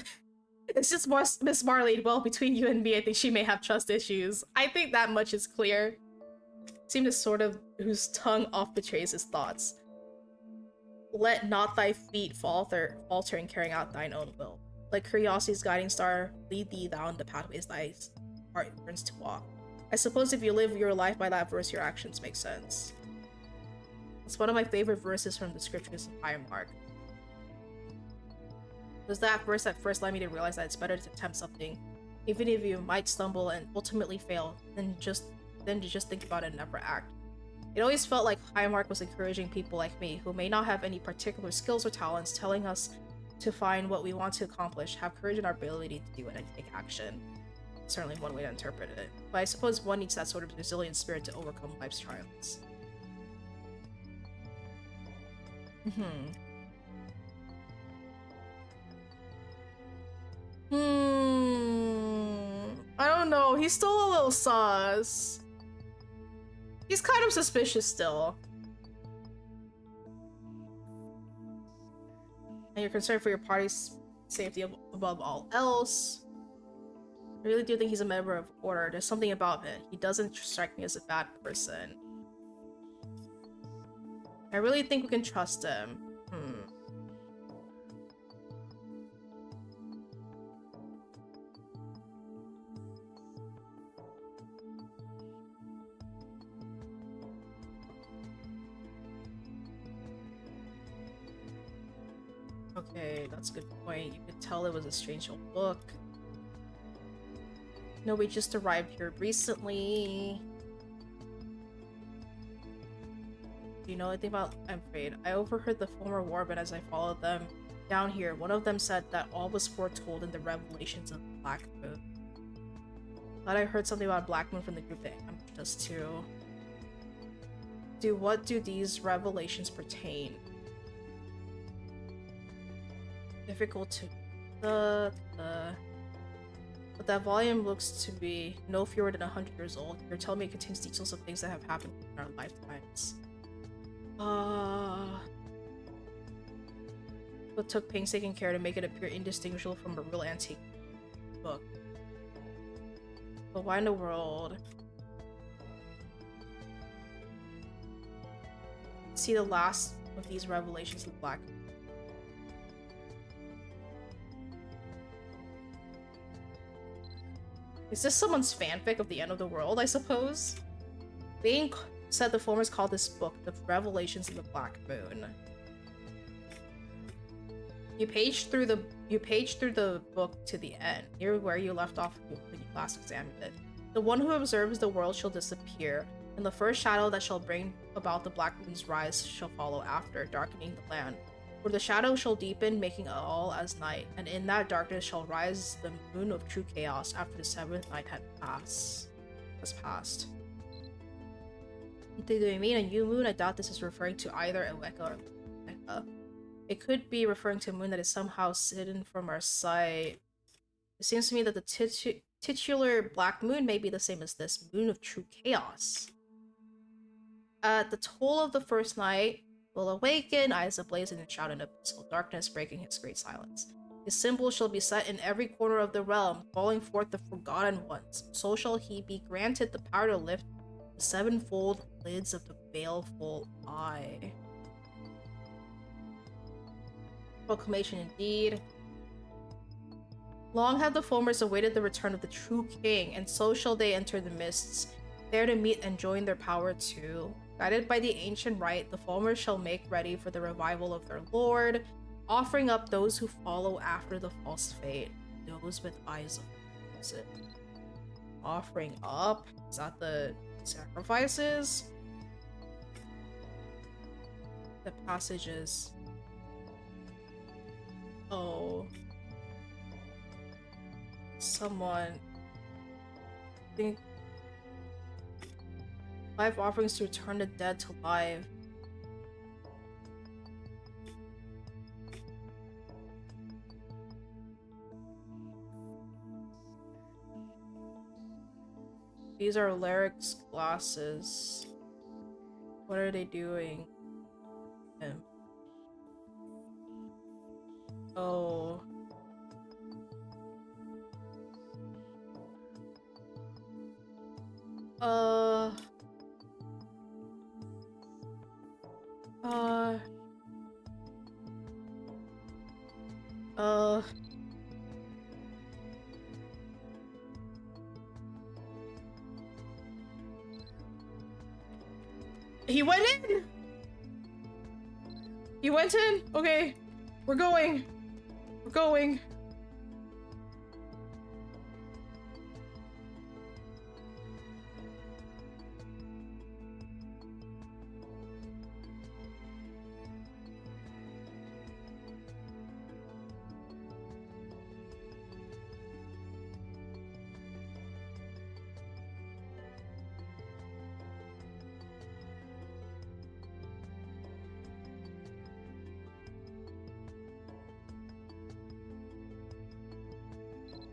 It's just more Miss Marley. Well, between you and me, I think she may have trust issues. I think that much is clear. Seem to sort of whose tongue oft betrays his thoughts. Let not thy feet falter in carrying out thine own will. Like curiosity's guiding star, lead thee down the pathways thy heart yearns to walk. I suppose if you live your life by that verse, your actions make sense. It's one of my favorite verses from the scriptures of Hymerarch. It was that verse that first led me to realize that it's better to attempt something, even if you might stumble and ultimately fail, than to just think about it and never act. It always felt like Hymerarch was encouraging people like me, who may not have any particular skills or talents, telling us to find what we want to accomplish, have courage in our ability to do it, and take action. Certainly one way to interpret it, but I suppose one needs that sort of resilient spirit to overcome life's trials. I don't know, he's still a little sus. He's kind of suspicious still. And you're concerned for your party's safety above all else. I really do think he's a member of Order. There's something about him. He doesn't strike me as a bad person. I really think we can trust him. Hmm. Okay, that's a good point. You could tell it was a strange old book. No, we just arrived here recently. Do you know anything about? I'm afraid. I overheard the former warband as I followed them down here. One of them said that all was foretold in the revelations of the Black Moon. Thought I heard something about Black Moon from the group that I'm just too. What do these revelations pertain? Difficult to but that volume looks to be no fewer than 100 years old. You're telling me it contains details of things that have happened in our lifetimes. But took painstaking care to make it appear indistinguishable from a real antique book. But why in the world? See the last of these revelations of the Black. Is this someone's fanfic of the end of the world, I suppose? Bane said the formers called this book The Revelations of the Black Moon. You paged through the book to the end, near where you left off when you last examined it. The one who observes the world shall disappear, and the first shadow that shall bring about the Black Moon's rise shall follow after, darkening the land. For the shadow shall deepen, making all as night, and in that darkness shall rise the moon of true chaos after the seventh night has passed. Do they mean a new moon? I doubt this is referring to either a Weka or Weka. It could be referring to a moon that is somehow hidden from our sight. It seems to me that the titular Black Moon may be the same as this moon of true chaos. At the toll of the first night, will awaken, eyes ablazing and shout in abyssal darkness, breaking his great silence. His symbol shall be set in every corner of the realm, calling forth the forgotten ones. So shall he be granted the power to lift the sevenfold lids of the baleful eye. Proclamation indeed. Long have the formers awaited the return of the true king, and so shall they enter the mists, there to meet and join their power too. Guided by the ancient rite, the formers shall make ready for the revival of their lord, offering up those who follow after the false fate, those with eyes of it. Offering up? Is that the sacrifices? The passages. Oh. Someone. I think 5 offerings to return the dead to life. These are Lyric's glasses. What are they doing? Oh. He went in! He went in? Okay. We're going. We're going.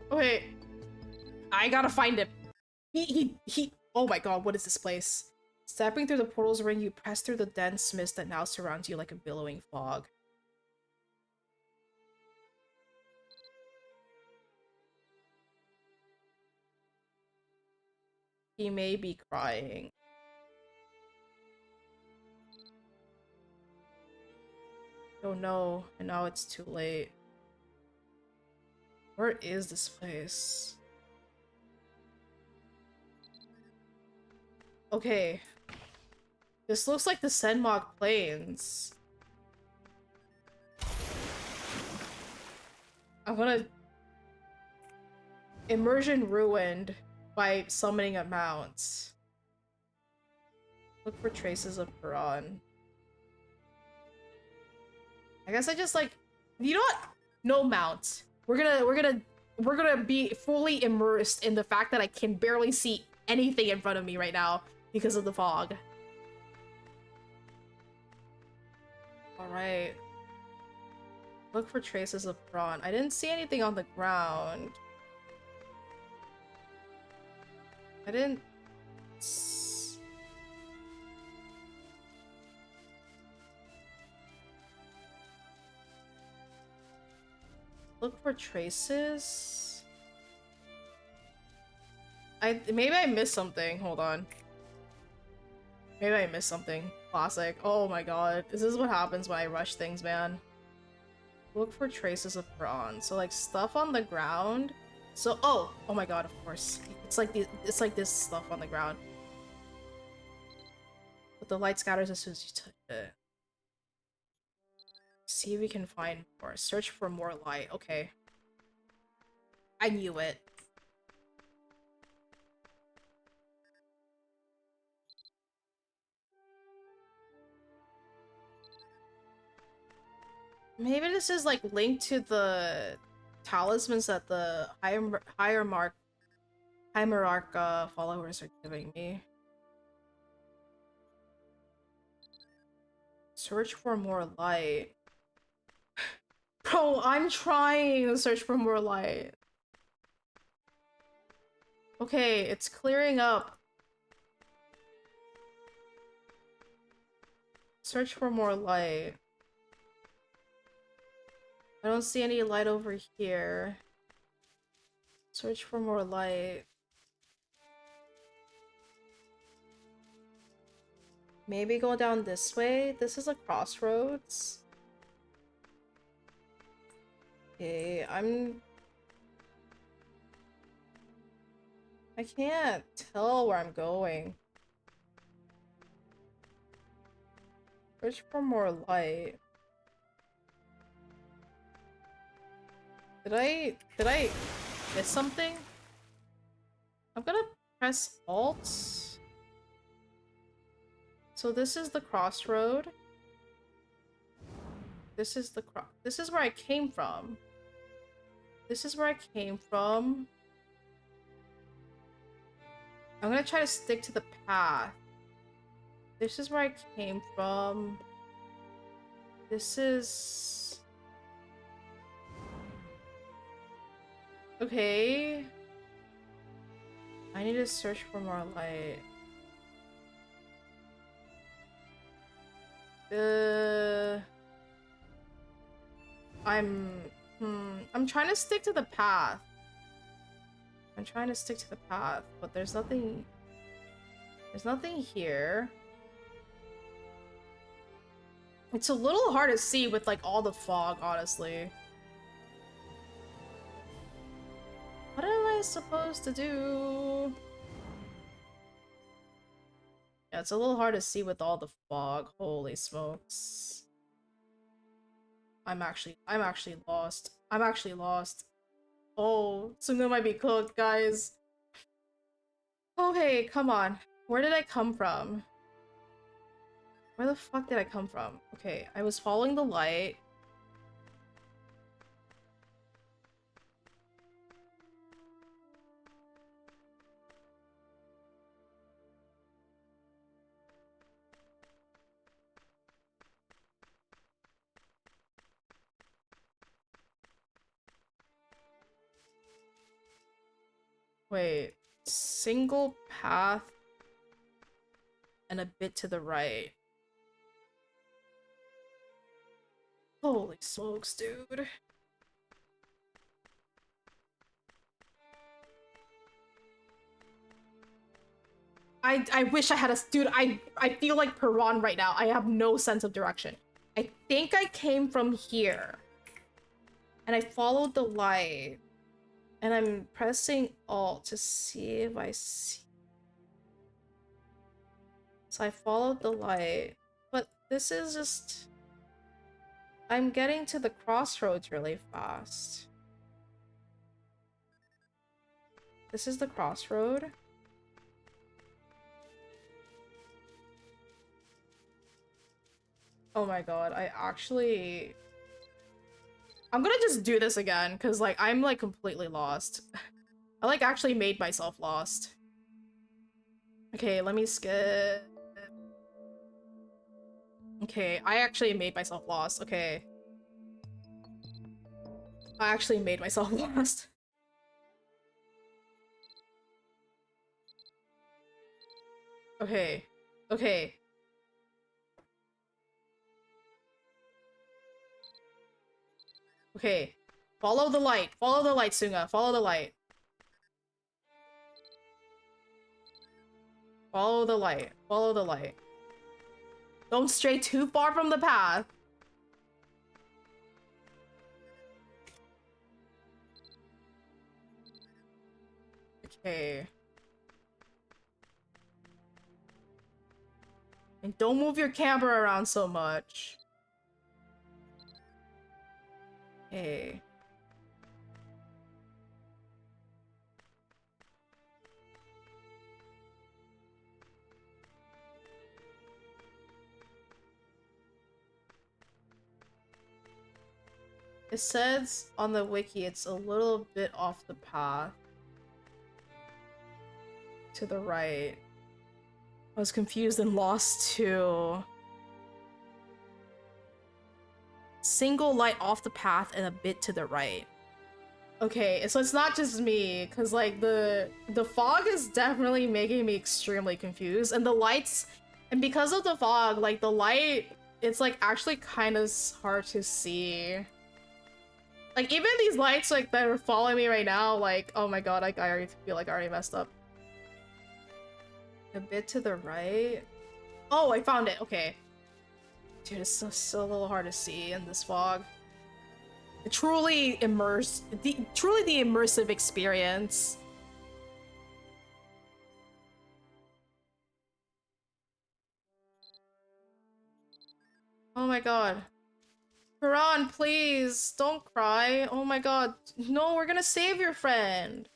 Okay. I gotta find him. He oh my god, what is this place? Stepping through the portal's ring, you press through the dense mist that now surrounds you like a billowing fog. He may be crying. Oh no, and now it's too late. Where is this place? Okay. This looks like the Senmog Plains. I'm gonna... Immersion ruined by summoning a mount. Look for traces of Piran. I guess I just like... You know what? No mount. We're gonna be fully immersed in the fact that I can barely see anything in front of me right now because of the fog. Alright. Look for traces of prawn. I didn't see anything on the ground. I didn't... Look for traces? Maybe I missed something. Hold on. Maybe I missed something. Classic. Oh my god. This is what happens when I rush things, man. Look for traces of prawn. So like stuff on the ground. So oh my god, of course. It's like this stuff on the ground. But the light scatters as soon as you touch it. See if we can find more. Search for more light. Okay. I knew it. Maybe this is like linked to the talismans that the hierarch followers are giving me. Search for more light. Bro, I'm trying to search for more light. Okay, it's clearing up. Search for more light. I don't see any light over here. Search for more light. Maybe go down this way? This is a crossroads. Okay, I can't tell where I'm going. Search for more light. Did I miss something? I'm gonna press Alt. So this is the crossroad. This is where I came from. This is where I came from. I'm gonna try to stick to the path. This is where I came from. This is... Okay. I need to search for more light. I'm trying to stick to the path. I'm trying to stick to the path, but there's nothing here. It's a little hard to see with like all the fog, honestly. What am I supposed to do? Yeah, it's a little hard to see with all the fog. Holy smokes. I'm actually lost. I'm actually lost. Oh, Sunga might be cooked, guys. Okay, come on. Where did I come from? Where the fuck did I come from? Okay, I was following the light. Wait, single path and a bit to the right. Holy smokes, dude. I wish I had a dude. I feel like Piran right now. I have no sense of direction. I think I came from here. And I followed the light. And I'm pressing Alt to see if I see. So I followed the light. But this is just... I'm getting to the crossroads really fast. This is the crossroad. Oh my god, I actually... I'm gonna just do this again, because, like, I'm, like, completely lost. I, like, actually made myself lost. Okay, let me skip. Okay, I actually made myself lost. Okay. I actually made myself lost. Okay. Okay. Okay. Follow the light. Follow the light, Sunga. Follow the light. Follow the light. Follow the light. Don't stray too far from the path. Okay. And don't move your camera around so much. Okay. It says on the wiki it's a little bit off the path. To the right. I was confused and lost too. Single light off the path and a bit to the right. Okay, so it's not just me, because like the fog is definitely making me extremely confused, and the lights, and because of the fog, like the light, it's like actually kind of hard to see. Like even these lights like that are following me right now, like oh my god, like I already feel like I already messed up. A bit to the right. Oh, I found it. Okay. Dude, it's still a little hard to see in this fog. Truly the immersive experience. Oh my god. Karan, please don't cry. Oh my god. No, we're gonna save your friend.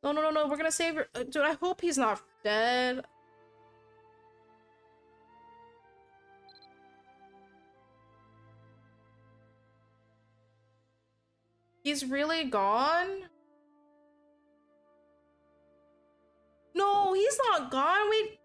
No, no, no, no. We're gonna save your... dude, I hope he's not dead. He's really gone? No, he's not gone. Wait.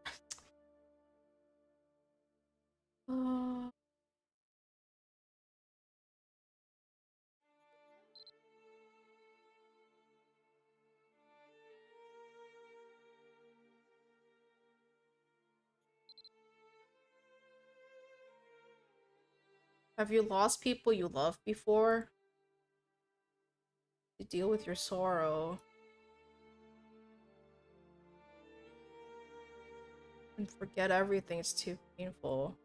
Have you lost people you loved before? To deal with your sorrow. And forget everything, it's too painful.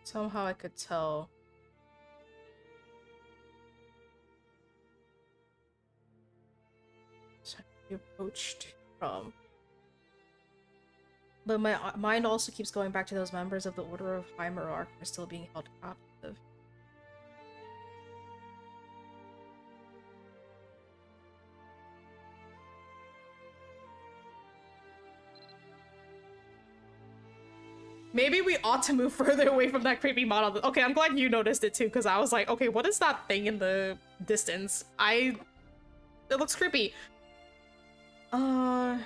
Somehow I could tell. You approached from. But my mind also keeps going back to those members of the Order of High Monarch who are still being held captive. Maybe we ought to move further away from that creepy model. Okay, I'm glad you noticed it too, because I was like, okay, what is that thing in the distance? It looks creepy. I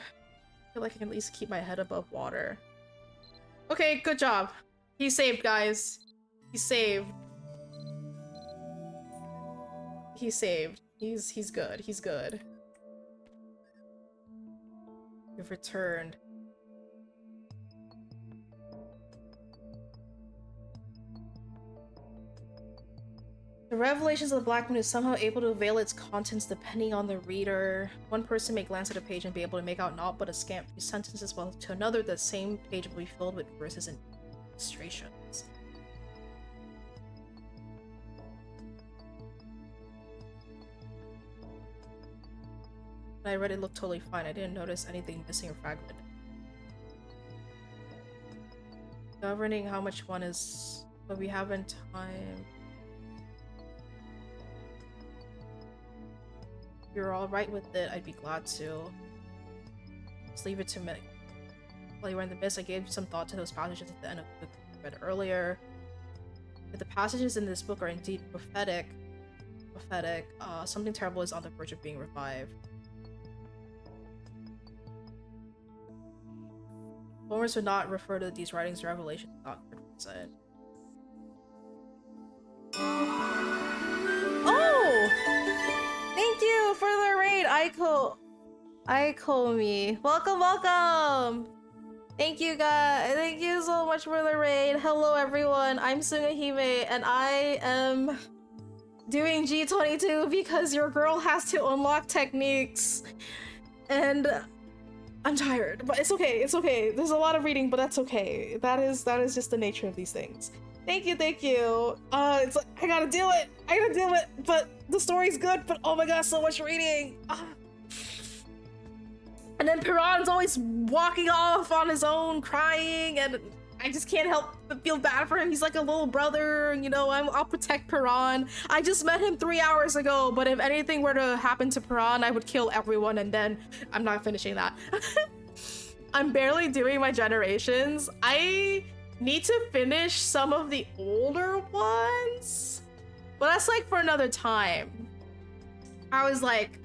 feel like I can at least keep my head above water. Okay, good job. He's saved, guys. He's saved. He's saved. He's good. He's good. You've returned. The revelations of the Black Moon is somehow able to veil its contents depending on the reader. One person may glance at a page and be able to make out naught but a scant few sentences, while to another the same page will be filled with verses and illustrations. When I read it looked totally fine. I didn't notice anything missing or fragmented. Governing how much one is what we have in time. If you're alright with it, I'd be glad to. Just leave it to me. While you were in the midst, I gave some thought to those passages at the end of the book I read earlier. If the passages in this book are indeed prophetic, something terrible is on the verge of being revived. Formers would not refer to these writings as revelations without said. Oh! Thank you for the raid, Aikomi. Welcome, welcome! Thank you guys. Thank you so much for the raid. Hello everyone, I'm Sungahime and I am doing G22 because your girl has to unlock techniques. And I'm tired, but it's okay, it's okay. There's a lot of reading, but that's okay. That is just the nature of these things. Thank you, thank you. It's like, I gotta do it, but the story's good, but oh my god, so much reading. And then Piran's always walking off on his own, crying, and I just can't help but feel bad for him. He's like a little brother, you know, I'll protect Piran. I just met him 3 hours ago, but if anything were to happen to Piran, I would kill everyone, and then I'm not finishing that. I'm barely doing my generations. I need to finish some of the older ones, but that's like for another time. I was like,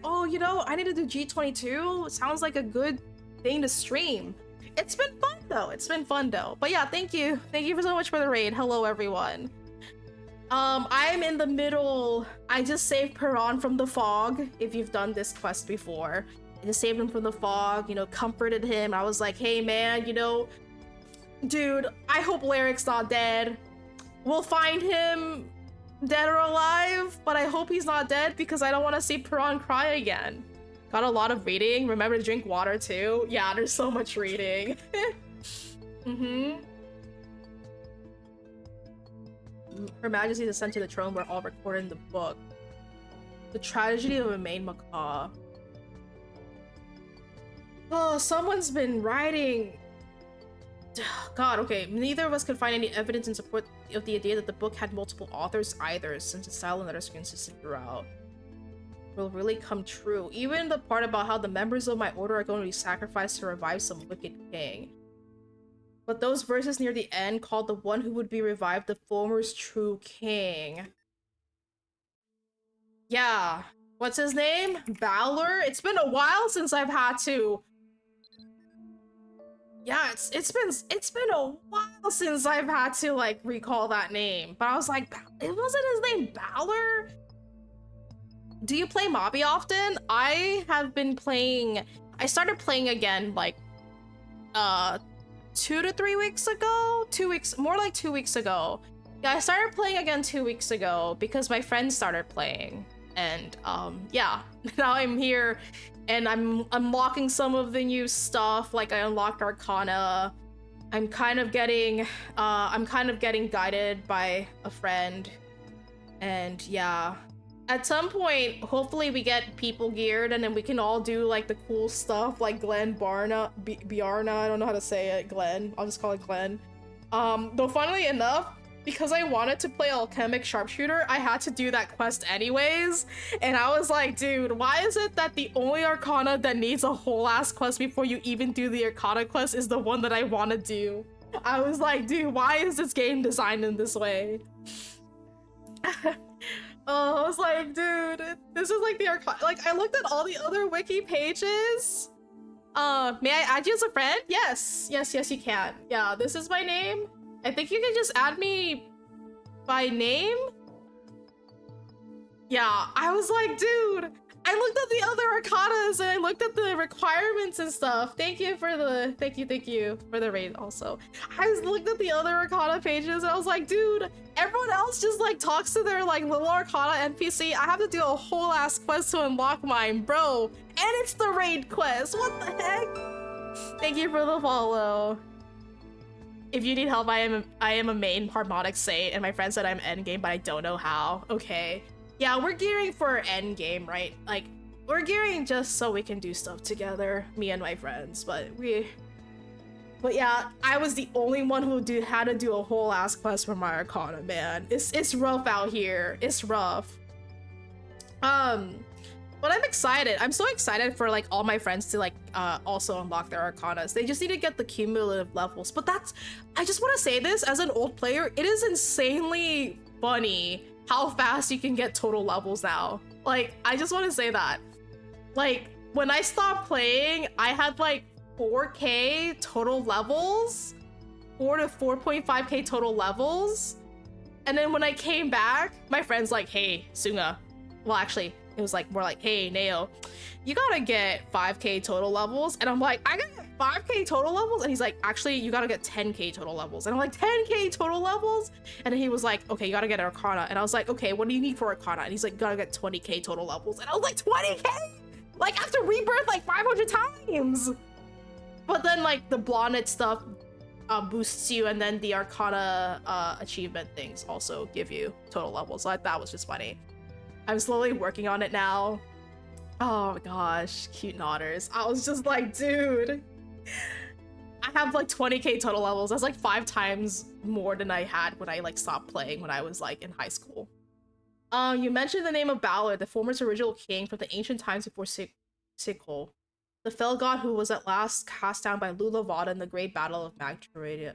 oh, you know, I need to do G22. Sounds like a good thing to stream. It's been fun though. It's been fun though. But yeah, thank you. Thank you so much for the raid. Hello everyone. I'm in the middle. I just saved Piran from the fog. If you've done this quest before, I just saved him from the fog, you know, comforted him. I was like, hey man, you know, dude, I hope Lyric's not dead. We'll find him dead or alive, but I hope he's not dead because I don't want to see Piran cry again. Got a lot of reading. Remember to drink water too. Yeah, there's so much reading. Her Majesty's ascent to the throne were all recorded in the book. The tragedy of a maid macaw. Oh, someone's been writing. God, okay. Neither of us could find any evidence in support of the idea that the book had multiple authors either, since its style and letters are consistent throughout. Will really come true. Even the part about how the members of my order are going to be sacrificed to revive some wicked king. But those verses near the end called the one who would be revived the former's true king. Yeah. What's his name? Balor? It's been a while since I've had to. Yeah, it's been a while since I've had to like recall that name. But I was like, it wasn't his name Balor? Do you play Mabi often? I have been playing. I started playing again like 2 to 3 weeks ago. 2 weeks, more like 2 weeks ago. Yeah, I started playing again 2 weeks ago because my friends started playing, and yeah, now I'm here and I'm unlocking some of the new stuff. Like I unlocked Arcana. I'm kind of getting guided by a friend, and yeah. At some point, hopefully we get people geared and then we can all do like the cool stuff like Glenn Bjarna, I don't know how to say it, Glenn. I'll just call it Glenn. Though funnily enough, because I wanted to play Alchemic Sharpshooter, I had to do that quest anyways. And I was like, dude, why is it that the only Arcana that needs a whole ass quest before you even do the Arcana quest is the one that I want to do? I was like, dude, why is this game designed in this way? Oh, I was like, dude, this is like the Arcana. Like, I looked at all the other wiki pages. May I add you as a friend? Yes, yes, yes, you can. Yeah, this is my name. I think you can just add me by name. Yeah, I was like, dude, I looked at the other arcanas and I looked at the requirements and stuff. Thank you for the thank you for the raid also. I just looked at the other arcana pages and I was like, dude, everyone else just like talks to their like little arcana NPC. I have to do a whole ass quest to unlock mine, bro. And it's the raid quest. What the heck? Thank you for the follow. If you need help, I am a main harmonic saint, and my friend said I'm endgame, but I don't know how. Okay. Yeah, we're gearing for endgame, right? Like, we're gearing just so we can do stuff together, me and my friends, but yeah, I was the only one who had to do a whole ass quest for my arcana, man. It's rough out here. It's rough. But I'm excited. I'm so excited for like all my friends to like also unlock their arcanas. They just need to get the cumulative levels. But I just want to say this as an old player, it is insanely funny how fast you can get total levels now. Like, I just want to say that. Like, when I stopped playing, I had like 4k total levels, 4 to 4.5k total levels. And then when I came back, my friend's like, hey, Sunga. Well, actually, it was like more like, hey, Neo, you gotta get 5k total levels. And I'm like, I gotta get 5k total levels? And he's like, actually, you gotta get 10k total levels. And I'm like, 10k total levels? And then he was like, okay, you gotta get an Arcana. And I was like, okay, what do you need for Arcana? And he's like, you gotta get 20k total levels. And I was like, 20k? Like, after Rebirth like 500 times! But then, like, the Blondet stuff boosts you, and then the Arcana achievement things also give you total levels. So that was just funny. I'm slowly working on it now. Oh my gosh, cute nodders. I was just like, dude, I have like 20k total levels. That's like 5 times more than I had when I like stopped playing when I was like in high school. You mentioned the name of Balor, the former original king from the ancient times before Sikhol, the fell god who was at last cast down by Lulavada in the great battle of Mag Turiad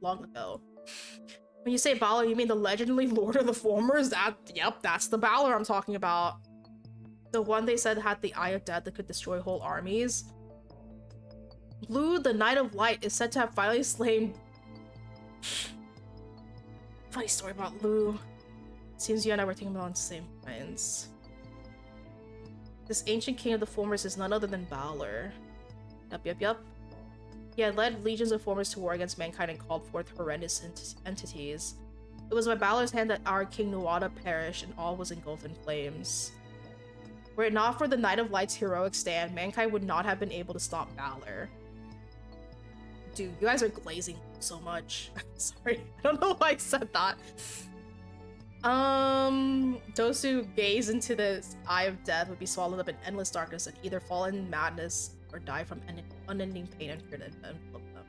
long ago. When you say Balor, you mean the legendary Lord of the Formers? Yep, that's the Balor I'm talking about. The one they said had the Eye of Death that could destroy whole armies. Lu, the Knight of Light, is said to have finally slain... Funny story about Lu. Seems you and I were thinking about on the same lines. This ancient king of the Formers is none other than Balor. Yup. He had led legions of Formers to war against mankind and called forth horrendous entities. It was by Balor's hand that our King Nuada perished and all was engulfed in flames. Were it not for the Knight of Light's heroic stand, mankind would not have been able to stop Balor. Dude, you guys are glazing so much. I'm sorry, I don't know why I said that. Those who gaze into the Eye of Death would be swallowed up in endless darkness and either fall in madness or die from unending pain and fear that envelop them.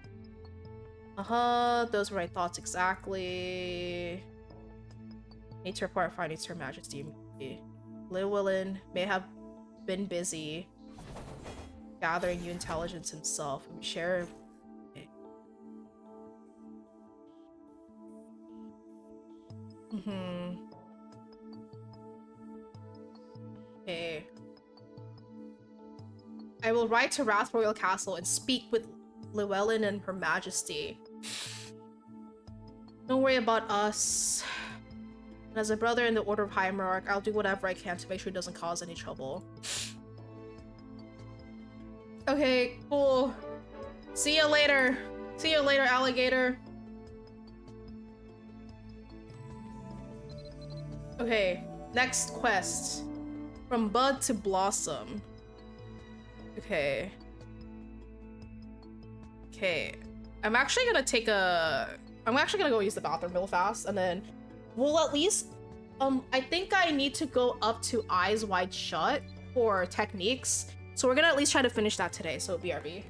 Those were my thoughts exactly. Need to report findings to Her Majesty. Llewellyn may have been busy gathering new intelligence himself. We share. Okay. I will ride to Wrath Royal Castle and speak with Llewellyn and Her Majesty. Don't worry about us. And as a brother in the Order of High Monarch, I'll do whatever I can to make sure it doesn't cause any trouble. Okay, cool. See you later. See you later, alligator. Okay, next quest. From Bud to Blossom. Okay. I'm actually gonna go use the bathroom real fast, and then we'll at least I think I need to go up to Eyes Wide Shut for techniques, so we're gonna at least try to finish that today. So BRB.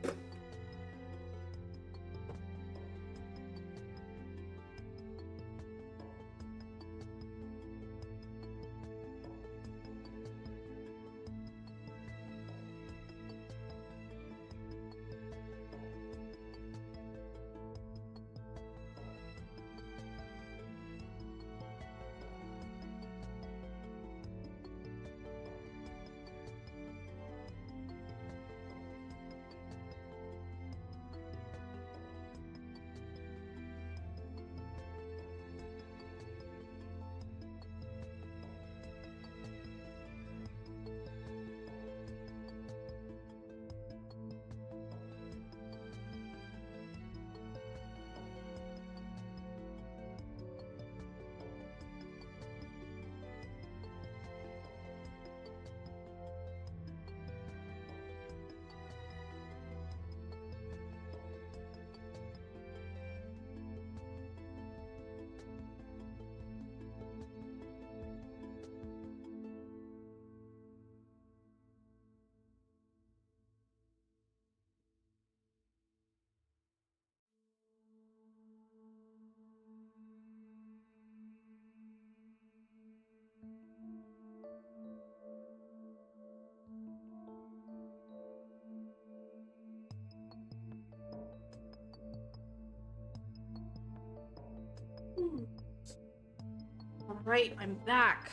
right, I'm back.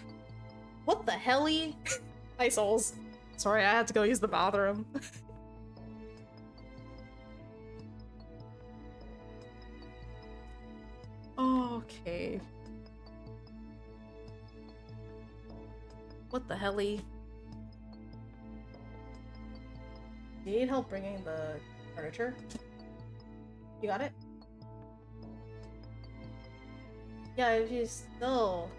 What the helly? Hi, souls. Sorry, I had to go use the bathroom. Okay. What the helly? You need help bringing the furniture? You got it? Yeah, if you still...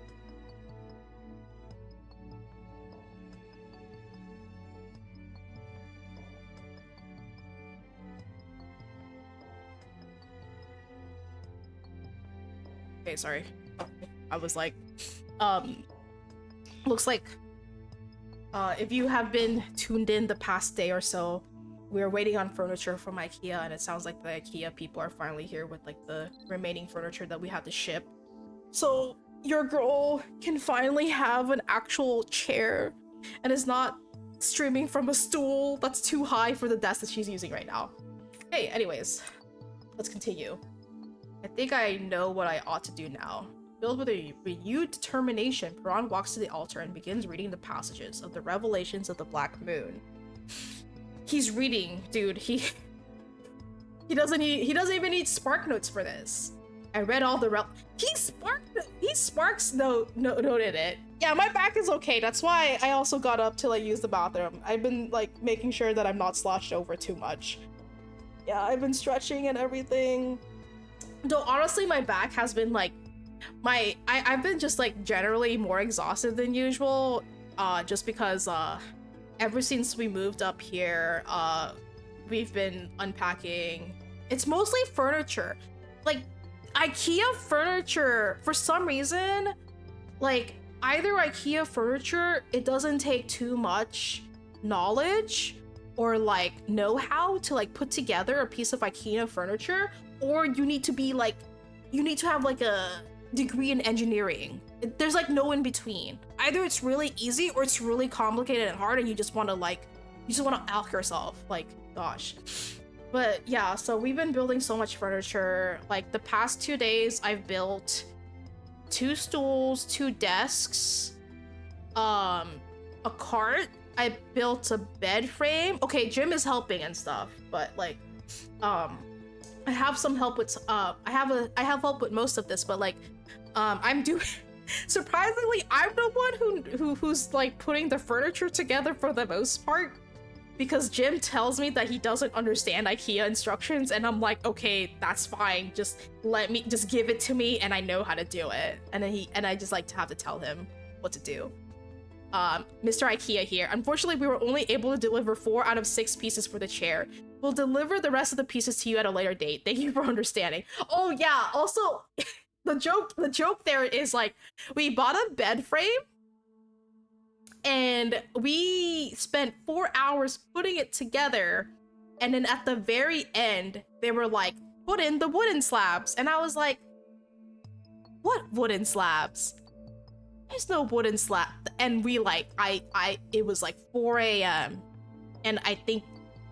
Okay, sorry. I was like, looks like, if you have been tuned in the past day or so, we're waiting on furniture from IKEA, and it sounds like the IKEA people are finally here with like the remaining furniture that we have to ship. So your girl can finally have an actual chair and is not streaming from a stool that's too high for the desk that she's using right now. Hey, anyways, let's continue. I think I know what I ought to do now. Filled with a renewed determination, Piran walks to the altar and begins reading the passages of the revelations of the Black Moon. He's reading, dude. He doesn't even need spark notes for this. I read all the noted it. Yeah, my back is okay. That's why I also got up to like use the bathroom. I've been like making sure that I'm not slouched over too much. Yeah, I've been stretching and everything. Though honestly, my back has been like I've been just like generally more exhausted than usual, just because ever since we moved up here, we've been unpacking. It's mostly furniture. Like IKEA furniture, for some reason, like either IKEA furniture, it doesn't take too much knowledge or like know-how to like put together a piece of IKEA furniture, or you need to have like a degree in engineering. There's like no in between. Either it's really easy or it's really complicated and hard, and you just want to alk yourself. Like, gosh. But yeah, so we've been building so much furniture. Like the past 2 days, I've built 2 stools, 2 desks, a cart. I built a bed frame. Okay, Jim is helping and stuff, but like, I have some help with I have help with most of this, but like I'm doing surprisingly I'm the one who's like putting the furniture together for the most part, because Jim tells me that he doesn't understand IKEA instructions, and I'm like, okay, that's fine, just give it to me and I know how to do it. And then I just like to have to tell him what to do. Mr. IKEA here. Unfortunately, we were only able to deliver 4 out of 6 pieces for the chair. We'll deliver the rest of the pieces to you at a later date. Thank you for understanding. Oh yeah, also, the joke there is like, we bought a bed frame and we spent 4 hours putting it together, and then at the very end, they were like, put in the wooden slabs. And I was like, what wooden slabs? There's no wooden slab. And we like, it was like 4 a.m. And I think,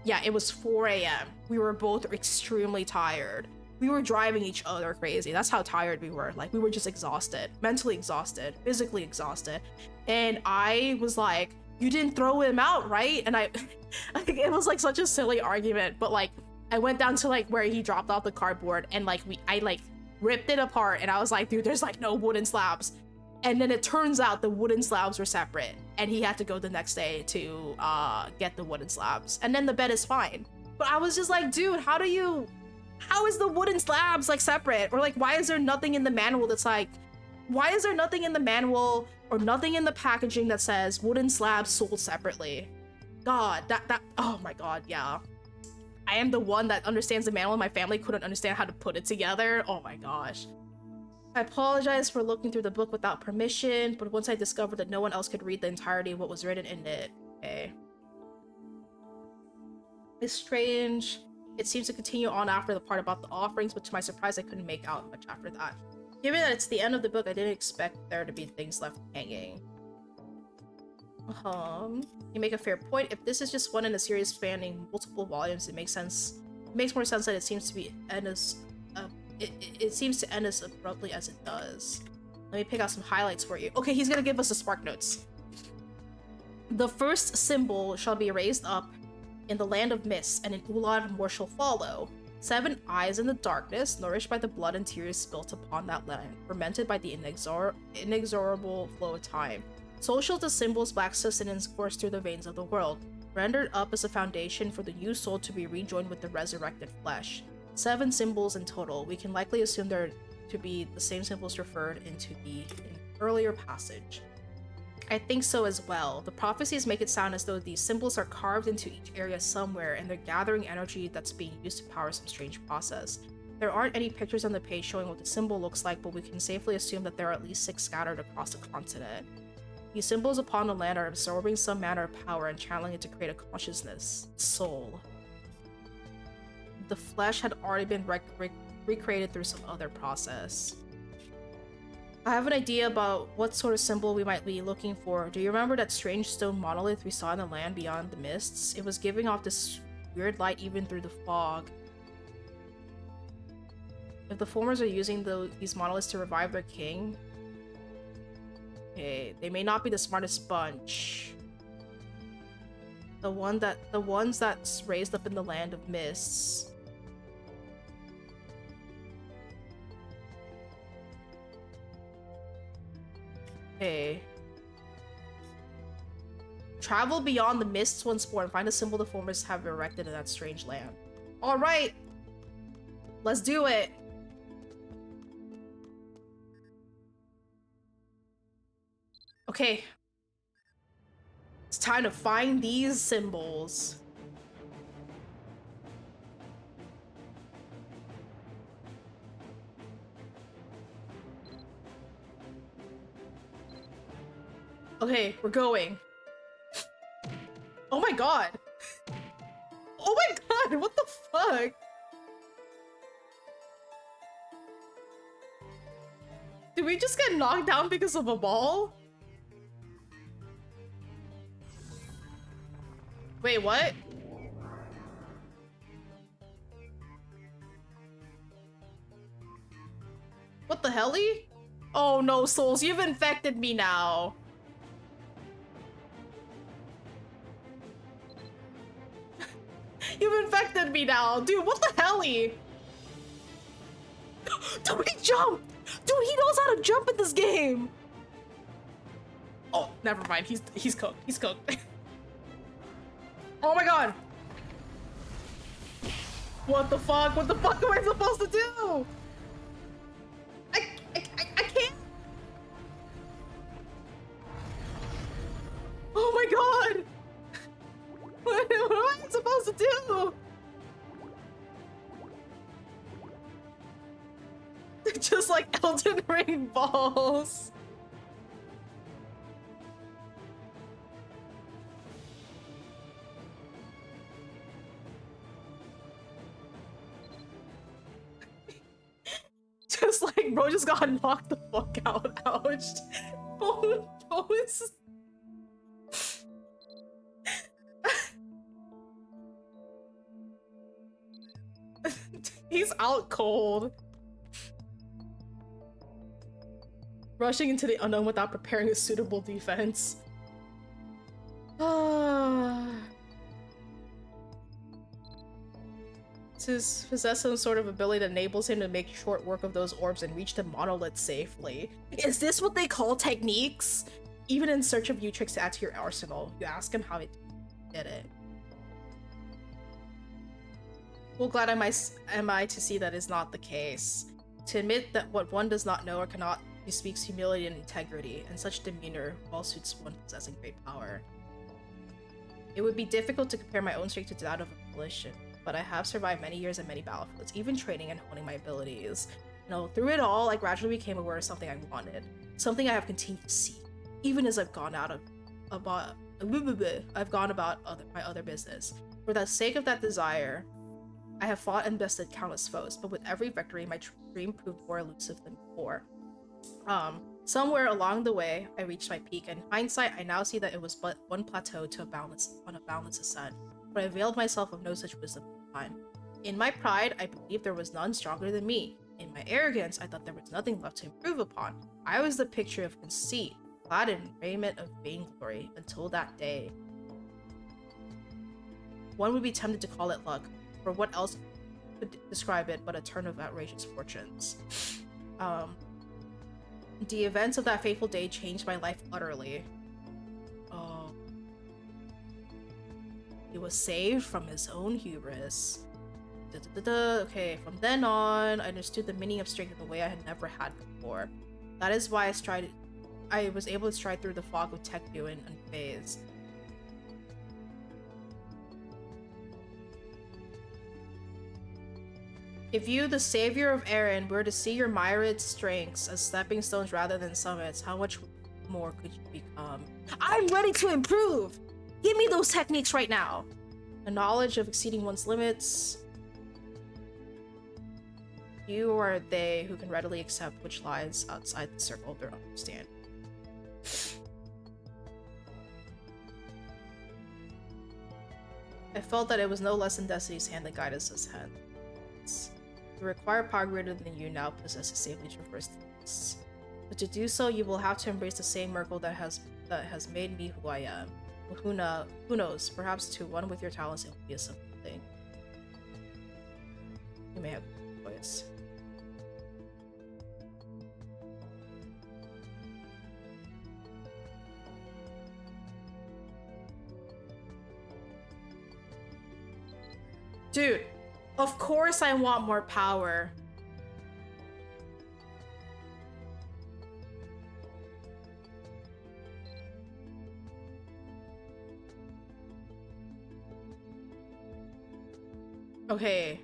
yeah, it was 4 a.m. We were both extremely tired. We were driving each other crazy. That's how tired we were. Like, we were just exhausted, mentally exhausted, physically exhausted. And I was like, you didn't throw him out, right? And I think it was like such a silly argument, but like, I went down to like where he dropped off the cardboard, and like, I like ripped it apart, and I was like, dude, there's like no wooden slabs. And then it turns out the wooden slabs were separate, and he had to go the next day to get the wooden slabs. And then the bed is fine. But I was just like, dude, how is the wooden slabs like separate? Or like, why is there nothing in the manual that's like, why is there nothing in the manual or nothing in the packaging that says wooden slabs sold separately? God, that, oh my God, yeah. I am the one that understands the manual, and my family couldn't understand how to put it together. Oh my gosh. I apologize for looking through the book without permission, but once I discovered that no one else could read the entirety of what was written in it. Okay. It's strange. It seems to continue on after the part about the offerings, but to my surprise, I couldn't make out much after that. Given that it's the end of the book, I didn't expect there to be things left hanging. You make a fair point. If this is just one in a series spanning multiple volumes, it makes sense. It makes more sense that it seems to be end as it seems to end as abruptly as it does. Let me pick out some highlights for you. Okay, he's gonna give us the spark notes. The first symbol shall be raised up in the land of mists, and an Ulad more shall follow. 7 eyes in the darkness, nourished by the blood and tears spilt upon that land, fermented by the inexorable flow of time. So shall the symbol's black sustenance course through the veins of the world, rendered up as a foundation for the new soul to be rejoined with the resurrected flesh. 7 symbols in total. We can likely assume they're to be the same symbols referred into the earlier passage. I think so as well. The prophecies make it sound as though these symbols are carved into each area somewhere, and they're gathering energy that's being used to power some strange process. There aren't any pictures on the page showing what the symbol looks like, but we can safely assume that there are at least 6 scattered across the continent. These symbols upon the land are absorbing some manner of power and channeling it to create a consciousness, soul. The flesh had already been recreated through some other process. I have an idea about what sort of symbol we might be looking for. Do you remember that strange stone monolith we saw in the land beyond the mists? It was giving off this weird light even through the fog. If the formers are using these monoliths to revive their king, okay, they may not be the smartest bunch. The ones that's raised up in the land of mists. Okay. Travel beyond the mists once more and find a symbol the formers have erected in that strange land. Alright! Let's do it! Okay. It's time to find these symbols. Okay, we're going. Oh my god! Oh my god, what the fuck? Did we just get knocked down because of a ball? Wait, what? What the helly? Oh no, souls, you've infected me now. You've infected me now. Dude, what the helly? Dude, he jumped! Dude, he knows how to jump in this game! Oh, never mind. He's cooked. He's cooked. Oh my god! What the fuck? What the fuck am I supposed to do? I can't. Oh my god! What am I supposed to do? Just like Elden Ring balls. Just like bro just got knocked the fuck out. Ouch. Oh, is... He's out cold. Rushing into the unknown without preparing a suitable defense. To possess some sort of ability that enables him to make short work of those orbs and reach the monolith safely. Is this what they call techniques? Even in search of new tricks to add to your arsenal, you ask him how he did it. Well, glad am I to see that is not the case. To admit that what one does not know or cannot bespeaks humility and integrity, and such demeanor well suits one possessing great power. It would be difficult to compare my own strength to that of a volition, but I have survived many years and many battlefields, even training and honing my abilities. You know, through it all, I gradually became aware of something I wanted, something I have continued to seek, even as I've gone about my other business. For the sake of that desire, I have fought and bested countless foes, but with every victory, my dream proved more elusive than before. Somewhere along the way, I reached my peak. In hindsight, I now see that it was but one plateau on a boundless ascent, but I availed myself of no such wisdom at the time. In my pride, I believed there was none stronger than me. In my arrogance, I thought there was nothing left to improve upon. I was the picture of conceit, clad in raiment of vainglory, until that day. One would be tempted to call it luck, for what else could describe it but a turn of outrageous fortunes. The events of that fateful day changed my life utterly. Oh. He was saved from his own hubris. Okay, from then on, I understood the meaning of strength in a way I had never had before. That is why I was able to stride through the fog of Tekdu and unfazed. If you, the savior of Eren, were to see your myriad strengths as stepping stones rather than summits, how much more could you become? I'm ready to improve! Give me those techniques right now! A knowledge of exceeding one's limits. You are they who can readily accept which lies outside the circle of their understanding. I felt that it was no less in Destiny's hand that guided us hence. You require power greater than you now possess to safely traverse this. But to do so, you will have to embrace the same miracle that has made me who I am. Well, who knows? Perhaps to one with your talents, it will be a simple thing. You may have a choice. Dude, of course I want more power. Okay.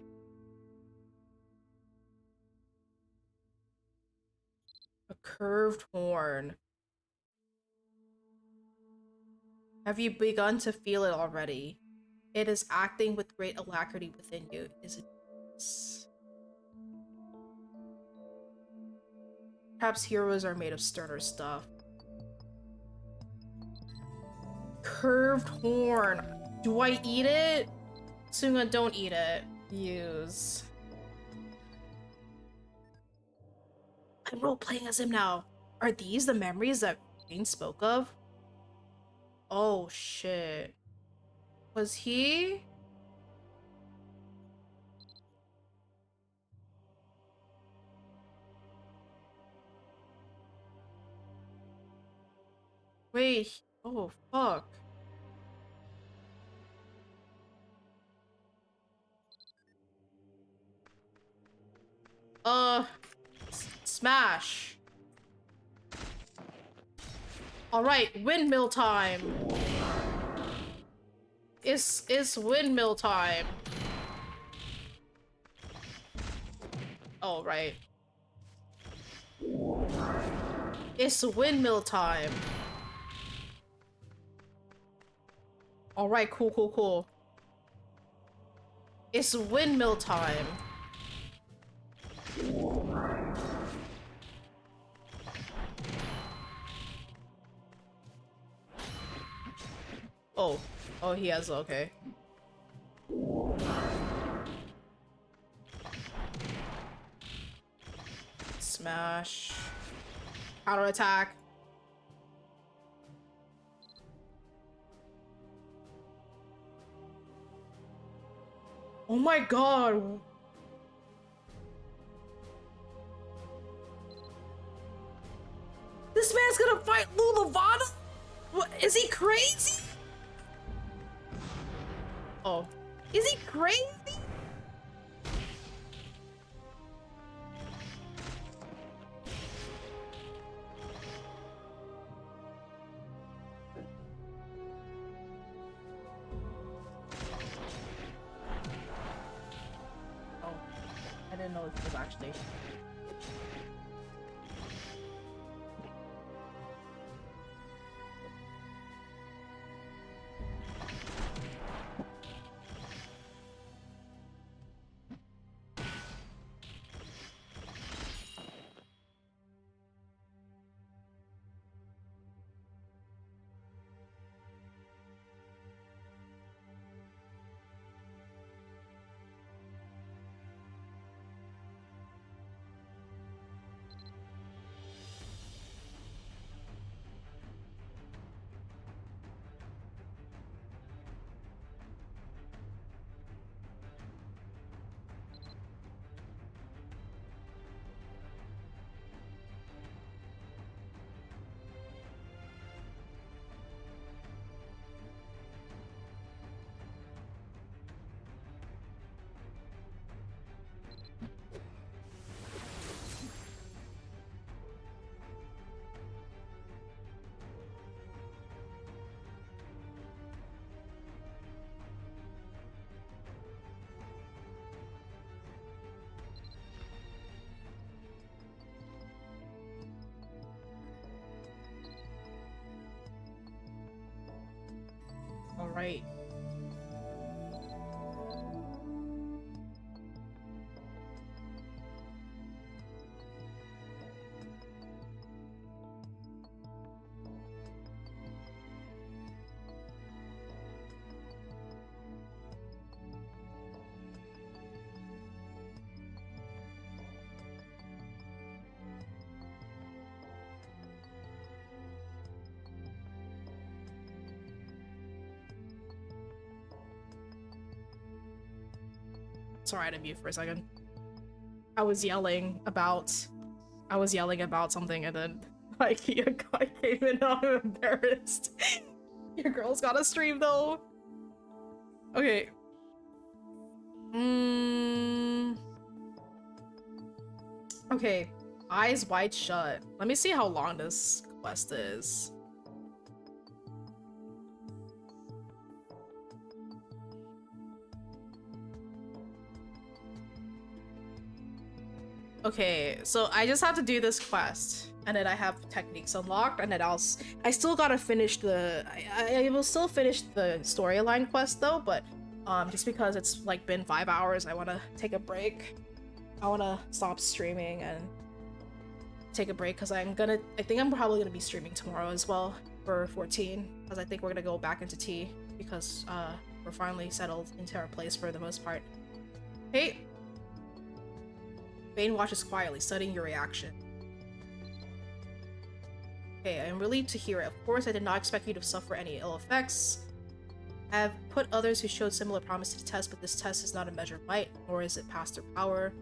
A curved horn. Have you begun to feel it already? It is acting with great alacrity within you. Is it? Perhaps heroes are made of sterner stuff. Curved horn. Do I eat it? Sunga, don't eat it. Use. I'm role-playing as him now. Are these the memories that Jane spoke of? Oh shit. Was he? Wait. Oh fuck. Smash. Alright, windmill time. It's windmill time. Oh, right. It's windmill time. Alright, cool. It's windmill time. Oh. Oh, he has, okay. Smash. Counter attack. Oh my god. This man's gonna fight Lulavana? What, is he crazy? Oh. Is he crazy? Oh. I didn't know it was actually. Right. Sorry, I had to mute for a second. I was yelling about something and then like a guy came in and I'm embarrassed. Your girl's got a stream though. Okay. Okay. Eyes wide shut. Let me see how long this quest is. Okay, so I just have to do this quest, and then I have techniques unlocked, and then I still gotta finish the. I will still finish the storyline quest though, but just because it's like been 5 hours, I want to take a break. I want to stop streaming and take a break because I think I'm probably gonna be streaming tomorrow as well for 14, because I think we're gonna go back into T because we're finally settled into our place for the most part. Hey. Bane watches quietly, studying your reaction. Okay, I am relieved to hear it. Of course, I did not expect you to suffer any ill effects. I have put others who showed similar promise to the test, but this test is not a measure of might, nor is it past their power.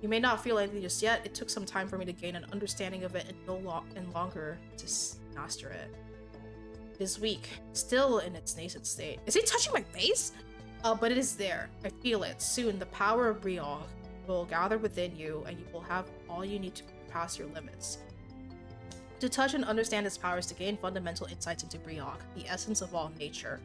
You may not feel anything just yet. It took some time for me to gain an understanding of it and longer to master it. It is weak, still in its nascent state. Is he touching my face? But it is there. I feel it. Soon, the power of Briog will gather within you, and you will have all you need to pass your limits. To touch and understand its powers, to gain fundamental insights into Briog, the essence of all nature.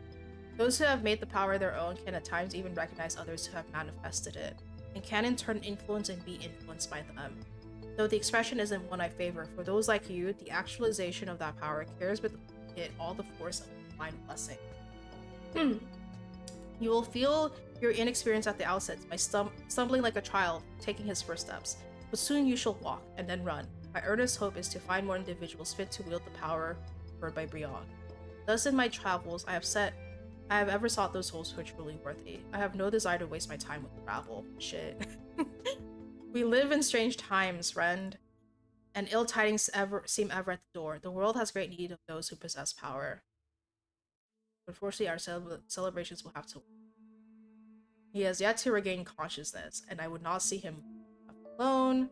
Those who have made the power their own can at times even recognize others who have manifested it, and can in turn influence and be influenced by them. Though the expression isn't one I favor, for those like you, the actualization of that power carries with it all the force of a divine blessing. You will feel your inexperience at the outset by stumbling like a child taking his first steps, but soon you shall walk and then run. My earnest hope is to find more individuals fit to wield the power conferred by Briog. Thus in my travels, I have ever sought those souls who are truly worthy. I have no desire to waste my time with travel. Shit. We live in strange times, friend, and ill tidings seem ever at the door. The world has great need of those who possess power. Unfortunately, our celebrations will have to. He has yet to regain consciousness, and I would not see him alone.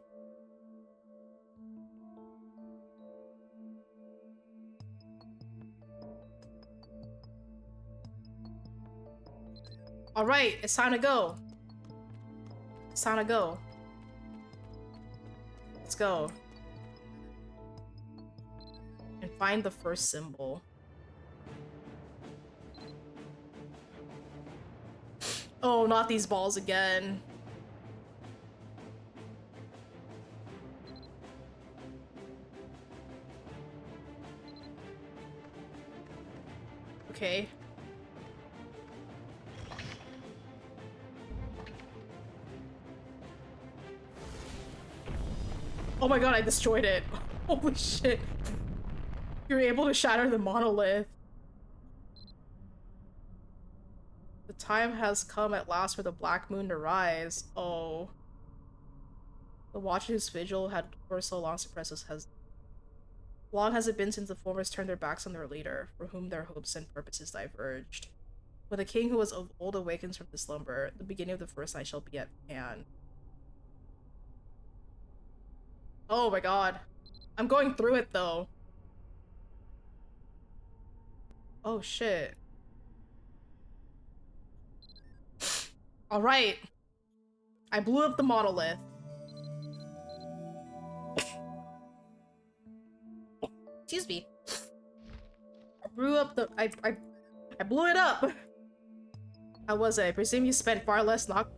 Alright, it's time to go. It's time to go. Let's go. And find the first symbol. Oh, not these balls again. Okay. Oh my god, I destroyed it. Holy shit. You're able to shatter the monolith. The time has come at last for the Black Moon to rise. Oh. The Watcher's vigil had for so long suppressed us. Long has it been since the formers turned their backs on their leader, for whom their hopes and purposes diverged. When the king who was of old awakens from his slumber, the beginning of the first night shall be at hand. Oh my god. I'm going through it though. Oh shit. Alright. I blew up the monolith. Excuse me. I blew up the I blew it up. How was it? I presume you spent far less knock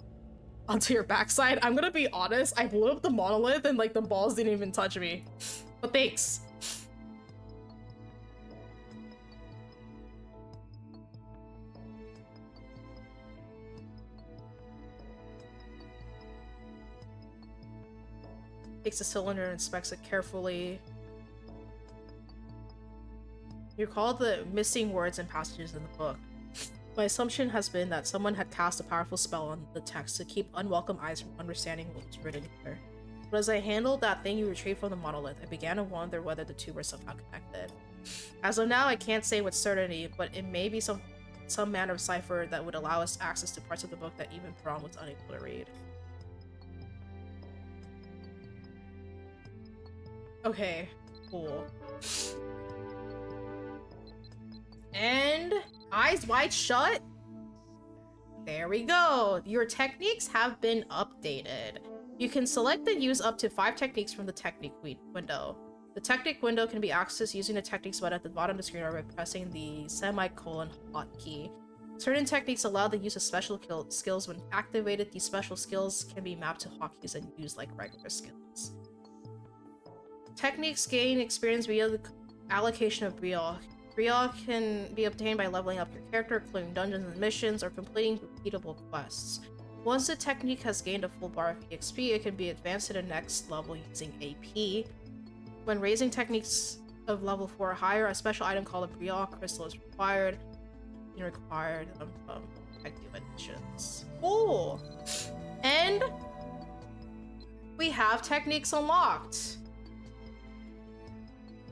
onto your backside. I'm gonna be honest, I blew up the monolith and like the balls didn't even touch me. But thanks. Takes the cylinder and inspects it carefully. You recall the missing words and passages in the book. My assumption has been that someone had cast a powerful spell on the text to keep unwelcome eyes from understanding what was written here. But as I handled that thing you retrieved from the monolith, I began to wonder whether the two were somehow connected. As of now, I can't say with certainty, but it may be some manner of cipher that would allow us access to parts of the book that even Peron was unable to read. Okay, cool. And eyes wide shut. There we go. Your techniques have been updated. You can select and use up to 5 techniques from the technique window. The technique window can be accessed using the techniques button at the bottom of the screen or by pressing the semicolon hotkey. Certain techniques allow the use of special skills. When activated, these special skills can be mapped to hotkeys and used like regular skills. Techniques gain experience via the allocation of Briol. Briol can be obtained by leveling up your character, clearing dungeons and missions, or completing repeatable quests. Once the technique has gained a full bar of EXP, it can be advanced to the next level using AP. When raising techniques of level 4 or higher, a special item called a Briol crystal is required. Missions. Oh! And we have techniques unlocked.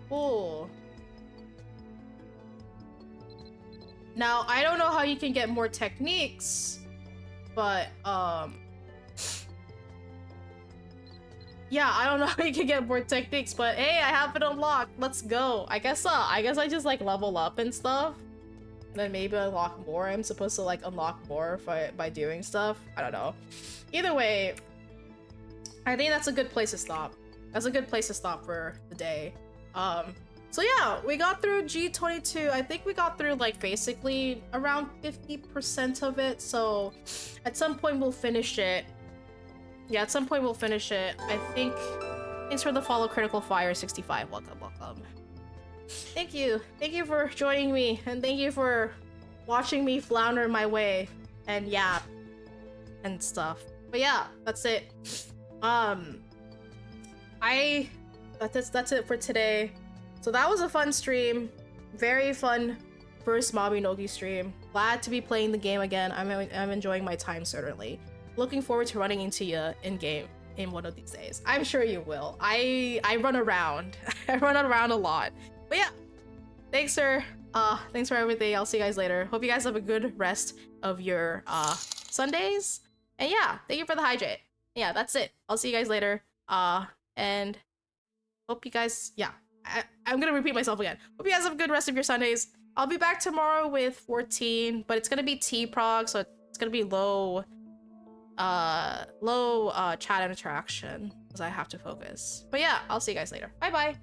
Cool. Now, I don't know how you can get more techniques, but, yeah, I don't know how you can get more techniques, but hey, I have it unlocked. Let's go. I guess I just, like, level up and stuff. And then maybe unlock more. I'm supposed to, like, unlock more by doing stuff. I don't know. Either way, I think that's a good place to stop. That's a good place to stop for the day. So yeah, we got through G22. I think we got through like basically around 50% of it. So at some point we'll finish it. Yeah, at some point we'll finish it. I think. Thanks for the follow, Critical Fire 65. Welcome, welcome. Thank you. Thank you for joining me, and thank you for watching me flounder my way and yap and stuff. But yeah, that's it. That's it for today. So that was a fun stream. Very fun first Mabinogi stream. Glad to be playing the game again. I'm enjoying my time, certainly. Looking forward to running into you in-game in one of these days. I'm sure you will. I run around. I run around a lot. But yeah, thanks for everything. I'll see you guys later. Hope you guys have a good rest of your Sundays. And yeah, thank you for the hydrate. Yeah, that's it. I'll see you guys later. And hope you guys, yeah. I'm gonna repeat myself again. Hope you guys have a good rest of your Sundays. I'll be back tomorrow with 14, but it's gonna be T-Prog, so it's gonna be low chat interaction because I have to focus. But yeah, I'll see you guys later. Bye bye.